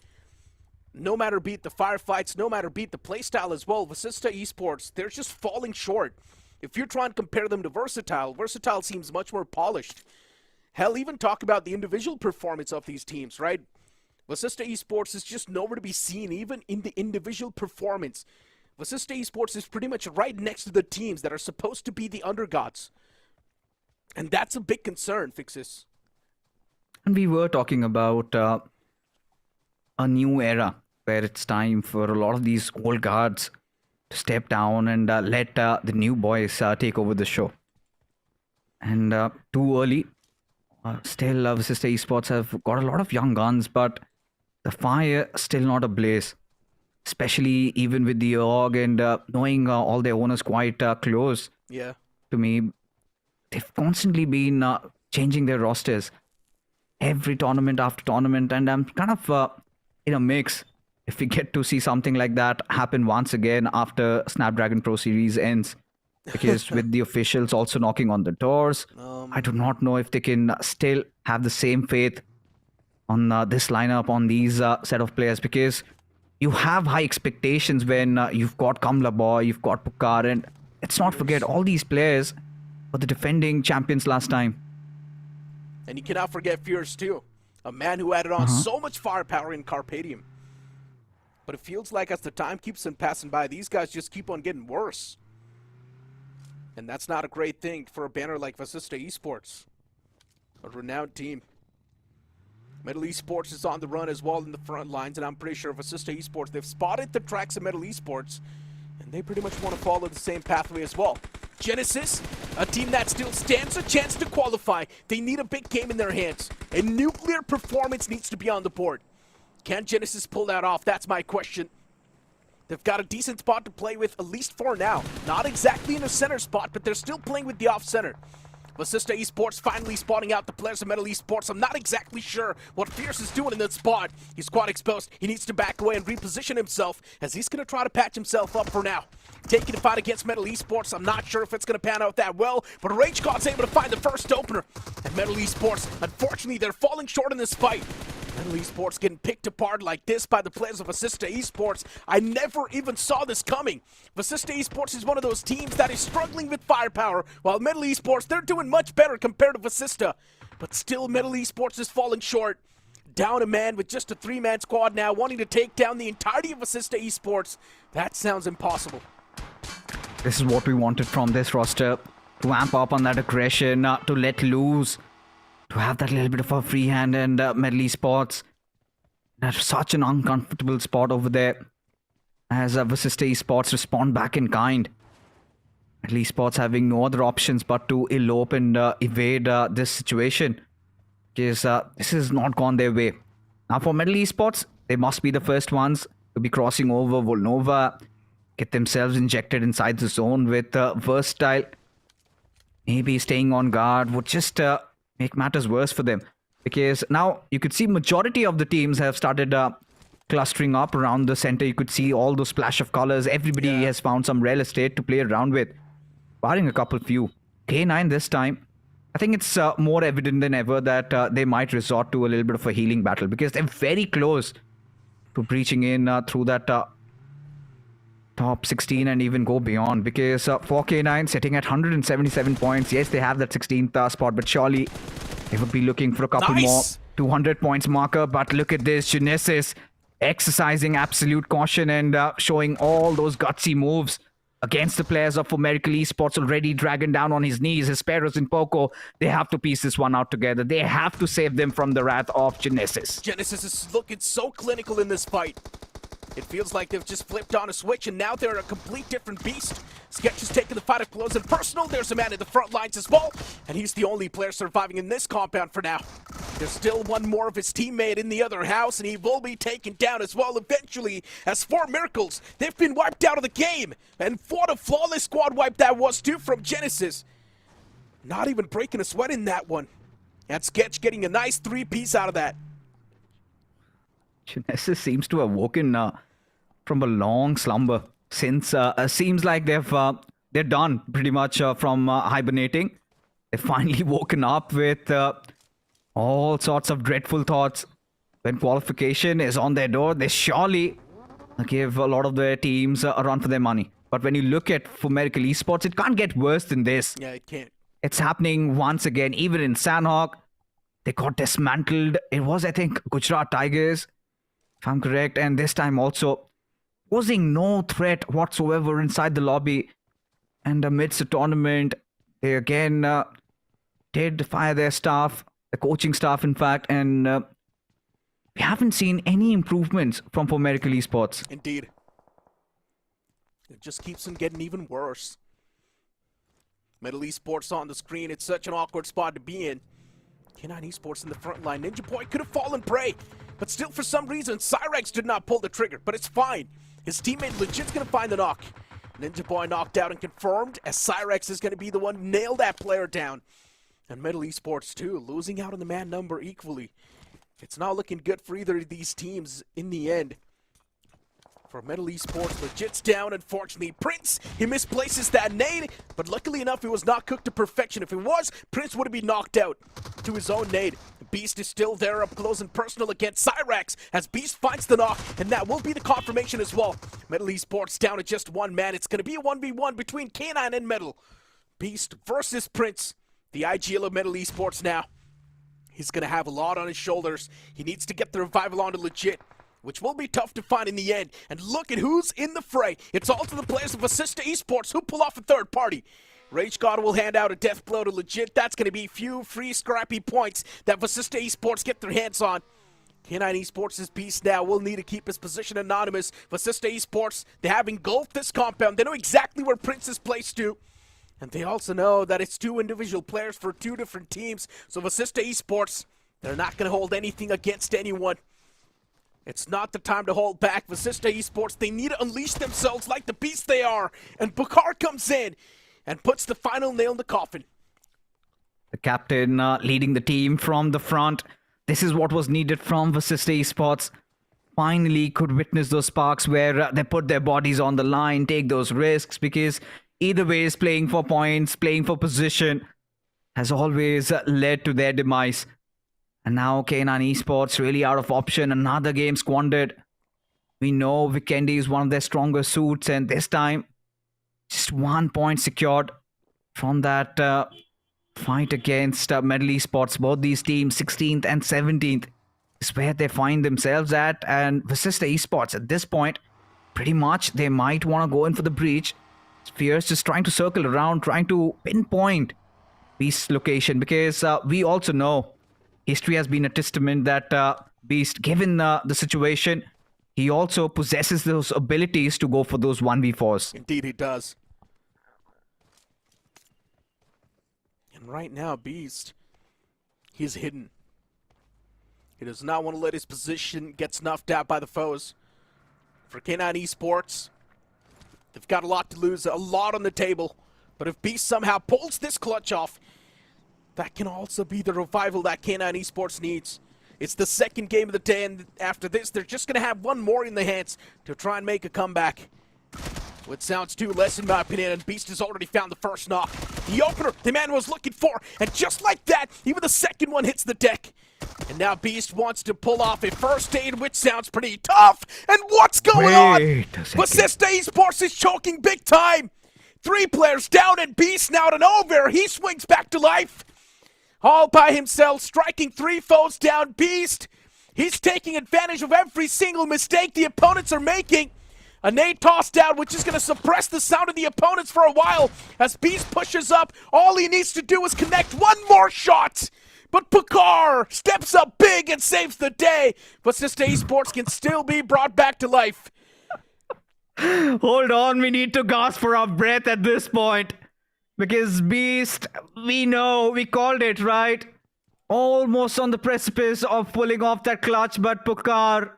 No matter beat the firefights, no matter beat the playstyle as well, IST Esports, they're just falling short. If you're trying to compare them to Versatile, Versatile seems much more polished. Hell, even talk about the individual performance of these teams, right? IST Esports is just nowhere to be seen, even in the individual performance. IST Esports is pretty much right next to the teams that are supposed to be the undergods. And that's a big concern, Fixis. And we were talking about a new era where it's time for a lot of these old guards to step down and let the new boys take over the show. And too early. Still, IST Esports have got a lot of young guns, but the fire still not ablaze. Especially even with the org and knowing all their owners quite close to me. They've constantly been changing their rosters every tournament after tournament, and I'm kind of in a mix if we get to see something like that happen once again after Snapdragon Pro Series ends. Because with the officials also knocking on the doors, I do not know if they can still have the same faith on this lineup, on these set of players, because you have high expectations when you've got Kamla Boy, you've got Pukar, and let's not forget all these players were the defending champions last time. And you cannot forget Fierce too, a man who added on so much firepower in Carpadium. But it feels like as the time keeps on passing by, these guys just keep on getting worse. And that's not a great thing for a banner like IST Esports, a renowned team. Metal Esports is on the run as well in the front lines, and I'm pretty sure IST Esports, they've spotted the tracks of Metal Esports, and they pretty much want to follow the same pathway as well. Genesis, a team that still stands a chance to qualify. They need a big game in their hands. A nuclear performance needs to be on the board. Can Genesis pull that off? That's my question. They've got a decent spot to play with, at least for now. Not exactly in a center spot, but they're still playing with the off-center. IST Esports finally spotting out the players of Metal Esports. I'm not exactly sure what Fierce is doing in that spot. He's quite exposed. He needs to back away and reposition himself, as he's going to try to patch himself up for now. Taking a fight against Metal Esports, I'm not sure if it's going to pan out that well, but Rage God's able to find the first opener. And Metal Esports, unfortunately, they're falling short in this fight. Metal Esports getting picked apart like this by the players of IST Esports. I never even saw this coming. IST Esports is one of those teams that is struggling with firepower, while Metal Esports, they're doing much better compared to IST. But still, Metal Esports is falling short. Down a man with just a 3-man squad now, wanting to take down the entirety of IST Esports. That sounds impossible. This is what we wanted from this roster. To amp up on that aggression, to let loose. To have that little bit of a free hand, and Metal Esports. That's such an uncomfortable spot over there. As IST Esports respond back in kind. Metal Esports having no other options but to elope and evade this situation. Because this has not gone their way. Now for Metal Esports, they must be the first ones to be crossing over Volnova. Get themselves injected inside the zone with Versatile. Maybe staying on guard would just make matters worse for them. Because now you could see majority of the teams have started clustering up around the center. You could see all those splash of colors. Everybody has found some real estate to play around with. Barring a couple few. K9 this time I think it's more evident than ever that they might resort to a little bit of a healing battle because they're very close to breaching in through that top 16 and even go beyond. Because 4K9 sitting at 177 points. Yes, they have that 16th spot, but surely they would be looking for a couple more 200 points marker. But look at this, Genesis exercising absolute caution and showing all those gutsy moves against the players of Miracle Esports. Already Dragon down on his knees. Hesperos and Poco, they have to piece this one out together. They have to save them from the wrath of Genesis. Genesis is looking so clinical in this fight. It feels like they've just flipped on a switch and now they're a complete different beast. Sketch is taking the fight up close and personal. There's a man in the front lines as well, and he's the only player surviving in this compound for now. There's still one more of his teammate in the other house, and he will be taken down as well eventually. As for Miracles, they've been wiped out of the game, and what a flawless squad wipe that was too from Genesis. Not even breaking a sweat in that one. And Sketch getting a nice 3-piece out of that. Genesis seems to have woken from a long slumber since seems like they're done pretty much from hibernating. They've finally woken up with all sorts of dreadful thoughts. When qualification is on their door, they surely give a lot of their teams a run for their money. But when you look at for Miracle Esports, it can't get worse than this. Yeah, it can't. It's happening once again, even in Sanhok. They got dismantled. It was, I think, Gujarat Tigers, if I'm correct. And this time also, posing no threat whatsoever inside the lobby. And amidst the tournament, they again did fire their staff, the coaching staff, in fact. And we haven't seen any improvements from for Miracle Esports. Indeed. It just keeps them getting even worse. Middle Esports on the screen. It's such an awkward spot to be in. K9 Esports in the front line. Ninja Boy could have fallen prey. But still, for some reason, Cyrex did not pull the trigger. But it's fine. His teammate legit's going to find the knock. Ninja Boy knocked out and confirmed, as Cyrex is going to be the one to nail that player down. And Middle Esports, too, losing out on the man number equally. It's not looking good for either of these teams in the end. For Middle Esports, legit's down, unfortunately. Prince, he misplaces that nade, but luckily enough, it was not cooked to perfection. If it was, Prince would have been knocked out to his own nade. Beast is still there up close and personal against Cyrex, as Beast finds the knock, and that will be the confirmation as well. Middle Esports down to just one man. It's going to be a 1v1 between K9 and Metal. Beast versus Prince, the IGL of Middle Esports now. He's going to have a lot on his shoulders. He needs to get the revival onto legit, which will be tough to find in the end. And look at who's in the fray. It's all to the players of IST Esports who pull off a third party. Rage God will hand out a death blow to legit. That's going to be few free scrappy points that IST Esports get their hands on. K9 Esports' Beast now will need to keep his position anonymous. IST Esports, they have engulfed this compound. They know exactly where Prince is placed to. And they also know that it's two individual players for two different teams. So IST Esports, they're not going to hold anything against anyone. It's not the time to hold back. IST Esports, they need to unleash themselves like the beast they are. And Bakar comes in and puts the final nail in the coffin. The captain leading the team from the front. This is what was needed from IST Esports. Finally could witness those sparks where they put their bodies on the line, take those risks, because either way is playing for points, playing for position has always led to their demise. And now K9 Esports really out of option. Another game squandered. We know Vikendi is one of their stronger suits, and this time just 1 point secured from that fight against Middle Esports. Both these teams, 16th and 17th, is where they find themselves at. And IST Esports at this point, pretty much they might want to go in for the breach. Fierce just trying to circle around, trying to pinpoint Beast's location, because we also know history has been a testament that Beast, given the situation, he also possesses those abilities to go for those 1v4s. Indeed he does. And right now, Beast, he's hidden. He does not want to let his position get snuffed out by the foes. For K9 Esports, they've got a lot to lose, a lot on the table. But if Beast somehow pulls this clutch off, that can also be the revival that K9 Esports needs. It's the second game of the day, and after this, they're just going to have one more in the hands to try and make a comeback. What sounds too less in my opinion, and Beast has already found the first knock. The opener the man was looking for, and just like that, even the second one hits the deck. And now Beast wants to pull off a first aid, which sounds pretty tough. And what's going on? Basista Esports is choking big time. 3 players down, and Beast now to nowhere. He swings back to life. All by himself, striking 3 foes down. Beast, he's taking advantage of every single mistake the opponents are making. A nade tossed down, which is going to suppress the sound of the opponents for a while. As Beast pushes up, all he needs to do is connect one more shot. But Pakar steps up big and saves the day. But Basista Esports can still be brought back to life. Hold on, we need to gasp for our breath at this point. Because Beast, we know, we called it, right? Almost on the precipice of pulling off that clutch, but Pakar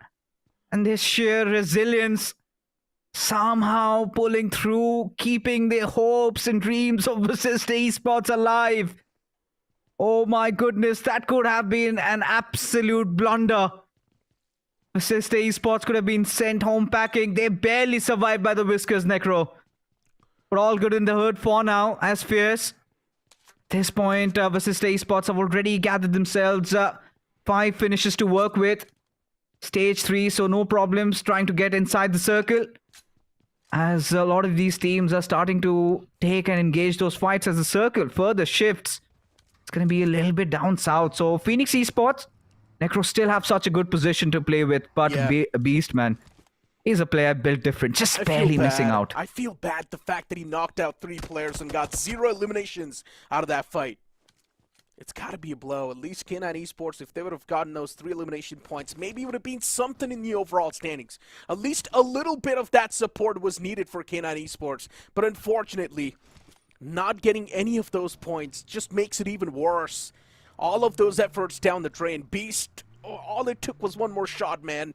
and their sheer resilience somehow pulling through, keeping their hopes and dreams of Basista Esports alive. Oh my goodness, that could have been an absolute blunder. Basista Esports could have been sent home packing. They barely survived by the whiskers, Necro. But all good in the hood for now, as Fierce. At this point, Basista Esports have already gathered themselves 5 finishes to work with. Stage 3, so no problems trying to get inside the circle. As a lot of these teams are starting to take and engage those fights as the circle further shifts. It's going to be a little bit down south. So Phoenix Esports, Necro still have such a good position to play with. But Beast, man, he's a player built different. Just barely missing out. I feel bad the fact that he knocked out 3 players and got 0 eliminations out of that fight. It's got to be a blow. At least K9 Esports, if they would have gotten those 3 elimination points, maybe it would have been something in the overall standings. At least a little bit of that support was needed for K9 Esports. But unfortunately, not getting any of those points just makes it even worse. All of those efforts down the drain. Beast, all it took was one more shot, man.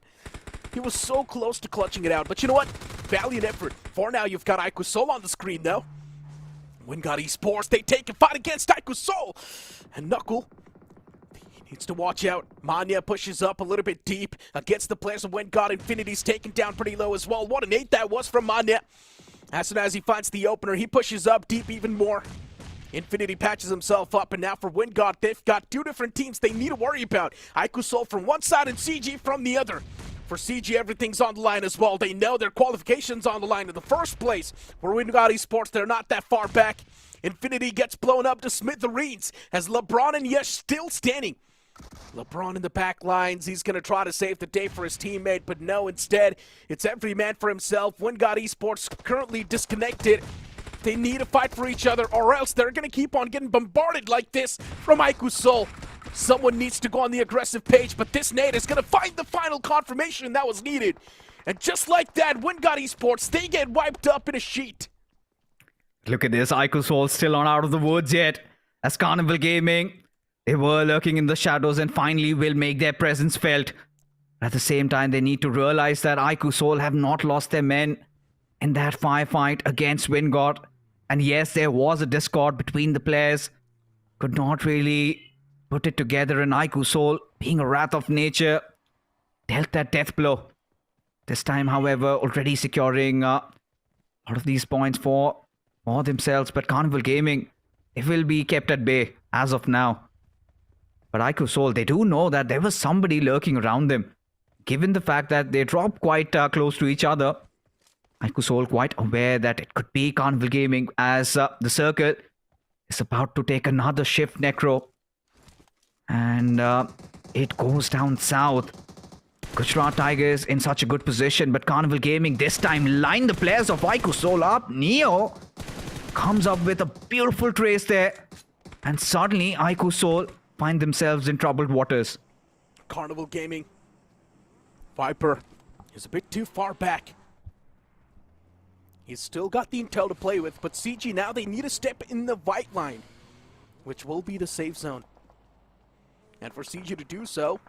He was so close to clutching it out. But you know what? Valiant effort. For now, you've got IQSOL on the screen, though. Wingard Esports, they take a fight against IQSOL. And Knuckle, he needs to watch out. Manya pushes up a little bit deep against the players of Wingard. Infinity's taken down pretty low as well. What an 8 that was from Manya. As soon as he finds the opener, he pushes up deep even more. Infinity patches himself up, and now for Wingard, they've got 2 different teams they need to worry about. IQSOL from one side and CG from the other. For CG, everything's on the line as well. They know their qualification's on the line in the first place. For Wingard Esports, they're not that far back. Infinity gets blown up to smithereens as LeBron and Yesh still standing. LeBron in the back lines, he's going to try to save the day for his teammate, but no, instead, it's every man for himself. Wingard Esports currently disconnected. They need to fight for each other, or else they're going to keep on getting bombarded like this from IQSOL. Someone needs to go on the aggressive page, but this nade is going to find the final confirmation that was needed. And just like that, Wingard Esports, they get wiped up in a sheet. Look at this, IQSOL still not out of the woods yet. As Carnival Gaming, they were lurking in the shadows and finally will make their presence felt. At the same time, they need to realize that IQSOL have not lost their men in that firefight against Wingard. And yes, there was a discord between the players. Could not really put it together, and IQSOL, being a wrath of nature, dealt that death blow. This time, however, already securing a lot of these points for themselves. But Carnival Gaming, it will be kept at bay as of now. But IQSOL, they do know that there was somebody lurking around them. Given the fact that they dropped quite close to each other, IQSOL quite aware that it could be Carnival Gaming as the circle is about to take another shift, Necro. And it goes down south. Gujarat Tigers in such a good position, but Carnival Gaming this time line the players of IQSOL up. Neo comes up with a beautiful trace there. And suddenly IQSOL find themselves in troubled waters. Carnival Gaming. Viper is a bit too far back. He's still got the intel to play with, but CG now they need a step in the white line, which will be the safe zone. And for CG to do so,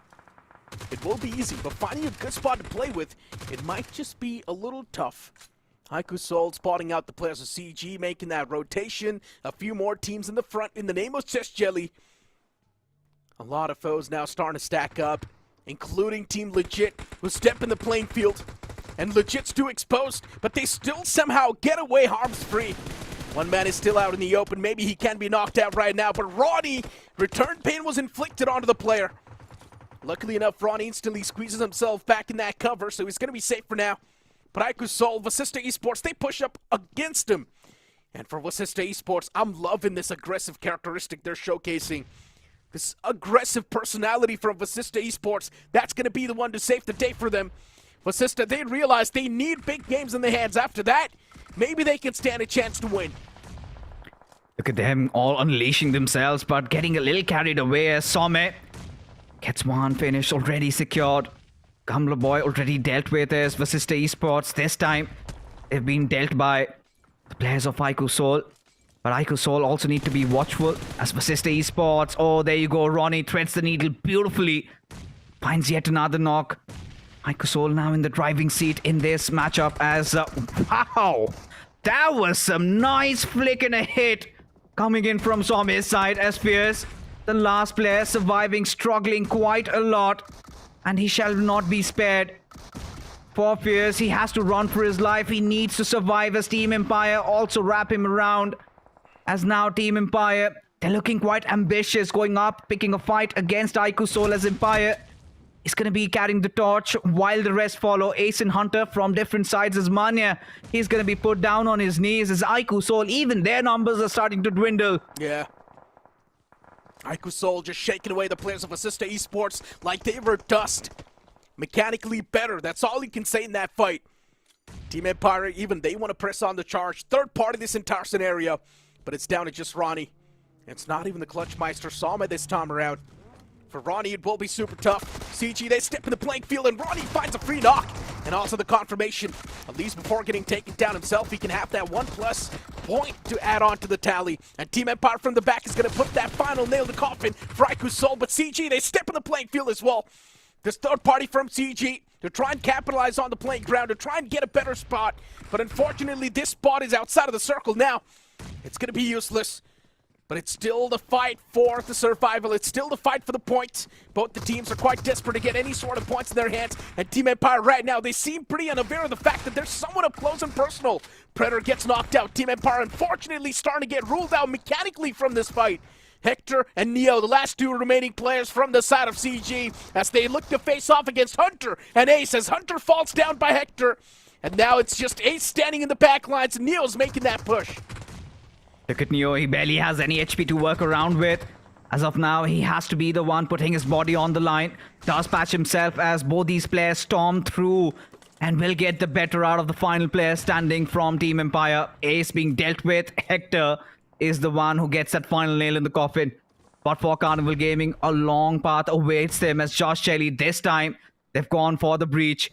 it will be easy, but finding a good spot to play with, it might just be a little tough. IQSOL spotting out the players of CG, making that rotation. A few more teams in the front in the name of Chess Jelly. A lot of foes now starting to stack up, including Team Legit, who step in the playing field. and Legit's too exposed, but they still somehow get away harm's free. One man is still out in the open. Maybe he can be knocked out right now, but Ronnie, return pain was inflicted onto the player. Luckily enough, Ronnie instantly squeezes himself back in that cover, so he's going to be safe for now. But IQSOL, Vasista Esports, they push up against him. And for Vasista Esports, I'm loving this aggressive characteristic they're showcasing. This aggressive personality from Vasista Esports, that's going to be the one to save the day for them. Vasista, they realize they need big games in their hands. After that, maybe they can stand a chance to win. Look at them all unleashing themselves, but getting a little carried away as Some gets one finish already secured. Gamla Boy already dealt with as Vasista Esports. This time, they've been dealt by the players of IQSOL. But IQSOL also need to be watchful as Vasista Esports. Oh, there you go. Ronnie threads the needle beautifully. Finds yet another knock. IQSOL now in the driving seat in this matchup as... wow! That was some nice flick and a hit coming in from Some's side as Fierce, the last player surviving, struggling quite a lot. And he shall not be spared. For Fierce, he has to run for his life. He needs to survive as Team Empire also wrap him around. As now Team Empire, they're looking quite ambitious, going up, picking a fight against IQSOL as Empire is going to be carrying the torch while the rest follow. Ace and Hunter from different sides as Manya. He's going to be put down on his knees as IQSOL, even their numbers are starting to dwindle. Yeah. IQSOL just shaking away the players of Vasista Esports like they were dust. Mechanically better, that's all you can say in that fight. Team Empire, even they want to press on the charge. Third part of this entire scenario, but it's down to just Ronnie. It's not even the Clutchmeister Sama this time around. For Ronnie, it will be super tough. CG, they step in the playing field, and Ronnie finds a free knock. And also the confirmation, at least before getting taken down himself, he can have that 1+ point to add on to the tally. And Team Empire from the back is going to put that final nail in the coffin for IQSOL. But CG, they step in the playing field as well. This third party from CG to try and capitalize on the playing ground, to try and get a better spot. But unfortunately, this spot is outside of the circle now. It's going to be useless. But it's still the fight for the survival. It's still the fight for the points. Both the teams are quite desperate to get any sort of points in their hands. And Team Empire right now, they seem pretty unaware of the fact that there's someone up close and personal. Predator gets knocked out. Team Empire unfortunately starting to get ruled out mechanically from this fight. Hector and Neo, the last two remaining players from the side of CG, as they look to face off against Hunter and Ace, as Hunter falls down by Hector. And now it's just Ace standing in the back lines, and Neo's making that push. Look at Neo, he barely has any HP to work around with. As of now, he has to be the one putting his body on the line. Does patch himself as both these players storm through and will get the better out of the final player standing from Team Empire. Ace being dealt with. Hector is the one who gets that final nail in the coffin. But for Carnival Gaming, a long path awaits them as Josh Shelley, this time, they've gone for the breach.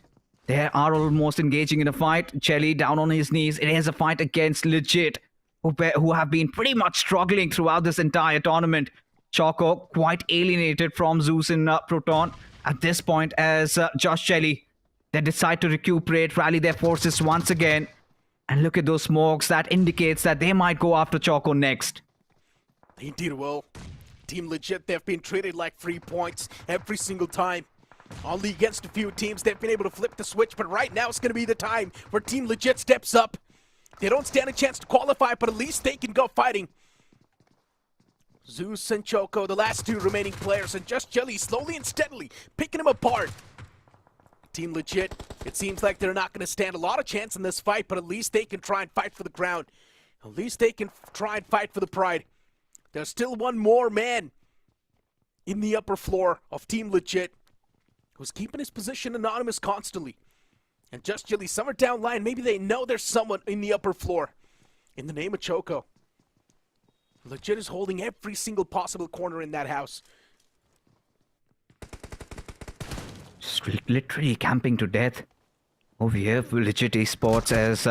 They are almost engaging in a fight. Shelley down on his knees. It is a fight against Legit, who have been pretty much struggling throughout this entire tournament. Choco quite alienated from Zeus and Proton at this point as Josh Shelley, they decide to recuperate, rally their forces once again. And look at those smokes. That indicates that they might go after Choco next. They indeed will. Team Legit, they've been treated like free points every single time. Only against a few teams they've been able to flip the switch, but right now it's going to be the time where Team Legit steps up. They don't stand a chance to qualify, but at least they can go fighting. Zeus and Choco, the last two remaining players, and Just Jelly slowly and steadily picking them apart. Team Legit, it seems like they're not going to stand a lot of chance in this fight, but at least they can try and fight for the ground. At least they can try and fight for the pride. There's still one more man in the upper floor of Team Legit who's keeping his position anonymous constantly. And Just Jelly, somewhere down line, maybe they know there's someone in the upper floor. In the name of Choco. Legit is holding every single possible corner in that house. Just literally camping to death over here for Legit Esports as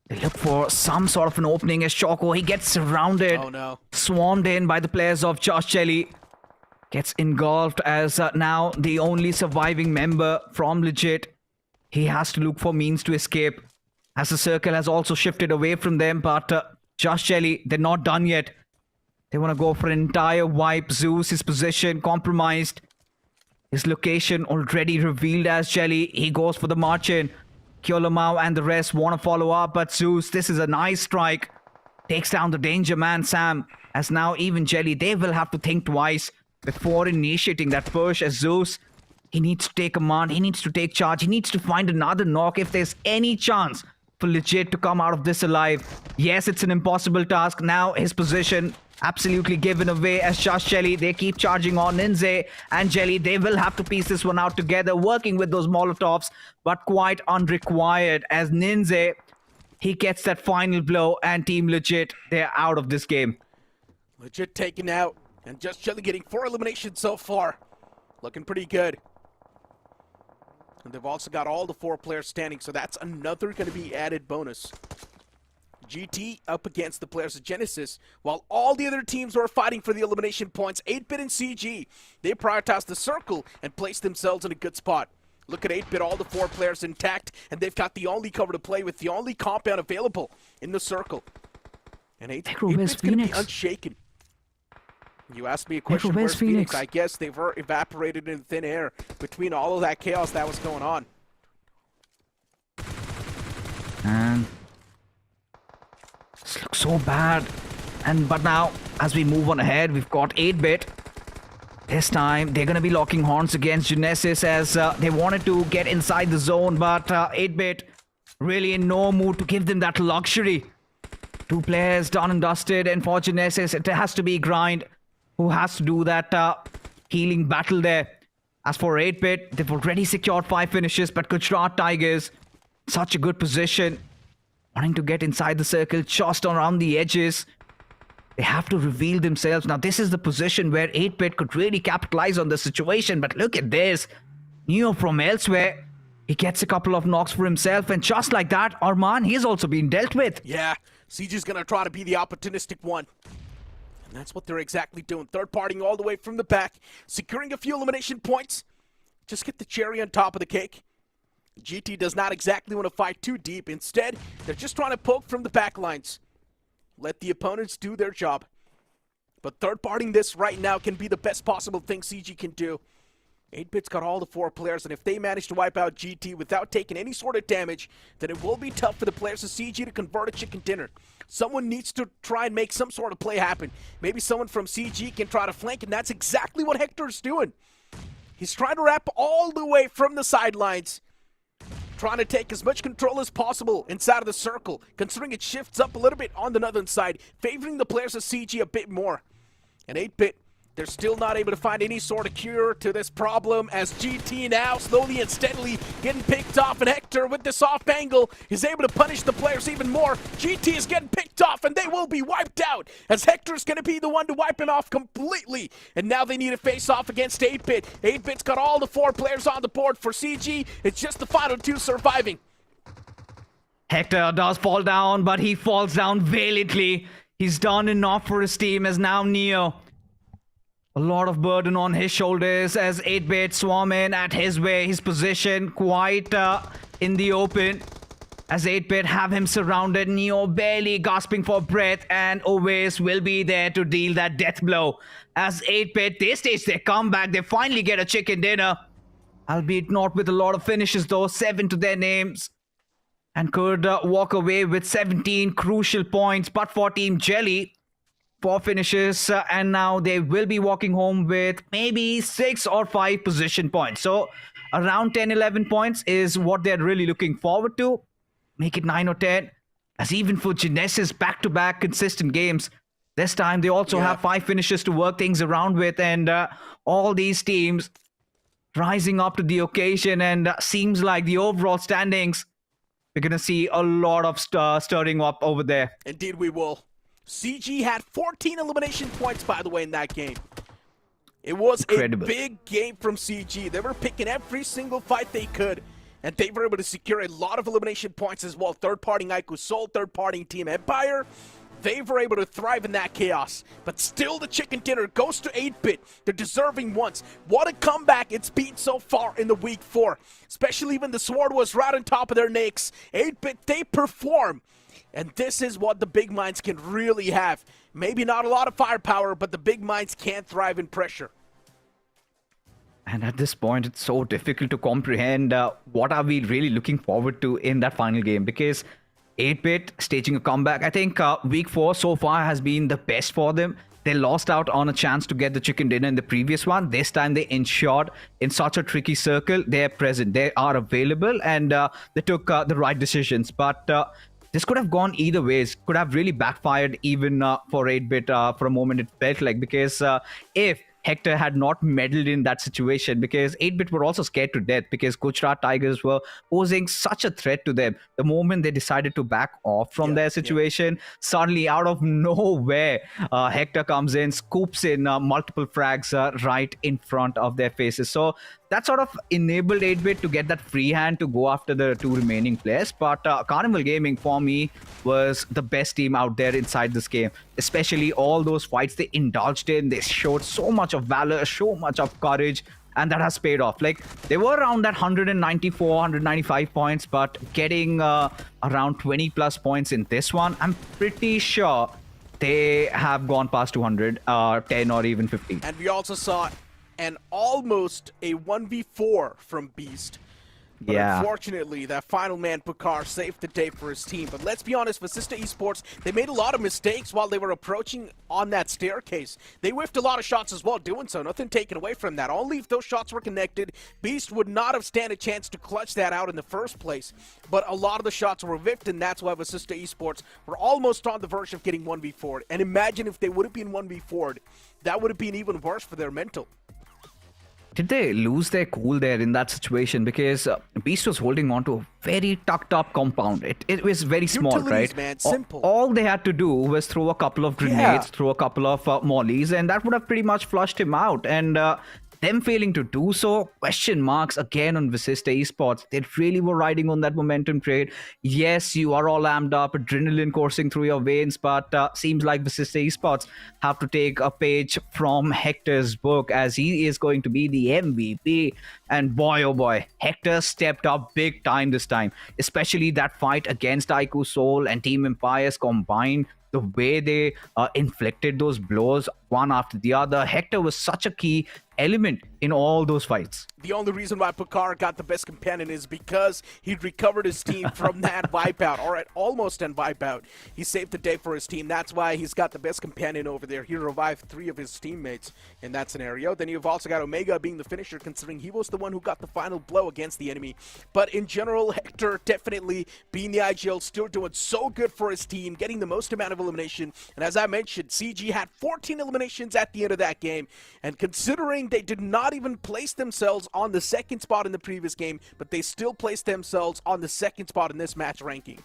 they look for some sort of an opening as Choco, he gets surrounded. Oh no. Swarmed in by the players of Josh Jelly. Gets engulfed as now the only surviving member from Legit. He has to look for means to escape as the circle has also shifted away from them. But Josh Jelly, they're not done yet. They want to go for an entire wipe. Zeus, his position compromised. His location already revealed as Jelly. He goes for the march in. Kyolamau and the rest want to follow up, but Zeus, this is a nice strike. Takes down the danger man, Sam. As now even Jelly, they will have to think twice before initiating that push. As Zeus, he needs to take command, he needs to take charge, he needs to find another knock if there's any chance for Legit to come out of this alive. Yes, it's an impossible task. Now his position absolutely given away as just Jelly. They keep charging on Ninze and Jelly. They will have to piece this one out together, working with those Molotovs, but quite unrequired as Ninze, he gets that final blow and Team Legit, they're out of this game. Legit taken out, and just Jelly getting 4 eliminations so far. Looking pretty good. And they've also got all the 4 players standing, so that's another going to be added bonus. GT up against the players of Genesis, while all the other teams were fighting for the elimination points. 8-Bit and CG, they prioritized the circle and placed themselves in a good spot. Look at 8-Bit, all the 4 players intact, and they've got the only cover to play with, the only compound available in the circle. And 8-Bit's going to be unshaken. You asked me a question, where's Phoenix? I guess they were evaporated in thin air between all of that chaos that was going on. And this looks so bad. But now, as we move on ahead, we've got 8-Bit. This time, they're going to be locking horns against Genesis as they wanted to get inside the zone, but 8-Bit really in no mood to give them that luxury. 2 players done and dusted, and for Genesis, it has to be Grind who has to do that healing battle there. As for 8-Bit, they've already secured 5 finishes, but Gujarat Tigers, such a good position, wanting to get inside the circle, just around the edges. They have to reveal themselves. Now, this is the position where 8-Bit could really capitalize on the situation, but look at this. Neo from elsewhere, he gets a couple of knocks for himself, and just like that, Arman, he's also been dealt with. Yeah, CG's gonna try to be the opportunistic one. And that's what they're exactly doing. Third partying all the way from the back, securing a few elimination points. Just get the cherry on top of the cake. GT does not exactly want to fight too deep. Instead, they're just trying to poke from the back lines. Let the opponents do their job. But third partying this right now can be the best possible thing CG can do. 8-Bit's got all the 4 players, and if they manage to wipe out GT without taking any sort of damage, then it will be tough for the players of CG to convert a chicken dinner. Someone needs to try and make some sort of play happen. Maybe someone from CG can try to flank, and that's exactly what Hector's doing. He's trying to wrap all the way from the sidelines, trying to take as much control as possible inside of the circle, considering it shifts up a little bit on the northern side, favoring the players of CG a bit more. And 8-Bit, they're still not able to find any sort of cure to this problem as GT now slowly and steadily getting picked off, and Hector with this off angle is able to punish the players even more. GT is getting picked off and they will be wiped out as Hector's going to be the one to wipe him off completely. And now they need to face off against 8-Bit. 8-Bit's got all the 4 players on the board for CG. It's just the final 2 surviving. Hector does fall down, but he falls down valiantly. He's done enough for his team as now Neo, a lot of burden on his shoulders as 8-Bit swarm in at his way, his position quite in the open. As 8-Bit have him surrounded, Neo barely gasping for breath, and Ovis will be there to deal that death blow. As 8-Bit, they stage their comeback, they finally get a chicken dinner. Albeit not with a lot of finishes though, 7 to their names. And could walk away with 17 crucial points, but for Team Jelly, 4 finishes, and now they will be walking home with maybe 6 or 5 position points. So around 10-11 points is what they're really looking forward to. Make it 9 or 10. As even for Genesis, back-to-back consistent games, this time they also have 5 finishes to work things around with, and all these teams rising up to the occasion, and seems like the overall standings, we're going to see a lot of stirring up over there. Indeed we will. CG had 14 elimination points, by the way, in that game. It was incredible. A big game from CG. They were picking every single fight they could, and they were able to secure a lot of elimination points as well. Third-partying Iku Soul, third-partying Team Empire. They were able to thrive in that chaos. But still, the chicken dinner goes to 8-Bit. They're deserving ones. What a comeback it's been so far in the week 4. Especially when the sword was right on top of their necks. 8-Bit, they perform. And this is what the big minds can really have. Maybe not a lot of firepower, but the big minds can thrive in pressure. And at this point, it's so difficult to comprehend what are we really looking forward to in that final game, because 8-Bit staging a comeback. I think week 4 so far has been the best for them. They lost out on a chance to get the chicken dinner in the previous one. This time they ensured in such a tricky circle, they're present, they are available, and they took the right decisions. But this could have gone either ways, could have really backfired even for 8-Bit for a moment, it felt like, because if Hector had not meddled in that situation, because 8-Bit were also scared to death because Gujarat Tigers were posing such a threat to them. The moment they decided to back off from their situation, suddenly out of nowhere, Hector comes in, scoops in multiple frags right in front of their faces. So that sort of enabled 8-Bit to get that free hand to go after the 2 remaining players. But Carnival Gaming, for me, was the best team out there inside this game. Especially all those fights they indulged in. They showed so much of valor, so much of courage, and that has paid off. Like, they were around that 194, 195 points, but getting around 20 plus points in this one, I'm pretty sure they have gone past 200, 10 or even 50. And we also saw an almost a 1v4 from Beast. But unfortunately, that final man, Pucar, saved the day for his team. But let's be honest, Vasista Esports, they made a lot of mistakes while they were approaching on that staircase. They whiffed a lot of shots as well doing so. Nothing taken away from that. Only if those shots were connected, Beast would not have stand a chance to clutch that out in the first place. But a lot of the shots were whiffed, and that's why Vasista Esports were almost on the verge of getting 1v4'd. And imagine if they would have been 1v4'd, that would have been even worse for their mental. Did they lose their cool there in that situation? Because Beast was holding on to a very tucked up compound. It was very small, right? Man, simple. All they had to do was throw a couple of grenades, throw a couple of mollies, and that would have pretty much flushed him out. And them failing to do so, question marks again on Vasista Esports. They really were riding on that momentum trade. Yes, you are all amped up, adrenaline coursing through your veins, but seems like Vasista Esports have to take a page from Hector's book, as he is going to be the MVP. And boy, oh boy, Hector stepped up big time this time, especially that fight against Aiku Soul and Team Empires combined. The way they inflicted those blows one after the other. Hector was such a key element in all those fights. The only reason why Pucar got the best companion is because he recovered his team from that wipeout, or almost an wipeout. He saved the day for his team. That's why he's got the best companion over there. He revived 3 of his teammates in that scenario. Then you've also got Omega being the finisher, considering he was the one who got the final blow against the enemy. But in general, Hector definitely being the IGL, still doing so good for his team, getting the most amount of elimination. And as I mentioned, CG had 14 eliminations at the end of that game. And considering they did not even place themselves on the second spot in the previous game, but they still placed themselves on the second spot in this match ranking.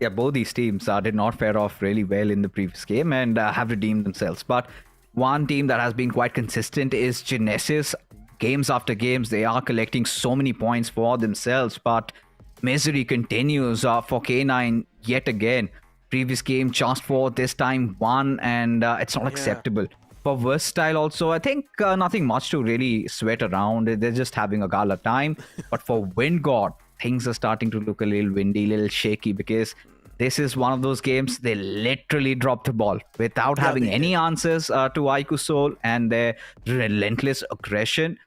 Yeah, both these teams did not fare off really well in the previous game and have redeemed themselves. But one team that has been quite consistent is Genesis. Games after games, they are collecting so many points for themselves, but misery continues for K9 yet again. Previous game just for this time 1, and it's not acceptable. For Versatile also, I think nothing much to really sweat around. They're just having a gala time. But for Wind God, things are starting to look a little windy, a little shaky, because this is one of those games they literally dropped the ball without having any answers to Aiku Soul and their relentless aggression.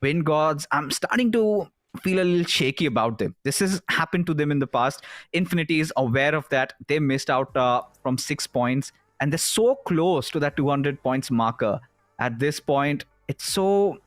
Wind Gods, I'm starting to feel a little shaky about them. This has happened to them in the past. Infinity is aware of that. They missed out from 6 points. And they're so close to that 200 points marker. At this point, it's so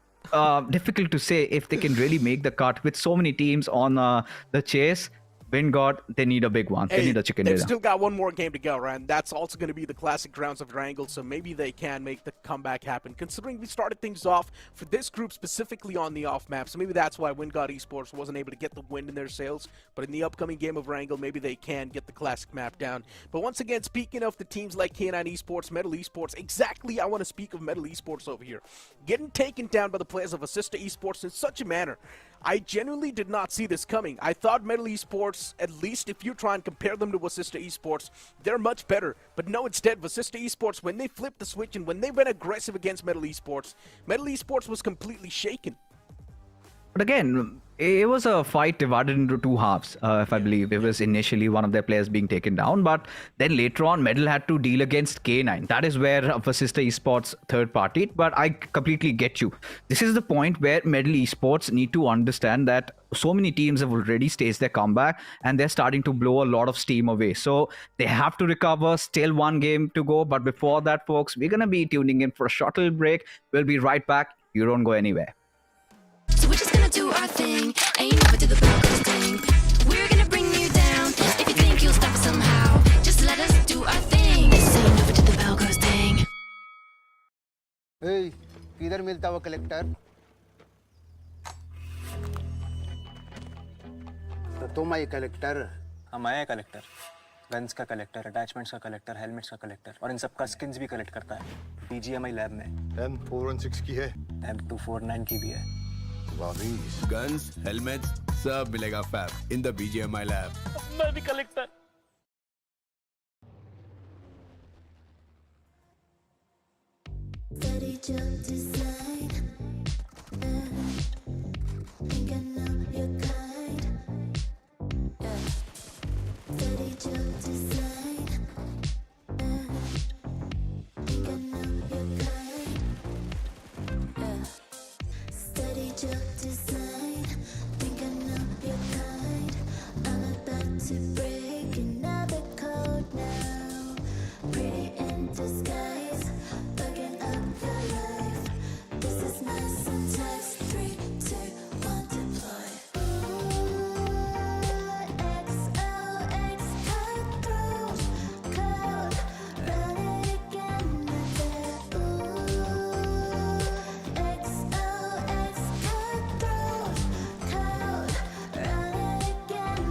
difficult to say if they can really make the cut with so many teams on the chase. Wind God, they need a big one. They need a chicken dinner. They've still got one more game to go, right? And that's also going to be the classic grounds of Erangel, so maybe they can make the comeback happen. Considering we started things off for this group specifically on the off map, so maybe that's why Wind God Esports wasn't able to get the win in their sails. But in the upcoming game of Erangel, maybe they can get the classic map down. But once again, speaking of the teams like K9 Esports, Metal Esports, exactly I want to speak of Metal Esports over here. Getting taken down by the players of Vasista Esports in such a manner, I genuinely did not see this coming. I thought Metal Esports, at least if you try and compare them to Vasista Esports, they're much better. But no, instead, Vasista Esports, when they flipped the switch and when they went aggressive against Metal Esports was completely shaken. But again, it was a fight divided into two halves, if I believe. It was initially one of their players being taken down, but then later on, Medal had to deal against K9. That is where Sister Esports third party. But I completely get you. This is the point where Medal Esports need to understand that so many teams have already staged their comeback and they're starting to blow a lot of steam away. So they have to recover. Still one game to go. But before that, folks, we're going to be tuning in for a short little break. We'll be right back. You don't go anywhere. So we're just gonna do our thing. Ain't never do the Broncos thing. We're gonna bring you down. If you think you'll stop us somehow, just let us do our thing. This ain't never do the Broncos thing. Hey, किधर मिलता वो collector? तो तुम आई collector? हम आए collector, guns का collector, attachments का collector, helmets का कलेक्टर और इन सब का स्किन्स भी कलेक्ट करता है BGMI लैब में। M416 की है? M249 की भी है। गन्स, हेलमेट्स सब मिलेगा fab in the BGMI lab. मैं भी collector. Steady jump design. Think I know your kind. Yeah. Steady jump design. Think I know your kind. Yeah. Steady jump design. Think I know your kind. I'm about to break another code now. Pretty in disguise. Bugging up your life. This is my syntax. 3, 2, 1, deploy. XOX cutthroat code. Run it again, XOX cutthroat code. Run it again,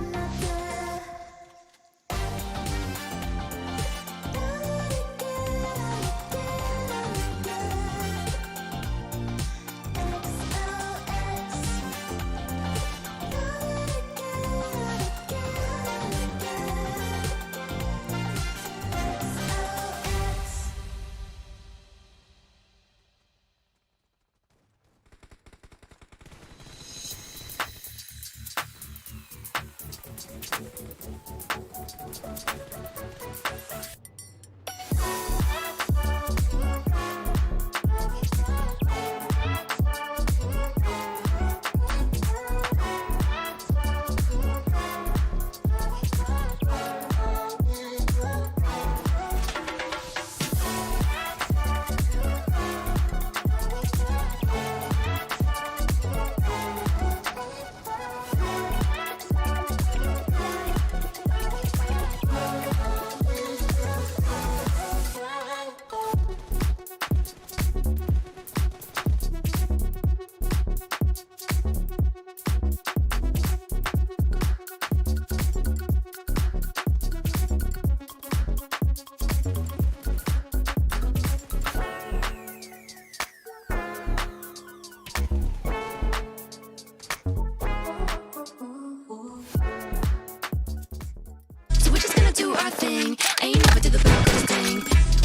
So we're just gonna do our thing. Ain't never do the Broncos thing.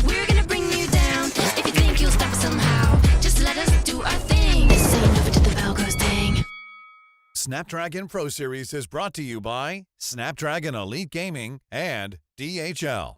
We're gonna bring you down. If you think you'll stop us somehow, just let us do our thing. This ain't never do the Broncos thing. Snapdragon Pro Series is brought to you by Snapdragon Elite Gaming and DHL.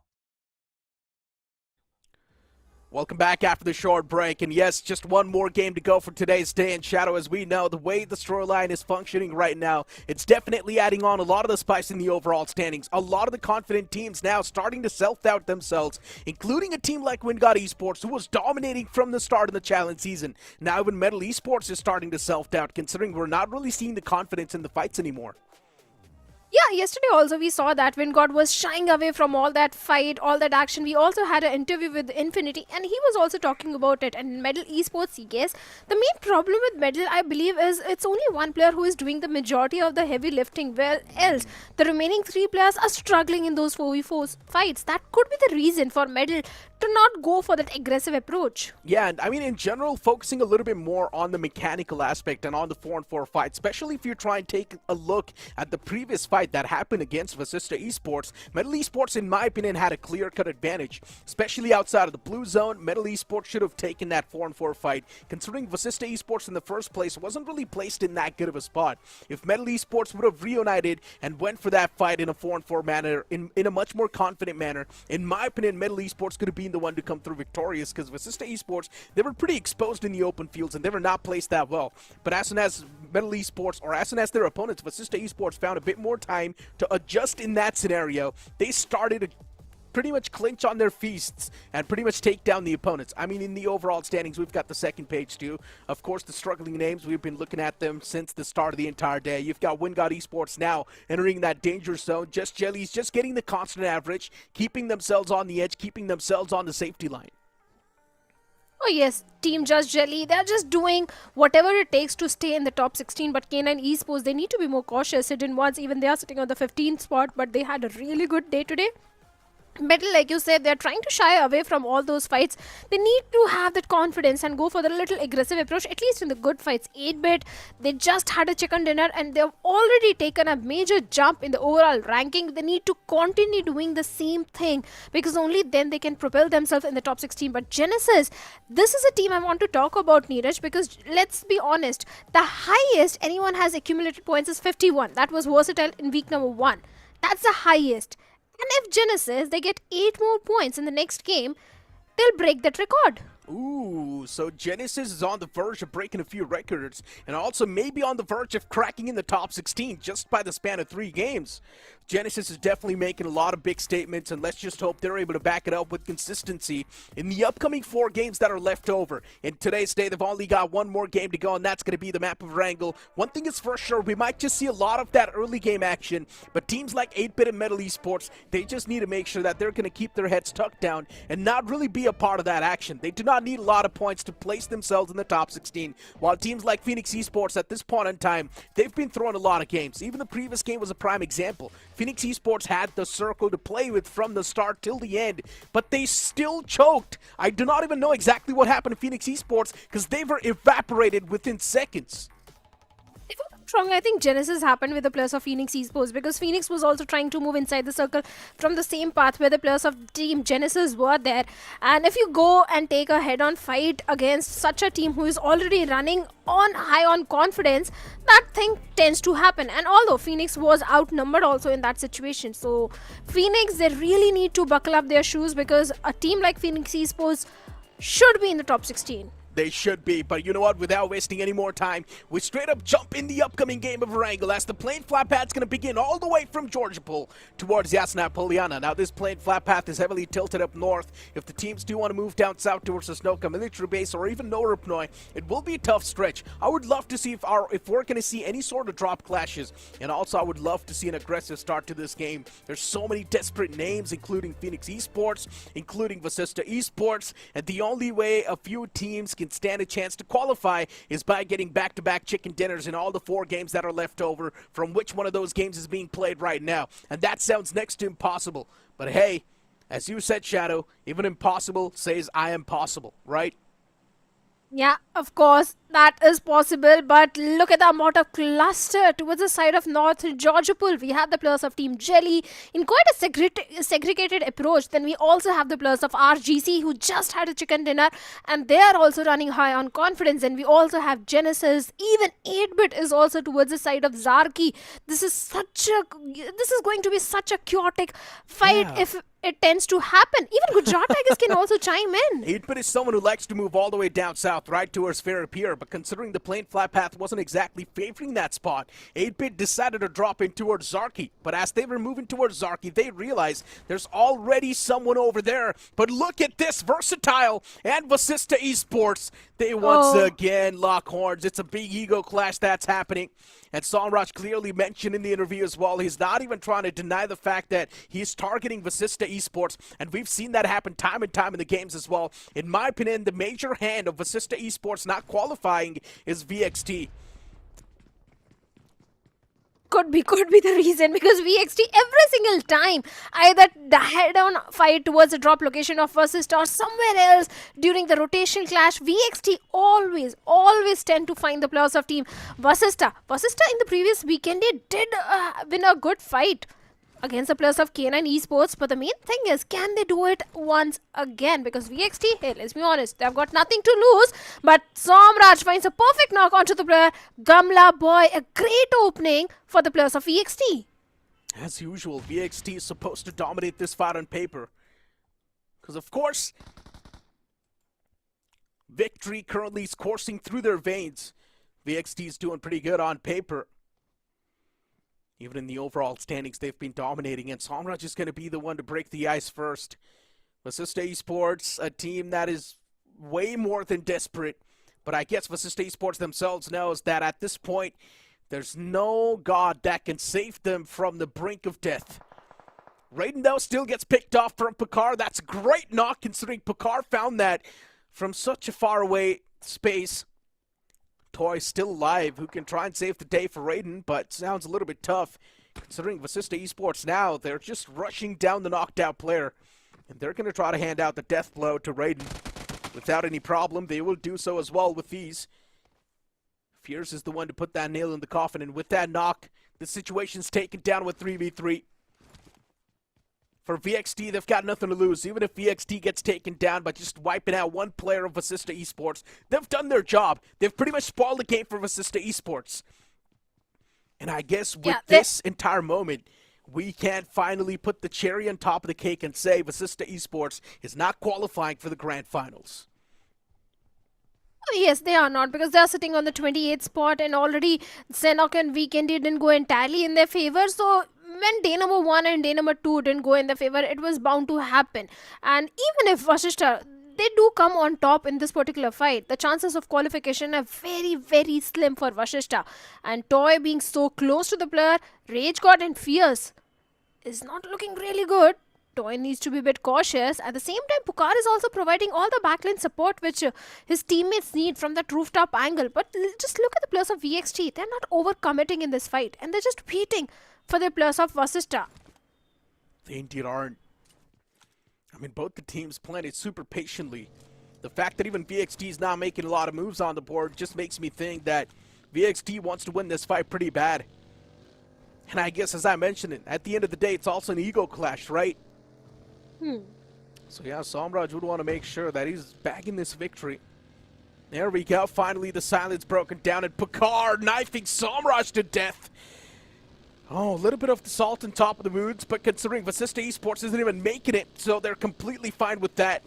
Welcome back after the short break, and yes, just one more game to go for today's Day in Shadow. As we know, the way the storyline is functioning right now, it's definitely adding on a lot of the spice in the overall standings. A lot of the confident teams now starting to self-doubt themselves, including a team like Vikendi Esports, who was dominating from the start of the challenge season. Now even Medal Esports is starting to self-doubt, considering we're not really seeing the confidence in the fights anymore. Yeah, yesterday also we saw that Vingod was shying away from all that fight, all that action. We also had an interview with Infinity and he was also talking about it. And Medal Esports, yes, the main problem with Medal, I believe, is it's only one player who is doing the majority of the heavy lifting, where else the remaining 3 players are struggling in those 4v4 fights. That could be the reason for Medal to not go for that aggressive approach. Yeah, and I mean, in general, focusing a little bit more on the mechanical aspect and on the 4-on-4 fight, especially if you try and take a look at the previous fight that happened against Vasista Esports. Metal Esports, in my opinion, had a clear-cut advantage, especially outside of the blue zone. Metal Esports should have taken that 4-on-4 fight, considering Vasista Esports in the first place wasn't really placed in that good of a spot. If Metal Esports would have reunited and went for that fight in a 4-on-4 manner, in a much more confident manner, in my opinion, Metal Esports could have been the one to come through victorious, because Vasista Esports, they were pretty exposed in the open fields and they were not placed that well. But as soon as Metal Esports, or as soon as their opponents, Vasista Esports, found a bit more time to adjust in that scenario, they started to pretty much clinch on their feasts and pretty much take down the opponents. I mean, in the overall standings, we've got the second page too. Of course, the struggling names, we've been looking at them since the start of the entire day. You've got Wingard Esports now entering that danger zone. Just Jellies just getting the constant average, keeping themselves on the edge, keeping themselves on the safety line. Oh yes, Team Just Jelly, they're just doing whatever it takes to stay in the top 16, but K9 Esports, they need to be more cautious. Hidden Ones, even they are sitting on the 15th spot, but they had a really good day today. Metal, like you said, they're trying to shy away from all those fights. They need to have that confidence and go for the little aggressive approach, at least in the good fights. 8-bit, they just had a chicken dinner and they've already taken a major jump in the overall ranking. They need to continue doing the same thing, because only then they can propel themselves in the top 16. But Genesis, this is a team I want to talk about, Neeraj, because let's be honest, the highest anyone has accumulated points is 51. That was Versatile in week number 1. That's the highest. And if Genesis, they get 8 more points in the next game, they'll break that record. Ooh, so Genesis is on the verge of breaking a few records, and also maybe on the verge of cracking in the top 16 just by the span of 3 games. Genesis is definitely making a lot of big statements, and let's just hope they're able to back it up with consistency in the upcoming 4 games that are left over. In today's day, they've only got 1 more game to go, and that's going to be the map of Erangel. One thing is for sure, we might just see a lot of that early game action, but teams like 8-bit and Metal Esports, they just need to make sure that they're going to keep their heads tucked down and not really be a part of that action. They do not need a lot of points to place themselves in the top 16, while teams like Phoenix Esports at this point in time, they've been throwing a lot of games. Even the previous game was a prime example. Phoenix Esports had the circle to play with from the start till the end, but they still choked. I do not even know exactly what happened to Phoenix Esports, because they were evaporated within seconds. If I'm not wrong, I think Genesis happened with the players of Phoenix Esports, because Phoenix was also trying to move inside the circle from the same path where the players of Team Genesis were there. And if you go and take a head-on fight against such a team who is already running on high on confidence, that thing tends to happen. And although Phoenix was outnumbered also in that situation, so Phoenix, they really need to buckle up their shoes, because a team like Phoenix Esports should be in the top 16. They should be, but you know what? Without wasting any more time, we straight up jump in the upcoming game of Erangel as the plane flat path's going to begin all the way from Georgiapol towards Yasna Poliana. Now, this plane flat path is heavily tilted up north. If the teams do want to move down south towards the Snoka military base or even Norupnoi, it will be a tough stretch. I would love to see if we're going to see any sort of drop clashes, and also I would love to see an aggressive start to this game. There's so many desperate names, including Phoenix Esports, including Vasista Esports, and the only way a few teams can stand a chance to qualify is by getting back-to-back chicken dinners in all the 4 games that are left over from which one of those games is being played right now. And that sounds next to impossible. But hey, as you said, Shadow, even impossible says I am possible, right? Yeah, of course, that is possible, but look at the amount of cluster towards the side of North Georgiapol. We have the players of Team Jelly in quite a segregated approach. Then we also have the players of RGC who just had a chicken dinner, and they are also running high on confidence. And we also have Genesis. Even 8-bit is also towards the side of Zarki. This is going to be such a chaotic fight if it tends to happen. Even Gujarat Tigers can also chime in. 8-bit is someone who likes to move all the way down south, right towards Fair Pier, but considering the plane flat path wasn't exactly favoring that spot, 8-bit decided to drop in towards Zarki. But as they were moving towards Zarki, they realized there's already someone over there. But look at this, Versatile and Vasista Esports. They once again lock horns. It's a big ego clash that's happening. And Sonraj clearly mentioned in the interview as well, he's not even trying to deny the fact that he's targeting Vasista Esports, and we've seen that happen time and time in the games as well. In my opinion, the major hand of Vasista Esports not qualifying is VXT. could be the reason, because VXT every single time either the head-on fight towards the drop location of Vasista or somewhere else during the rotation clash, VXT always tend to find the players of team Vasista. Vasista in the previous weekend did win a good fight against the players of K9 Esports, but the main thing is, can they do it once again? Because VXT, hey, let's be honest, they've got nothing to lose, but Somraj finds a perfect knock onto the player Gamla Boy. A great opening for the players of VXT. As usual, VXT is supposed to dominate this fight on paper. Because of course, victory currently is coursing through their veins. VXT is doing pretty good on paper. Even in the overall standings, they've been dominating, and Somraj is going to be the one to break the ice first. Vasista Esports, a team that is way more than desperate, but I guess Vasista Esports themselves knows that at this point, there's no god that can save them from the brink of death. Raiden, though, still gets picked off from Picard. That's a great knock, considering Picard found that from such a far away space. Toy still alive, who can try and save the day for Raiden, but sounds a little bit tough. Considering Vasista Esports now, they're just rushing down the knocked out player. And they're going to try to hand out the death blow to Raiden. Without any problem, they will do so as well with ease. Fierce is the one to put that nail in the coffin, and with that knock, the situation's taken down with 3v3. For VXT, they've got nothing to lose. Even if VXT gets taken down by just wiping out one player of Vasista Esports, they've done their job. They've pretty much spoiled the game for Vasista Esports. And I guess with this entire moment, we can finally put the cherry on top of the cake and say Vasista Esports is not qualifying for the grand finals. Yes, they are not, because they are sitting on the 28th spot, and already Sanhok and Vikendi didn't go entirely in their favor. So when day number 1 and day number 2 didn't go in their favor, it was bound to happen. And even if Vasista, they do come on top in this particular fight, the chances of qualification are very slim for Vasista. And Toy being so close to the player, Rage God and Fierce is not looking really good. Toy needs to be a bit cautious. At the same time, Pukar is also providing all the backline support which his teammates need from that rooftop angle. But just look at the players of VXT. They're not overcommitting in this fight, and they're just waiting for the players of Vasista. They indeed aren't. I mean, both the teams planned it super patiently. The fact that even VXT is not making a lot of moves on the board just makes me think that VXT wants to win this fight pretty bad. And I guess, as I mentioned it, at the end of the day, it's also an ego clash, right? So yeah, Somraj would want to make sure that he's bagging this victory. There we go. Finally, the silence broken down, and Picard knifing Somraj to death. Oh, a little bit of the salt on top of the wounds, but considering Vasista Esports isn't even making it, so they're completely fine with that.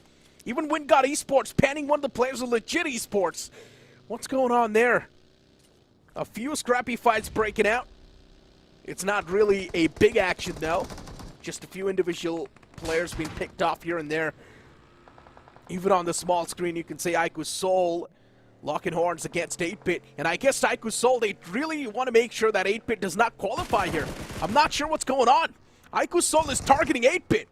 Even Wingod Esports panning one of the players of legit esports. What's going on there? A few scrappy fights breaking out. It's not really a big action, though. Just a few individual players being picked off here and there. Even on the small screen, you can see Aiku's Soul locking horns against 8-Bit. And I guess Aiku's Soul, they really want to make sure that 8-Bit does not qualify here. I'm not sure what's going on. Aiku's Soul is targeting 8-Bit.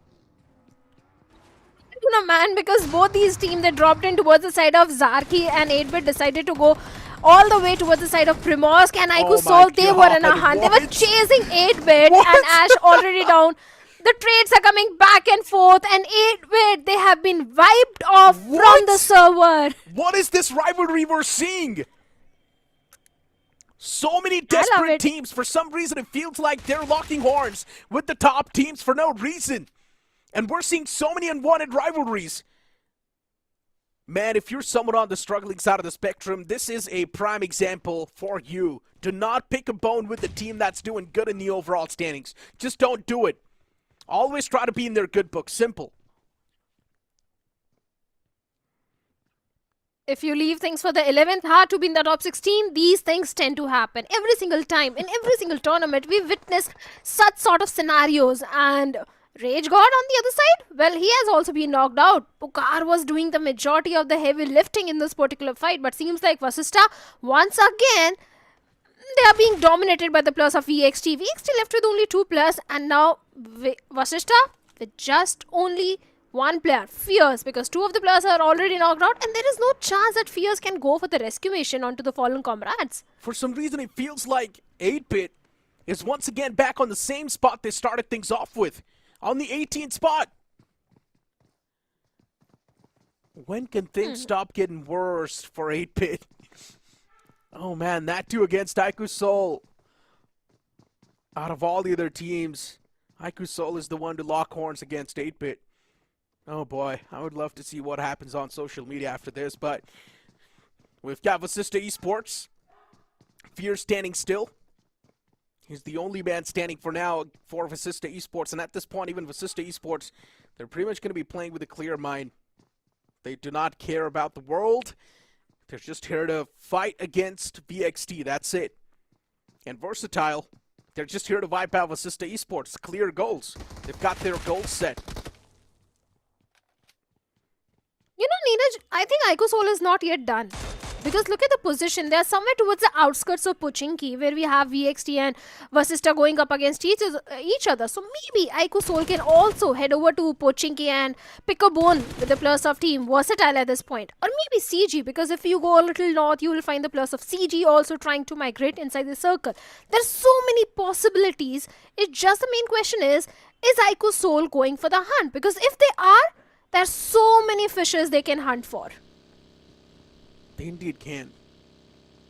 No, man, because both these teams, they dropped in towards the side of Zarki, and 8-Bit decided to go all the way towards the side of Primorsk and Aiku's Soul. They were in a hunt. They were chasing 8-Bit, and Ash already down. The trades are coming back and forth, and 8-Bit, they have been wiped off from the server. What is this rivalry we're seeing? So many desperate teams. For some reason, it feels like they're locking horns with the top teams for no reason. And we're seeing so many unwanted rivalries. Man, if you're someone on the struggling side of the spectrum, this is a prime example for you. Do not pick a bone with the team that's doing good in the overall standings. Just don't do it. Always try to be in their good book. Simple. If you leave things for the 11th heart to be in the top 16, these things tend to happen. Every single time, in every single tournament, we witness such sort of scenarios. And Rage God on the other side, well, he has also been knocked out. Pukar was doing the majority of the heavy lifting in this particular fight, but seems like Vasista, once again, they are being dominated by the players of VXT. VXT left with only 2 players, and now Vasista with just only 1 player, Fierce, because 2 of the players are already knocked out, and there is no chance that Fierce can go for the rescue mission onto the fallen comrades. For some reason, it feels like 8-Bit is once again back on the same spot they started things off with, on the 18th spot. When can things stop getting worse for 8-Bit? Oh man, that too against Aiku Seoul. Out of all the other teams, Aiku Seoul is the one to lock horns against 8-Bit. Oh boy, I would love to see what happens on social media after this, but we've got Vasista Esports. Fear standing still. He's the only man standing for now for Vasista Esports, and at this point, even Vasista Esports, they're pretty much going to be playing with a clear mind. They do not care about the world. They're just here to fight against VXT. That's it. And Versatile, they're just here to wipe out Vasista Esports. Clear goals. They've got their goals set. You know, Neeraj, I think Aiku Seoul is not yet done. Because look at the position. They're somewhere towards the outskirts of Pochinki, where we have VXT and Vasista going up against each other. So maybe Aiku Seoul can also head over to Pochinki and pick a bone with the plus of team Versatile at this point. Or maybe CG, because if you go a little north, you will find the plus of CG also trying to migrate inside the circle. There's so many possibilities. It's just the main question is Aiku Seoul going for the hunt? Because if they are, there's so many fishes they can hunt for. They indeed can.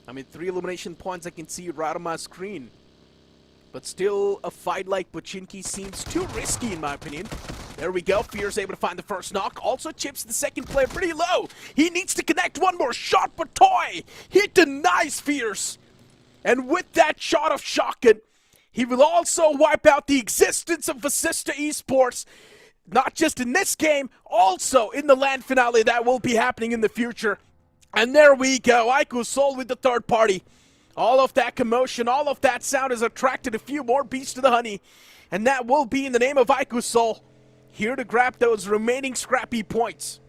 I mean, 3 elimination points I can see right on my screen. But still, a fight like Pochinki seems too risky in my opinion. There we go. Fear's able to find the first knock. Also chips the second player pretty low. He needs to connect one more shot, but Toy, he denies Fears. And with that shot of shotgun, he will also wipe out the existence of Vasista Esports. Not just in this game, also in the LAN finale that will be happening in the future. And there we go, Aiku Seoul with the third party. All of that commotion, all of that sound has attracted a few more bees to the honey. And that will be in the name of Aiku Seoul. Here to grab those remaining scrappy points.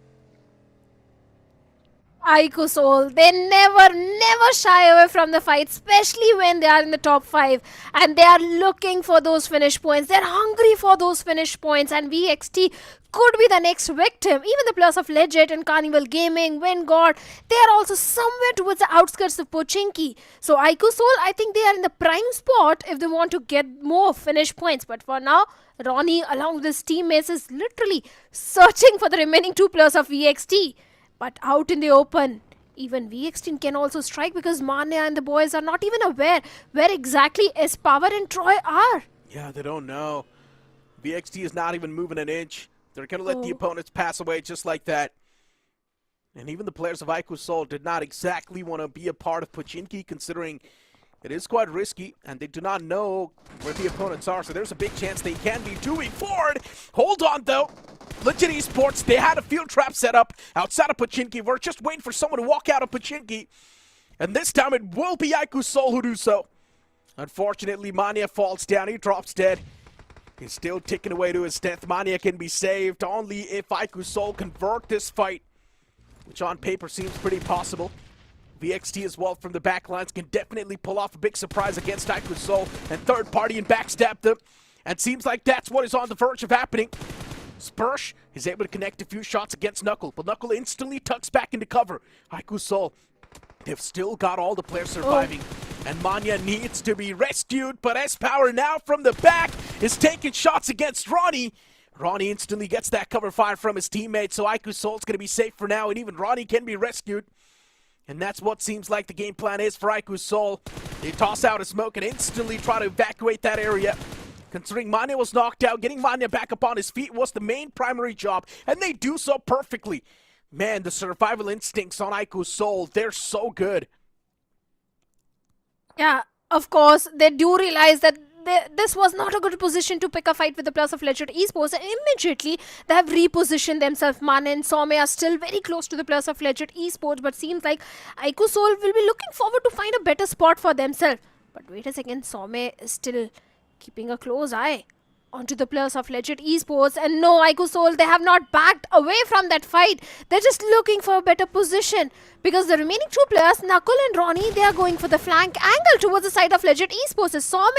Aiku Seoul, they never shy away from the fight, especially when they are in the top 5 and they are looking for those finish points. They're hungry for those finish points, and VXT could be the next victim. Even the plus of Legit and Carnival Gaming, Wingod, they are also somewhere towards the outskirts of Pochinki. So Aiku Seoul, I think they are in the prime spot if they want to get more finish points. But for now, Ronnie along with his teammates is literally searching for the remaining 2 plus of VXT. But out in the open, even VXT can also strike because Manya and the boys are not even aware where exactly S-Power and Troy are. Yeah, they don't know. VXT is not even moving an inch. They're going to let the opponents pass away just like that. And even the players of Aiku Seoul did not exactly want to be a part of Pochinki, considering it is quite risky, and they do not know where the opponents are, so there's a big chance they can be moving forward. Hold on, though. Legit Esports, they had a field trap set up outside of Pochinki. We're just waiting for someone to walk out of Pochinki. And this time it will be Aiku Seoul who do so. Unfortunately, Manya falls down. He drops dead. He's still ticking away to his death. Manya can be saved only if Aiku Seoul convert this fight, which on paper seems pretty possible. VXT as well from the backlines can definitely pull off a big surprise against Aiku Seoul and third party and backstab them. And seems like that's what is on the verge of happening. Spursh is able to connect a few shots against Knuckle, but Knuckle instantly tucks back into cover. Aiku Seoul, they've still got all the players surviving. And Manya needs to be rescued, but S-Power now from the back is taking shots against Ronnie. Ronnie instantly gets that cover fire from his teammate, so Aiku Seoul's going to be safe for now, and even Ronnie can be rescued. And that's what seems like the game plan is for Aiku Seoul. They toss out a smoke and instantly try to evacuate that area. Considering Manya was knocked out, getting Manya back up on his feet was the main primary job, and they do so perfectly. Man, the survival instincts on Aiku Seoul, they're so good. Yeah, of course, they do realize that this was not a good position to pick a fight with the plus of Legit Esports, and immediately they have repositioned themselves. Mana and Some are still very close to the plus of Legit Esports, but seems like Aiku Seoul will be looking forward to find a better spot for themselves. But wait a second, Some is still keeping a close eye onto the plus of Legit Esports, and no, Aiku Seoul, they have not backed away from that fight. They're just looking for a better position because the remaining 2 players, Knuckle and Ronnie, they are going for the flank angle towards the side of Legit Esports. As Some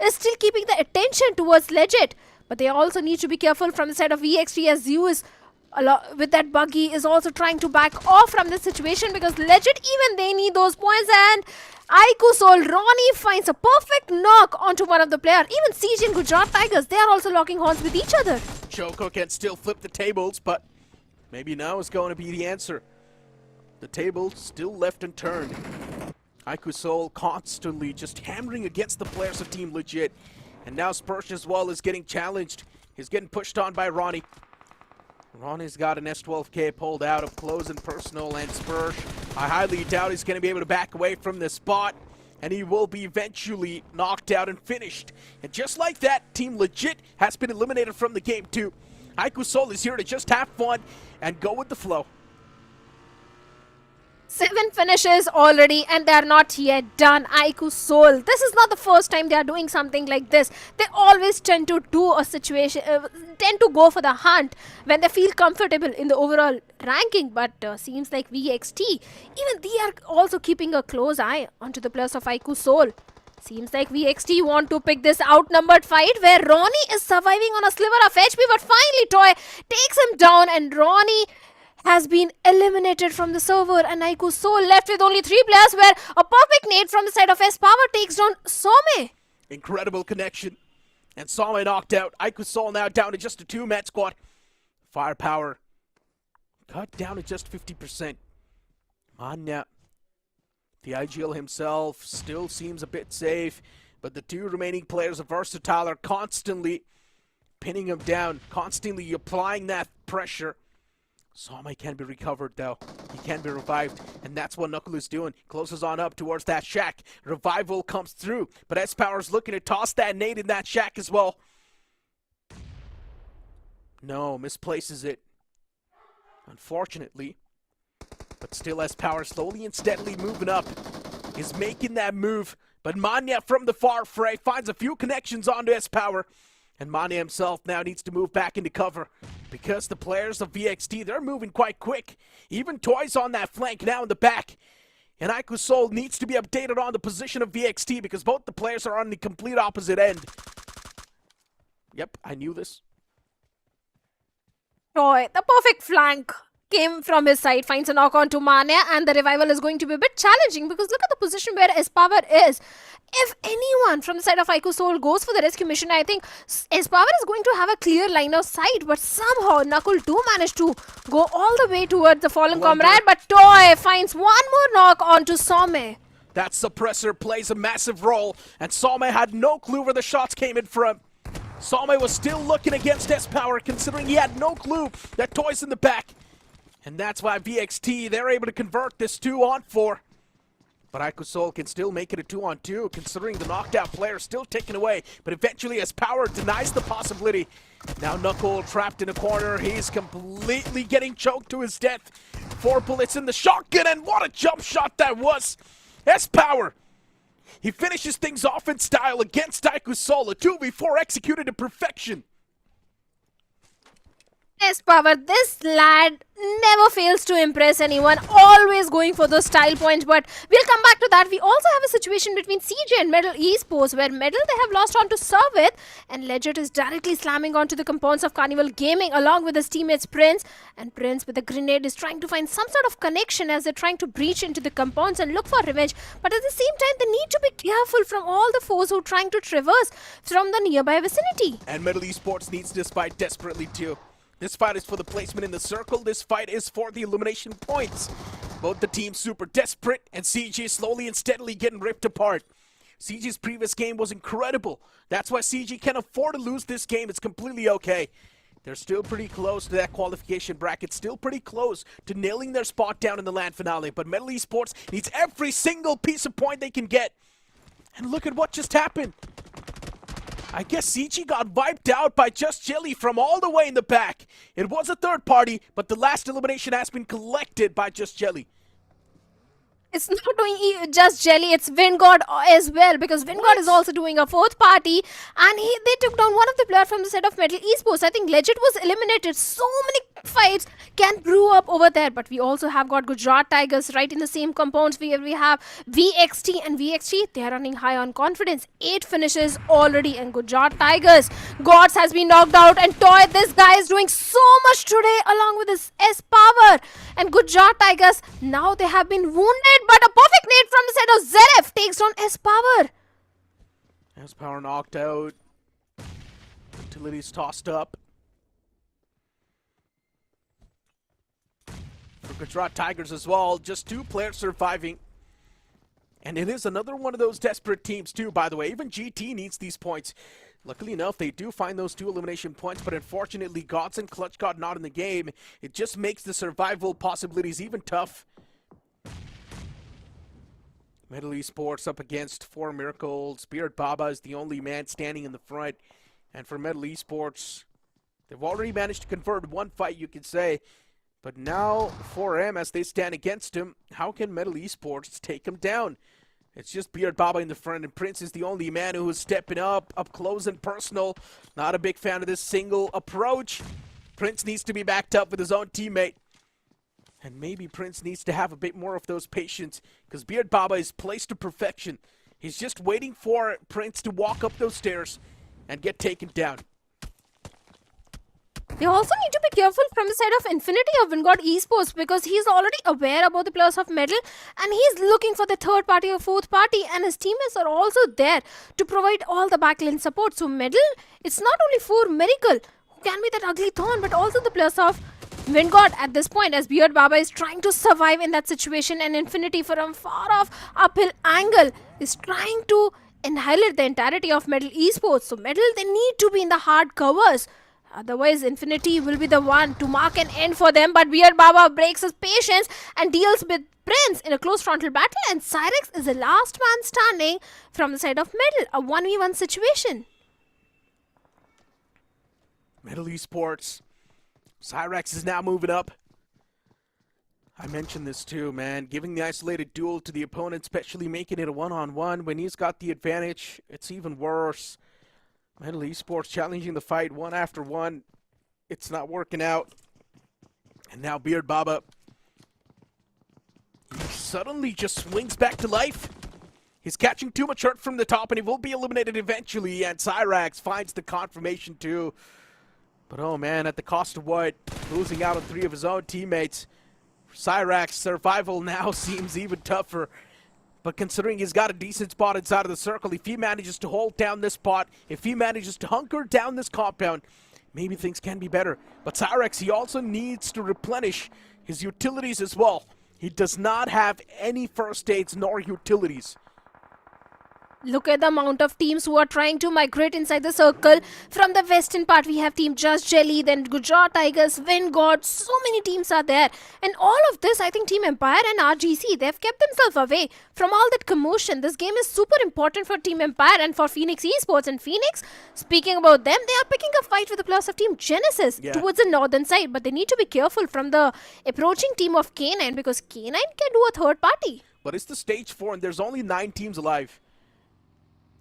is still keeping the attention towards Legit, but they also need to be careful from the side of VXT as Zeus is with that buggy is also trying to back off from this situation because Legit, even they need those points. And Aiku Soul, Ronnie finds a perfect knock onto one of the player. Even CG and Gujarat Tigers, they are also locking horns with each other. Choco can still flip the tables, but maybe now is going to be the answer. The table still left unturned. Aiku Soul constantly just hammering against the players of Team Legit. And now Spursh as well is getting challenged. He's getting pushed on by Ronnie. Ronnie's got an S12K pulled out of close and personal, and Spursh, I highly doubt he's going to be able to back away from this spot, and he will be eventually knocked out and finished. And just like that, Team Legit has been eliminated from the game too. Aiku Soul is here to just have fun and go with the flow. 7 finishes already and they are not yet done. Aiku Soul, this is not the first time they are doing something like this. They always tend to do a situation, tend to go for the hunt when they feel comfortable in the overall ranking. But seems like VXT, even they are also keeping a close eye onto the players of Aiku Soul. Seems like VXT want to pick this outnumbered fight where Ronnie is surviving on a sliver of HP, but finally Toy takes him down and Ronnie has been eliminated from the server, and Aiku Soul left with only 3 players where a perfect nade from the side of S Power takes down Some. Incredible connection. And Some knocked out. Aiku Soul now down to just a 2-man squad. Firepower cut down to just 50%. Manya, the IGL himself, still seems a bit safe, but the 2 remaining players of Versatile are constantly pinning him down, constantly applying that pressure. Some can be recovered though. He can be revived, and that's what Knuckle is doing. Closes on up towards that shack. Revival comes through, but S-Power's looking to toss that nade in that shack as well. No, misplaces it. Unfortunately. But still S-Power slowly and steadily moving up. Is making that move, but Manya from the far fray finds a few connections onto S-Power. And Manya himself now needs to move back into cover because the players of VXT, they're moving quite quick. Even Toy's on that flank now in the back. And Aiku Soul needs to be updated on the position of VXT because both the players are on the complete opposite end. Yep, I knew this. Toy, the perfect flank came from his side, finds a knock on to Mania, and the revival is going to be a bit challenging because look at the position where S-Power is. If anyone from the side of Aiku Soul goes for the rescue mission, I think S-Power is going to have a clear line of sight, but somehow Knuckle do manage to go all the way towards the fallen comrade, but Toy finds one more knock onto Some. That suppressor plays a massive role, and Some had no clue where the shots came in from. Some was still looking against S-Power, considering he had no clue that Toy's in the back. And that's why VXT, they're able to convert this 2-on-4. But Aiku Soul can still make it a 2-on-2, considering the knocked out player still taken away. But eventually, as Power denies the possibility. Now Knuckle trapped in a corner. He's completely getting choked to his death. 4 bullets in the shotgun, and what a jump shot that was. S-Power, he finishes things off in style against Aiku Soul. A 2v4 executed to perfection. S-Power, this lad never fails to impress anyone, always going for those style points, but we'll come back to that. We also have a situation between CJ and Medal Esports, where Medal they have lost on to Servit, and Legit is directly slamming onto the compounds of Carnival Gaming along with his teammates Prince, and Prince with a grenade is trying to find some sort of connection as they're trying to breach into the compounds and look for revenge, but at the same time they need to be careful from all the foes who are trying to traverse from the nearby vicinity. And Medal Esports needs this fight desperately too. This fight is for the placement in the circle. This fight is for the elimination points. Both the teams super desperate, and CG slowly and steadily getting ripped apart. CG's previous game was incredible. That's why CG can afford to lose this game. It's completely okay. They're still pretty close to that qualification bracket. Still pretty close to nailing their spot down in the LAN finale. But Medal Esports needs every single piece of point they can get. And look at what just happened. I guess CG got wiped out by Just Jelly from all the way in the back. It was a third party, but the last elimination has been collected by Just Jelly. it's not doing just Jelly, it's Vingod as well, because Vingod is also doing a fourth party, and they took down one of the players from the set of Metal Esports. I think Legit was eliminated. So many fights can brew up over there, but we also have got Gujarat Tigers right in the same compounds. We have VXT and VXT. They are running high on confidence. 8 finishes already, and Gujarat Tigers, Gods has been knocked out, and Toy, this guy is doing so much today along with his S power. And Gujarat Tigers, now they have been wounded, but a perfect nade from the set of Zeref takes down S power. S power knocked out. Utilities tossed up. For Gujarat Tigers as well, just 2 players surviving. And it is another one of those desperate teams too, by the way. Even GT needs these points. Luckily enough, they do find those 2 elimination points, but unfortunately, Gods and Clutch God not in the game. It just makes the survival possibilities even tough. Metal Esports up against 4 Miracles. Beard Baba is the only man standing in the front. And for Metal Esports, they've already managed to convert 1 fight, you could say. But now, 4M, as they stand against him, how can Metal Esports take him down? It's just Beard Baba in the front, and Prince is the only man who is stepping up close and personal. Not a big fan of this single approach. Prince needs to be backed up with his own teammate. And maybe Prince needs to have a bit more of those patience, because Beard Baba is placed to perfection. He's just waiting for Prince to walk up those stairs and get taken down. They also need to be careful from the side of Infinity of Vingod Esports, because he's already aware about the players of Metal, and he's looking for the third party or fourth party, and his teammates are also there to provide all the backline support. So Metal, it's not only 4 Miracle who can be that ugly thorn, but also the players of Vingod at this point, as Beard Baba is trying to survive in that situation, and Infinity from far off uphill angle is trying to annihilate the entirety of Metal Esports. So Metal, they need to be in the hard covers. Otherwise, Infinity will be the one to mark an end for them. But Beard Baba breaks his patience and deals with Prince in a close frontal battle. And Cyrex is the last man standing from the side of Metal. A 1v1 situation. Metal Esports. Cyrex is now moving up. I mentioned this too, man. Giving the isolated duel to the opponent, especially making it a one-on-one. When he's got the advantage, it's even worse. Metal Esports challenging the fight 1 after 1. It's not working out. And now Beard Baba, he suddenly just swings back to life. He's catching too much hurt from the top, and he will be eliminated eventually. And Cyrax finds the confirmation too. But oh man, at the cost of what? Losing out on 3 of his own teammates. For Cyrax, survival now seems even tougher. But considering he's got a decent spot inside of the circle, if he manages to hold down this spot, if he manages to hunker down this compound, maybe things can be better. But Cyrex, he also needs to replenish his utilities as well. He does not have any first aids nor utilities. Look at the amount of teams who are trying to migrate inside the circle. From the western part, we have Team Just Jelly, then Gujarat Tigers, Vingod. So many teams are there. And all of this, I think Team Empire and RGC, they've kept themselves away from all that commotion. This game is super important for Team Empire and for Phoenix Esports. And Phoenix, speaking about them, they are picking a fight with the players of Team Genesis towards the northern side. But they need to be careful from the approaching team of K9, because K9 can do a third party. But it's the stage 4 and there's only 9 teams alive.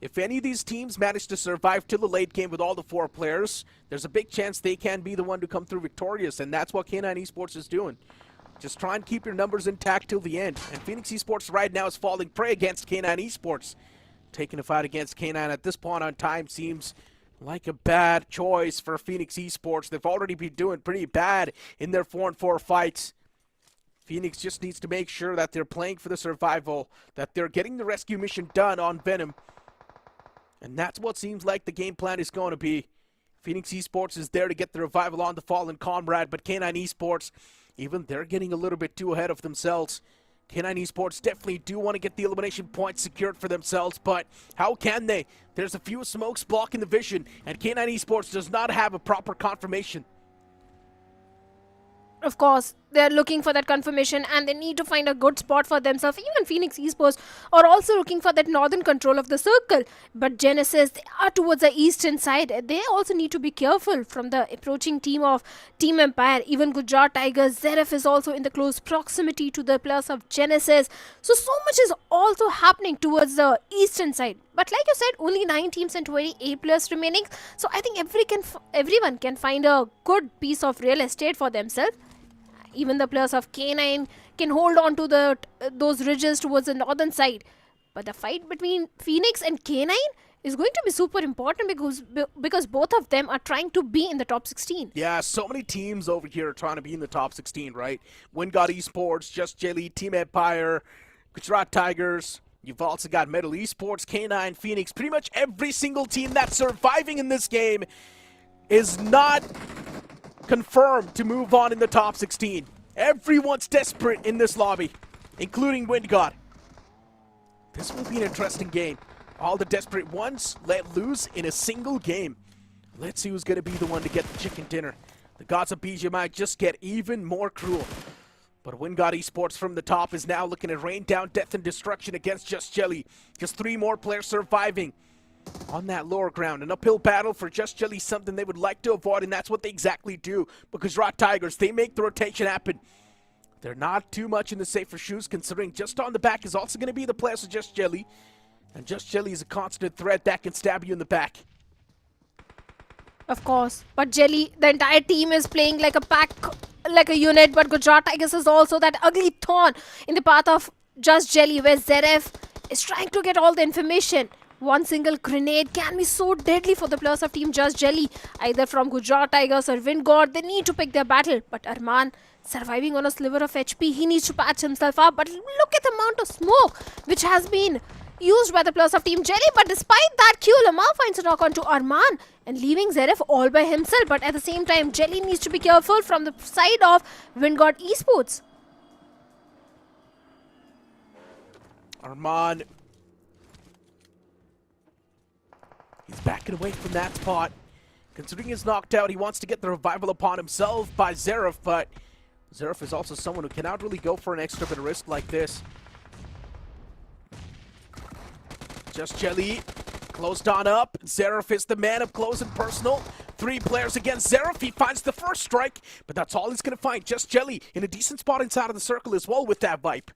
If any of these teams manage to survive till the late game with all the 4 players, there's a big chance they can be the one to come through victorious, and that's what K9 Esports is doing. Just try and keep your numbers intact till the end. And Phoenix Esports right now is falling prey against K9 Esports. Taking a fight against K9 at this point on time seems like a bad choice for Phoenix Esports. They've already been doing pretty bad in their 4-on-4 fights. Phoenix just needs to make sure that they're playing for the survival, that they're getting the rescue mission done on Venom. And that's what seems like the game plan is going to be. Phoenix Esports is there to get the revival on the fallen comrade, but K9 Esports, even they're getting a little bit too ahead of themselves. K9 Esports definitely do want to get the elimination points secured for themselves, but how can they? There's a few smokes blocking the vision, and K9 Esports does not have a proper confirmation. Of course, they're looking for that confirmation and they need to find a good spot for themselves. Even Phoenix Esports are also looking for that northern control of the circle. But Genesis, they are towards the eastern side. They also need to be careful from the approaching team of Team Empire. Even Gujarat Tigers, Zeref is also in the close proximity to the players of Genesis. So much is also happening towards the eastern side. But like you said, only 9 teams and 28 players remaining. So I think everyone can find a good piece of real estate for themselves. Even the players of K9 can hold on to those ridges towards the northern side. But the fight between Phoenix and K9 is going to be super important because both of them are trying to be in the top 16. Yeah, so many teams over here are trying to be in the top 16, right? Wingod Esports, Just Jelly, Team Empire, Gujarat Tigers. You've also got Metal Esports, K9, Phoenix. Pretty much every single team that's surviving in this game is not confirmed to move on in the top 16. Everyone's desperate in this lobby, including Wingod. This will be an interesting game. All the desperate ones let loose in a single game. Let's see who's going to be the one to get the chicken dinner. The gods of BGMI just get even more cruel. But Wingod Esports from the top is now looking to rain down death and destruction against Just Jelly. Just 3 more players surviving on that lower ground. An uphill battle for Just Jelly, something they would like to avoid, and that's what they exactly do. Because Gujarat Tigers, they make the rotation happen. They're not too much in the safer shoes, considering just on the back is also going to be the players of Just Jelly. And Just Jelly is a constant threat that can stab you in the back. Of course. But Jelly, the entire team is playing like a pack, like a unit. But Gujarat Tigers is also that ugly thorn in the path of Just Jelly, where Zeref is trying to get all the information. One single grenade can be so deadly for the players of Team Just Jelly. Either from Gujarat Tigers or Wingod, they need to pick their battle. But Arman, surviving on a sliver of HP, he needs to patch himself up. But look at the amount of smoke which has been used by the players of Team Jelly. But despite that, Q Lamar finds a knock onto Arman and leaving Zeref all by himself. But at the same time, Jelly needs to be careful from the side of Wingod Esports. Arman, he's backing away from that spot. Considering he's knocked out, he wants to get the revival upon himself by Zeref, but Zeref is also someone who cannot really go for an extra bit of risk like this. Just Jelly closed on up. Zeref is the man up close and personal. 3 players against Zeref. He finds the first strike, but that's all he's going to find. Just Jelly in a decent spot inside of the circle as well with that Vipe.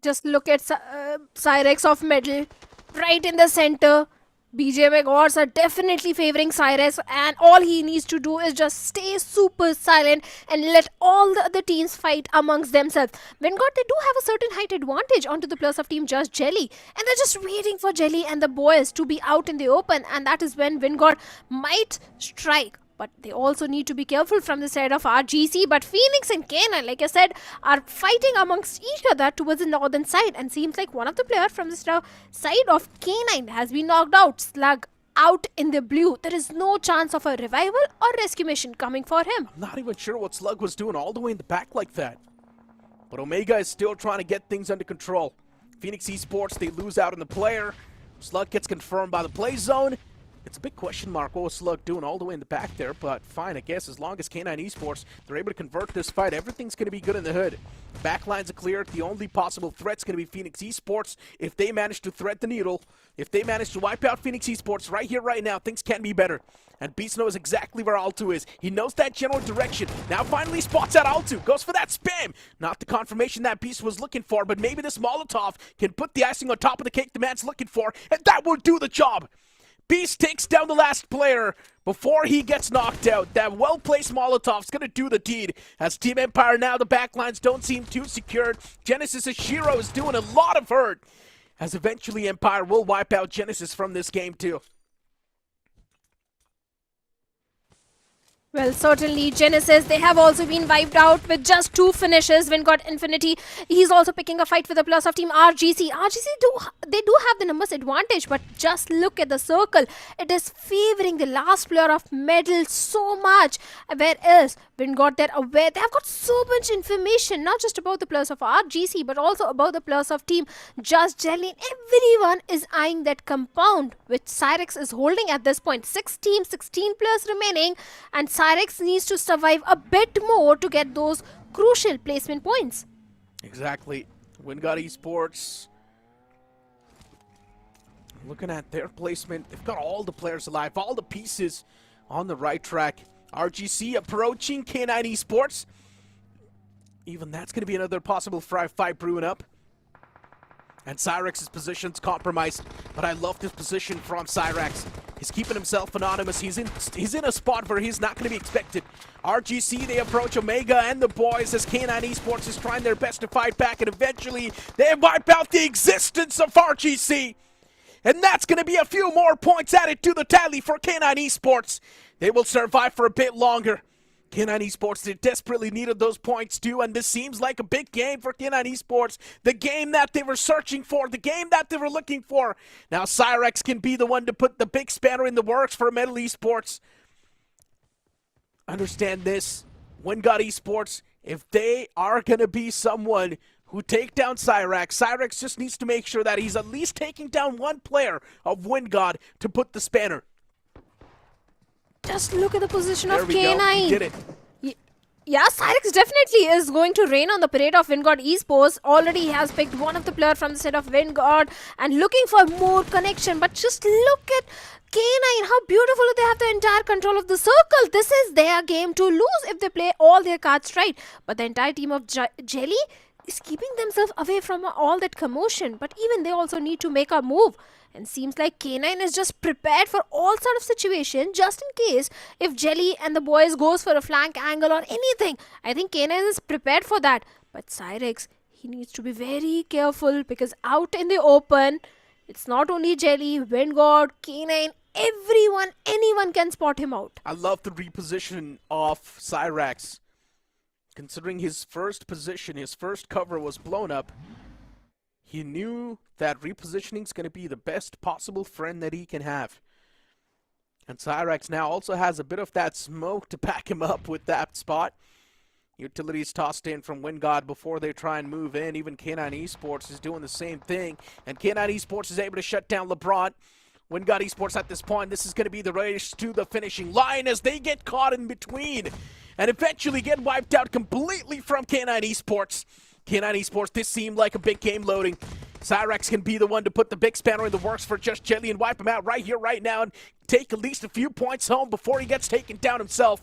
Just look at Cyrex of Metal right in the center. BGMI gods are definitely favoring Cyrus, and all he needs to do is just stay super silent and let all the other teams fight amongst themselves. Wingod, they do have a certain height advantage onto the players of Team Just Jelly, and they're just waiting for Jelly and the boys to be out in the open, and that is when Wingod might strike. But they also need to be careful from the side of RGC. But Phoenix and K9, like I said, are fighting amongst each other towards the northern side. And seems like one of the players from the side of K9 has been knocked out. Slug out in the blue. There is no chance of a revival or rescue mission coming for him. I'm not even sure what Slug was doing all the way in the back like that. But Omega is still trying to get things under control. Phoenix Esports, they lose out on the player. Slug gets confirmed by the play zone. It's a big question mark what was Slug doing all the way in the back there, but fine, I guess as long as K9 Esports, they're able to convert this fight, everything's going to be good in the hood. Backlines are clear. The only possible threat's going to be Phoenix Esports. If they manage to thread the needle, if they manage to wipe out Phoenix Esports right here, right now, things can be better. And Beast knows exactly where Altu is. He knows that general direction. Now finally spots out Altu. Goes for that spam. Not the confirmation that Beast was looking for, but maybe this Molotov can put the icing on top of the cake the man's looking for, and that will do the job. Beast takes down the last player before he gets knocked out. That well-placed Molotov's going to do the deed. As Team Empire now, the backlines don't seem too secured. Genesis' Shiro is doing a lot of hurt. As eventually Empire will wipe out Genesis from this game too. Well, certainly Genesis, they have also been wiped out with just 2 finishes. Wingod Infinity, he's also picking a fight with the plus of Team RGC. They do have the numbers advantage, but just look at the circle. It is favoring the last player of Medal so much. Whereas Wingod, they're aware, they have got so much information, not just about the players of RGC, but also about the players of Team Just Jelly. Everyone is eyeing that compound, which Cyrex is holding at this point. 6 teams, 16 players remaining, and Cyrex needs to survive a bit more to get those crucial placement points. Exactly. Wingard Esports, looking at their placement, they've got all the players alive, all the pieces on the right track. RGC approaching K9 Esports. Even that's going to be another possible fight brewing up. And Cyrex's position's compromised, but I love this position from Cyrex. He's keeping himself anonymous. He's in a spot where he's not going to be expected. RGC, they approach Omega and the boys as K9 Esports is trying their best to fight back, and eventually they wipe out the existence of RGC. And that's going to be a few more points added to the tally for K9 Esports. They will survive for a bit longer. K9 Esports, they desperately needed those points too, and this seems like a big game for K9 Esports. The game that they were searching for, the game that they were looking for. Now Cyrex can be the one to put the big spanner in the works for Metal Esports. Understand this, Wingard Esports, if they are going to be someone who take down Cyrex, Cyrex just needs to make sure that he's at least taking down one player of Wingard to put the spanner. Just look at the position There of we K9. go. He did it. Yeah, Cyrex definitely is going to rain on the parade of Wingard Esports. Already he has picked one of the players from the set of Wingard and looking for more connection. But just look at K9, how beautiful they have the entire control of the circle. This is their game to lose if they play all their cards right. But the entire team of Jelly is keeping themselves away from all that commotion. But even they also need to make a move. And seems like K9 is just prepared for all sort of situation just in case if Jelly and the boys goes for a flank angle or anything. I think K9 is prepared for that. But Cyrex, he needs to be very careful because out in the open, it's not only Jelly, Wingard, K9, everyone, anyone can spot him out. I love the reposition of Cyrex. Considering his first position, his first cover was blown up, he knew that repositioning is going to be the best possible friend that he can have. And Cyrex now also has a bit of that smoke to back him up with that spot. Utilities tossed in from Wingard before they try and move in. Even K9 Esports is doing the same thing. And K9 Esports is able to shut down LeBron. Wingard Esports at this point, this is going to be the race to the finishing line as they get caught in between. And eventually get wiped out completely from K9 Esports. K9 Esports, this seemed like a big game loading. Cyrex can be the one to put the big spanner in the works for Just Jelly and wipe him out right here, right now, and take at least a few points home before he gets taken down himself.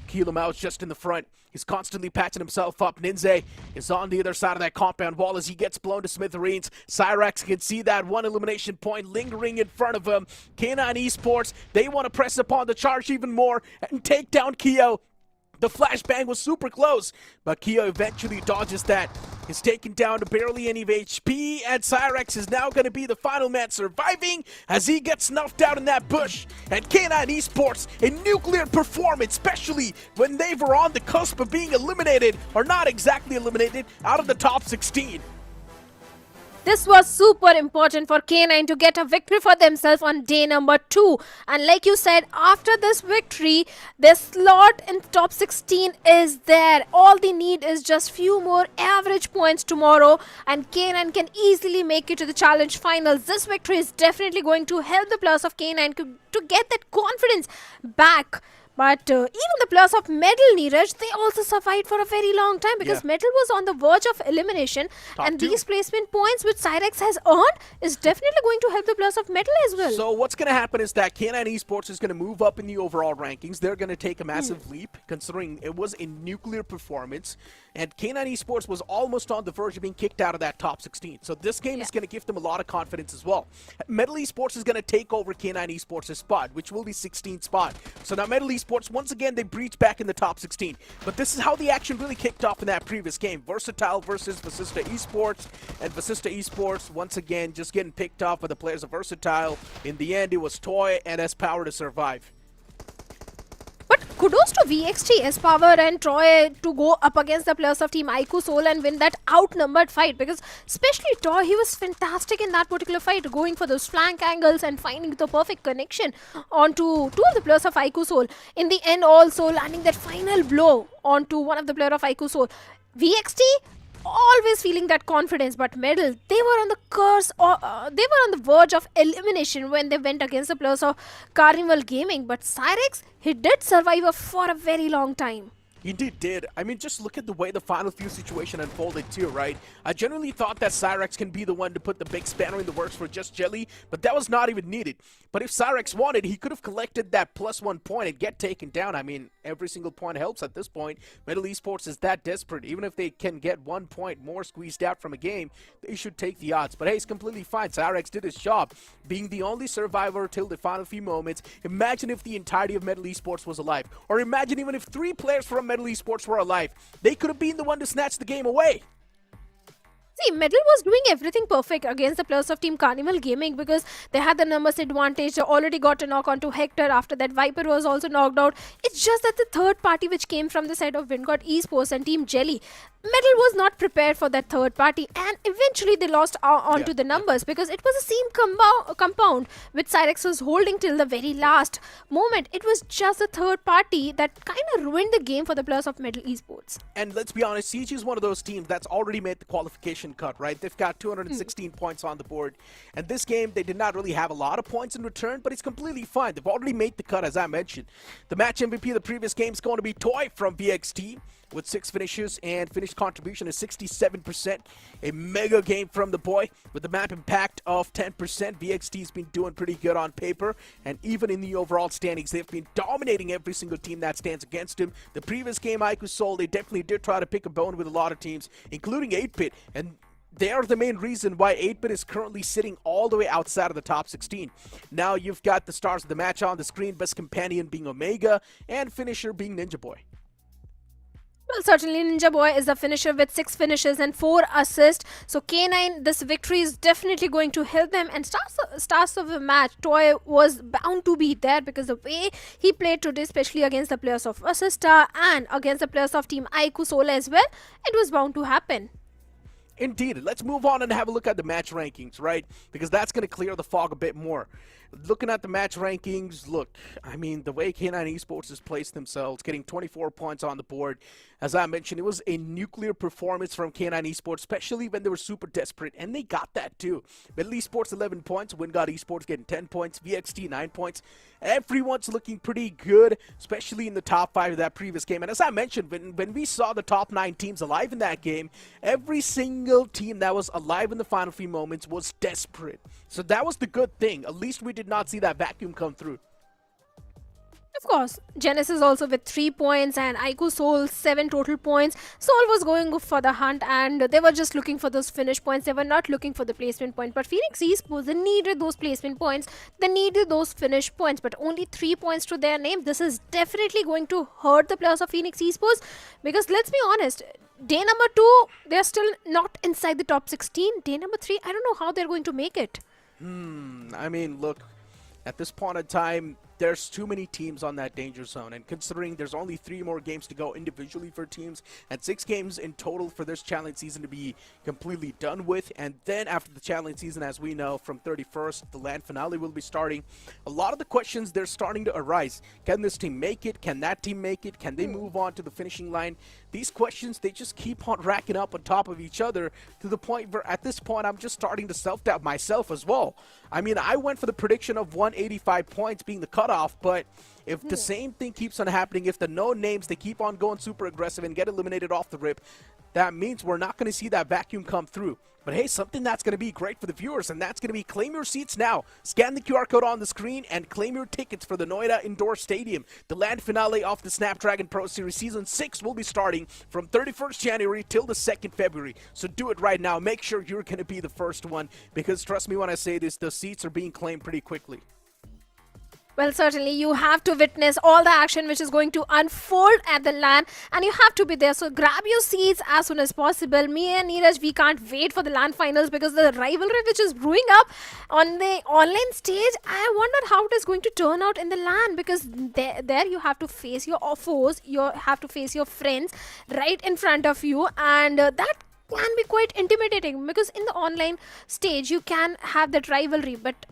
Kilo Mao's just in the front. He's constantly patching himself up. Ninze is on the other side of that compound wall as he gets blown to smithereens. Cyrex can see that one elimination point lingering in front of him. K9 Esports, they want to press upon the charge even more and take down Keo. The flashbang was super close, but Keo eventually dodges that. He's taken down to barely any HP, and Cyrex is now going to be the final man surviving as he gets snuffed out in that bush. And K9 Esports, a nuclear performance, especially when they were on the cusp of being eliminated, or not exactly eliminated, out of the top 16. This was super important for K9 to get a victory for themselves on day number 2. And like you said, after this victory, their slot in top 16 is there. All they need is just few more average points tomorrow and K9 can easily make it to the challenge finals. This victory is definitely going to help the players of K9 to get that confidence back. But even the players of Metal, Neeraj, they also survived for a very long time because Metal was on the verge of elimination. And these placement points which Cyrex has earned is definitely going to help the players of Metal as well. So what's going to happen is that K9 Esports is going to move up in the overall rankings. They're going to take a massive leap considering it was a nuclear performance. And K9 Esports was almost on the verge of being kicked out of that top 16. So this game is going to give them a lot of confidence as well. Metal Esports is going to take over K9 Esports' spot, which will be 16th spot. So now Metal Esports, once again, they breach back in the top 16. But this is how the action really kicked off in that previous game. Versatile versus Vasista Esports. And Vasista Esports, once again, just getting picked off by the players of Versatile. In the end, it was Toy and S-Power to survive. But kudos to VXT, S-Power and Troy to go up against the players of Team Aiku Soul and win that outnumbered fight. Because especially Troy, he was fantastic in that particular fight, going for those flank angles and finding the perfect connection onto two of the players of Aiku Soul. In the end also landing that final blow onto one of the players of Aiku Soul. VXT always feeling that confidence, but Medal, they were on the curse, or they were on the verge of elimination when they went against the players of Carnival Gaming. But Cyrex, he did survive for a very long time. He did. I mean, just look at the way the final few situation unfolded too, right? I generally thought that Cyrex can be the one to put the big spanner in the works for just Jelly, but that was not even needed. But if Cyrex wanted, he could have collected that +1 point and get taken down. I mean, every single point helps at this point. Metal Esports is that desperate. Even if they can get 1 point more squeezed out from a game, they should take the odds. But hey, it's completely fine. Cyrex did his job, being the only survivor till the final few moments. Imagine if the entirety of Metal Esports was alive. Or imagine even if 3 players from Metal Esports were alive. They could have been the one to snatch the game away. See, Metal was doing everything perfect against the players of Team Carnival Gaming because they had the numbers advantage. They already got a knock onto Hector. After that, Viper was also knocked out. It's just that the third party which came from the side of Wingod Esports and Team Jelly, Metal was not prepared for that third party, and eventually they lost onto the numbers because it was the same compound which Cyrex was holding till the very last moment. It was just the third party that kind of ruined the game for the players of Metal Esports. And let's be honest, CG is one of those teams that's already made the qualification cut, right? They've got 216 points on the board, and this game they did not really have a lot of points in return, but it's completely fine. They've already made the cut, as I mentioned. The match MVP of the previous game is going to be Toy from VXT with 6 finishes, and finish contribution is 67%. A mega game from the boy with the map impact of 10%. VXT's been doing pretty good on paper, and even in the overall standings, they've been dominating every single team that stands against him. The previous game, Iku Soul, they definitely did try to pick a bone with a lot of teams, including 8-Bit, and they are the main reason why 8-Bit is currently sitting all the way outside of the top 16. Now you've got the stars of the match on the screen, best companion being Omega, and finisher being Ninja Boy. Well, certainly Ninja Boy is the finisher with 6 finishes and 4 assists. So K9, this victory is definitely going to help them. And stars of the match, Toy was bound to be there because the way he played today, especially against the players of Assista and against the players of Team Iku Sola as well, it was bound to happen. Indeed. Let's move on and have a look at the match rankings, right? Because that's going to clear the fog a bit more. Looking at the match rankings, look, I mean, the way K9 Esports has placed themselves, getting 24 points on the board, as I mentioned, it was a nuclear performance from K9 Esports, especially when they were super desperate, and they got that too. Middle Esports 11 points, Wingod Esports getting 10 points, VXT 9 points. Everyone's looking pretty good, especially in the top 5 of that previous game. And as I mentioned, when we saw the top 9 teams alive in that game, every single team that was alive in the final few moments was desperate. So that was the good thing. At least we did not see that vacuum come through. Of course, Genesis also with 3 points and Iku Soul 7 total points. Soul was going for the hunt and they were just looking for those finish points. They were not looking for the placement point. But Phoenix Esports, they needed those placement points. They needed those finish points. But only 3 points to their name. This is definitely going to hurt the players of Phoenix Esports. Because let's be honest, day number 2, they're still not inside the top 16. Day number 3, I don't know how they're going to make it. I mean, look, at this point in time, there's too many teams on that danger zone, and considering there's only 3 more games to go individually for teams and 6 games in total for this challenge season to be completely done with, and then after the challenge season, as we know, from 31st, the LAN finale will be starting. A lot of the questions, they're starting to arise. Can this team make it? Can that team make it? Can they move on to the finishing line? These questions, they just keep on racking up on top of each other to the point where at this point, I'm just starting to self-doubt myself as well. I mean, I went for the prediction of 185 points being the cutoff, but if the same thing keeps on happening, if the no names, they keep on going super aggressive and get eliminated off the rip, that means we're not going to see that vacuum come through. But hey, something that's going to be great for the viewers, and that's going to be claim your seats now. Scan the QR code on the screen and claim your tickets for the Noida Indoor Stadium. The LAN finale of the Snapdragon Pro Series Season 6 will be starting from 31st January till the 2nd February. So do it right now. Make sure you're going to be the first one, because trust me when I say this, the seats are being claimed pretty quickly. Well, certainly you have to witness all the action which is going to unfold at the LAN, and you have to be there. So grab your seats as soon as possible. Me and Neeraj, we can't wait for the LAN finals because the rivalry which is brewing up on the online stage, I wonder how it is going to turn out in the LAN, because there you have to face your foes, you have to face your friends right in front of you, and that can be quite intimidating, because in the online stage you can have that rivalry, but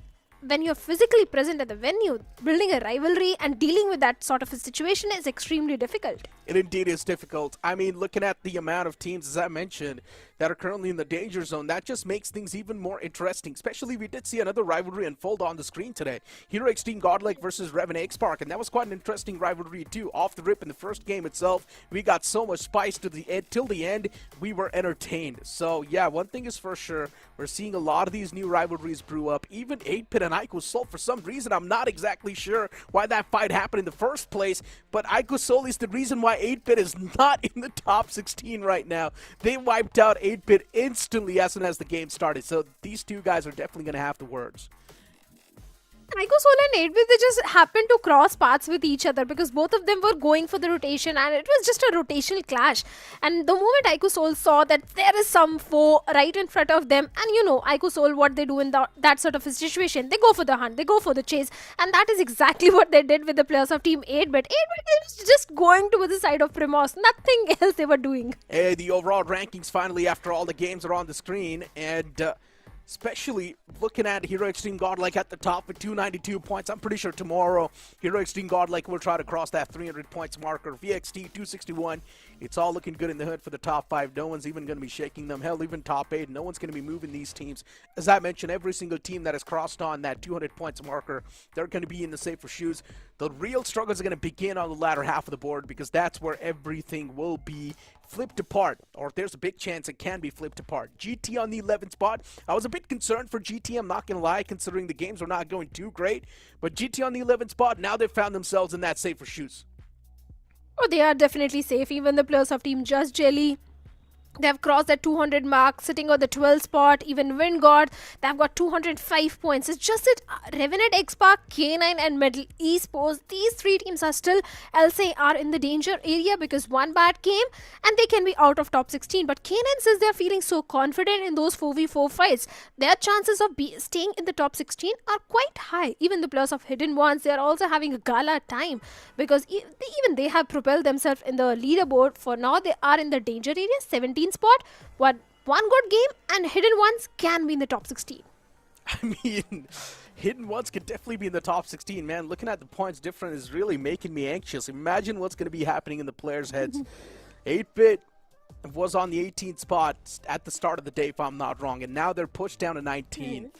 when you're physically present at the venue, building a rivalry and dealing with that sort of a situation is extremely difficult. It indeed is difficult. I mean, looking at the amount of teams, as I mentioned, that are currently in the danger zone, that just makes things even more interesting. Especially, we did see another rivalry unfold on the screen today. Hero Extreme Godlike versus Revan X-Park, and that was quite an interesting rivalry too. Off the rip in the first game itself, we got so much spice to the end. Till the end, we were entertained. So yeah, one thing is for sure, we're seeing a lot of these new rivalries brew up. Even 8-Bit and IQSOL, for some reason, I'm not exactly sure why that fight happened in the first place, but IQSOL is the reason why 8-Bit is not in the top 16 right now. They wiped out 8-Bit instantly as soon as the game started, so these two guys are definitely going to have the words. IQSOL and 8-Bit, they just happened to cross paths with each other because both of them were going for the rotation, and it was just a rotational clash. And the moment IQSOL saw that there is some foe right in front of them, and you know, IQSOL, what they do in that sort of a situation, they go for the hunt, they go for the chase, and that is exactly what they did with the players of Team 8-Bit. 8-Bit was just going to the side of Primos, nothing else they were doing. Hey, the overall rankings finally after all the games are on the screen, and especially looking at Hero Extreme Godlike at the top with 292 points. I'm pretty sure tomorrow Hero Extreme Godlike will try to cross that 300 points marker. VXT 261. It's all looking good in the hood for the top 5. No one's even going to be shaking them. Hell, even top 8. No one's going to be moving these teams. As I mentioned, every single team that has crossed on that 200 points marker, they're going to be in the safer shoes. The real struggles are going to begin on the latter half of the board because that's where everything will be flipped apart, or there's a big chance it can be flipped apart. GT on the 11th spot. I was a bit concerned for GT, I'm not going to lie, considering the games were not going too great. But GT on the 11th spot, now they've found themselves in that safer shoes. Oh, they are definitely safe. Even the players of Team Just Jelly, they have crossed that 200 mark, sitting on the 12th spot. Even Wingod, they have got 205 points. It's just that Revenant, X-Park, K9 and Middle Esports, these three teams are still, I'll say, are in the danger area because one bad game and they can be out of top 16. But K9 says they're feeling so confident in those 4v4 fights, their chances of staying in the top 16 are quite high. Even the players of Hidden Ones, they are also having a gala time because even they have propelled themselves in the leaderboard. For now, they are in the danger area, 17 spot. One good game and Hidden Ones can be in the top 16. I mean, Hidden Ones could definitely be in the top 16, man. Looking at the points difference is really making me anxious. Imagine what's going to be happening in the players' heads. 8-Bit was on the 18th spot at the start of the day, if I'm not wrong, and now they're pushed down to 19th.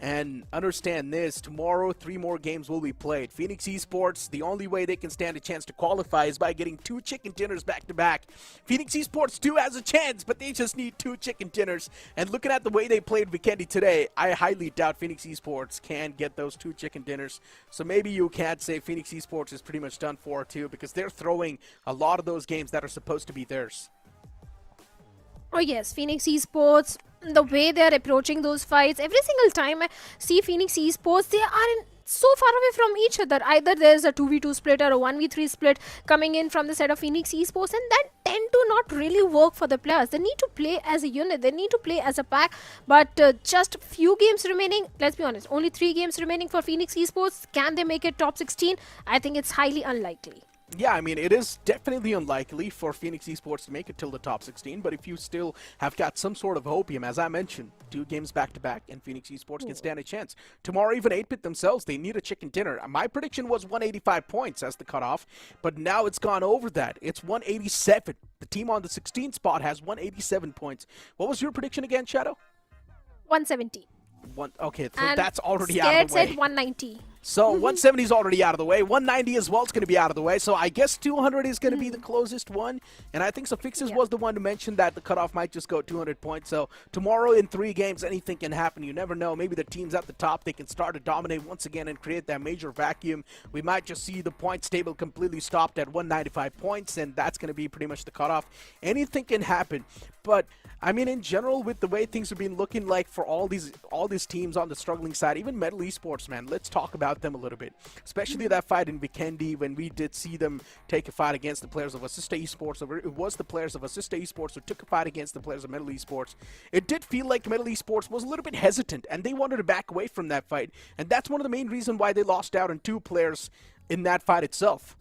And understand this, tomorrow 3 more games will be played. Phoenix Esports, the only way they can stand a chance to qualify is by getting 2 chicken dinners back to back. Phoenix Esports 2 has a chance, but they just need 2 chicken dinners. And looking at the way they played Vikendi today, I highly doubt Phoenix Esports can get those 2 chicken dinners. So maybe you can't say Phoenix Esports is pretty much done for too, because they're throwing a lot of those games that are supposed to be theirs. Oh yes, Phoenix Esports, the way they are approaching those fights, every single time I see Phoenix Esports, they are so far away from each other. Either there's a 2v2 split or a 1v3 split coming in from the side of Phoenix Esports, and that tend to not really work for the players. They need to play as a unit, they need to play as a pack, but just few games remaining. Let's be honest, only 3 games remaining for Phoenix Esports. Can they make it top 16? I think it's highly unlikely. Yeah, I mean, it is definitely unlikely for Phoenix Esports to make it till the top 16, but if you still have got some sort of opium, as I mentioned, 2 games back-to-back, and Phoenix Esports can stand a chance. Tomorrow, even 8-Bit themselves, they need a chicken dinner. My prediction was 185 points as the cutoff, but now it's gone over that. It's 187. The team on the 16th spot has 187 points. What was your prediction again, Shadow? 170. Okay, so And that's already out of the way. said 190. So 170 is already out of the way. 190 as well is going to be out of the way. So I guess 200 is going to be the closest one. And I think Suffixes was the one to mention that the cutoff might just go 200 points. So tomorrow in 3 games, anything can happen. You never know. Maybe the teams at the top, they can start to dominate once again and create that major vacuum. We might just see the points table completely stopped at 195 points, and that's going to be pretty much the cutoff. Anything can happen. But I mean, in general, with the way things have been looking like for all these teams on the struggling side, even Metal Esports, man, let's talk about them a little bit. Especially that fight in Vikendi when we did see them take a fight against the players of Assista Esports. It was the players of Assista Esports who took a fight against the players of Metal Esports. It did feel like Metal Esports was a little bit hesitant, and they wanted to back away from that fight. And that's one of the main reasons why they lost out on 2 players in that fight itself.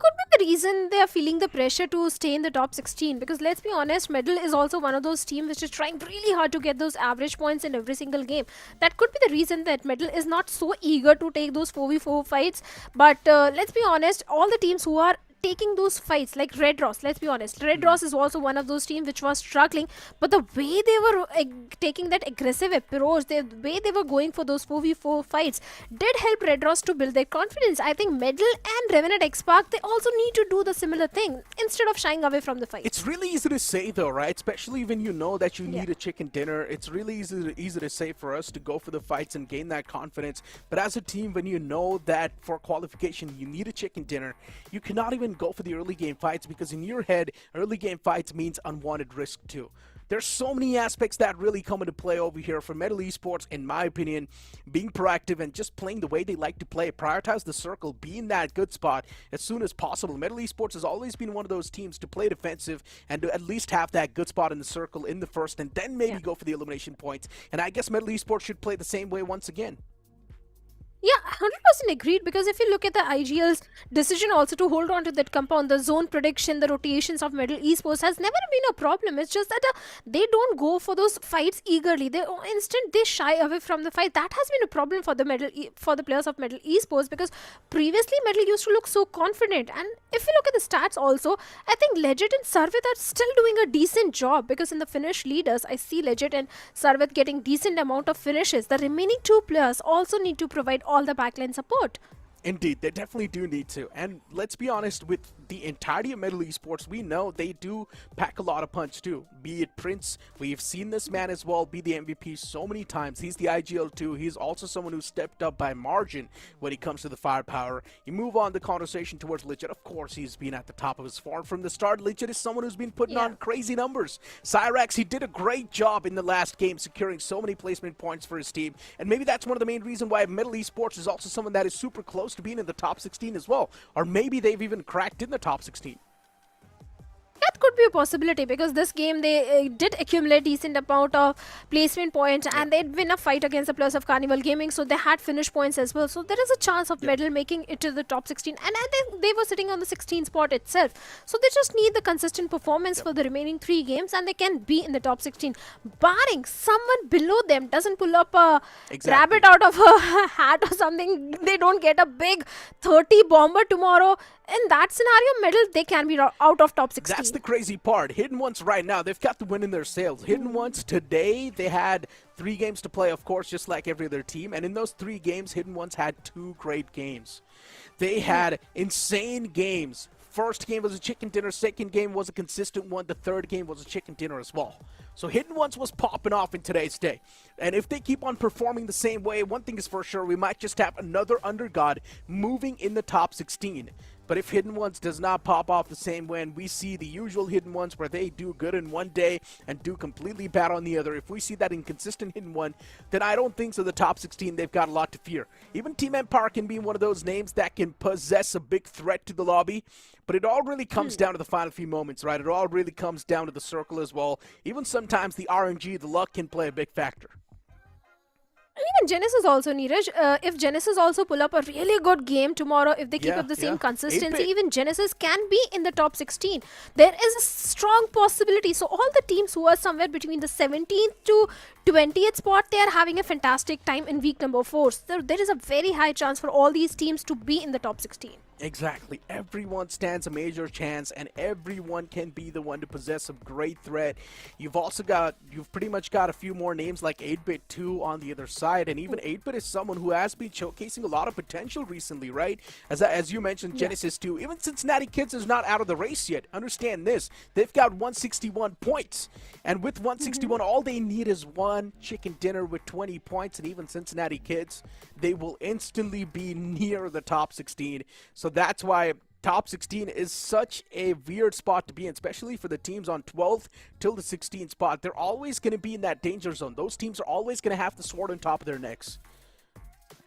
could be the reason they are feeling the pressure to stay in the top 16, because let's be honest, Medal is also one of those teams which is trying really hard to get those average points in every single game. That could be the reason that Medal is not so eager to take those 4v4 fights. But let's be honest, all the teams who are taking those fights, like Red Ross, let's be honest, Red Ross is also one of those teams which was struggling, but the way they were taking that aggressive approach, the way they were going for those 4v4 fights did help Red Ross to build their confidence. I think Medal and Revenant X-Park, they also need to do the similar thing instead of shying away from the fight. It's really easy to say though, right? Especially when you know that you need a chicken dinner. It's really easy to say for us to go for the fights and gain that confidence. But as a team, when you know that for qualification you need a chicken dinner, you cannot even go for the early game fights, because in your head, early game fights means unwanted risk too. There's so many aspects that really come into play over here for Metal Esports, in my opinion. Being proactive and just playing the way they like to play, prioritize the circle, be in that good spot as soon as possible. Metal Esports has always been one of those teams to play defensive and to at least have that good spot in the circle in the first, and then maybe go for the elimination points. And I guess Metal Esports should play the same way once again. Yeah, 100% agreed, because if you look at the IGL's decision also to hold on to that compound, the zone prediction, the rotations of Metal Esports has never been a problem. It's just that they don't go for those fights eagerly. They shy away from the fight. That has been a problem for the players of Metal Esports, because previously Metal used to look so confident. And if you look at the stats also, I think Legit and Sarvit are still doing a decent job, because in the finish leaders, I see Legit and Sarvit getting decent amount of finishes. The remaining two players also need to provide all the backline support. Indeed, they definitely do need to. And let's be honest, with the entirety of Metal Esports, we know they do pack a lot of punch too. Be it Prince, we've seen this man as well be the MVP so many times. He's the IGL too. He's also someone who stepped up by margin when it comes to the firepower. You move on the conversation towards Legit. Of course, he's been at the top of his form from the start. Legit is someone who's been putting on crazy numbers. Cyrax, he did a great job in the last game, securing so many placement points for his team. And maybe that's one of the main reasons why Metal Esports is also someone that is super close to being in the top 16 as well. Or maybe they've even cracked in the top 16. That could be a possibility, because this game they did accumulate decent amount of placement points, and they'd win a fight against the players of Carnival Gaming, so they had finish points as well. So there is a chance of Medal making it to the top 16, and they were sitting on the 16th spot itself. So they just need the consistent performance for the remaining 3 games, and they can be in the top 16, barring someone below them doesn't pull up a rabbit out of a hat or something. They don't get a big 30 bomber tomorrow. In that scenario, Medal, they can be out of top 16. That's the crazy part. Hidden Ones right now, they've got the win in their sails. Hidden Ones today, they had 3 games to play, of course, just like every other team. And in those 3 games, Hidden Ones had 2 great games. They had insane games. First game was a chicken dinner. Second game was a consistent one. The third game was a chicken dinner as well. So Hidden Ones was popping off in today's day. And if they keep on performing the same way, one thing is for sure, we might just have another Undergod moving in the top 16. But if Hidden Ones does not pop off the same way, and we see the usual Hidden Ones where they do good in one day and do completely bad on the other, if we see that inconsistent Hidden One, then I don't think so the top 16, they've got a lot to fear. Even Team Empire can be one of those names that can possess a big threat to the lobby, but it all really comes down to the final few moments, right? It all really comes down to the circle as well. Even sometimes the RNG, the luck can play a big factor. Even Genesis also, Neeraj. If Genesis also pull up a really good game tomorrow, if they keep up the same consistency, even Genesis can be in the top 16. There is a strong possibility. So all the teams who are somewhere between the 17th to 20th spot, they are having a fantastic time in week number 4. So there is a very high chance for all these teams to be in the top 16. Exactly. Everyone stands a major chance, and everyone can be the one to possess a great threat. You've pretty much got a few more names like 8-Bit 2 on the other side, and even 8-Bit is someone who has been showcasing a lot of potential recently, right? As you mentioned, Genesis 2. Even Cincinnati Kids is not out of the race yet. Understand this. They've got 161 points, and with 161, all they need is one chicken dinner with 20 points, and even Cincinnati Kids, they will instantly be near the top 16. So that's why top 16 is such a weird spot to be in, especially for the teams on 12th till the 16th spot. They're always going to be in that danger zone. Those teams are always going to have the sword on top of their necks.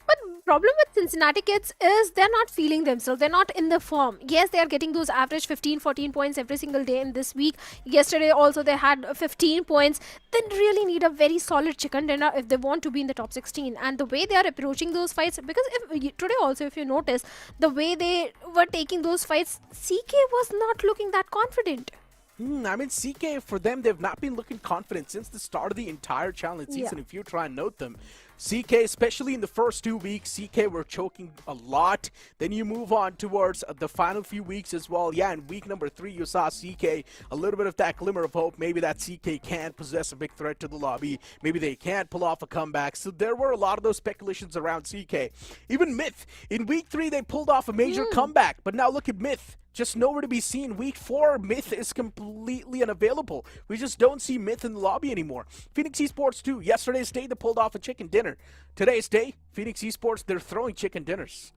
But problem with Cincinnati kids is they're not feeling themselves. They're not in the form. Yes, they are getting those average 15, 14 points every single day in this week. Yesterday also they had 15 points. They really need a very solid chicken dinner if they want to be in the top 16. And the way they are approaching those fights, because today also if you notice, the way they were taking those fights, CK was not looking that confident. I mean, CK, for them, they've not been looking confident since the start of the entire challenge season, if you try and note them. CK, especially in the first 2 weeks, CK were choking a lot. Then you move on towards the final few weeks as well. Yeah, in week number 3, you saw CK, a little bit of that glimmer of hope. Maybe that CK can possess a big threat to the lobby. Maybe they can pull off a comeback. So there were a lot of those speculations around CK. Even Myth, in week 3, they pulled off a major comeback. But now look at Myth. Just nowhere to be seen. Week 4, Myth is completely unavailable. We just don't see Myth in the lobby anymore. Phoenix Esports too. Yesterday's day, they pulled off a chicken dinner. Today's day, Phoenix Esports, they're throwing chicken dinners.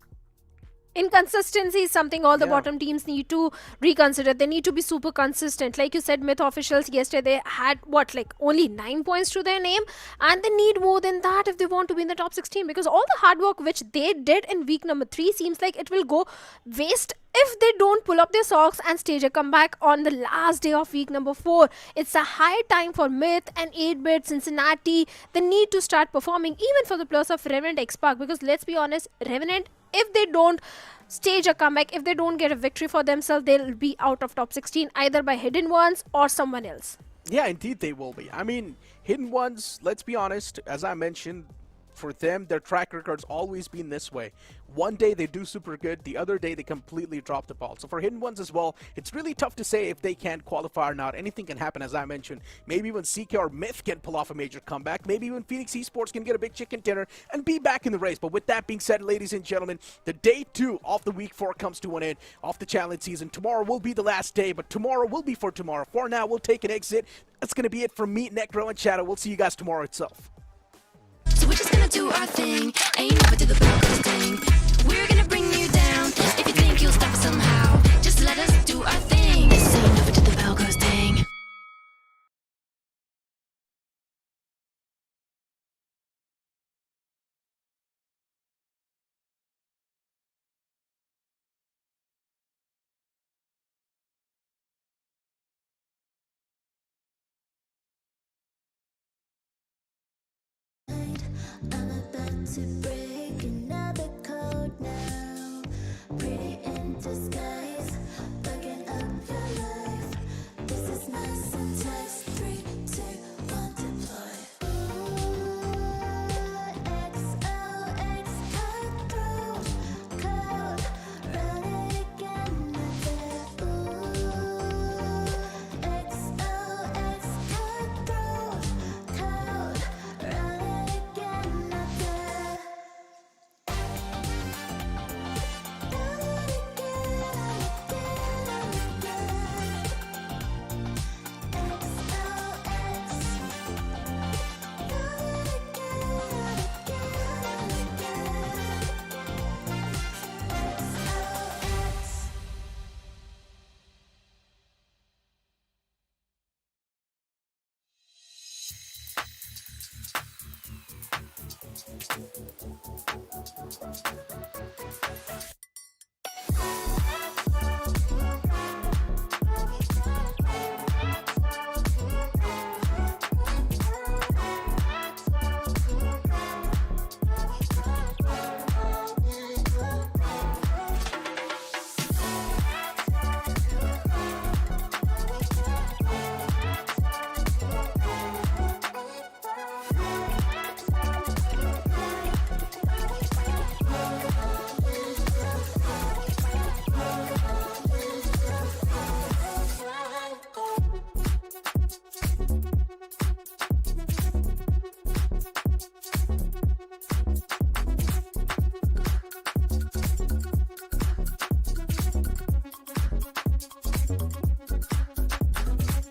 Inconsistency is something all the bottom teams need to reconsider. They need to be super consistent. Like you said, Myth officials yesterday had only 9 points to their name, and they need more than that if they want to be in the top 16, because all the hard work which they did in week number 3 seems like it will go waste if they don't pull up their socks and stage a comeback on the last day of week number 4. It's a high time for Myth and 8-bit Cincinnati. They need to start performing, even for the plus of Revenant X Park, because let's be honest, Revenant, if they don't stage a comeback, if they don't get a victory for themselves, they'll be out of top 16 either by Hidden Ones or someone else. Yeah, indeed they will be. I mean, Hidden Ones, let's be honest, as I mentioned, for them, their track record's always been this way. One day they do super good, the other day they completely drop the ball. So for Hidden Ones as well, it's really tough to say if they can qualify or not. Anything can happen, as I mentioned. Maybe when CK or Myth can pull off a major comeback, maybe when Phoenix Esports can get a big chicken dinner and be back in the race. But with that being said, ladies and gentlemen, the day 2 of the week 4 comes to an end of the challenge season. Tomorrow will be the last day, but tomorrow will be for tomorrow. For now, we'll take an exit. That's going to be it from me, Necro, and Shadow. We'll see you guys tomorrow itself. So we're just gonna do our thing. Ain't never do the broken thing. We're gonna bring you down. If you think you'll stop us somehow, just let us do our thing. This ain't never do the bell goes ding. I'm about to break